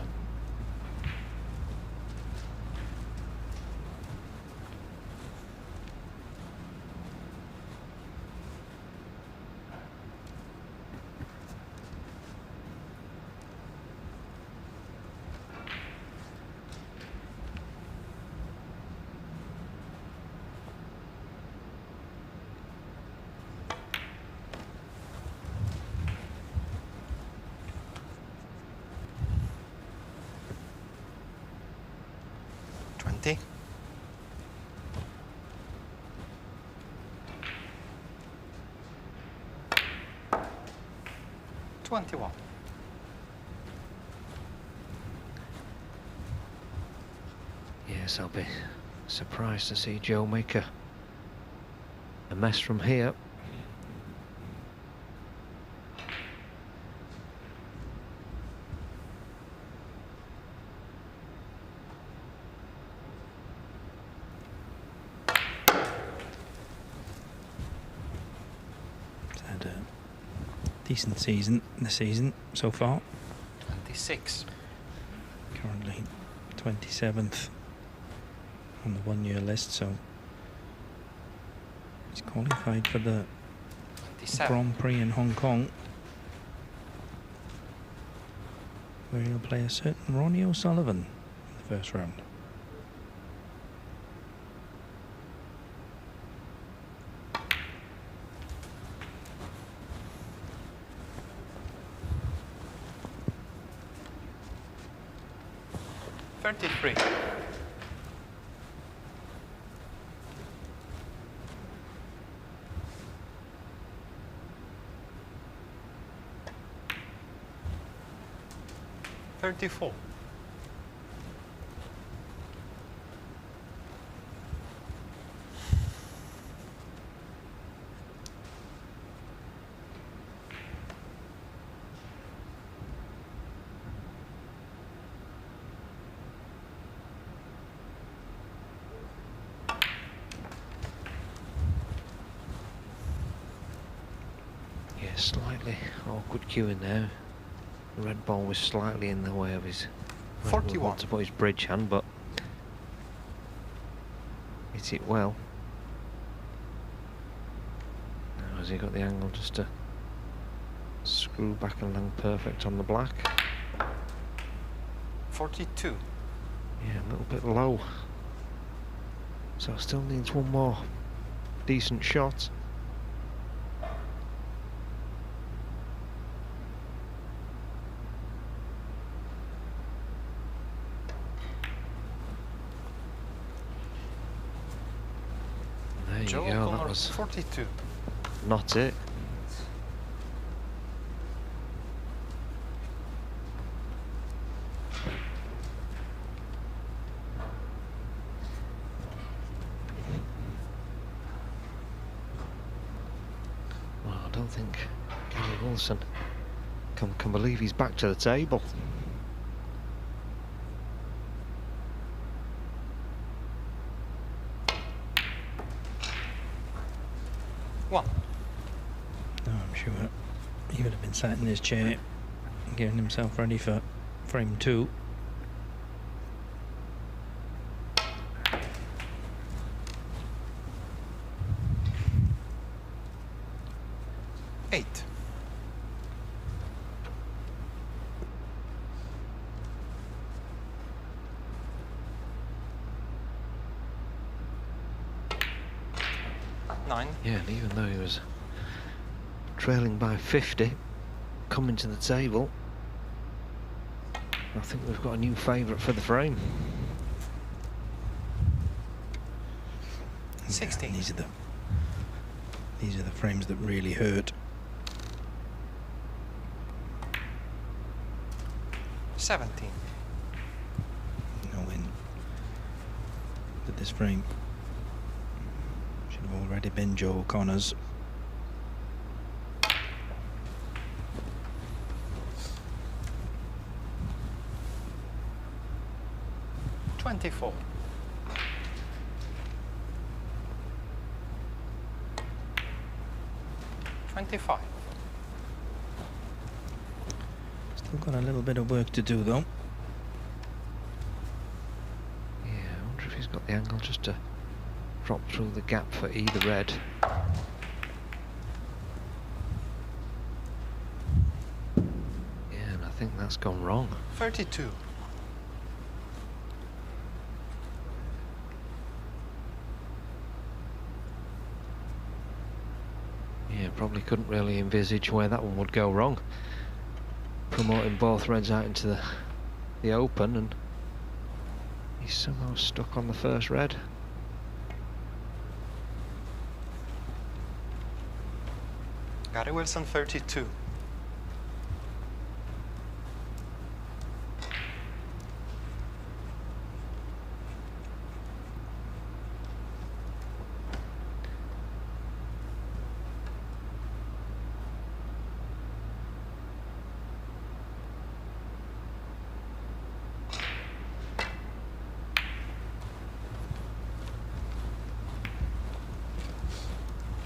$21. Yes, I'll be surprised to see Joe make a mess from here. Had a decent season this season so far. 26. Currently 27th on the one-year list, so he's qualified for the 27. Grand Prix in Hong Kong, where he'll play a certain Ronnie O'Sullivan in the first round. $33. $34. Yeah, slightly awkward cueing there. The red ball was slightly in the way of his 41 to put his bridge hand, but hit it well. Now has he got the angle just to screw back and land perfect on the black? 42. Yeah, a little bit low. So still needs one more decent shot. There you go, that was 42. not it. Well, I don't think Gary Wilson can believe he's back to the table. No, I'm sure he Should have been sat in his chair, getting himself ready for frame 2. Eight. Nine. Yeah, and even though he was trailing by 50, coming to the table, I think we've got a new favourite for the frame. 16. Yeah, these are the frames that really hurt. 17. Knowing that this frame should have already been Joe O'Connor's. 24. 25. Still got a little bit of work to do though. Yeah, I wonder if he's got the angle just to drop through the gap for either red. Yeah, and I think that's gone wrong. 32. Yeah, probably couldn't really envisage where that one would go wrong. Promoting both reds out into the open, and he's somehow stuck on the first red. Gary Wilson 32.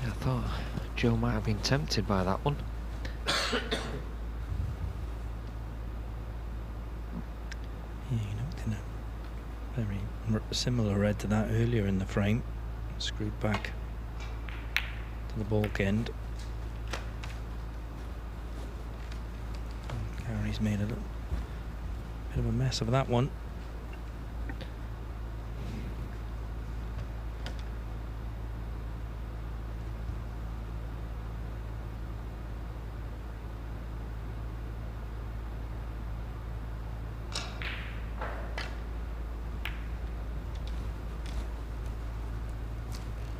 I thought Joe might have been tempted by that one. Yeah, you know, in a very similar red to that earlier in the frame. Screwed back to the balk end. Gary's made a little bit of a mess of that one.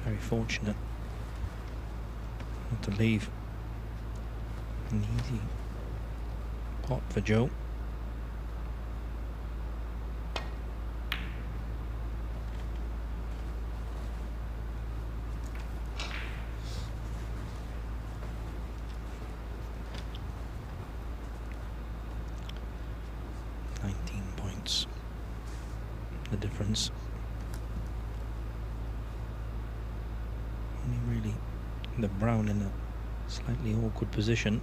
Very fortunate not to leave an easy pot for Joe. £19, the difference. Only really the brown in a slightly awkward position.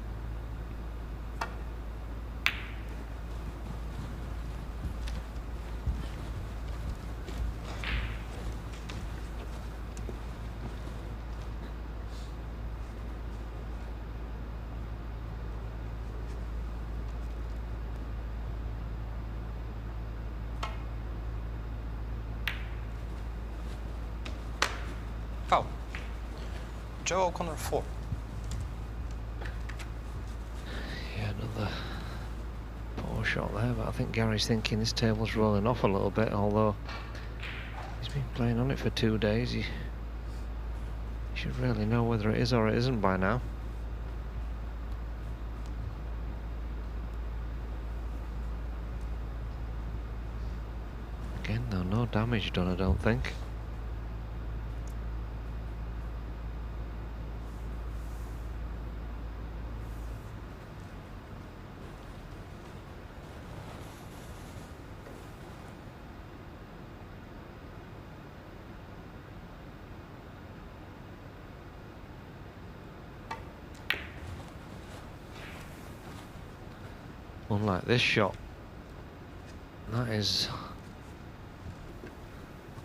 Foul. Joe O'Connor 4. Yeah, another poor shot there, but I think Gary's thinking this table's rolling off a little bit, although he's been playing on it for 2 days. He should really know whether it is or it isn't by now. Again, though, no damage done, I don't think. Unlike this shot. That is...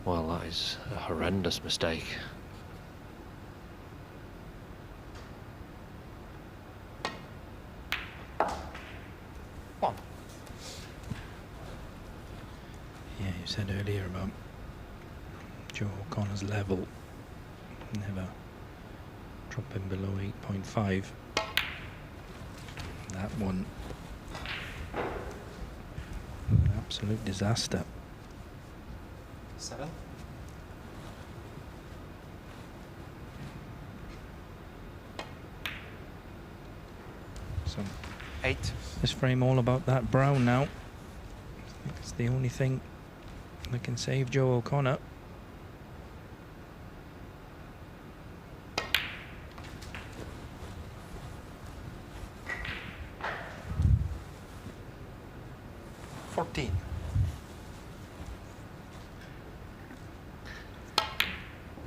well, that is a horrendous mistake. One. Yeah, you said earlier about Joe O'Connor's level. Never dropping below 8.5. That one, an absolute disaster. 7. So 8. this frame all about that brown now. It's the only thing that can save Joe O'Connor.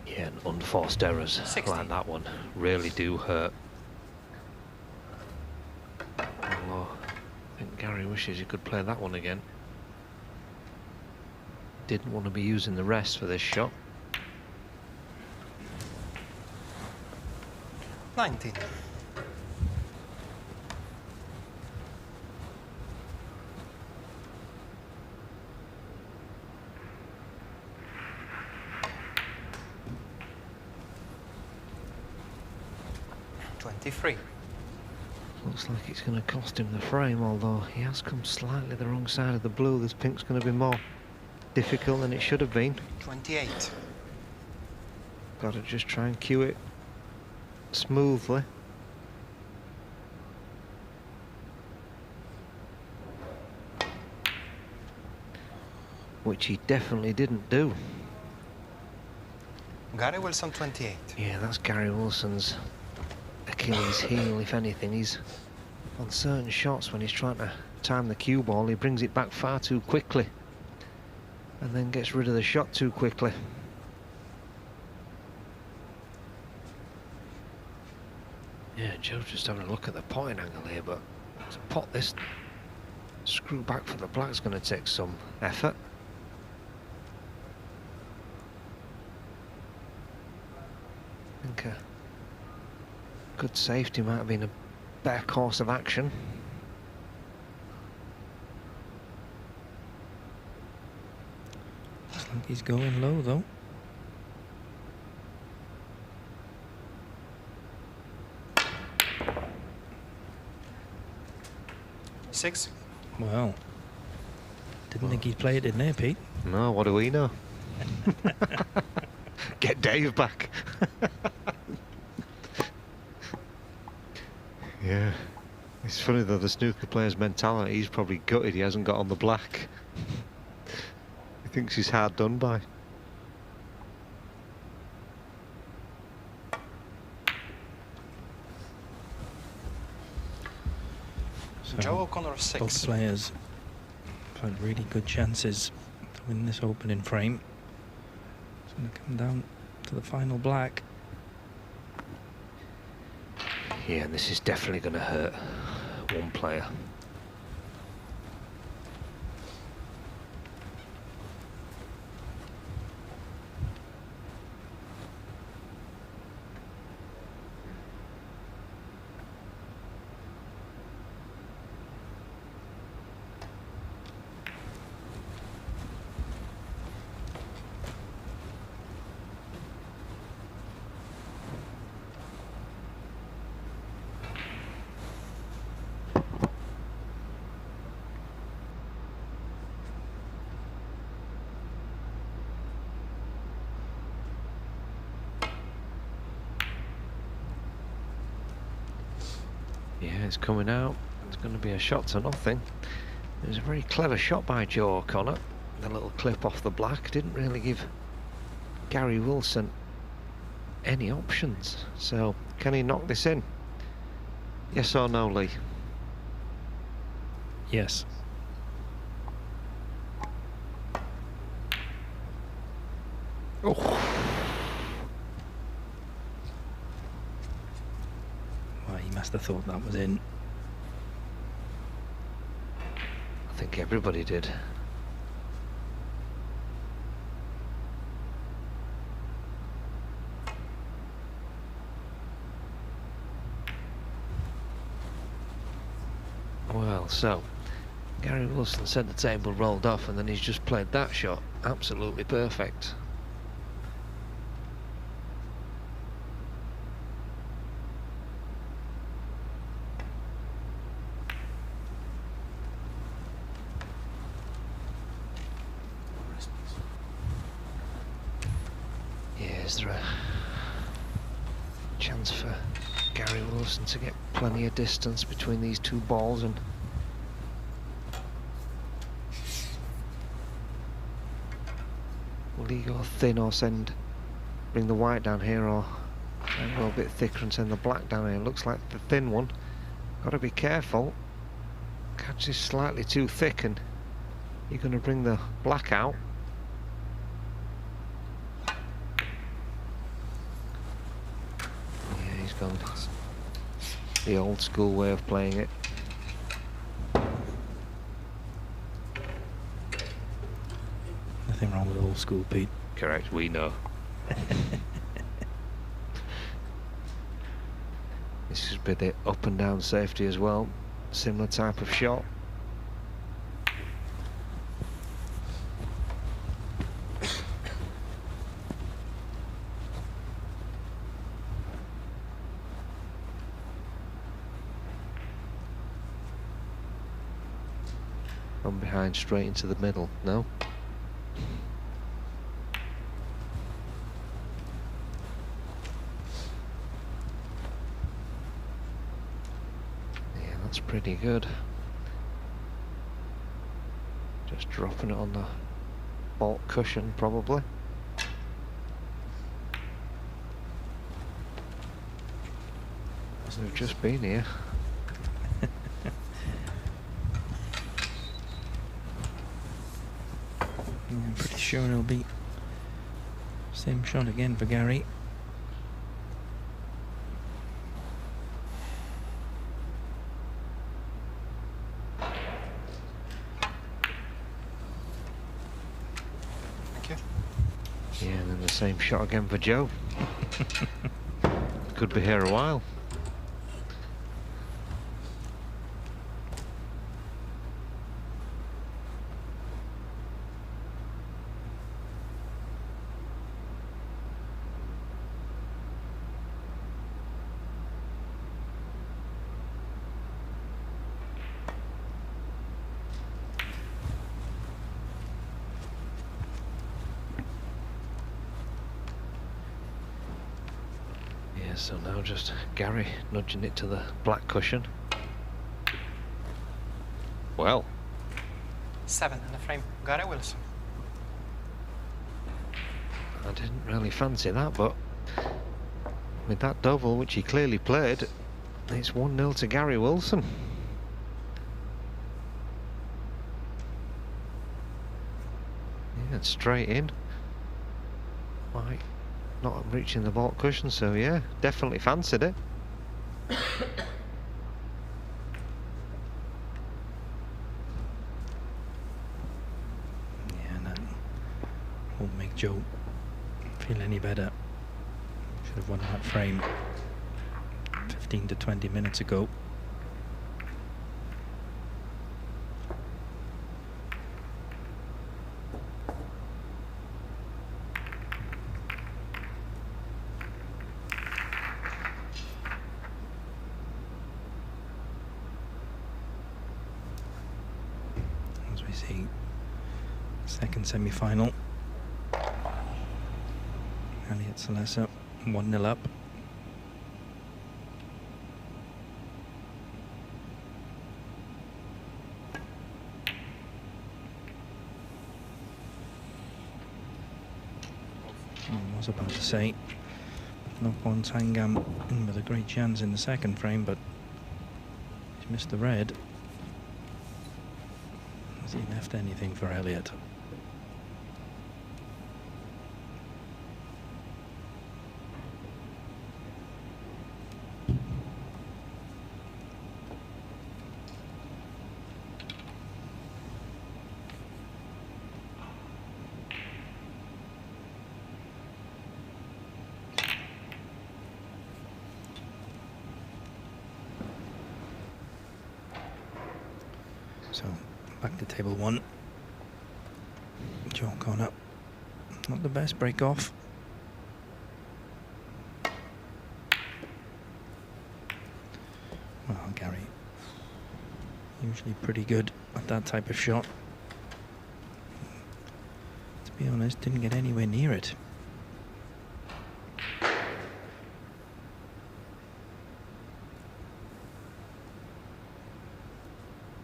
Yeah, and unforced errors 60. like that one really do hurt. Although I think Gary wishes he could play that one again. Didn't want to be using the rest for this shot. 19. Looks like it's going to cost him the frame, although he has come slightly the wrong side of the blue. This pink's going to be more difficult than it should have been. 28. Got to just try and cue it smoothly. Which he definitely didn't do. Gary Wilson 28. Yeah, that's Gary Wilson's Achilles heel, if anything. He's on certain shots when he's trying to time the cue ball, he brings it back far too quickly and then gets rid of the shot too quickly. Yeah, Joe's just having a look at the potting angle here, but to pot this screw back for the black is going to take some effort. I think a good safety might have been a better course of action. Looks like he's going low though. Six. Well, didn't think he'd play it in there, Pete. No, what do we know? Get Dave back. Yeah, it's funny though, the snooker player's mentality, he's probably gutted he hasn't got on the black. He thinks he's hard done by. So Joe O'Connor 6. Both players have had really good chances to win this opening frame. It's going to come down to the final black. Yeah, and this is definitely going to hurt one player. Yeah, it's coming out. It's going to be a shot to nothing. It was a very clever shot by Joe O'Connor. The little clip off the black didn't really give Gary Wilson any options. So, can he knock this in? Yes or no, Lee? Yes. Oh. Well, he must have thought that was in. I think everybody did. Well, so Gary Wilson said the table rolled off, and then he's just played that shot absolutely perfect. Yeah, is there a chance for Gary Wilson to get plenty of distance between these two balls? And will he go thin or bring the white down here, or go a bit thicker and send the black down here? Looks like the thin one. Got to be careful. Catch is slightly too thick and you're going to bring the black out. Yeah, he's gone the old school way of playing it. Nothing wrong with old school, Pete. Correct, we know. This should be the up and down safety as well. Similar type of shot. From behind straight into the middle, no? Yeah, that's pretty good. Just dropping it on the baulk cushion, probably. We've just been here. I'm pretty sure it'll be same shot again for Gary. Okay. Yeah, and then the same shot again for Joe. Could be here a while. So now just Gary nudging it to the black cushion. Well. 7 in the frame. Gary Wilson. I didn't really fancy that, but with that double, which he clearly played, it's 1-0 to Gary Wilson. Yeah, it's straight in. Right. Not reaching the baulk cushion, so yeah, definitely fancied it. Yeah, and that won't make Joe feel any better. Should have won that frame 15 to 20 minutes ago. Second semi-final. Elliot Sleser 1-0 up. I was about to say, no point Sangam in with a great chance in the second frame, but he's missed the red. Has he left anything for Elliot? So back to table 1. Joe Connor, not the best break off. Well, Gary, usually pretty good at that type of shot. To be honest, didn't get anywhere near it.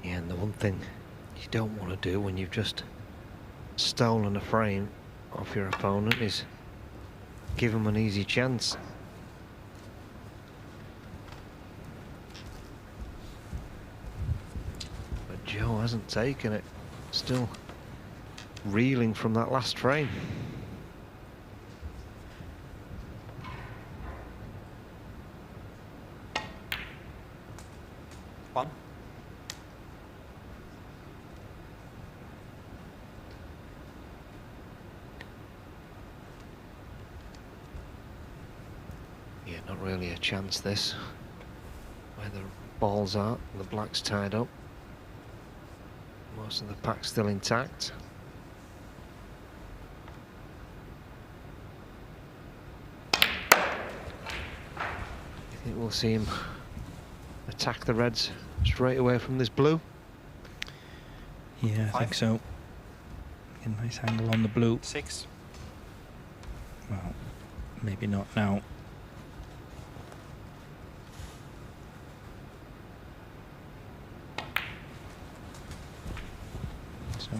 Yeah, and the one thing you don't want to do when you've just stolen a frame off your opponent is give him an easy chance. But Joe hasn't taken it, still reeling from that last frame. One. Yeah, not really a chance this. Where the balls are, the black's tied up. Most of the pack's still intact. I think we'll see him attack the reds straight away from this blue. Yeah, I think so. A nice angle on the blue. 6. Well, maybe not now. So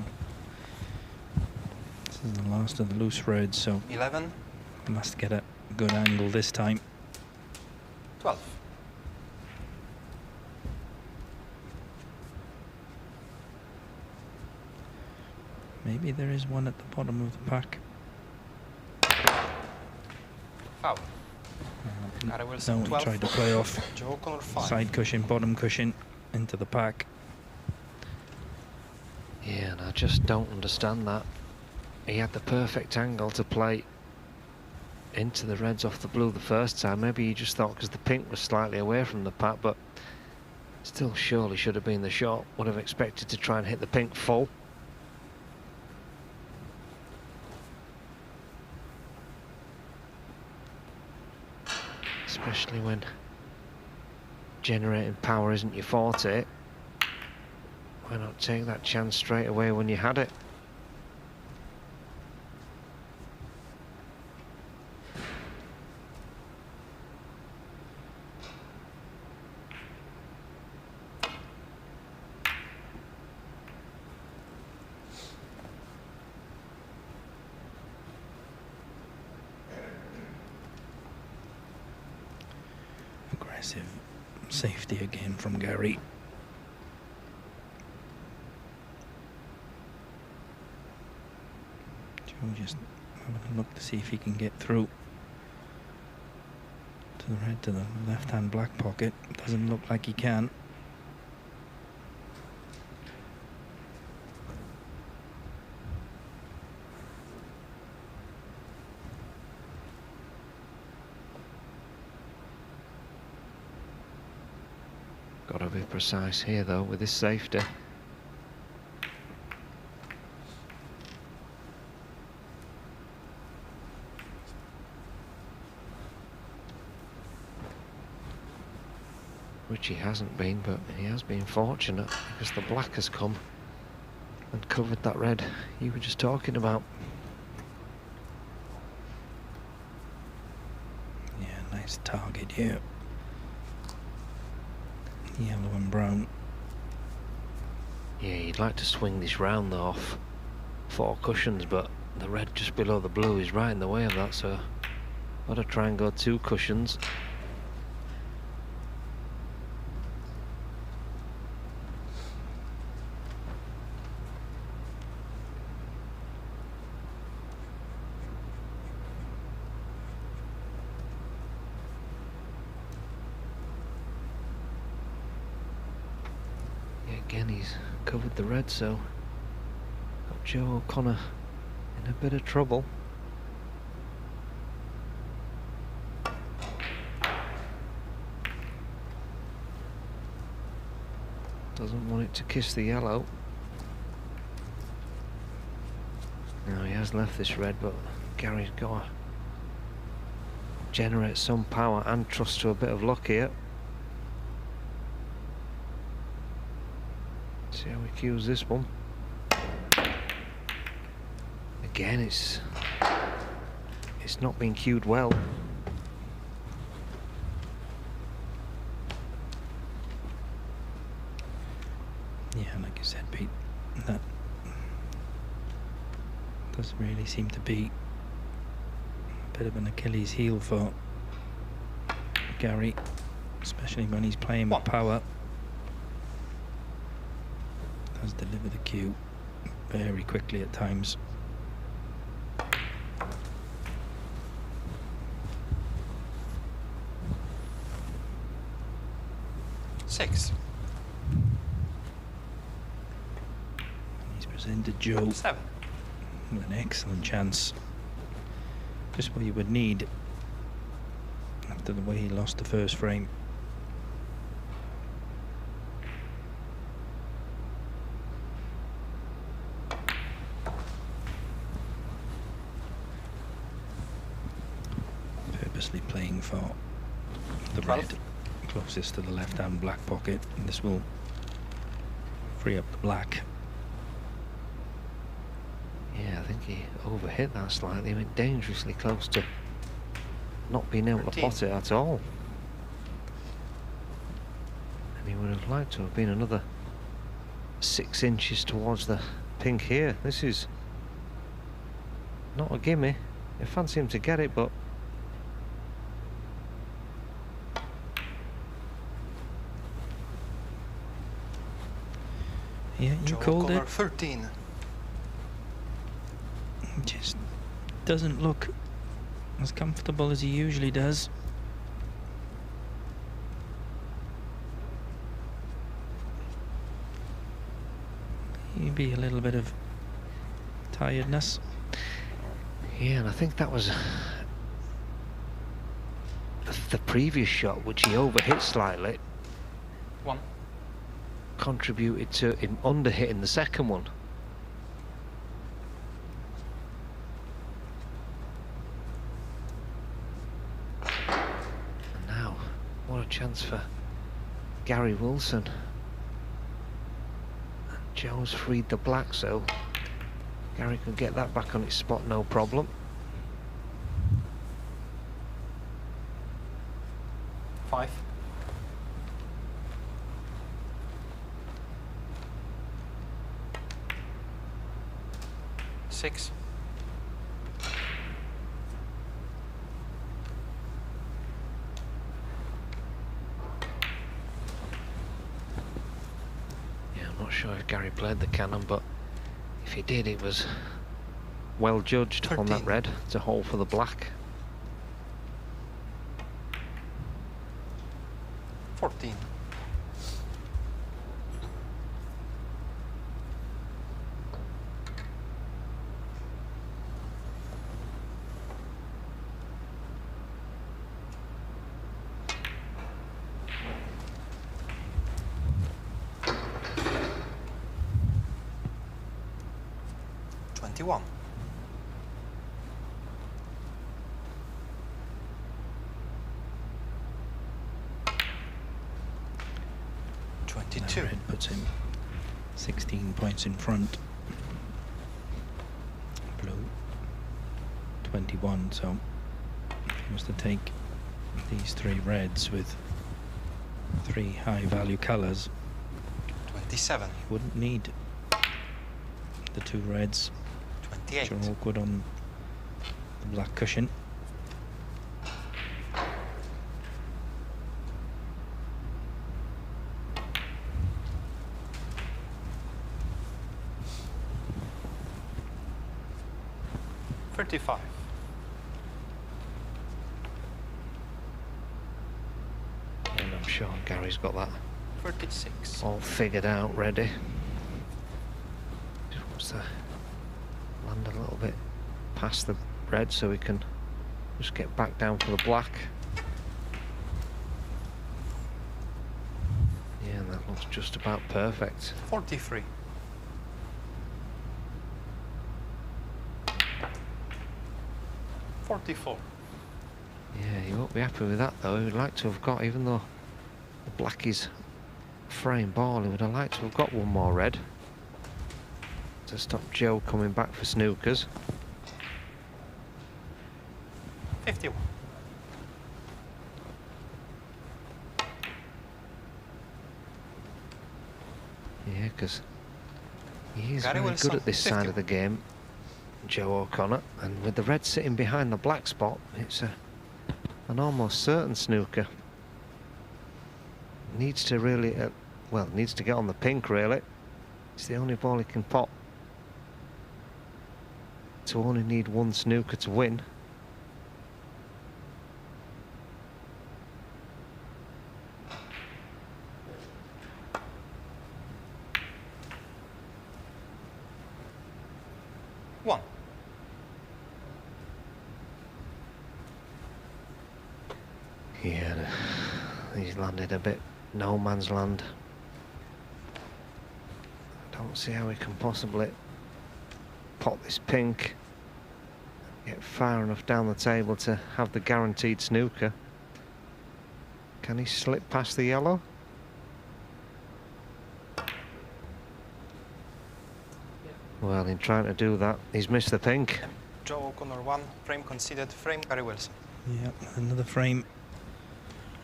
this is the last of the loose reds, so 11. must get a good angle this time. 12. Maybe there is one at the bottom of the pack. Foul. Gary Wilson, No, he 12. tried to play off. Joe Connor, 5. Side cushion, bottom cushion, into the pack. Yeah, and I just don't understand that. He had the perfect angle to play into the reds off the blue the first time. Maybe he just thought because the pink was slightly away from the pack, but still surely should have been the shot. Would have expected to try and hit the pink full. Especially when generating power isn't your forte. Why not take that chance straight away when you had it? Aggressive safety again from Gary. Joe just having a look to see if he can get through to the red, to the left-hand black pocket. Doesn't look like he can. Got to be precise here though with this safety. Which he hasn't been, but he has been fortunate because the black has come and covered that red you were just talking about. Yeah, nice target here. Yellow and brown. Yeah, you'd like to swing this round though off 4 cushions, but the red just below the blue is right in the way of that, so got to try and go 2 cushions. Again, he's covered the red, so got Joe O'Connor in a bit of trouble. Doesn't want it to kiss the yellow. No, he has left this red, but Gary's got to generate some power and trust to a bit of luck here. See how he cues this one. Again, it's not being cued well. Yeah, like you said, Pete, that does really seem to be a bit of an Achilles heel for Gary, especially when he's playing with power. Does deliver the cue very quickly at times. Six. He's presented Joe 7. with an excellent chance. Just what you would need after the way he lost the first frame. Purposely playing for the red closest to the left-hand black pocket. This will free up the black. Yeah, I think he overhit that slightly. He went dangerously close to not being able to pot it at all. And he would have liked to have been another 6 inches towards the pink here. This is not a gimme. I fancy him to get it, but yeah, you called it. 13. Just doesn't look as comfortable as he usually does. Maybe a little bit of tiredness. yeah, and I think that was the previous shot, which he overhit slightly. 1. Contributed to him underhitting the second one. And now, what a chance for Gary Wilson. And Joe's freed the black, so Gary can get that back on its spot, no problem. Five. 6. Yeah, I'm not sure if Gary played the cannon, but if he did, it was well judged 13. on that red to hold for the black. 14. One. 22. Red puts him 16 points in front. Blue 21, so if he was to take these 3 reds with 3 high value colours, 27. He wouldn't need the 2 reds, 28. which are awkward on the black cushion. $35. And I'm sure Gary's got that 36. all figured out, ready. Just wants to land a little bit past the red so he can just get back down for the black. Yeah, and that Looks just about perfect. 43. $44. Yeah, he won't be happy with that though. He would like to have got, even though the black is frame ball, he would have liked to have got one more red to stop Joe coming back for snookers. 51. Yeah, because he is Gary very Wilson, good at this 50. side of the game, Joe O'Connor, and with the red sitting behind the black spot, it's an almost certain snooker. Needs to really, well, needs to get on the pink really. It's the only ball he can pot to only need one snooker to win. One. Yeah, he's landed a bit no man's land. Don't see how he can possibly pot this pink, get far enough down the table to have the guaranteed snooker. Can he slip past the yellow? Well, in trying to do that, he's missed the pink. Joe O'Connor 1, frame conceded, frame Gary Wilson. Yep, another frame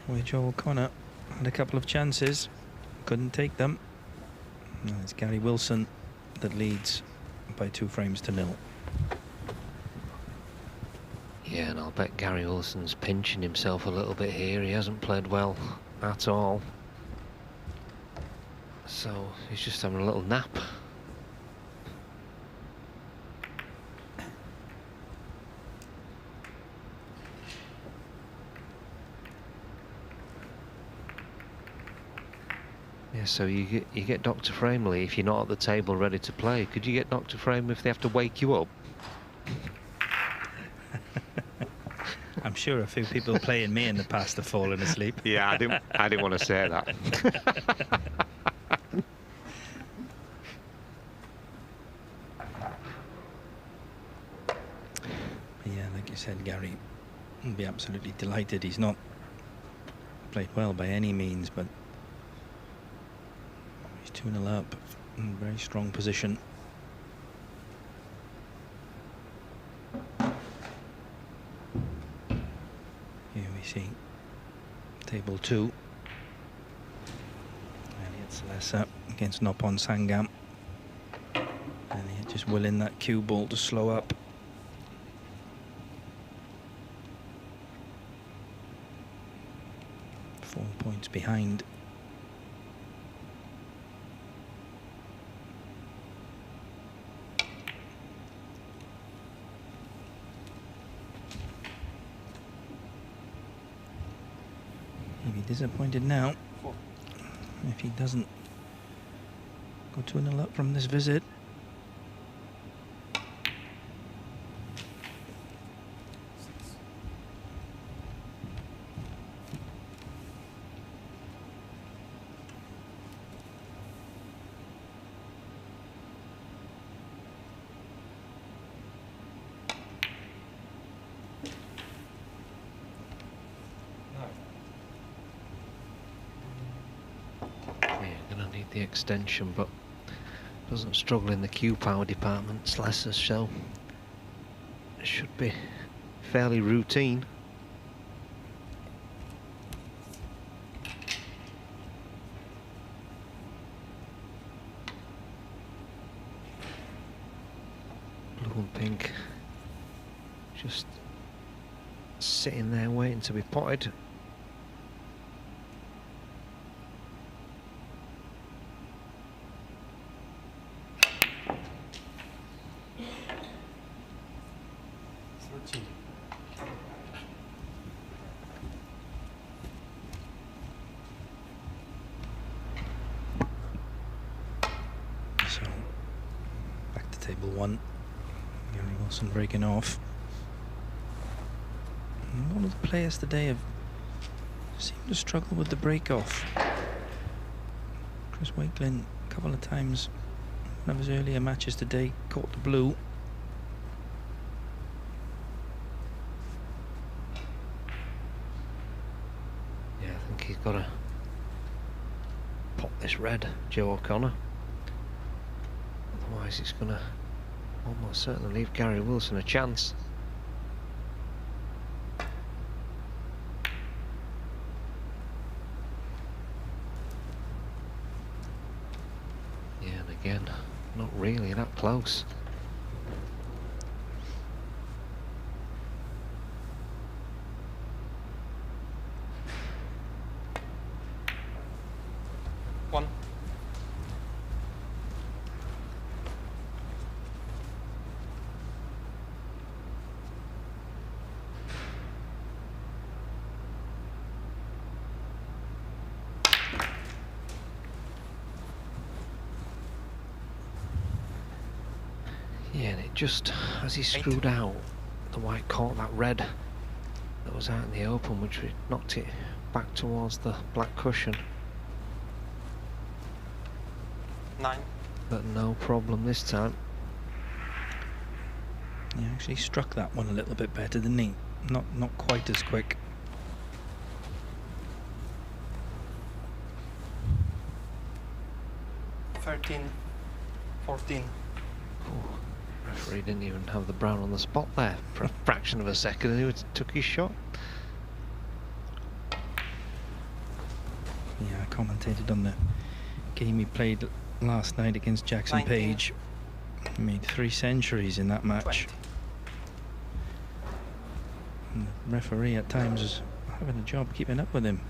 where Joe O'Connor had a couple of chances, couldn't take them. And it's Gary Wilson that leads by 2 frames to 0. Yeah, and I'll bet Gary Wilson's pinching himself a little bit here. He hasn't played well at all. So he's just having a little nap. Yeah, so you get Dr. Framley if you're not at the table ready to play. Could you get Dr. Framley if they have to wake you up? I'm sure a few people playing me in the past have fallen asleep. Yeah, I didn't want to say that. Yeah, like you said, Gary will be absolutely delighted. He's not played well by any means, but he's 2-0 up in a very strong position. Here we see table 2. Elliot Sleser against Nopon Sangam. Elliot just willing that cue ball to slow up. Points behind. He'll be disappointed now if he doesn't go 2-0 up from this visit. The extension, but doesn't struggle in the Q power department, Sleser, so it should be fairly routine. Blue and pink just sitting there waiting to be potted. Breaking off. And all of the players today have seemed to struggle with the break off. Chris Wakelin, a couple of times, one of his earlier matches today, caught the blue. Yeah, I think he's got to pop this red, Joe O'Connor. Otherwise it's going to almost certainly leave Gary Wilson a chance. Yeah, and again, not really that close. One. Yeah, and it just, as he screwed out, the white caught that red that was out in the open, which knocked it back towards the black cushion. 9. But no problem this time. He actually struck that one a little bit better, didn't he? Not quite as quick. $13, 14. Referee didn't even have the brown on the spot there for a fraction of a second, and he took his shot. Yeah, I commentated on the game he played last night against Jackson 19. Paige. He made 3 centuries in that match. 20. And the referee at times is having a job keeping up with him.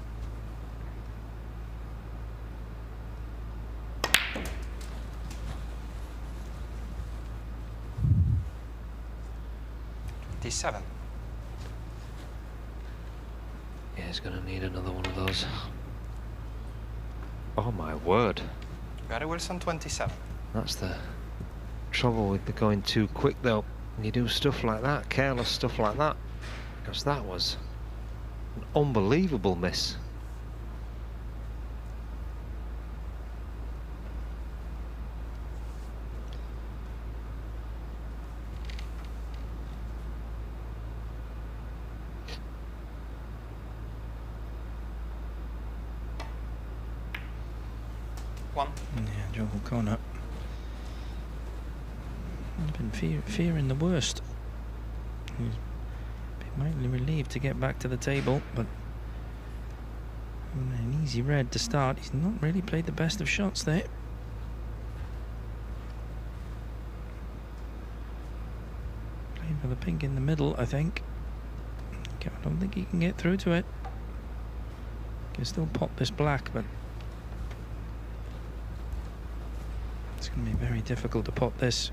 $7. Yeah, he's going to need another one of those. Oh my word. Gary Wilson 27. That's the trouble with the going too quick though. When you do stuff like that, careless stuff like that, because that was an unbelievable miss. Yeah, Joe O'Connor. He's been fearing the worst. He's been mightily relieved to get back to the table, but an easy red to start. He's not really played the best of shots there. Playing for the pink in the middle, I think. Okay, I don't think he can get through to it. Can still pop this black, but it's going to be very difficult to pop this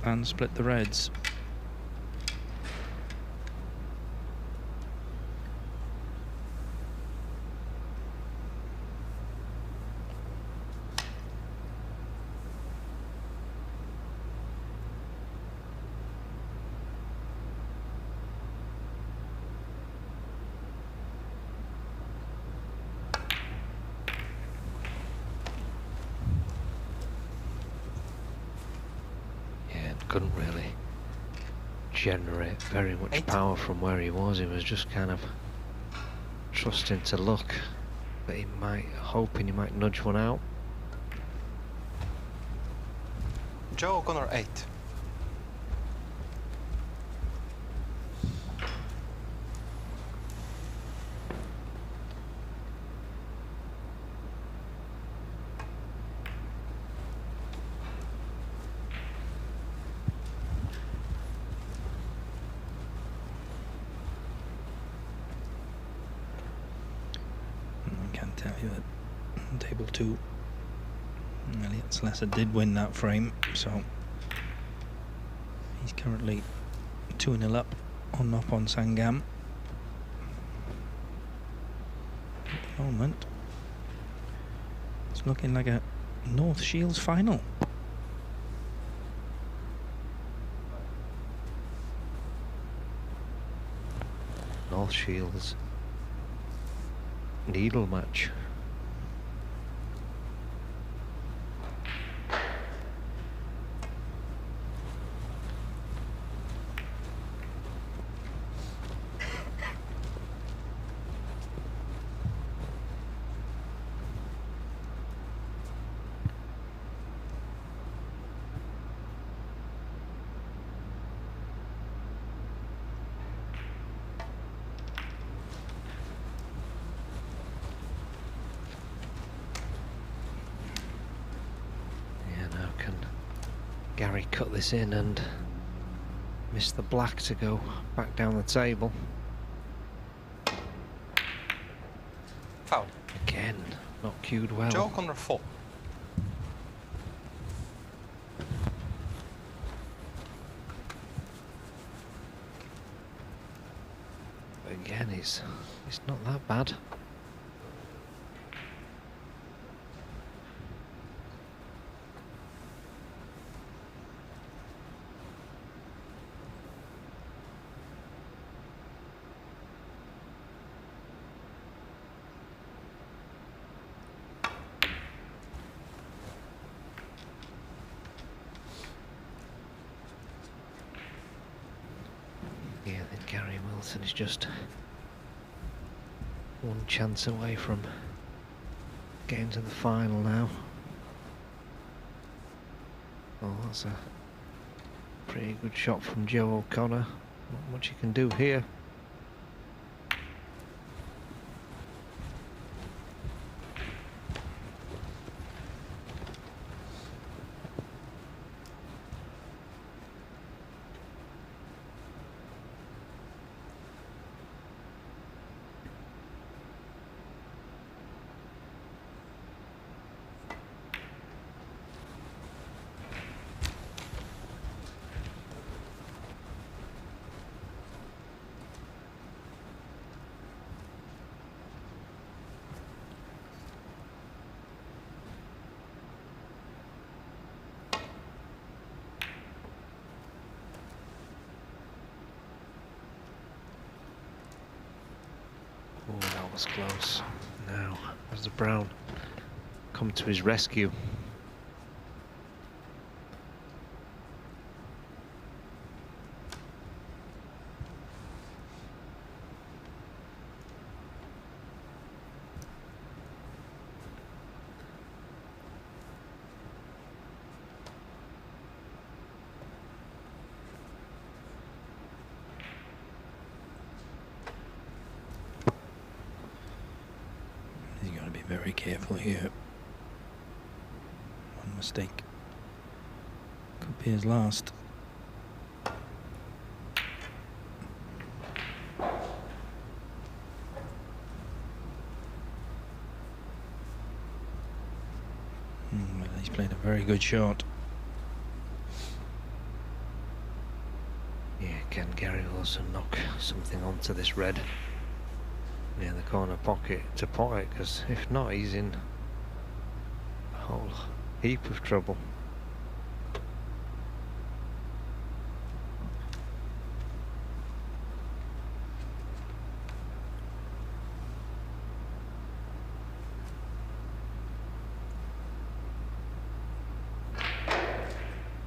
and split the reds. Couldn't really generate very much power from where he was. He was just kind of trusting to luck, but hoping he might nudge one out. Joe O'Connor 8. Tell you that table 2, Elliot Sleser did win that frame, so he's currently 2-0 up on Noppon Sangam. At the moment, it's looking like a North Shields final. North Shields needle match. cut this in and miss the black to go back down the table. Foul. Again, not cued well. Joe corner 4. Again, it's not that bad. Yeah, I think Gary Wilson is just one chance away from getting to the final now. Oh, that's a pretty good shot from Joe O'Connor. Not much you can do here. Oh, that was close. Now, as the Brown come to his rescue. He's got to be very careful here. One mistake could be his last. Well, he's played a very good shot. Yeah, can Gary Wilson knock something onto this red near the corner pocket to pot it? Because if not, he's in a whole heap of trouble.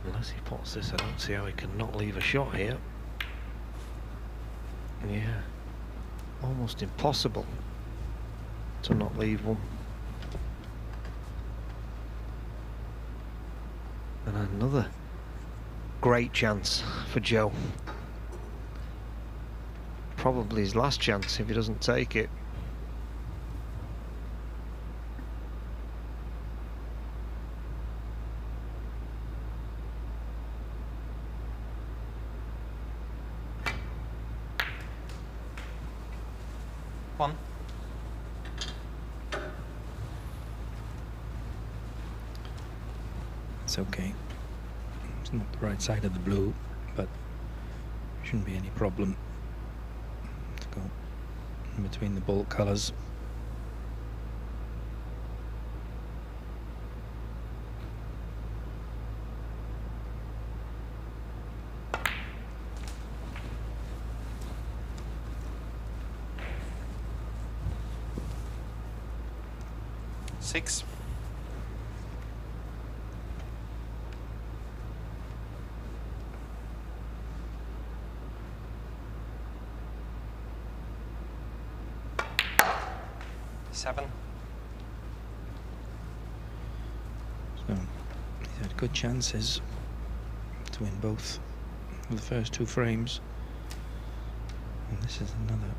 Unless he pots this, I don't see how he can not leave a shot here. Yeah, almost impossible to not leave one. And another great chance for Joe. Probably his last chance if he doesn't take it. One. It's okay. It's not the right side of the blue, but shouldn't be any problem to go in between the ball colours. Six. Seven. So he's had good chances to win both of the first two frames, and this is another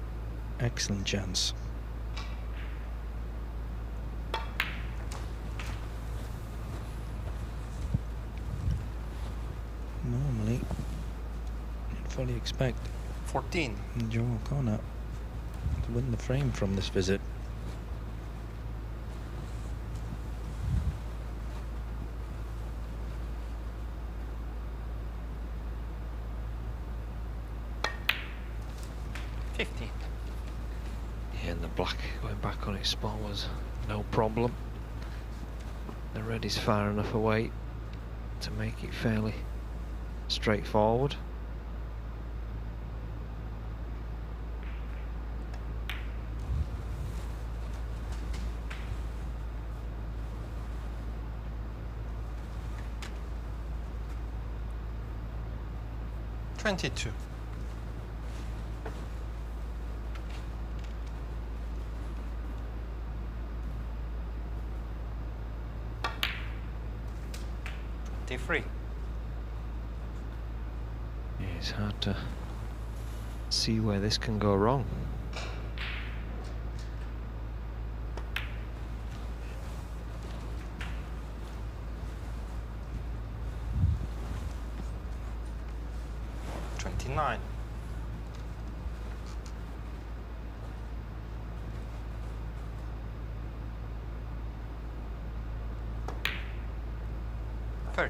excellent chance. expect 14. Joe O'Connor to win the frame from this visit. Yeah, and the black going back on its spot was no problem. The red is far enough away to make it fairly straightforward. $22. $23. Yeah, it's hard to see where this can go wrong. $29. $30.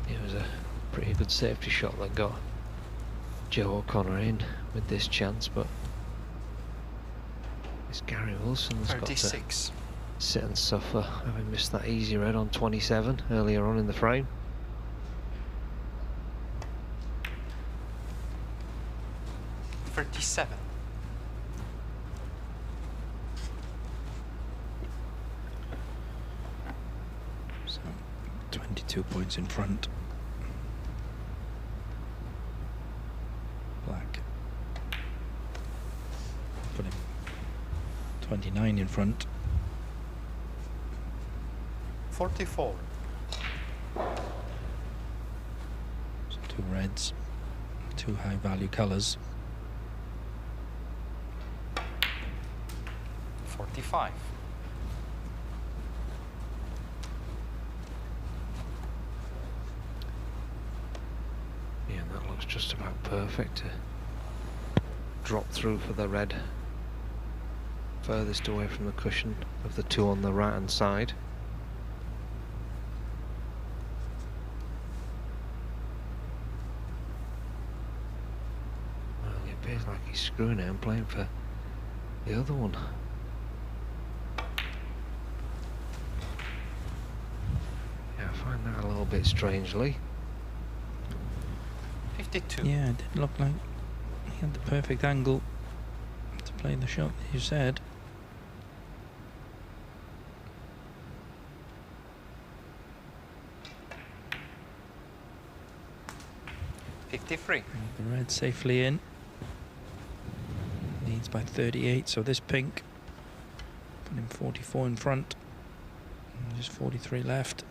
It was a pretty good safety shot that got Joe O'Connor in with this chance, but it's Gary Wilson's got to sit and suffer, having missed that easy red on 27 earlier on in the frame. $37. So 22 points in front. Black. Put him 29 in front. 44. So two reds, two high value colours. 45. Yeah, and that looks just about perfect to drop through for the red furthest away from the cushion of the two on the right hand side. Well, it appears like he's screwing it and playing for the other one. Yeah, I find that a little bit strangely. 52. Yeah, it did look like he had the perfect angle to play the shot that you said. $53. The red safely in. Leads by 38, so this pink put him 44 in front. And just 43 left.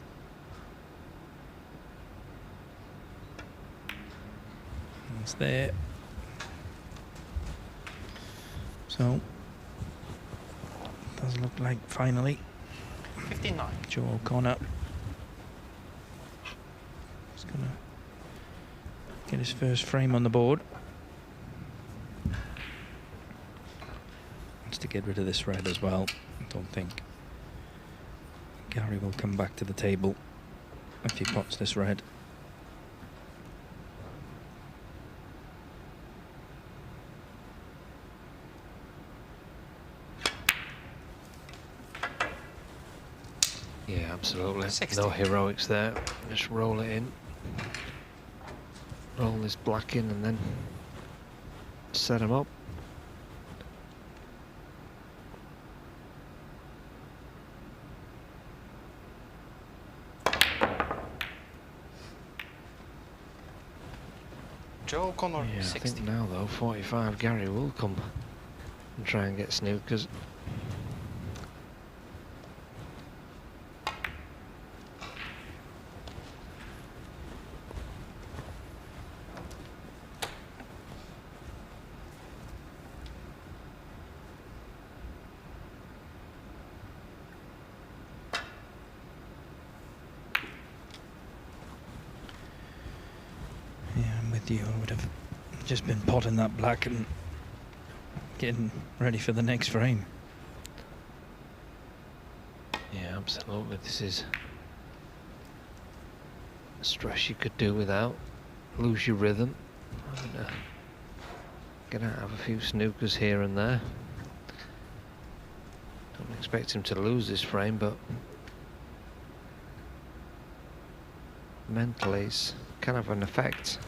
And it's there. So it does look like finally 59. Joe O'Connor is gonna get his first frame on the board. Wants to get rid of this red as well. I don't think Gary will come back to the table if he pots this red. Yeah, absolutely. 60. No heroics there. Just roll it in. Roll this black in and then set him up. Joe O'Connor, Yeah, 60. I think now though, 45, Gary will come and try and get snookers. with you. I would have just been potting that black and getting ready for the next frame. Yeah, absolutely. This is a stress you could do without. Lose your rhythm. I'm gonna have a few snookers here and there. Don't expect him to lose this frame, but mentally it's kind of an effect.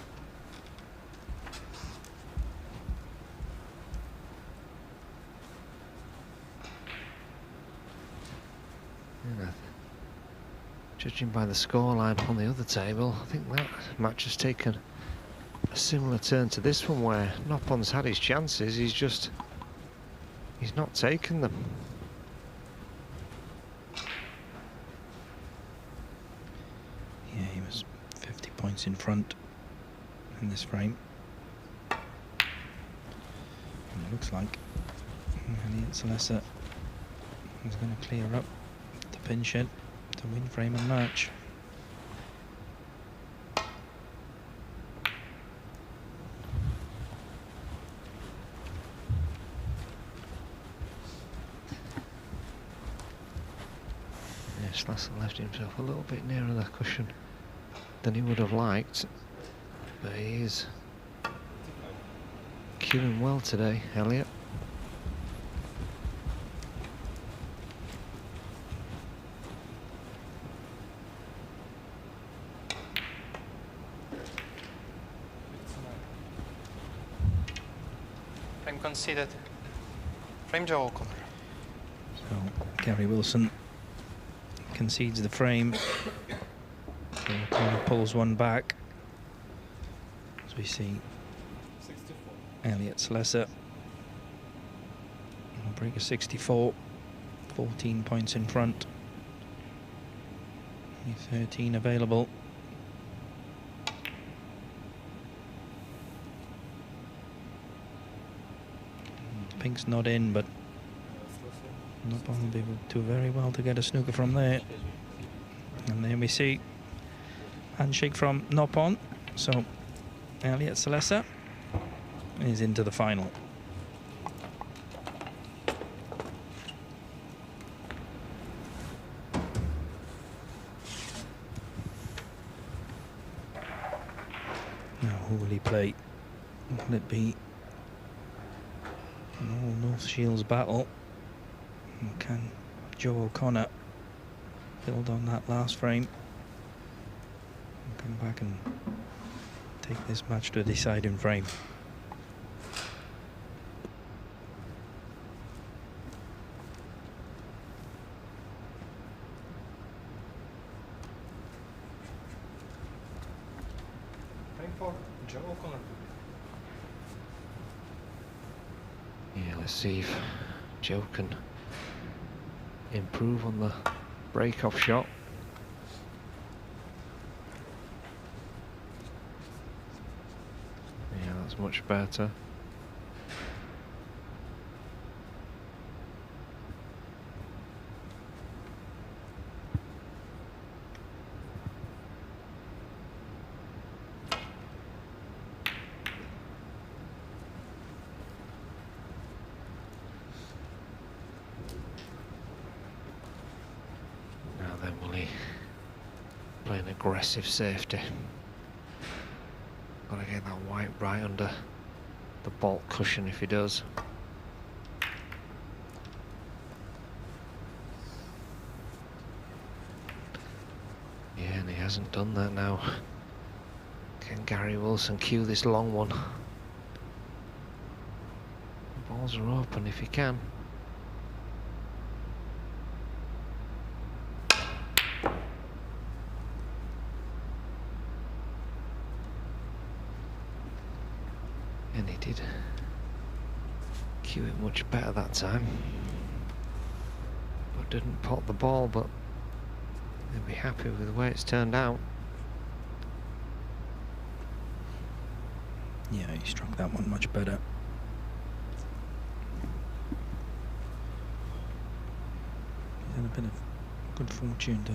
Judging by the scoreline on the other table, I think that match has taken a similar turn to this one, where Noppon's had his chances, he's not taken them. Yeah, he was 50 points in front in this frame. And it looks like Sleser is going to clear up the pin shed to win frame and match. Yeah, Sleser left himself a little bit nearer the cushion than he would have liked, but he is queuing well today, Elliot. Frame conceded. Frame Joe O'Connor. So Gary Wilson concedes the frame. O'Connor pulls one back. As we see Elliot Sleser will break a 64, 14 points in front. 13 available. Pink's not in, but Noppon will be able to do very well to get a snooker from there. And there we see handshake from Noppon. So Elliot Sleser is into the final. Now who will he play? Will it be an all North Shields battle? And can Joe O'Connor build on that last frame and come back and take this match to a deciding frame? Frame for Joe O'Connor. Yeah, let's see if Joe can improve on the break-off shot. Yeah, that's much better. Aggressive safety. Gotta get that white right under the bolt cushion if he does. Yeah, and he hasn't done that now. Can Gary Wilson cue this long one? The balls are open if he can. And he did cue it much better that time, but didn't pot the ball. But they'll be happy with the way it's turned out. Yeah, he struck that one much better. He had a bit of good fortune to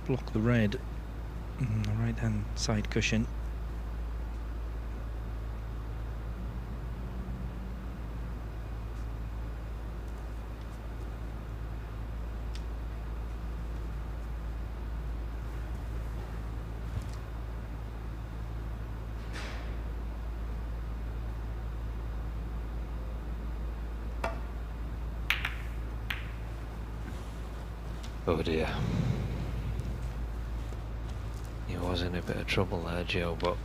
block the red on the right hand side cushion. Oh dear. He was in a bit of trouble there, Joe, but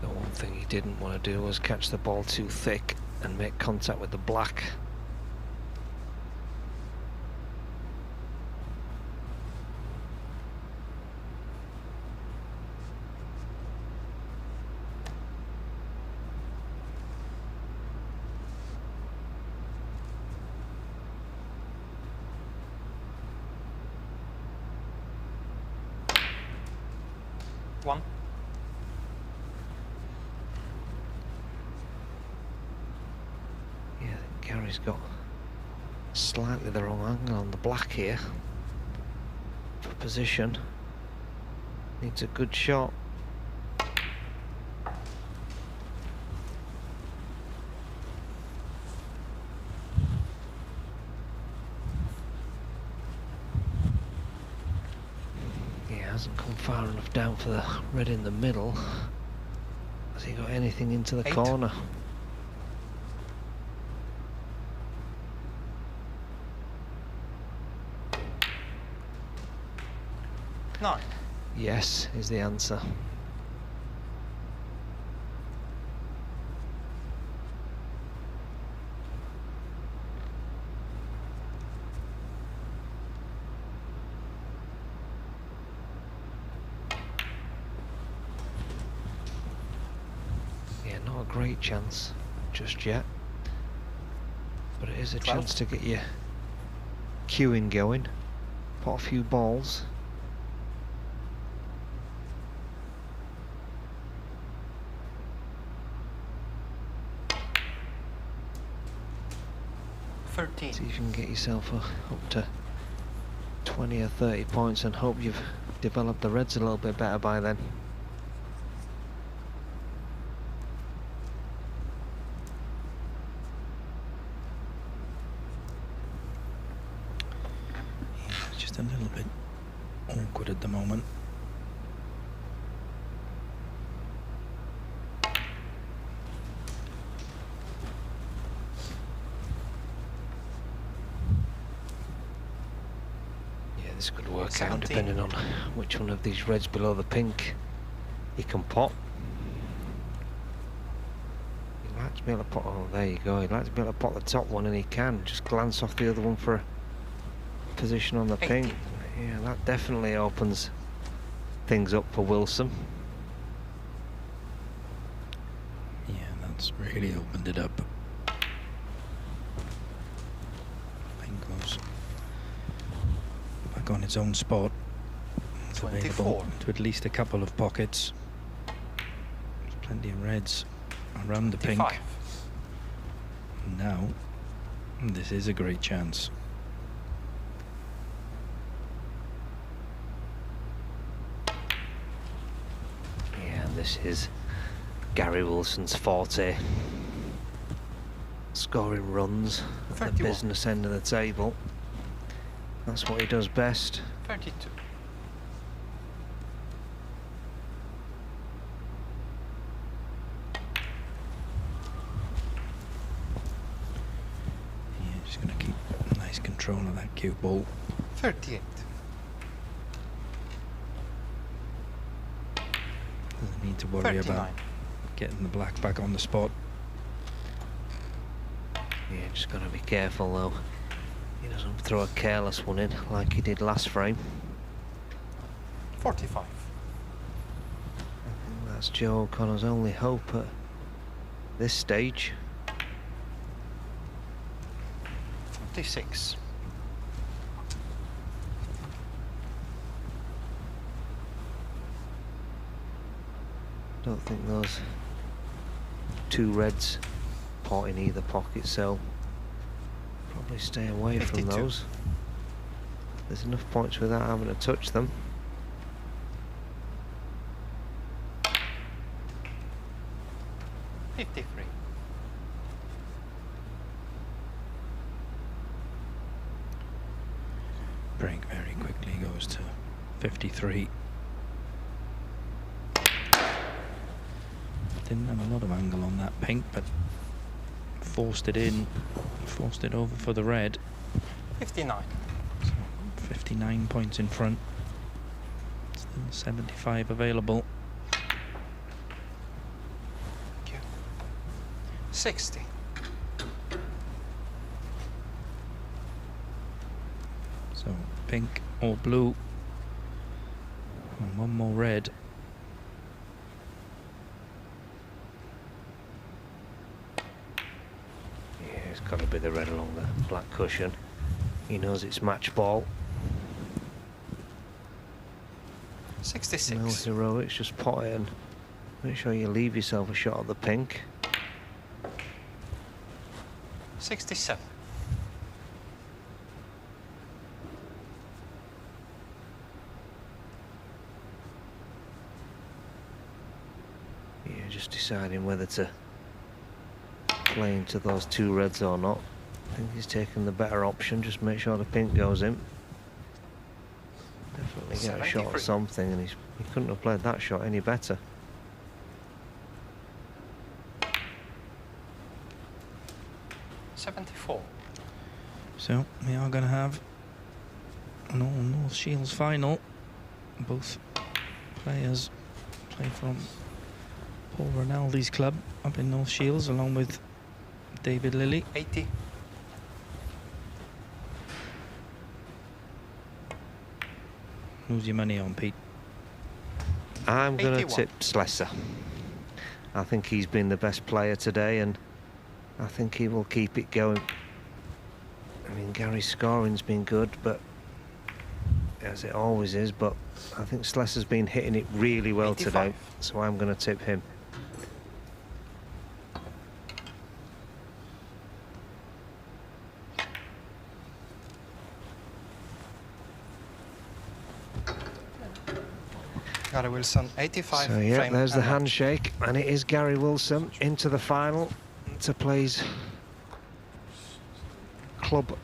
the one thing he didn't want to do was catch the ball too thick and make contact with the black. One. Yeah, Gary's got slightly the wrong angle on the black here for position. Needs a good shot. Hasn't come far enough down for the red in the middle. Has he got anything into the corner? Nine. Yes, is the answer. Great chance just yet, but it is a chance to get your queuing going, pot a few balls. See if you can get yourself up to 20 or 30 points and hope you've developed the reds a little bit better by then. A little bit awkward at the moment. Yeah, this could work out depending on which one of these reds below the pink you can pot. He'd like to be able to pot, oh there you go, he'd like to be able to pot the top one, and he can just glance off the other one for a position on the pink. Yeah, that definitely opens things up for Wilson. Yeah, that's really opened it up. Pink goes back on its own spot. It's available to at least a couple of pockets. There's plenty of reds around the pink. Now, this is a great chance. This is Gary Wilson's forte. Scoring runs at the business end of the table. That's what he does best. 32. Yeah, just going to keep nice control of that cue ball. 38. Doesn't need to worry about getting the black back on the spot. Yeah, just got to be careful though. He doesn't throw a careless one in like he did last frame. 45. I think that's Joe O'Connor's only hope at this stage. 46. Don't think those two reds pot in either pocket, so probably stay away 52. From those. There's enough points without having to touch them. Break very quickly goes to 53. Didn't have a lot of angle on that pink, but forced it in, forced it over for the red. 59. So 59 points in front. Still 75 available. 60. So pink or blue. And one more red. Yeah, it's got to be the red along the black cushion. He knows it's match ball. 66. No heroics, just pot it and make sure you leave yourself a shot at the pink. 67. Yeah, just deciding whether to play into those two reds or not. I think he's taking the better option. Just make sure the pink goes in. Definitely get a shot at something, and he couldn't have played that shot any better. So we are going to have an all North Shields final. Both players play from Paul Rinaldi's club up in North Shields, along with David Lilly. 80. Who's your money on, Pete? I'm going to 81. tip Sleser. I think he's been the best player today, and I think he will keep it going. I mean, Gary's scoring's been good, but as it always is, but I think Sleser's been hitting it really well 85. today, so I'm going to tip him. Gary Wilson, 85. So yeah, frame there's the and net. handshake, and it is Gary Wilson into the final to play his club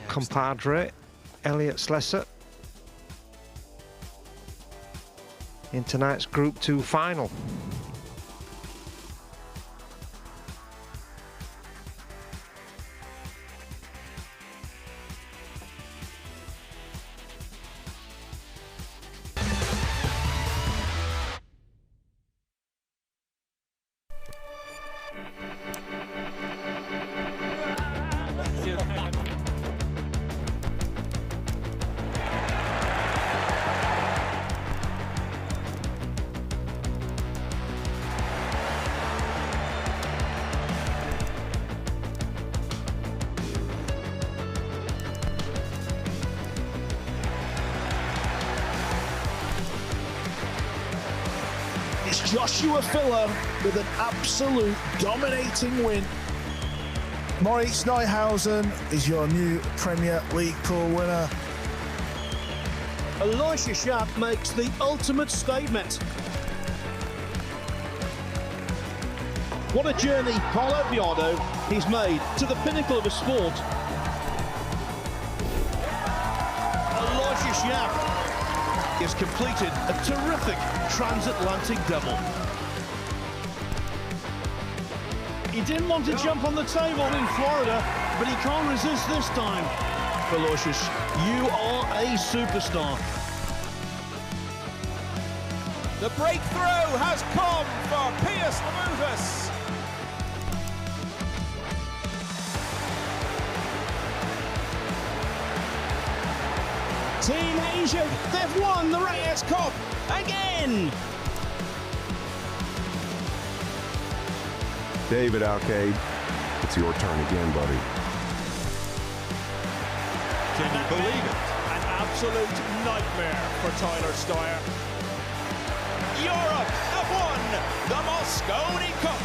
compadre, Elliot Sleser, in tonight's Group 2 final. Joshua Filler with an absolute dominating win. Moritz Neuhausen is your new Premier League pool winner. Aloysius Schaap makes the ultimate statement. What a journey Paulo Biardo he's made to the pinnacle of a sport. Aloysius Schaap has completed a terrific transatlantic double. He didn't want to jump on the table in Florida, but he can't resist this time. Aloysius, you are a superstar. The breakthrough has come for Piers Lamutus. Team Asia, they've won the Reyes Cup again! David Alcade, it's your turn again, buddy. Can you believe it? An absolute nightmare for Tyler Steyer. Europe have won the Mosconi Cup.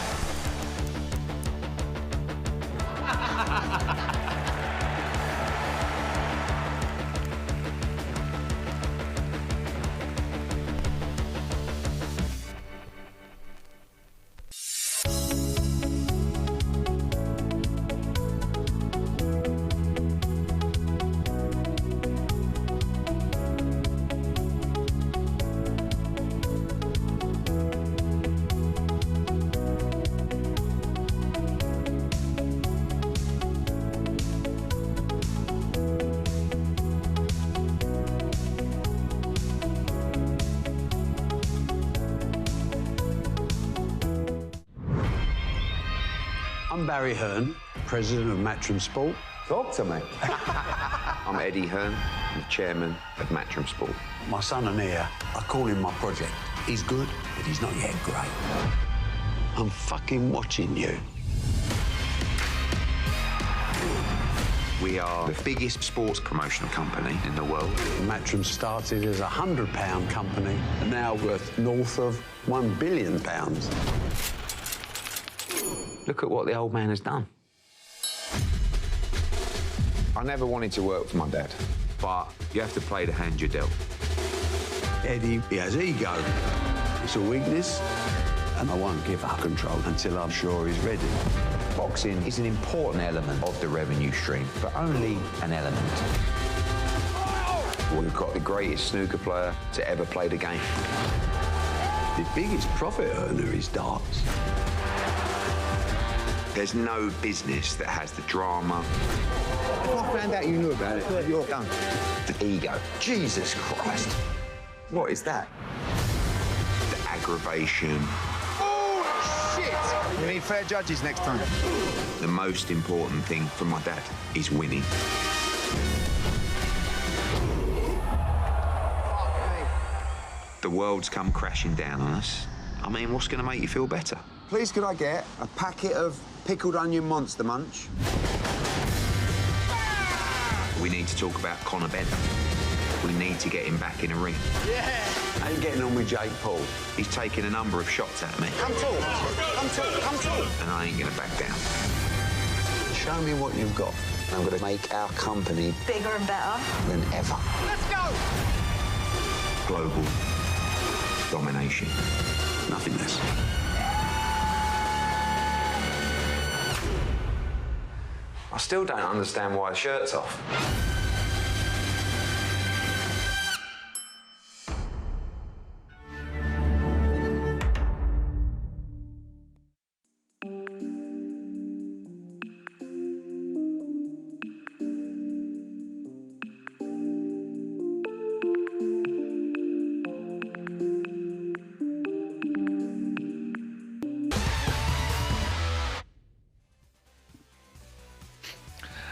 I'm Barry Hearn, president of Matchroom Sport. Talk to me. I'm Eddie Hearn, the chairman of Matchroom Sport. My son and heir, I call him my project. He's good, but he's not yet great. I'm fucking watching you. We are the biggest sports promotional company in the world. Matchroom started as a £100 company and now worth north of £1 billion. Look at what the old man has done. I never wanted to work for my dad, but you have to play the hand you're dealt. Eddie, he has ego. It's a weakness, and I won't give up control until I'm sure he's ready. Boxing is an important element of the revenue stream, but only an element. We've got the greatest snooker player to ever play the game. The biggest profit earner is darts. There's no business that has the drama. If I found out you knew about it, you're done. The ego. Jesus Christ. What is that? The aggravation. Oh, shit! We need fair judges next time. The most important thing for my dad is winning. The world's come crashing down on us. I mean, what's going to make you feel better? Please, could I get a packet of pickled onion Monster Munch? We need to talk about Conor Benn. We need to get him back in a ring. Yeah! How you getting on with Jake Paul? He's taken a number of shots at me. Come talk. And I ain't going to back down. Show me what you've got. I'm going to make our company bigger and better than ever. Let's go! Global domination. Nothing less. I still don't understand why the shirt's off.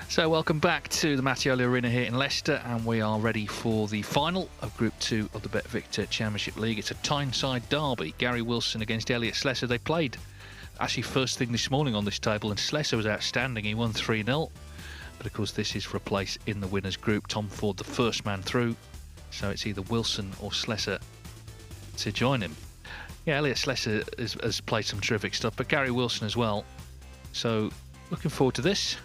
So welcome back to the Mattioli Arena here in Leicester, and we are ready for the final of Group 2 of the BetVictor Championship League. It's a Tyneside derby. Gary Wilson against Elliot Sleser. They played actually first thing this morning on this table, and Sleser was outstanding. He won 3-0. But of course this is for a place in the winners group. Tom Ford, the first man through. So it's either Wilson or Sleser to join him. Yeah, Elliot Sleser has played some terrific stuff, but Gary Wilson as well. So looking forward to this.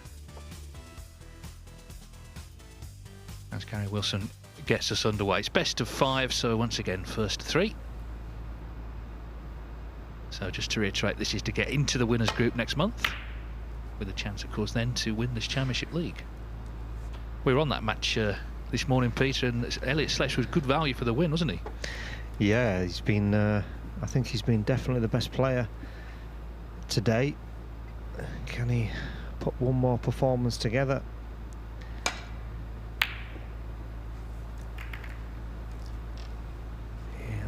As Gary Wilson gets us underway. It's best of 5, so once again, first to 3. So just to reiterate, this is to get into the winners group next month, with a chance, of course, then to win this Championship League. We were on that match this morning, Peter, and Elliot Sleser was good value for the win, wasn't he? Yeah, he's been, I think he's been definitely the best player today. Can he put one more performance together?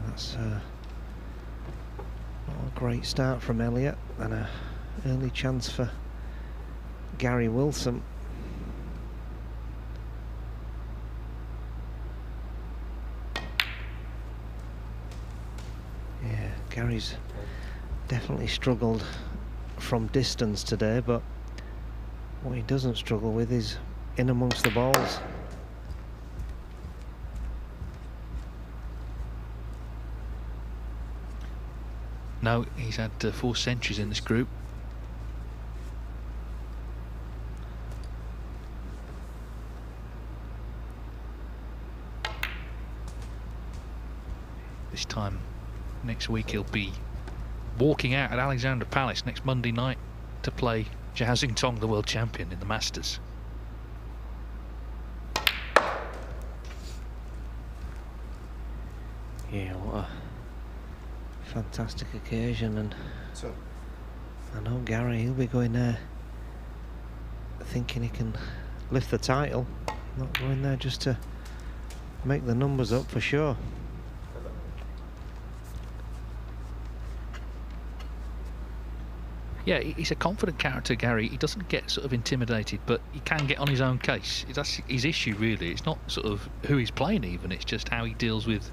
That's not a great start from Elliot, and an early chance for Gary Wilson. Yeah, Gary's definitely struggled from distance today, but what he doesn't struggle with is in amongst the balls. No, he's had 4 centuries in this group. This time next week he'll be walking out at Alexandra Palace next Monday night to play Jiahzing Tong, the world champion in the Masters. Yeah, what a fantastic occasion, and I know Gary, he'll be going there thinking he can lift the title, not going there just to make the numbers up for sure. Yeah, he's a confident character, Gary. He doesn't get sort of intimidated, but he can get on his own case. That's his issue, really. It's not sort of who he's playing even, it's just how he deals with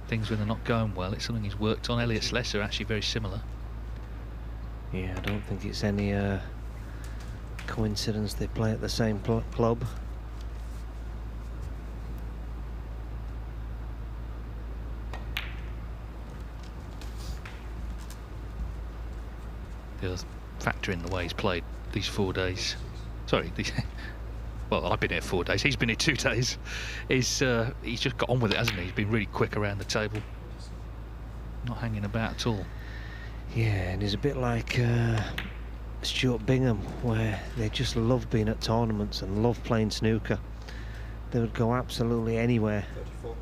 things when they're not going well. It's something he's worked on. Elliot Sleser actually very similar. Yeah, I don't think it's any coincidence they play at the same club. The factor in the way he's played these 4 days. Sorry, well, I've been here 4 days. He's been here 2 days. He's just got on with it, hasn't he? He's been really quick around the table, not hanging about at all. Yeah, and he's a bit like Stuart Bingham, where they just love being at tournaments and love playing snooker. They would go absolutely anywhere 34.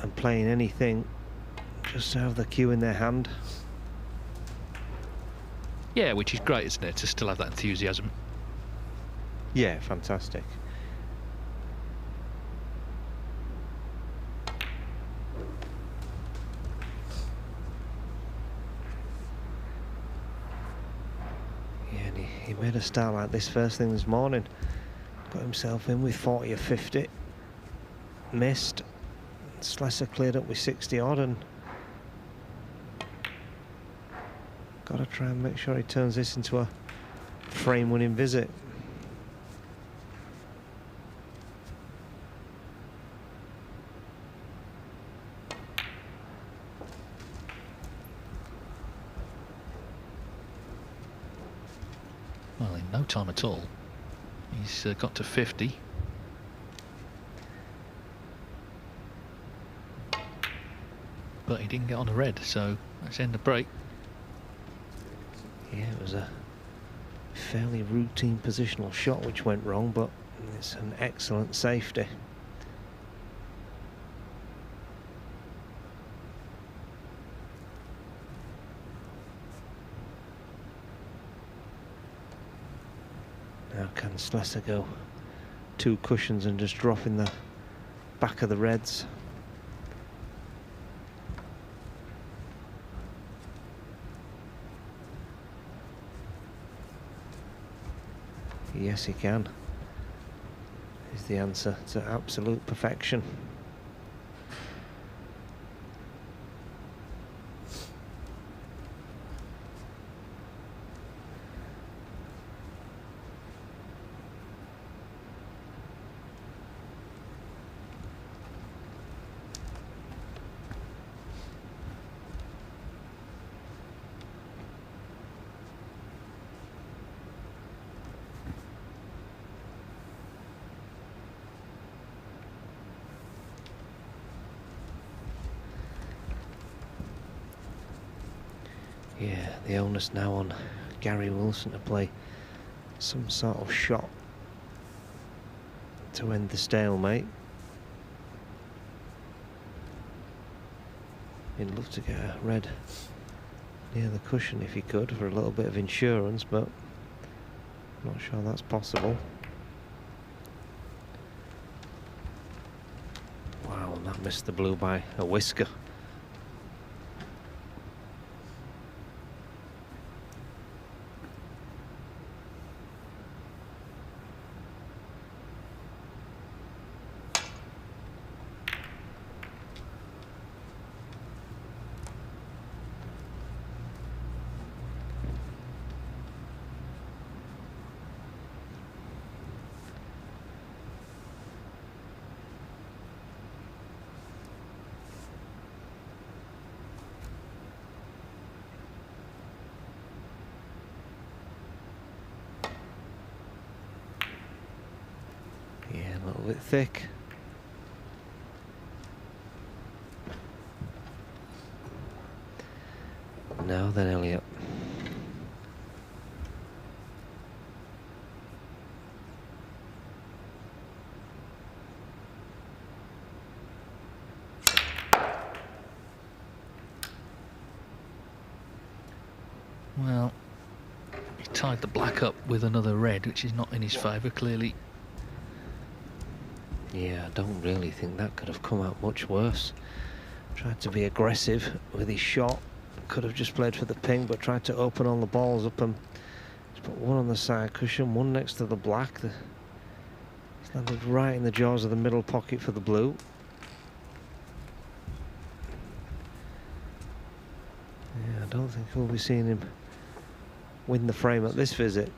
and playing anything just to have the cue in their hand. Yeah, which is great, isn't it, to still have that enthusiasm. Yeah, fantastic. Yeah, and he made a start like this first thing this morning. Got himself in with 40 or 50. Missed. Sleser cleared up with 60 odd and got to try and make sure he turns this into a frame-winning visit. Well, in no time at all, he's got to 50. But he didn't get on a red, so let's end the break. Yeah, it was a fairly routine positional shot which went wrong, but it's an excellent safety. Now can Sleser go 2 cushions and just drop in the back of the reds? Yes, he can. Is the answer to absolute perfection. Yeah, the onus now on Gary Wilson to play some sort of shot to end the stalemate. He'd love to get a red near the cushion if he could for a little bit of insurance, but I'm not sure that's possible. Wow, and that missed the blue by a whisker. A little bit thick. Now then, Elliot. Well, he tied the black up with another red, which is not in his favour, clearly. Yeah, I don't really think that could have come out much worse. Tried to be aggressive with his shot, could have just played for the pink, but tried to open all the balls up and just put one on the side cushion, one next to the black. He's landed right in the jaws of the middle pocket for the blue. Yeah, I don't think we'll be seeing him win the frame at this visit.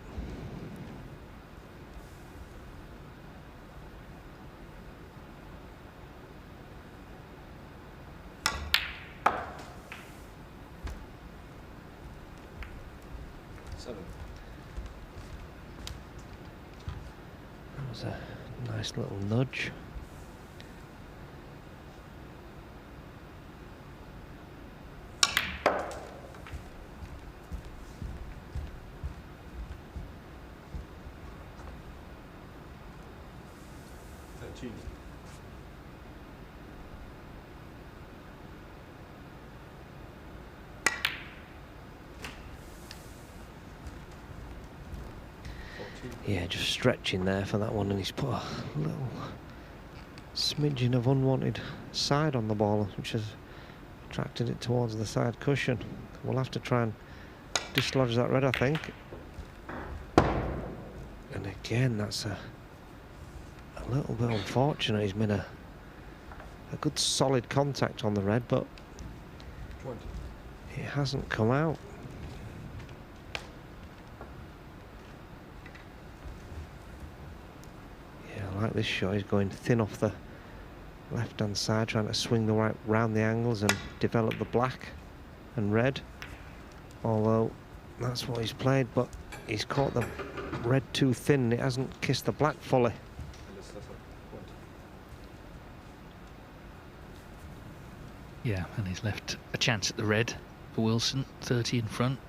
That was a nice little nudge. Yeah, just stretching there for that one, and he's put a little smidgen of unwanted side on the ball, which has attracted it towards the side cushion. We'll have to try and dislodge that red, I think. And again, that's a little bit unfortunate. He's made a good solid contact on the red, but it hasn't come out. Like this shot, he's going thin off the left-hand side, trying to swing the right round the angles and develop the black and red. Although that's what he's played, but he's caught the red too thin and it hasn't kissed the black fully. Yeah, and he's left a chance at the red for Wilson, 30 in front.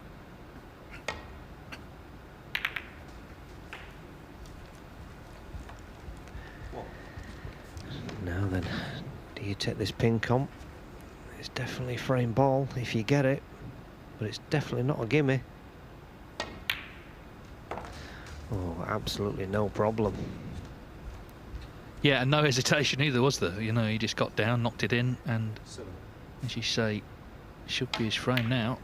Now then, do you take this pin comp? It's definitely frame ball if you get it, but it's definitely not a gimme. Oh, absolutely no problem. Yeah, and no hesitation either, was there? You know, he just got down, knocked it in, and as you say, should be his frame now.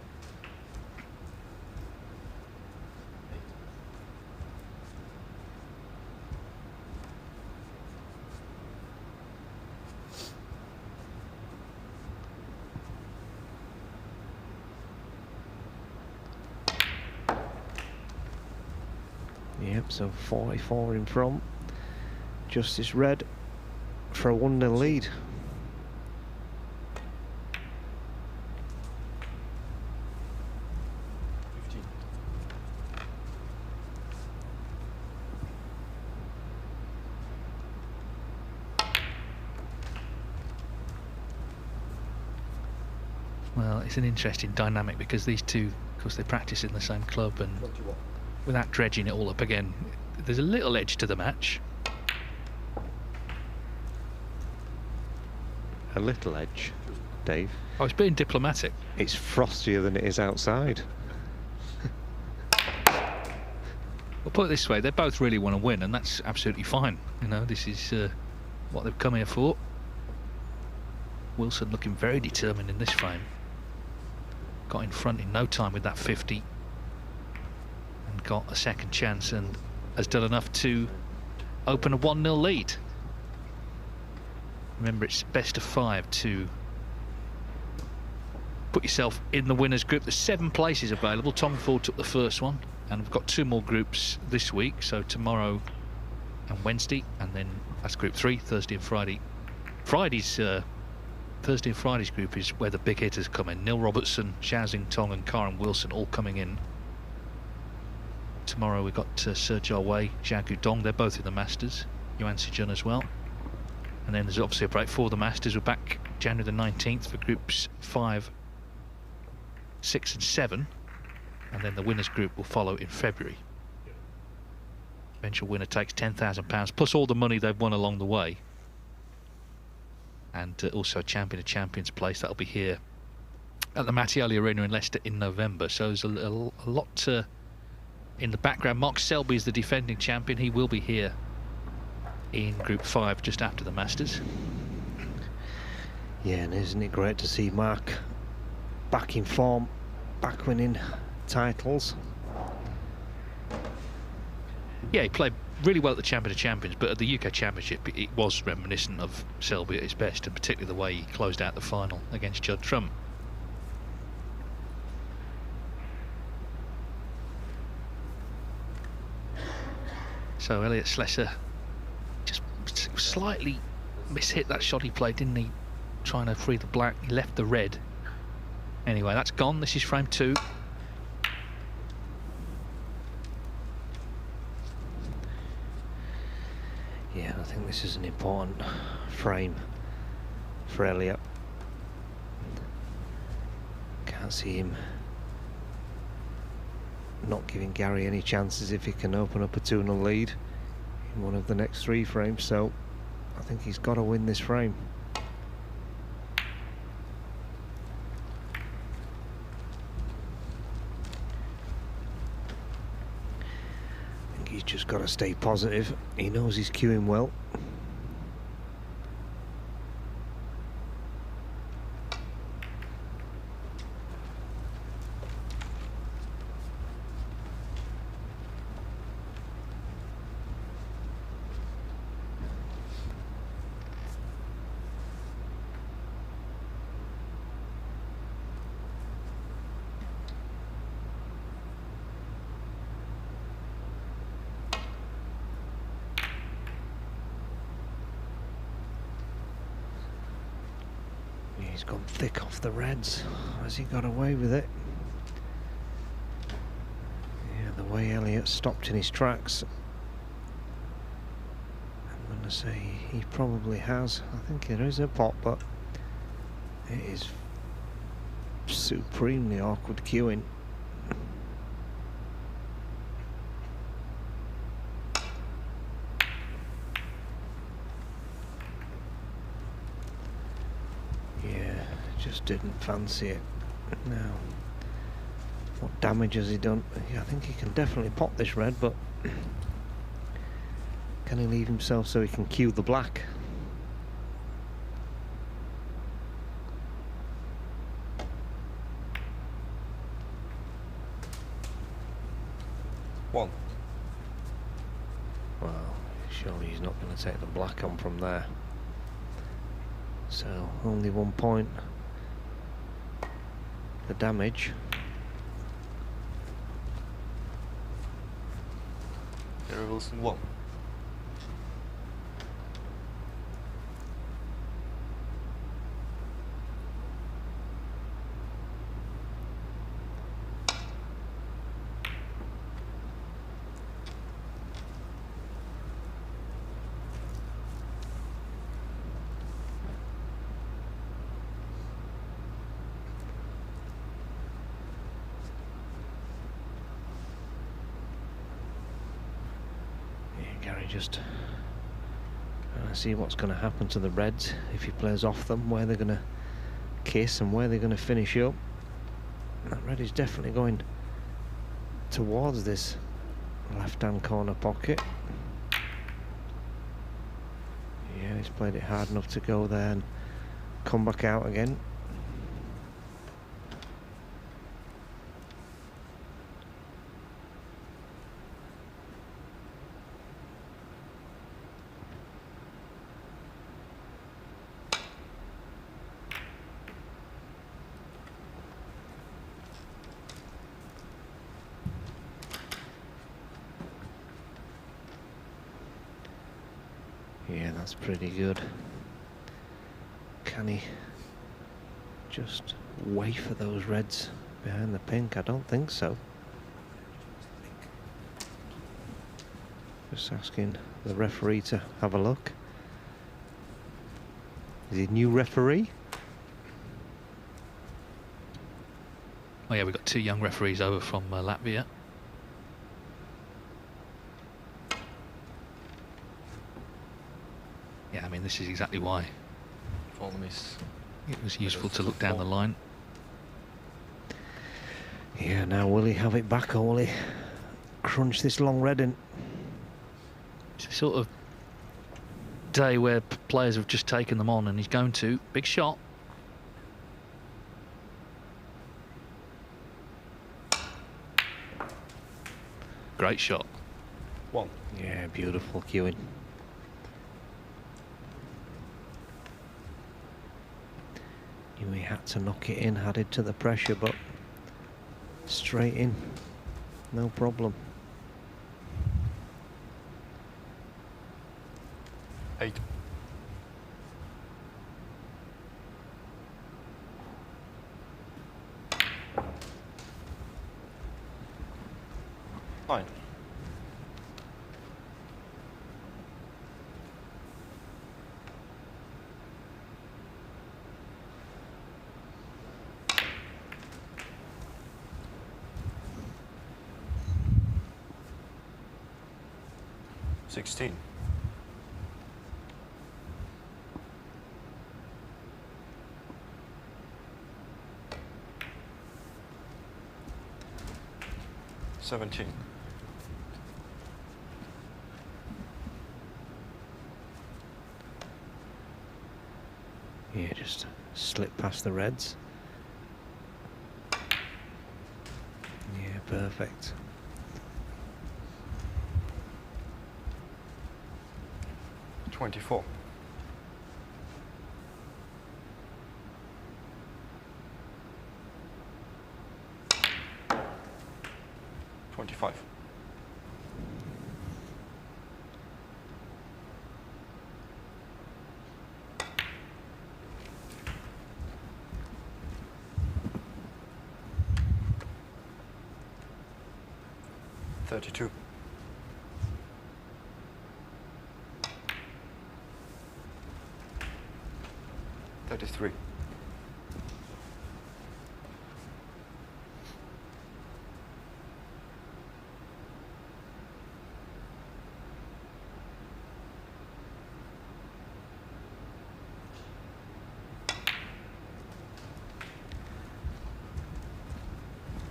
Yep, so 44 in front. Justice red for a 1-0 lead. Well, it's an interesting dynamic because these two, of course, they practice in the same club, and without dredging it all up again, there's a little edge to the match. A little edge, Dave. I was being diplomatic. It's frostier than it is outside. Well, put it this way, they both really want to win, and that's absolutely fine. You know, this is what they've come here for. Wilson looking very determined in this frame. Got in front in no time with that 50. And got a second chance and has done enough to open a 1-0 lead. Remember, it's best of 5 to put yourself in the winners group. There's 7 places available. Tom Ford took the first one, and we've got 2 more groups this week, so tomorrow and Wednesday, and then that's group 3, Thursday and Friday. Thursday and Friday's group is where the big hitters come in. Neil Robertson, Xiaoxing Tong and Karen Wilson all coming in. Tomorrow we've got Sergio Wei, Zhao Guodong, they're both in the Masters. Yuan Sijun as well. And then there's obviously a break for the Masters. We're back January the 19th for groups 5, 6 and 7. And then the winners group will follow in February. Eventual winner takes £10,000 plus all the money they've won along the way. And also Champion of Champions place, that'll be here at the Mattioli Arena in Leicester in November. So there's a lot in the background. Mark Selby is the defending champion. He will be here in Group 5 just after the Masters. Yeah, and isn't it great to see Mark back in form, back winning titles. Yeah, he played really well at the Champion of Champions, but at the UK Championship it was reminiscent of Selby at his best, and particularly the way he closed out the final against Judd Trump. So Elliot Sleser just slightly mishit that shot he played, didn't he? Trying to free the black, he left the red. Anyway, that's gone. This is frame 2. Yeah, I think this is an important frame for Elliot. Can't see him not giving Gary any chances if he can open up a 2-0 lead in one of the next 3 frames, so I think he's got to win this frame. I think he's just got to stay positive. He knows he's cueing well. He's gone thick off the reds. Has he got away with it? Yeah, the way Elliot stopped in his tracks, I'm going to say he probably has. I think there is a pot, but it is supremely awkward cueing. Just didn't fancy it. Now, what damage has he done? Yeah, I think he can definitely pop this red, but can he leave himself so he can cue the black? One. Well, surely he's not going to take the black on from there. So, only 1 point. The damage. Gary Wilson 1. Just see what's going to happen to the reds if he plays off them, where they're going to kiss and where they're going to finish up. That red is definitely going towards this left-hand corner pocket. Yeah, he's played it hard enough to go there and come back out again. Yeah, that's pretty good. Can he just wafer those reds behind the pink? I don't think so. Just asking the referee to have a look. Is he new referee? Oh yeah, we've got 2 young referees over from Latvia. Yeah, I mean, this is exactly why it was useful to look down the line. Yeah, now will he have it back or will he crunch this long red in? It's a sort of day where players have just taken them on, and he's going to. Big shot. Great shot. 1. Yeah, beautiful cueing. Knew he had to knock it in, added to the pressure, but straight in, no problem. 8. Fine. $16. $17. Yeah, just slip past the reds. Yeah, perfect. $24. $25. $32. $33.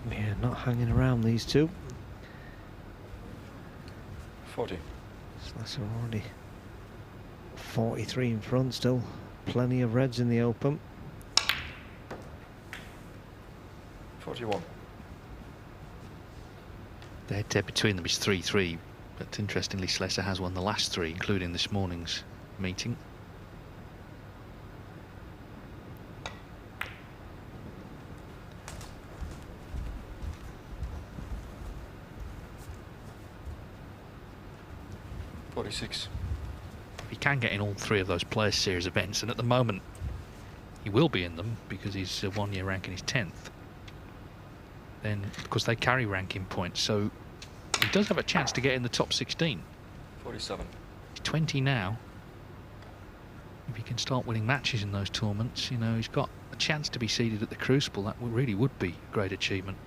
Yeah, not hanging around, these two. 40. Sleser already 43 in front, still plenty of reds in the open. 41. The head-to-head between them is 3-3, but interestingly Sleser has won the last 3, including this morning's meeting. $46. He can get in all 3 of those Players Series events, and at the moment he will be in them because his 1-year ranking is 10th. Then, because they carry ranking points, so he does have a chance to get in the top 16. 47. He's 20 now. If he can start winning matches in those tournaments, you know, he's got a chance to be seeded at the Crucible. That really would be a great achievement.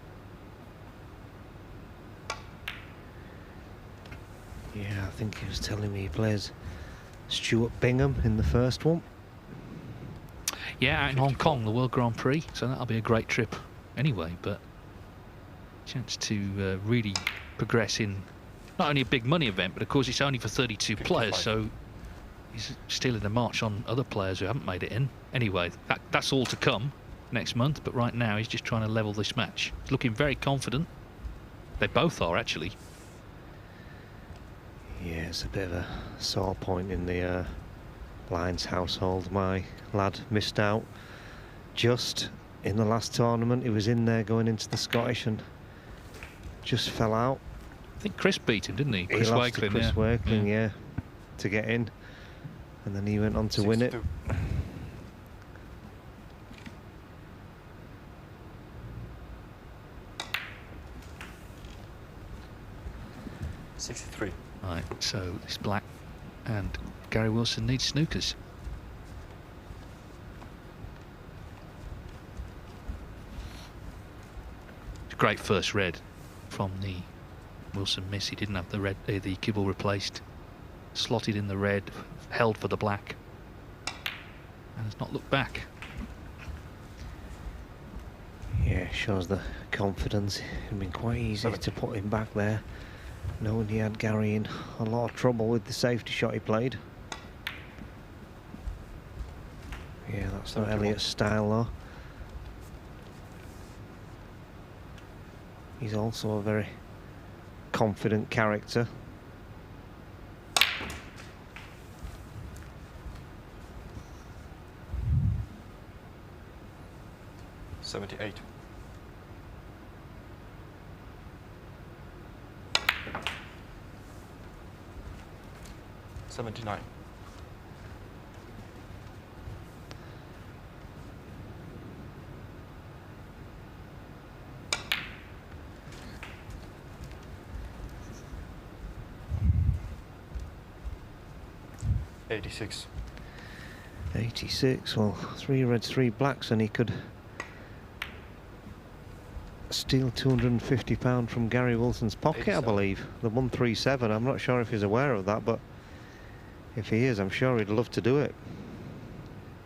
Yeah, I think he was telling me he plays Stuart Bingham in the first one. Yeah, out in Hong Kong, the World Grand Prix, so that'll be a great trip anyway, but chance to really progress in not only a big money event, but of course it's only for 32 players, so he's still in the march on other players who haven't made it in. Anyway, that's all to come next month, but right now he's just trying to level this match. He's looking very confident. They both are, actually. Yeah, it's a bit of a sore point in the Lions household. My lad missed out just in the last tournament. He was in there going into the Scottish and just fell out. I think Chris beat him, didn't he? He lost to Chris Wakelin, yeah, to get in. And then he went on to win it. 63. Right, so it's black and Gary Wilson needs snookers. It's a great first red from the Wilson miss. He didn't have the red, the kibble replaced. Slotted in the red, held for the black, and has not looked back. Yeah, shows the confidence. It'd been quite easy to put him back there, knowing he had Gary in a lot of trouble with the safety shot he played. Yeah, that's not Elliot's style though. He's also a very confident character. $78. $79. $86. 86. Well, 3 reds, 3 blacks, and he could steal £250 from Gary Wilson's pocket, 87. I believe. The 137. I'm not sure if he's aware of that, but if he is, I'm sure he'd love to do it.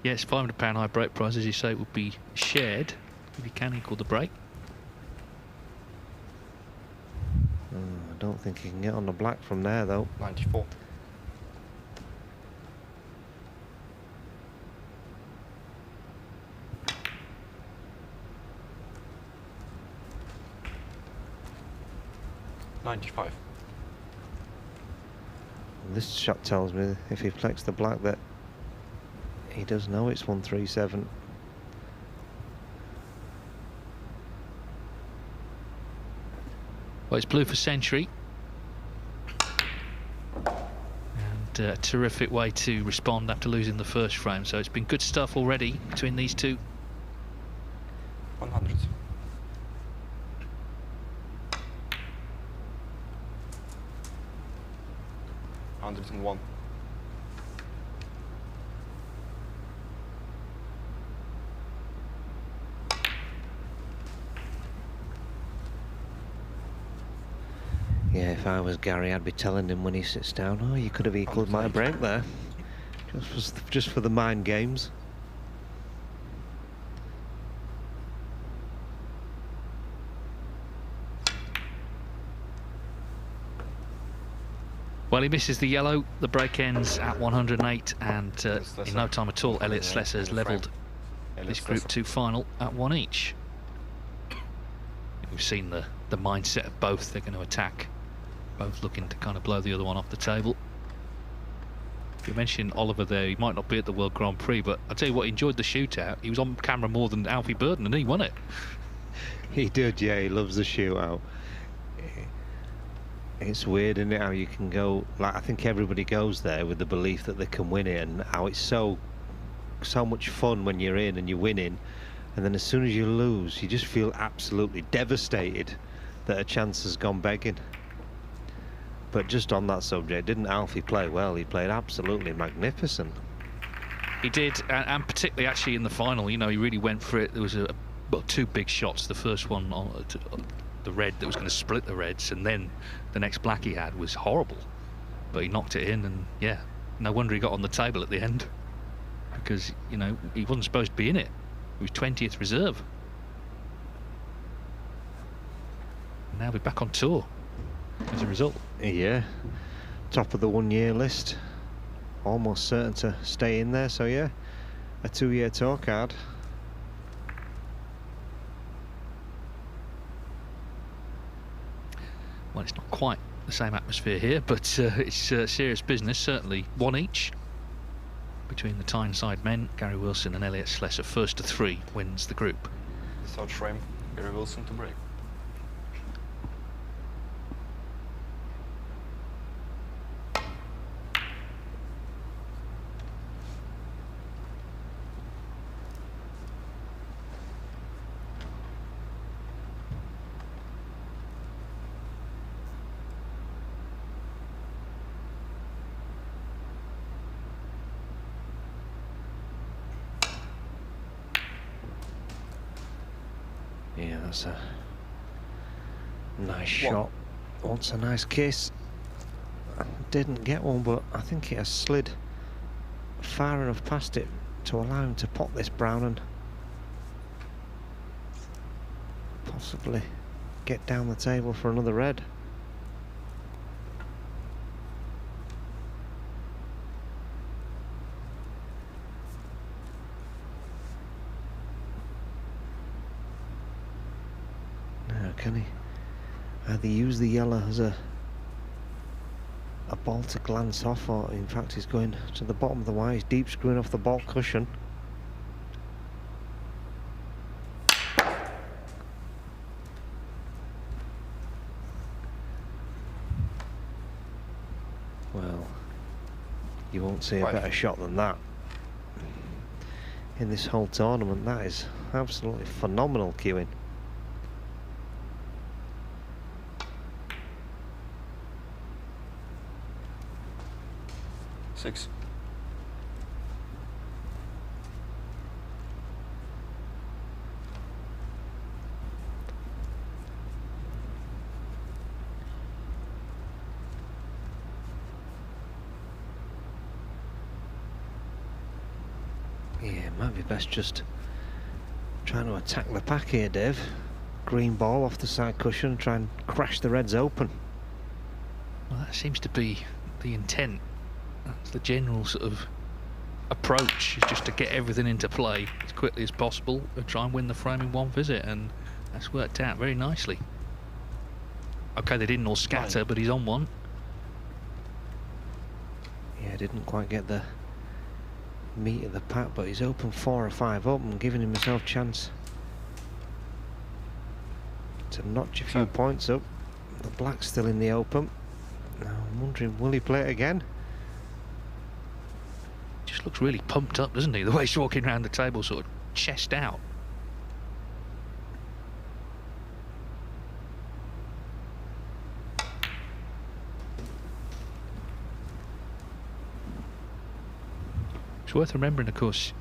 Yes, £500 high break prize, as you say, would be shared if you can equal the break. I don't think he can get on the black from there, though. 94. $95. This shot tells me if he flicks the black that he does know it's 137. Well, it's blue for century. And a terrific way to respond after losing the first frame. So it's been good stuff already between these two. 100. $101. Yeah, if I was Gary, I'd be telling him when he sits down, oh, you could have equalled my break there. Just for the mind games. Well, he misses the yellow. The break ends at 108, and in no time at all, Elliot Sleser has levelled this Group 2 final at 1 each. We've seen the mindset of both. They're going to attack, both looking to kind of blow the other one off the table. You mentioned Oliver there. He might not be at the World Grand Prix, but I'll tell you what, he enjoyed the shootout. He was on camera more than Alfie Burden, and he won it. He did, yeah. He loves the shootout. It's weird, isn't it, how you can go, like, I think everybody goes there with the belief that they can win it, and how it's so much fun when you're in and you're winning, and then as soon as you lose, you just feel absolutely devastated that a chance has gone begging. But just on that subject, didn't Alfie play well? He played absolutely magnificent. He did, and particularly actually in the final, you know, he really went for it. There was two big shots. The first one on the red that was going to split the reds, and then the next black he had was horrible, but he knocked it in, and yeah, no wonder he got on the table at the end, because, you know, he wasn't supposed to be in it. He was 20th reserve. And now we're back on tour as a result. Yeah, top of the 1 year list, almost certain to stay in there, so yeah, a 2-year tour card. Well, it's not quite the same atmosphere here, but it's serious business, certainly 1 each between the Tyneside men, Gary Wilson and Elliot Sleser. First to 3 wins the group. The third frame, Gary Wilson to break. Yeah, that's a nice shot. Wants a nice kiss. Didn't get one, but I think it has slid far enough past it to allow him to pop this brown and possibly get down the table for another red. Can he Either use the yellow as a ball to glance off, or in fact he's going to the bottom of the wire. He's deep screwing off the ball cushion. Well, you won't see a better shot than that in this whole tournament. That is absolutely phenomenal cueing. Six. Yeah, it might be best just trying to attack the pack here, Dave. Green ball off the side cushion, try and crash the reds open. Well, that seems to be the intent. That's the general sort of approach, is just to get everything into play as quickly as possible and try and win the frame in one visit, and that's worked out very nicely. Okay, they didn't all scatter, but he's on one. Yeah, didn't quite get the meat of the pack, but he's open 4 or 5 up and giving himself a chance to notch a few points up. The black's still in the open. Now I'm wondering, will he play it again? Just looks really pumped up, doesn't he? The way he's walking around the table, sort of chest out. It's worth remembering, of course,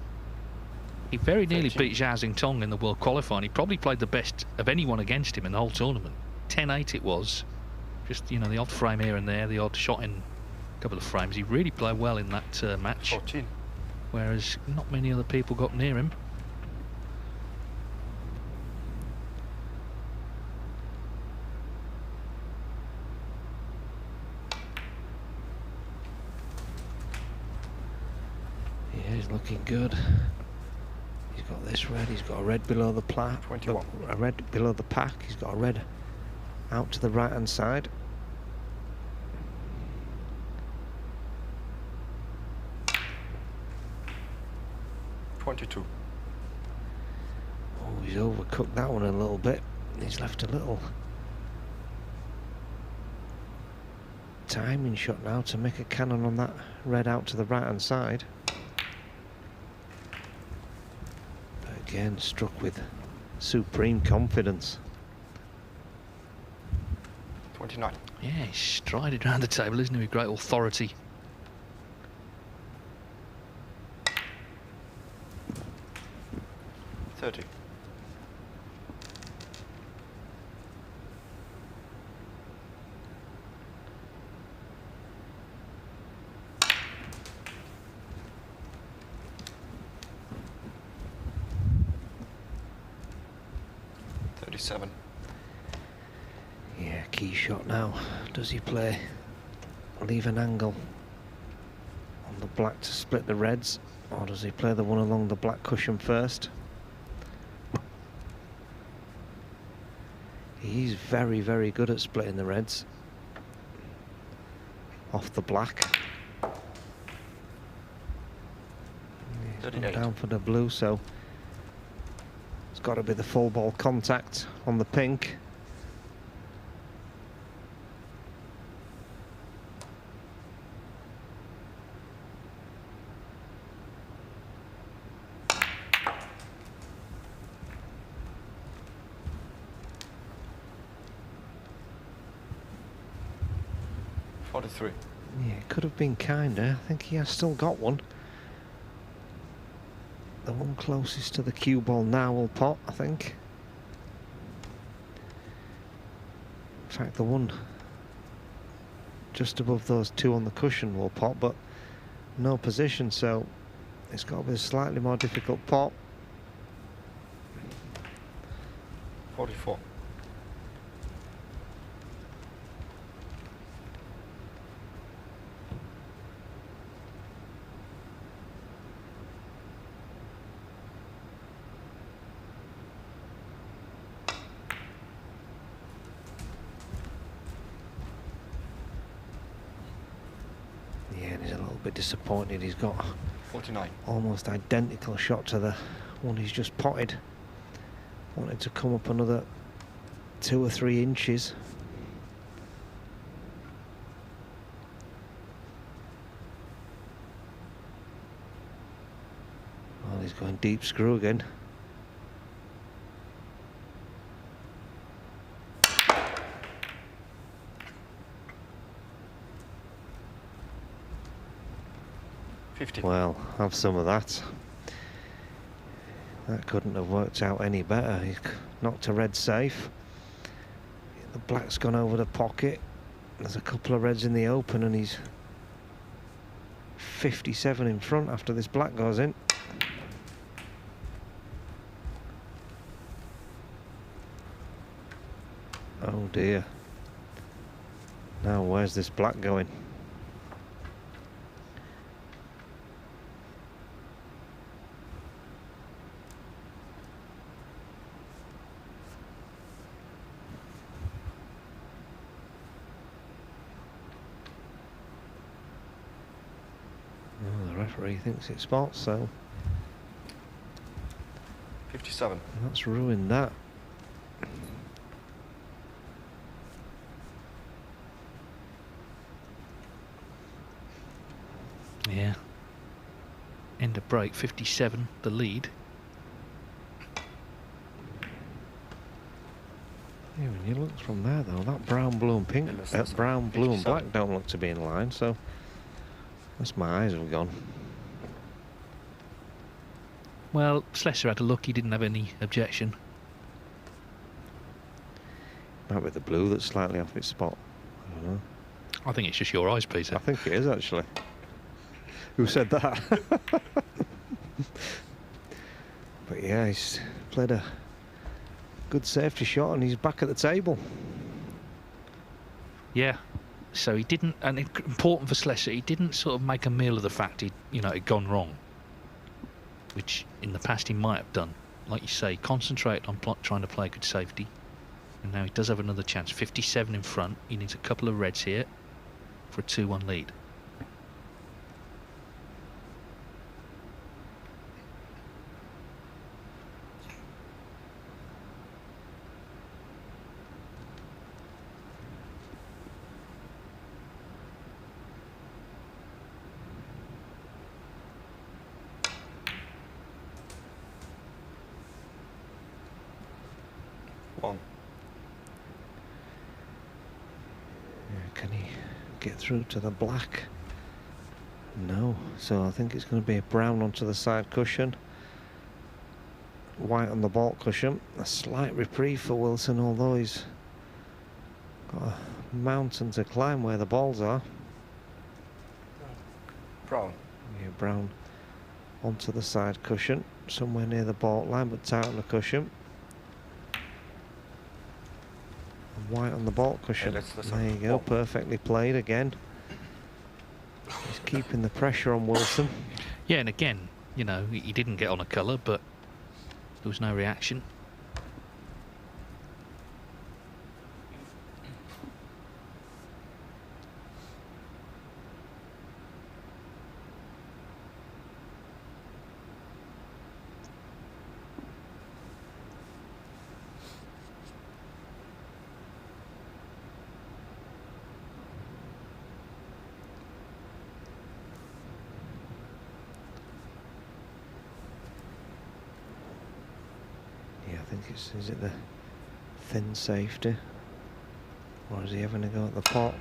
he very nearly beat Zhao Xingtong in the World Qualifying. He probably played the best of anyone against him in the whole tournament. 10-8 it was. Just, you know, the odd frame here and there, the odd shot in a couple of frames. He really played well in that match. 14. Whereas not many other people got near him. Yeah, he's looking good. He's got this red, he's got a red below the plat, 21. A red below the pack, he's got a red out to the right hand side. $22. Oh, he's overcooked that one a little bit. He's left a little timing shot now to make a cannon on that red out to the right hand side. But again, struck with supreme confidence. 29. Yeah, he's strided around the table, isn't he, with great authority. $30. $37. Yeah, key shot now. Does he leave an angle on the black to split the reds, or does he play the one along the black cushion first? He's very, very good at splitting the reds off the black. He's gone down for the blue, so it's got to be the full ball contact on the pink. $43. Yeah, it could have been kinder. I think he has still got one. The one closest to the cue ball now will pot, I think. In fact, the one just above those two on the cushion will pot, but no position, so it's got to be a slightly more difficult pot. 44. bit disappointed. He's got 49. almost identical shot to the one he's just potted. Wanted to come up another 2 or 3 inches. Well, he's going deep screw again. Well, have some of that. That couldn't have worked out any better. He knocked a red safe. The black's gone over the pocket. There's a couple of reds in the open, and he's 57 in front after this black goes in. Oh dear. Now where's this black going? He thinks it spots, so 57. That's ruined that. Yeah. End of break, 57, the lead. Yeah, when you look from there though, that brown, blue and pink, brown, blue and black don't look to be in line, so that's my eyes have gone. Well, Sleser had a look, he didn't have any objection. Might be the blue that's slightly off its spot. I don't know. I think it's just your eyes, Peter. I think it is, actually. Who said that? But yeah, he's played a good safety shot and he's back at the table. Yeah. So he didn't, and important for Sleser, he didn't sort of make a meal of the fact he'd gone wrong, which in the past he might have done. Like you say, concentrate on trying to play good safety. And now he does have another chance. 57 in front. He needs a couple of reds here for a 2-1 lead. Can he get through to the black? No, so I think it's going to be a brown onto the side cushion, white on the baulk cushion. A slight reprieve for Wilson, although he's got a mountain to climb where the balls are. Brown. Yeah, brown onto the side cushion, somewhere near the baulk line, but tight on the cushion. White on the baulk cushion. There you go, perfectly played again. He's keeping the pressure on Wilson. Yeah, and again, he didn't get on a colour, but there was no reaction. Is it the thin safety, or is he having a go at the pot?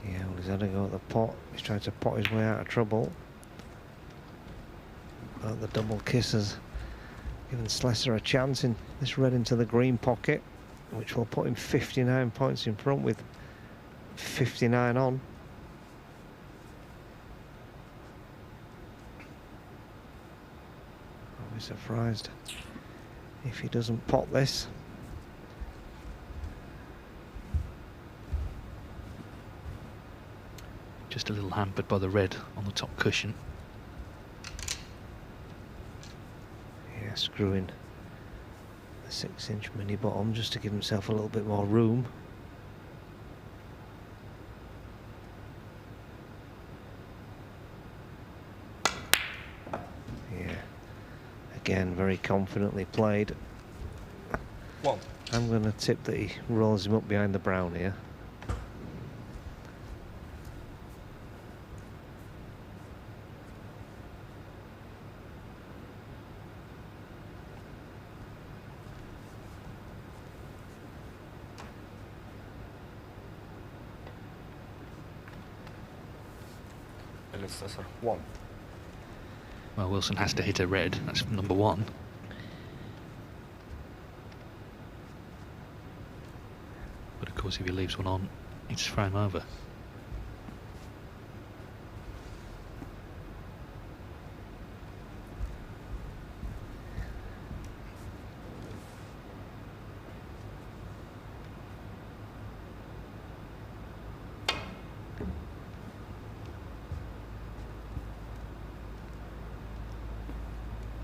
Yeah, well, he's had a go at the pot. He's trying to pot his way out of trouble. But the double kiss has given Sleser a chance in this red into the green pocket, which will put him 59 points in front with 59 on. I'll be surprised if he doesn't pot this. Just a little hampered by the red on the top cushion. Yeah, screwing the 6-inch mini bottom just to give himself a little bit more room. Again, very confidently played. One. I'm going to tip that he rolls him up behind the brown here. Sleser, 1. Well, Wilson has to hit a red. That's number 1. But of course, if he leaves one on, it's frame over.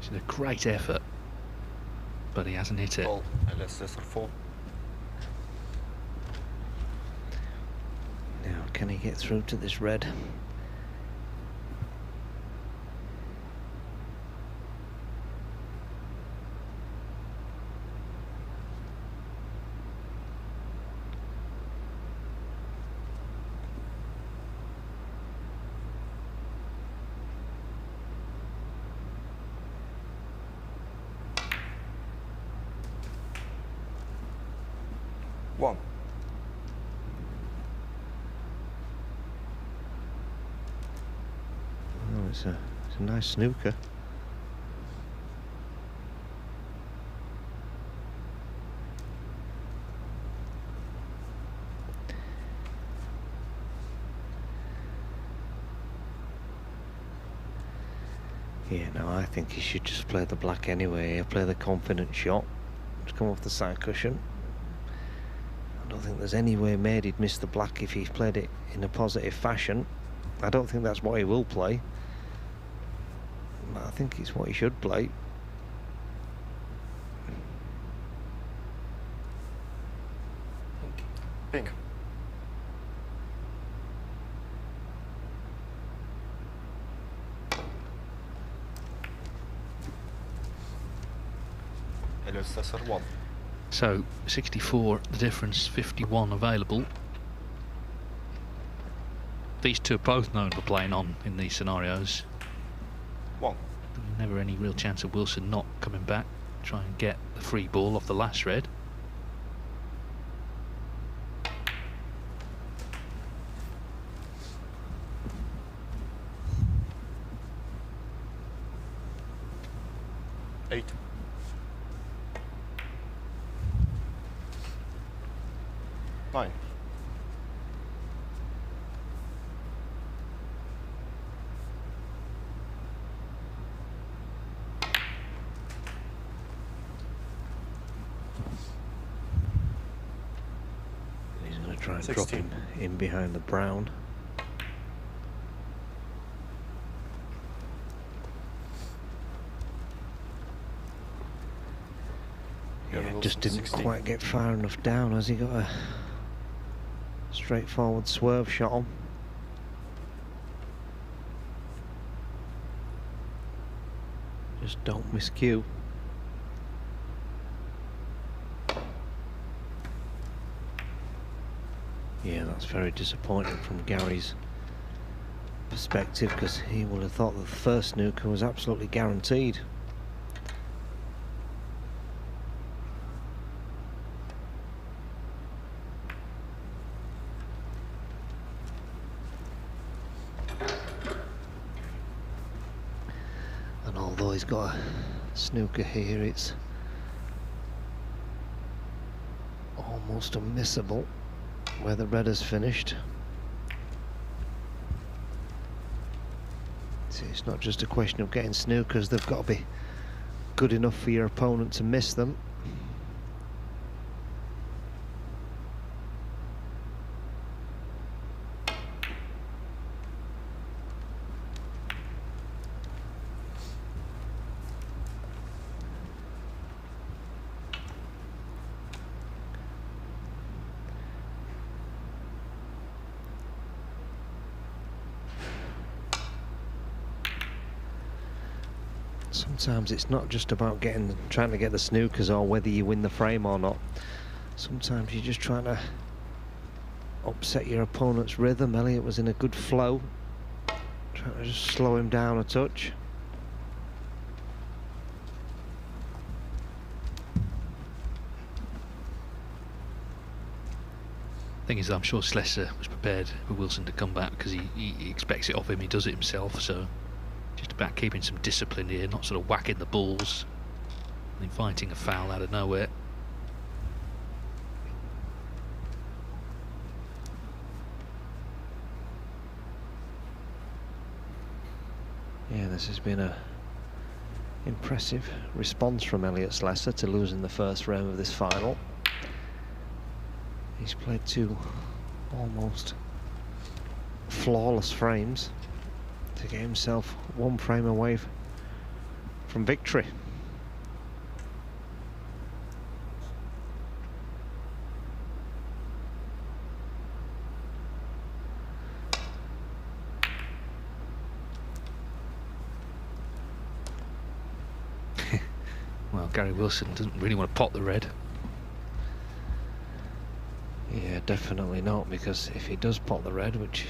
It's a great effort, but he hasn't hit it. Ball, Sleser, 4. Now, can he get through to this red? One. Oh, it's a nice snooker. Yeah, no, I think he should just play the black anyway. He'll play the confident shot to come off the side cushion. I don't think there's any way made he'd miss the black if he played it in a positive fashion. I don't think that's what he will play. But I think it's what he should play. Pink. Sleser, 1. So 64 the difference, 51 available. These two are both known for playing on in these scenarios. 1. Never any real chance of Wilson not coming back, try and get the free ball off the last red. Eight. 9. He's going to try and 16. drop him in behind the brown. Yeah, just didn't 16. quite get far enough down. Has he got a straightforward swerve shot on? Just don't miss cue. Yeah, that's very disappointing from Gary's perspective, because he would have thought that the first snooker was absolutely guaranteed. And although he's got a snooker here, it's almost unmissable where the red has finished. See, it's not just a question of getting snookers, they've got to be good enough for your opponent to miss them. Sometimes it's not just about trying to get the snookers or whether you win the frame or not. Sometimes you're just trying to upset your opponent's rhythm. Elliott was in a good flow, trying to just slow him down a touch. Thing is, I'm sure Sleser was prepared for Wilson to come back because he expects it of him. He does it himself. So just about keeping some discipline here, not sort of whacking the balls and inviting a foul out of nowhere. Yeah, this has been a impressive response from Elliott Sleser to losing the first round of this final. He's played 2 almost flawless frames to get himself 1 frame away from victory. Well, Gary Wilson doesn't really want to pot the red. Yeah, definitely not, because if he does pot the red, which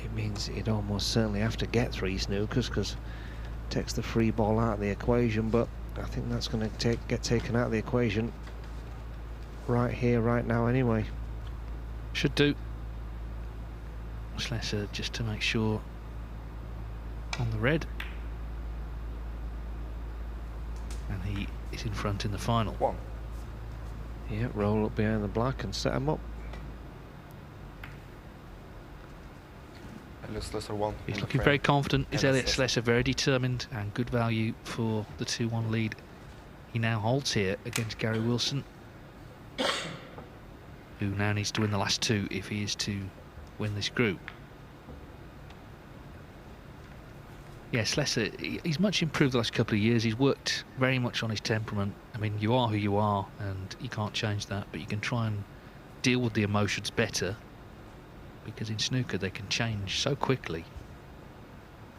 it means he'd almost certainly have to get 3 snookers, because it takes the free ball out of the equation. But I think that's going to get taken out of the equation right here, right now anyway. Should do. Sleser just to make sure on the red. And he is in front in the final. 1. Yeah, roll up behind the black and set him up. Sleser 1. He's looking very confident. Is Elliott Sleser very determined, and good value for the 2-1 lead he now holds here against Gary Wilson, who now needs to win the last 2 if he is to win this group. Yeah, Sleser, he's much improved the last couple of years. He's worked very much on his temperament. I mean, you are who you are, and you can't change that, but you can try and deal with the emotions better, because in snooker they can change so quickly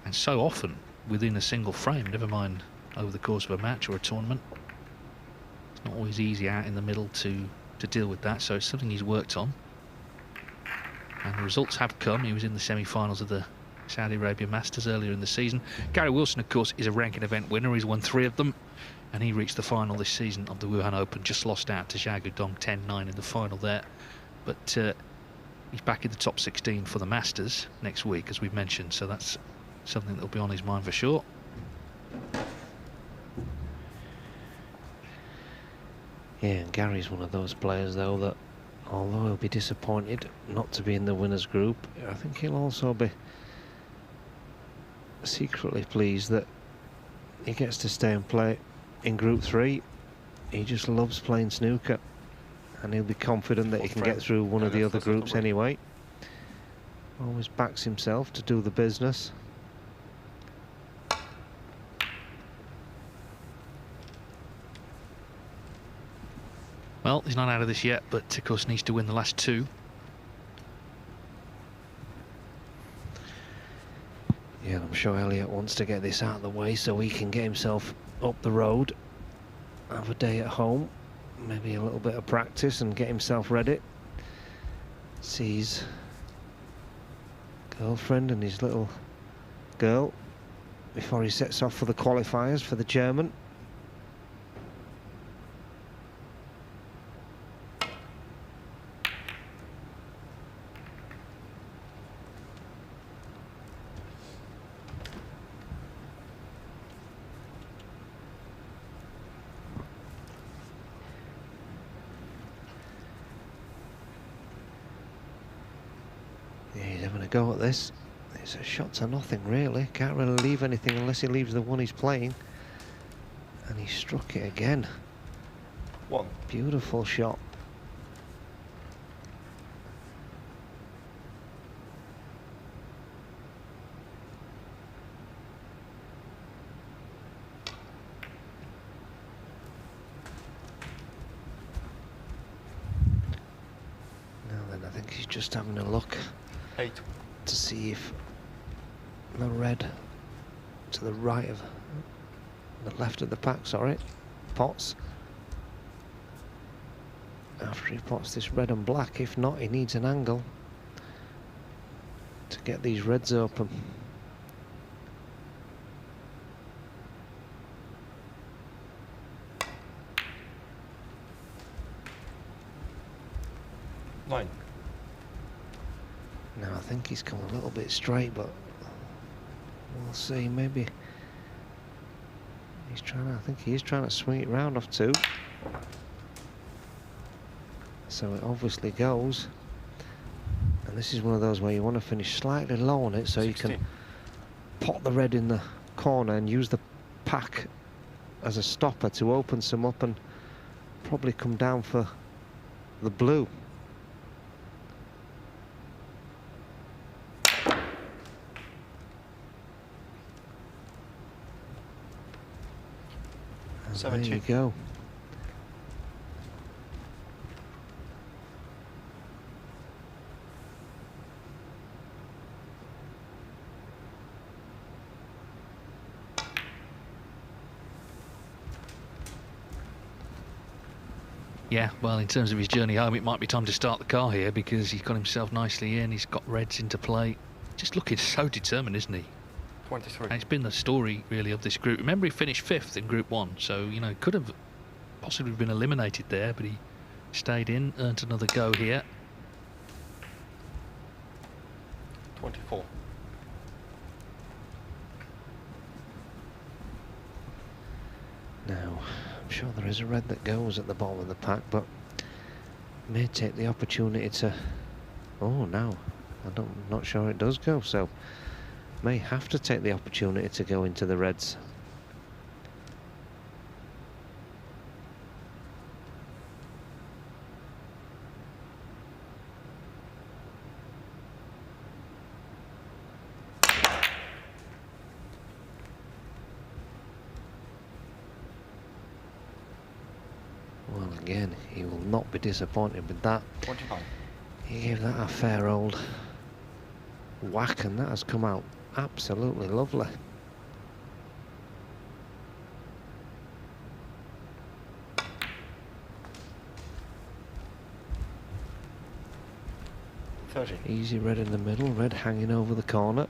and so often within a single frame, never mind over the course of a match or a tournament. It's not always easy out in the middle to deal with that, so it's something he's worked on. And the results have come. He was in the semi-finals of the Saudi Arabia Masters earlier in the season. Gary Wilson, of course, is a ranking event winner. He's won 3 of them, and he reached the final this season of the Wuhan Open. Just lost out to Zhao Guodong 10-9 in the final there, but he's back in the top 16 for the Masters next week, as we've mentioned, so that's something that'll be on his mind for sure. Yeah, and Gary's one of those players, though, that although he'll be disappointed not to be in the winners group, I think he'll also be secretly pleased that he gets to stay and play in Group 3. He just loves playing snooker, and he'll be confident that he can get through one of the other groups anyway. Always backs himself to do the business. Well, he's not out of this yet, but of course needs to win the last 2. Yeah, I'm sure Elliott wants to get this out of the way so he can get himself up the road, have a day at home, maybe a little bit of practice and get himself ready. Sees girlfriend and his little girl before he sets off for the qualifiers for the German. Go at this. It's a shot to nothing, really. Can't really leave anything unless he leaves the one he's playing. And he struck it again. 1. Beautiful shot. Now then, I think he's just having a look 8. to see if the red to the right of the left of the pack, sorry. Pots. After he pots this red and black, if not, he needs an angle to get these reds open. Nine. Now I think he's come a little bit straight, but we'll see. Maybe he's trying to, I think he is trying to swing it round off 2. So it obviously goes. And this is one of those where you want to finish slightly low on it so 16. You can pot the red in the corner and use the pack as a stopper to open some up and probably come down for the blue. There you go. Yeah, well, in terms of his journey home, it might be time to start the car here because he's got himself nicely in. He's got reds into play. Just looking so determined, isn't he? 23. And it's been the story, really, of this group. Remember, he finished 5th in Group 1, so, you know, could have possibly been eliminated there, but he stayed in, earned another go here. 24. Now, I'm sure there is a red that goes at the bottom of the pack, but may take the opportunity to... Oh, no, I'm not sure it does go, so may have to take the opportunity to go into the reds. Well, again, he will not be disappointed with that. 29. He gave that a fair old whack, and that has come out absolutely lovely. Easy red in the middle, red hanging over the corner.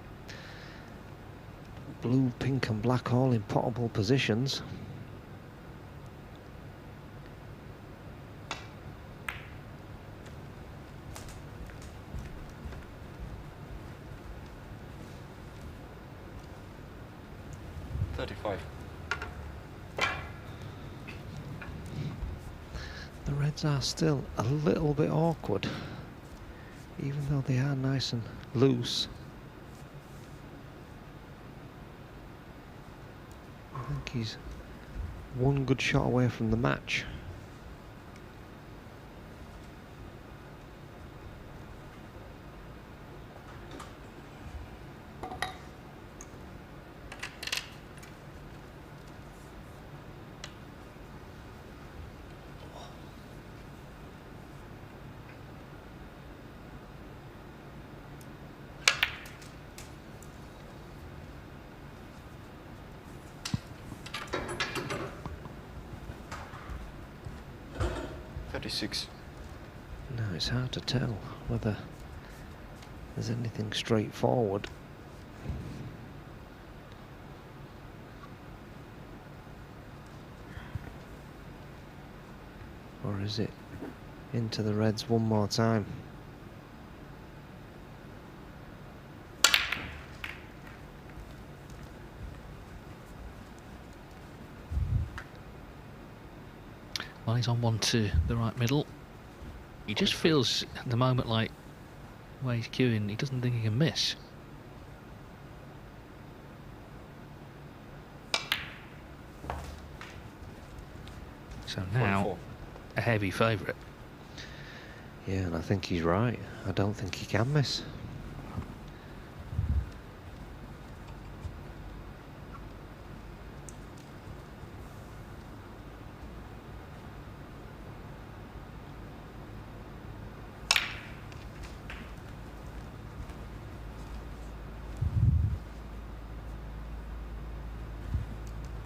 Blue, pink and black all in potable positions. The reds are still a little bit awkward, even though they are nice and loose. I think he's one good shot away from the match. No, it's hard to tell whether there's anything straightforward. Or is it into the reds one more time? Well, he's on one to the right middle. He just feels at the moment like where he's queuing, he doesn't think he can miss. So now, 44. A heavy favourite. Yeah, and I think he's right. I don't think he can miss.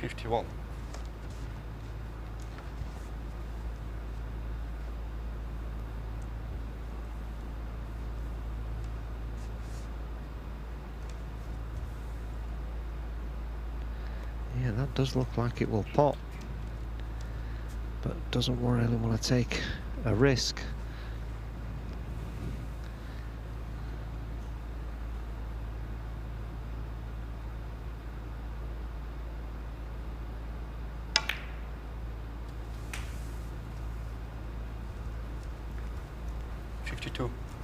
51. Yeah, that does look like it will pop, but doesn't really want to take a risk.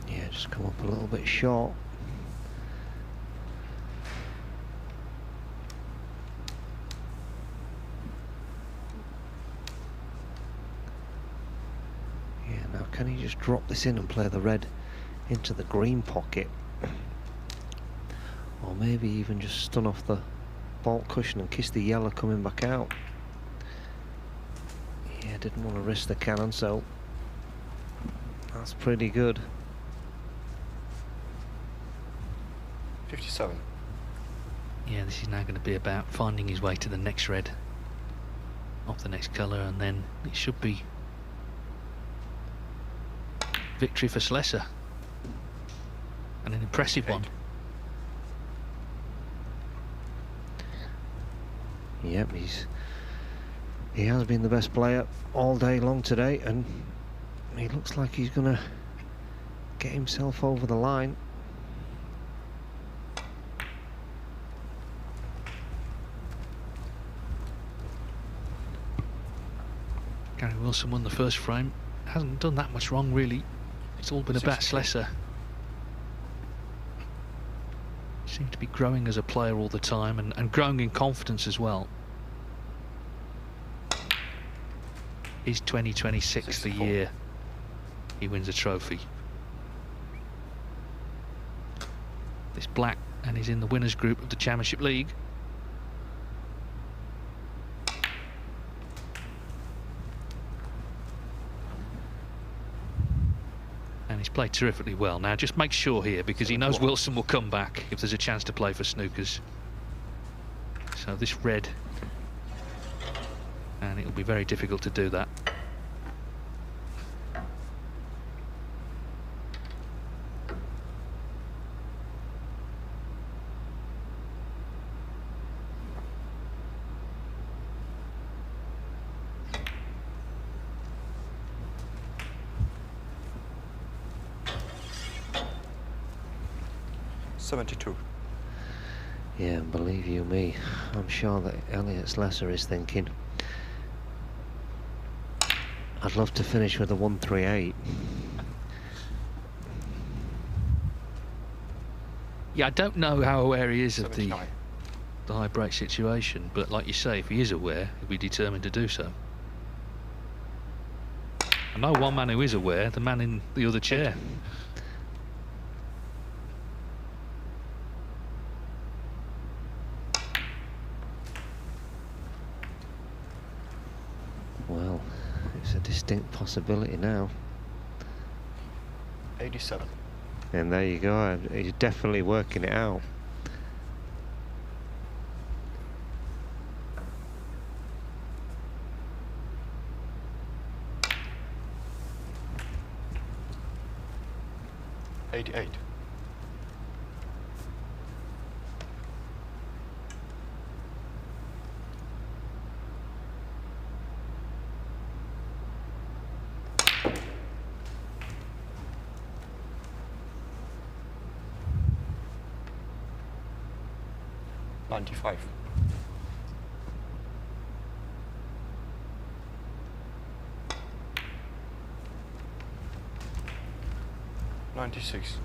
Yeah, just come up a little bit short. Yeah, now can he just drop this in and play the red into the green pocket? Or maybe even just stun off the bolt cushion and kiss the yellow coming back out. Yeah, didn't want to risk the cannon, so that's pretty good. 57. Yeah, this is now going to be about finding his way to the next red off the next colour, and then it should be victory for Sleser, and an impressive one. Yep, he has been the best player all day long today, and he looks like he's gonna get himself over the line. Gary Wilson won the first frame. Hasn't done that much wrong, really. It's all been about Sleser. Seems to be growing as a player all the time, and growing in confidence as well. Is 2026 the year he wins a trophy? This black, and he's in the winners group of the Championship League. And he's played terrifically well. Now just make sure here, because he knows Wilson will come back if there's a chance to play for snookers. So this red, and it'll be very difficult to do that. Yeah, and believe you me, I'm sure that Elliot Sleser is thinking, I'd love to finish with a 138. Yeah, I don't know how aware he is of the high break situation, but like you say, if he is aware, he'll be determined to do so. I know one man who is aware, the man in the other chair. Well, it's a distinct possibility now. 87. And there you go, he's definitely working it out. '88. '95. '96.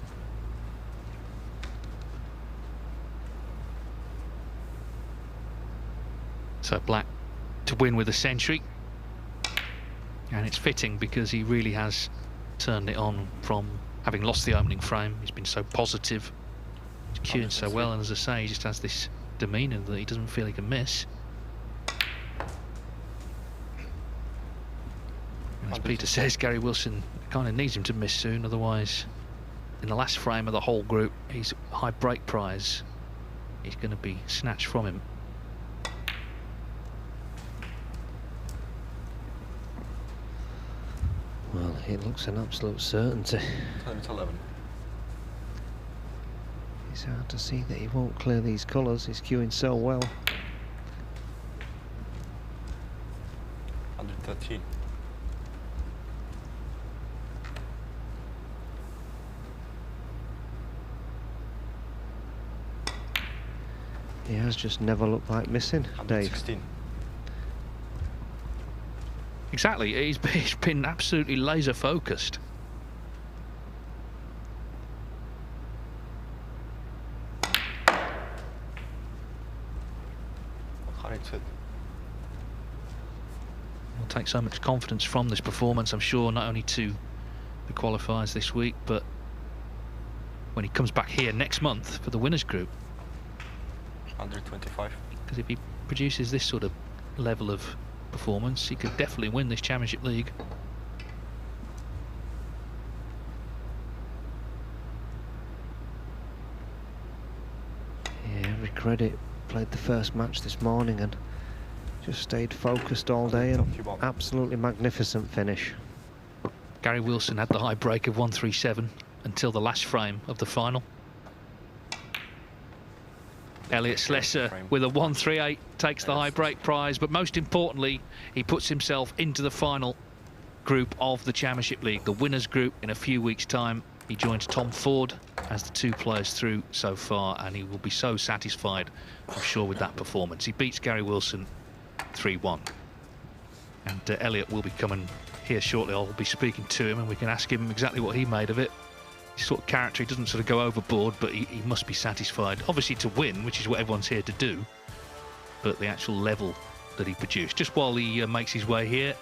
So black to win with a century, and it's fitting because he really has turned it on from having lost the opening frame. He's been so positive, he's cueing so well, and as I say, he just has this demeanour that he doesn't feel he can miss. And as Peter says, Gary Wilson kind of needs him to miss soon, otherwise in the last frame of the whole group, his high break prize is going to be snatched from him. it looks an absolute certainty. Time it's 11. It's hard to see that he won't clear these colours. He's queuing so well. 113. He has just never looked like missing, Dave. 116. Exactly, he's been absolutely laser focused. Will take so much confidence from this performance, I'm sure, not only to the qualifiers this week, but when he comes back here next month for the winners group. 125. Because if he produces this sort of level of performance, he could definitely win this Championship League. Yeah, every credit. Played the first match this morning and just stayed focused all day, and absolutely magnificent finish. Gary Wilson had the high break of 137 until the last frame of the final. Elliot Sleser with a 138 takes the high break prize, but most importantly, he puts himself into the final group of the Championship League, the winners group. In a few weeks' time, he joins Tom Ford as the two players through so far, and he will be so satisfied, I'm sure, with that performance. He beats Gary Wilson 3-1. And Elliot will be coming here shortly. I'll be speaking to him and we can ask him exactly what he made of it. His sort of character, he doesn't sort of go overboard, but he must be satisfied. Obviously to win, which is what everyone's here to do, but the actual level that he produced. Just while he makes his way here,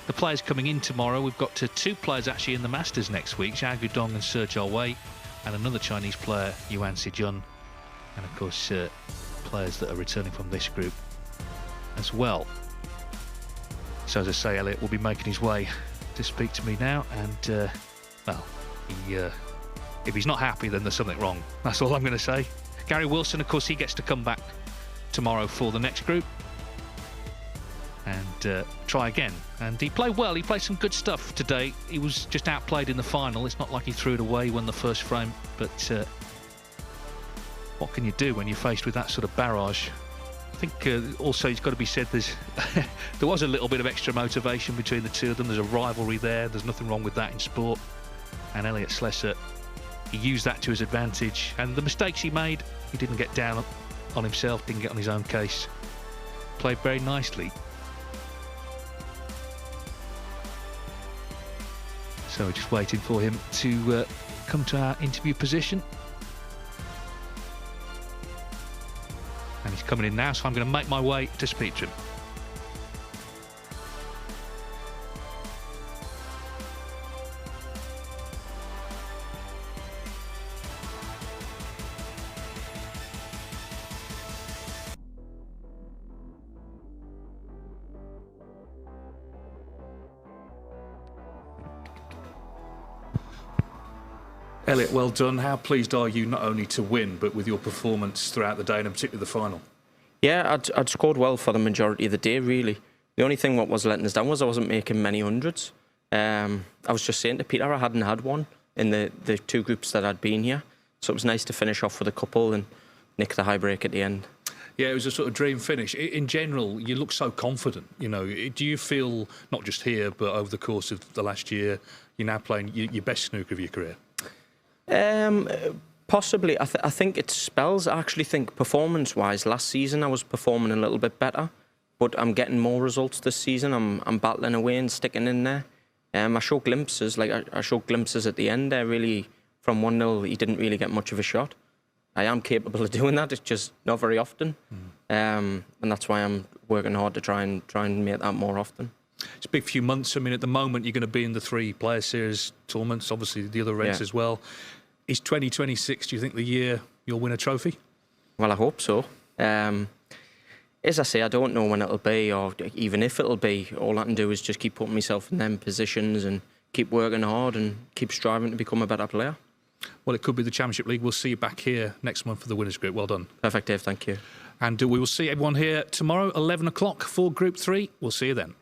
the players coming in tomorrow, we've got two players actually in the Masters next week, Zhao Guodong and Se Jiawei, and another Chinese player, Yuan Sijun, and of course players that are returning from this group as well. So as I say, Elliot will be making his way to speak to me now, and well, if he's not happy, then there's something wrong. That's all I'm going to say. Gary Wilson, of course, he gets to come back tomorrow for the next group and try again. And he played well. He played some good stuff today. He was just outplayed in the final. It's not like he threw it away, he won the first frame, but what can you do when you're faced with that sort of barrage? I think also it's got to be said there was a little bit of extra motivation between the two of them. There's a rivalry there. There's nothing wrong with that in sport. And Elliot Sleser, he used that to his advantage. And the mistakes he made, he didn't get down on himself, didn't get on his own case. Played very nicely. So we're just waiting for him to come to our interview position. And he's coming in now, so I'm going to make my way to speak to him. Elliot, well done. How pleased are you not only to win, but with your performance throughout the day, and in particular the final? Yeah, I'd scored well for the majority of the day, really. The only thing what was letting us down was I wasn't making many hundreds. I was just saying to Peter I hadn't had one in the two groups that I'd been here. So it was nice to finish off with a couple and nick the high break at the end. Yeah, it was a sort of dream finish. In general, you look so confident. You know, do you feel, not just here, but over the course of the last year, you're now playing your best snooker of your career? Possibly. I think it spells. I actually think performance-wise, last season I was performing a little bit better, but I'm getting more results this season. I'm battling away and sticking in there. I showed glimpses, I showed glimpses at the end there. Really, from 1-0, he didn't really get much of a shot. I am capable of doing that. It's just not very often, and that's why I'm working hard to try and make that more often. It's a big few months. I mean, at the moment, you're going to be in the 3 Player Series tournaments, obviously the other events as well. Is 2026, do you think, the year you'll win a trophy? Well, I hope so. As I say, I don't know when it'll be, or even if it'll be. All I can do is just keep putting myself in them positions and keep working hard and keep striving to become a better player. Well, it could be the Championship League. We'll see you back here next month for the winners group. Well done. Perfect, Dave. Thank you. And we will see everyone here tomorrow, 11 o'clock for Group 3. We'll see you then.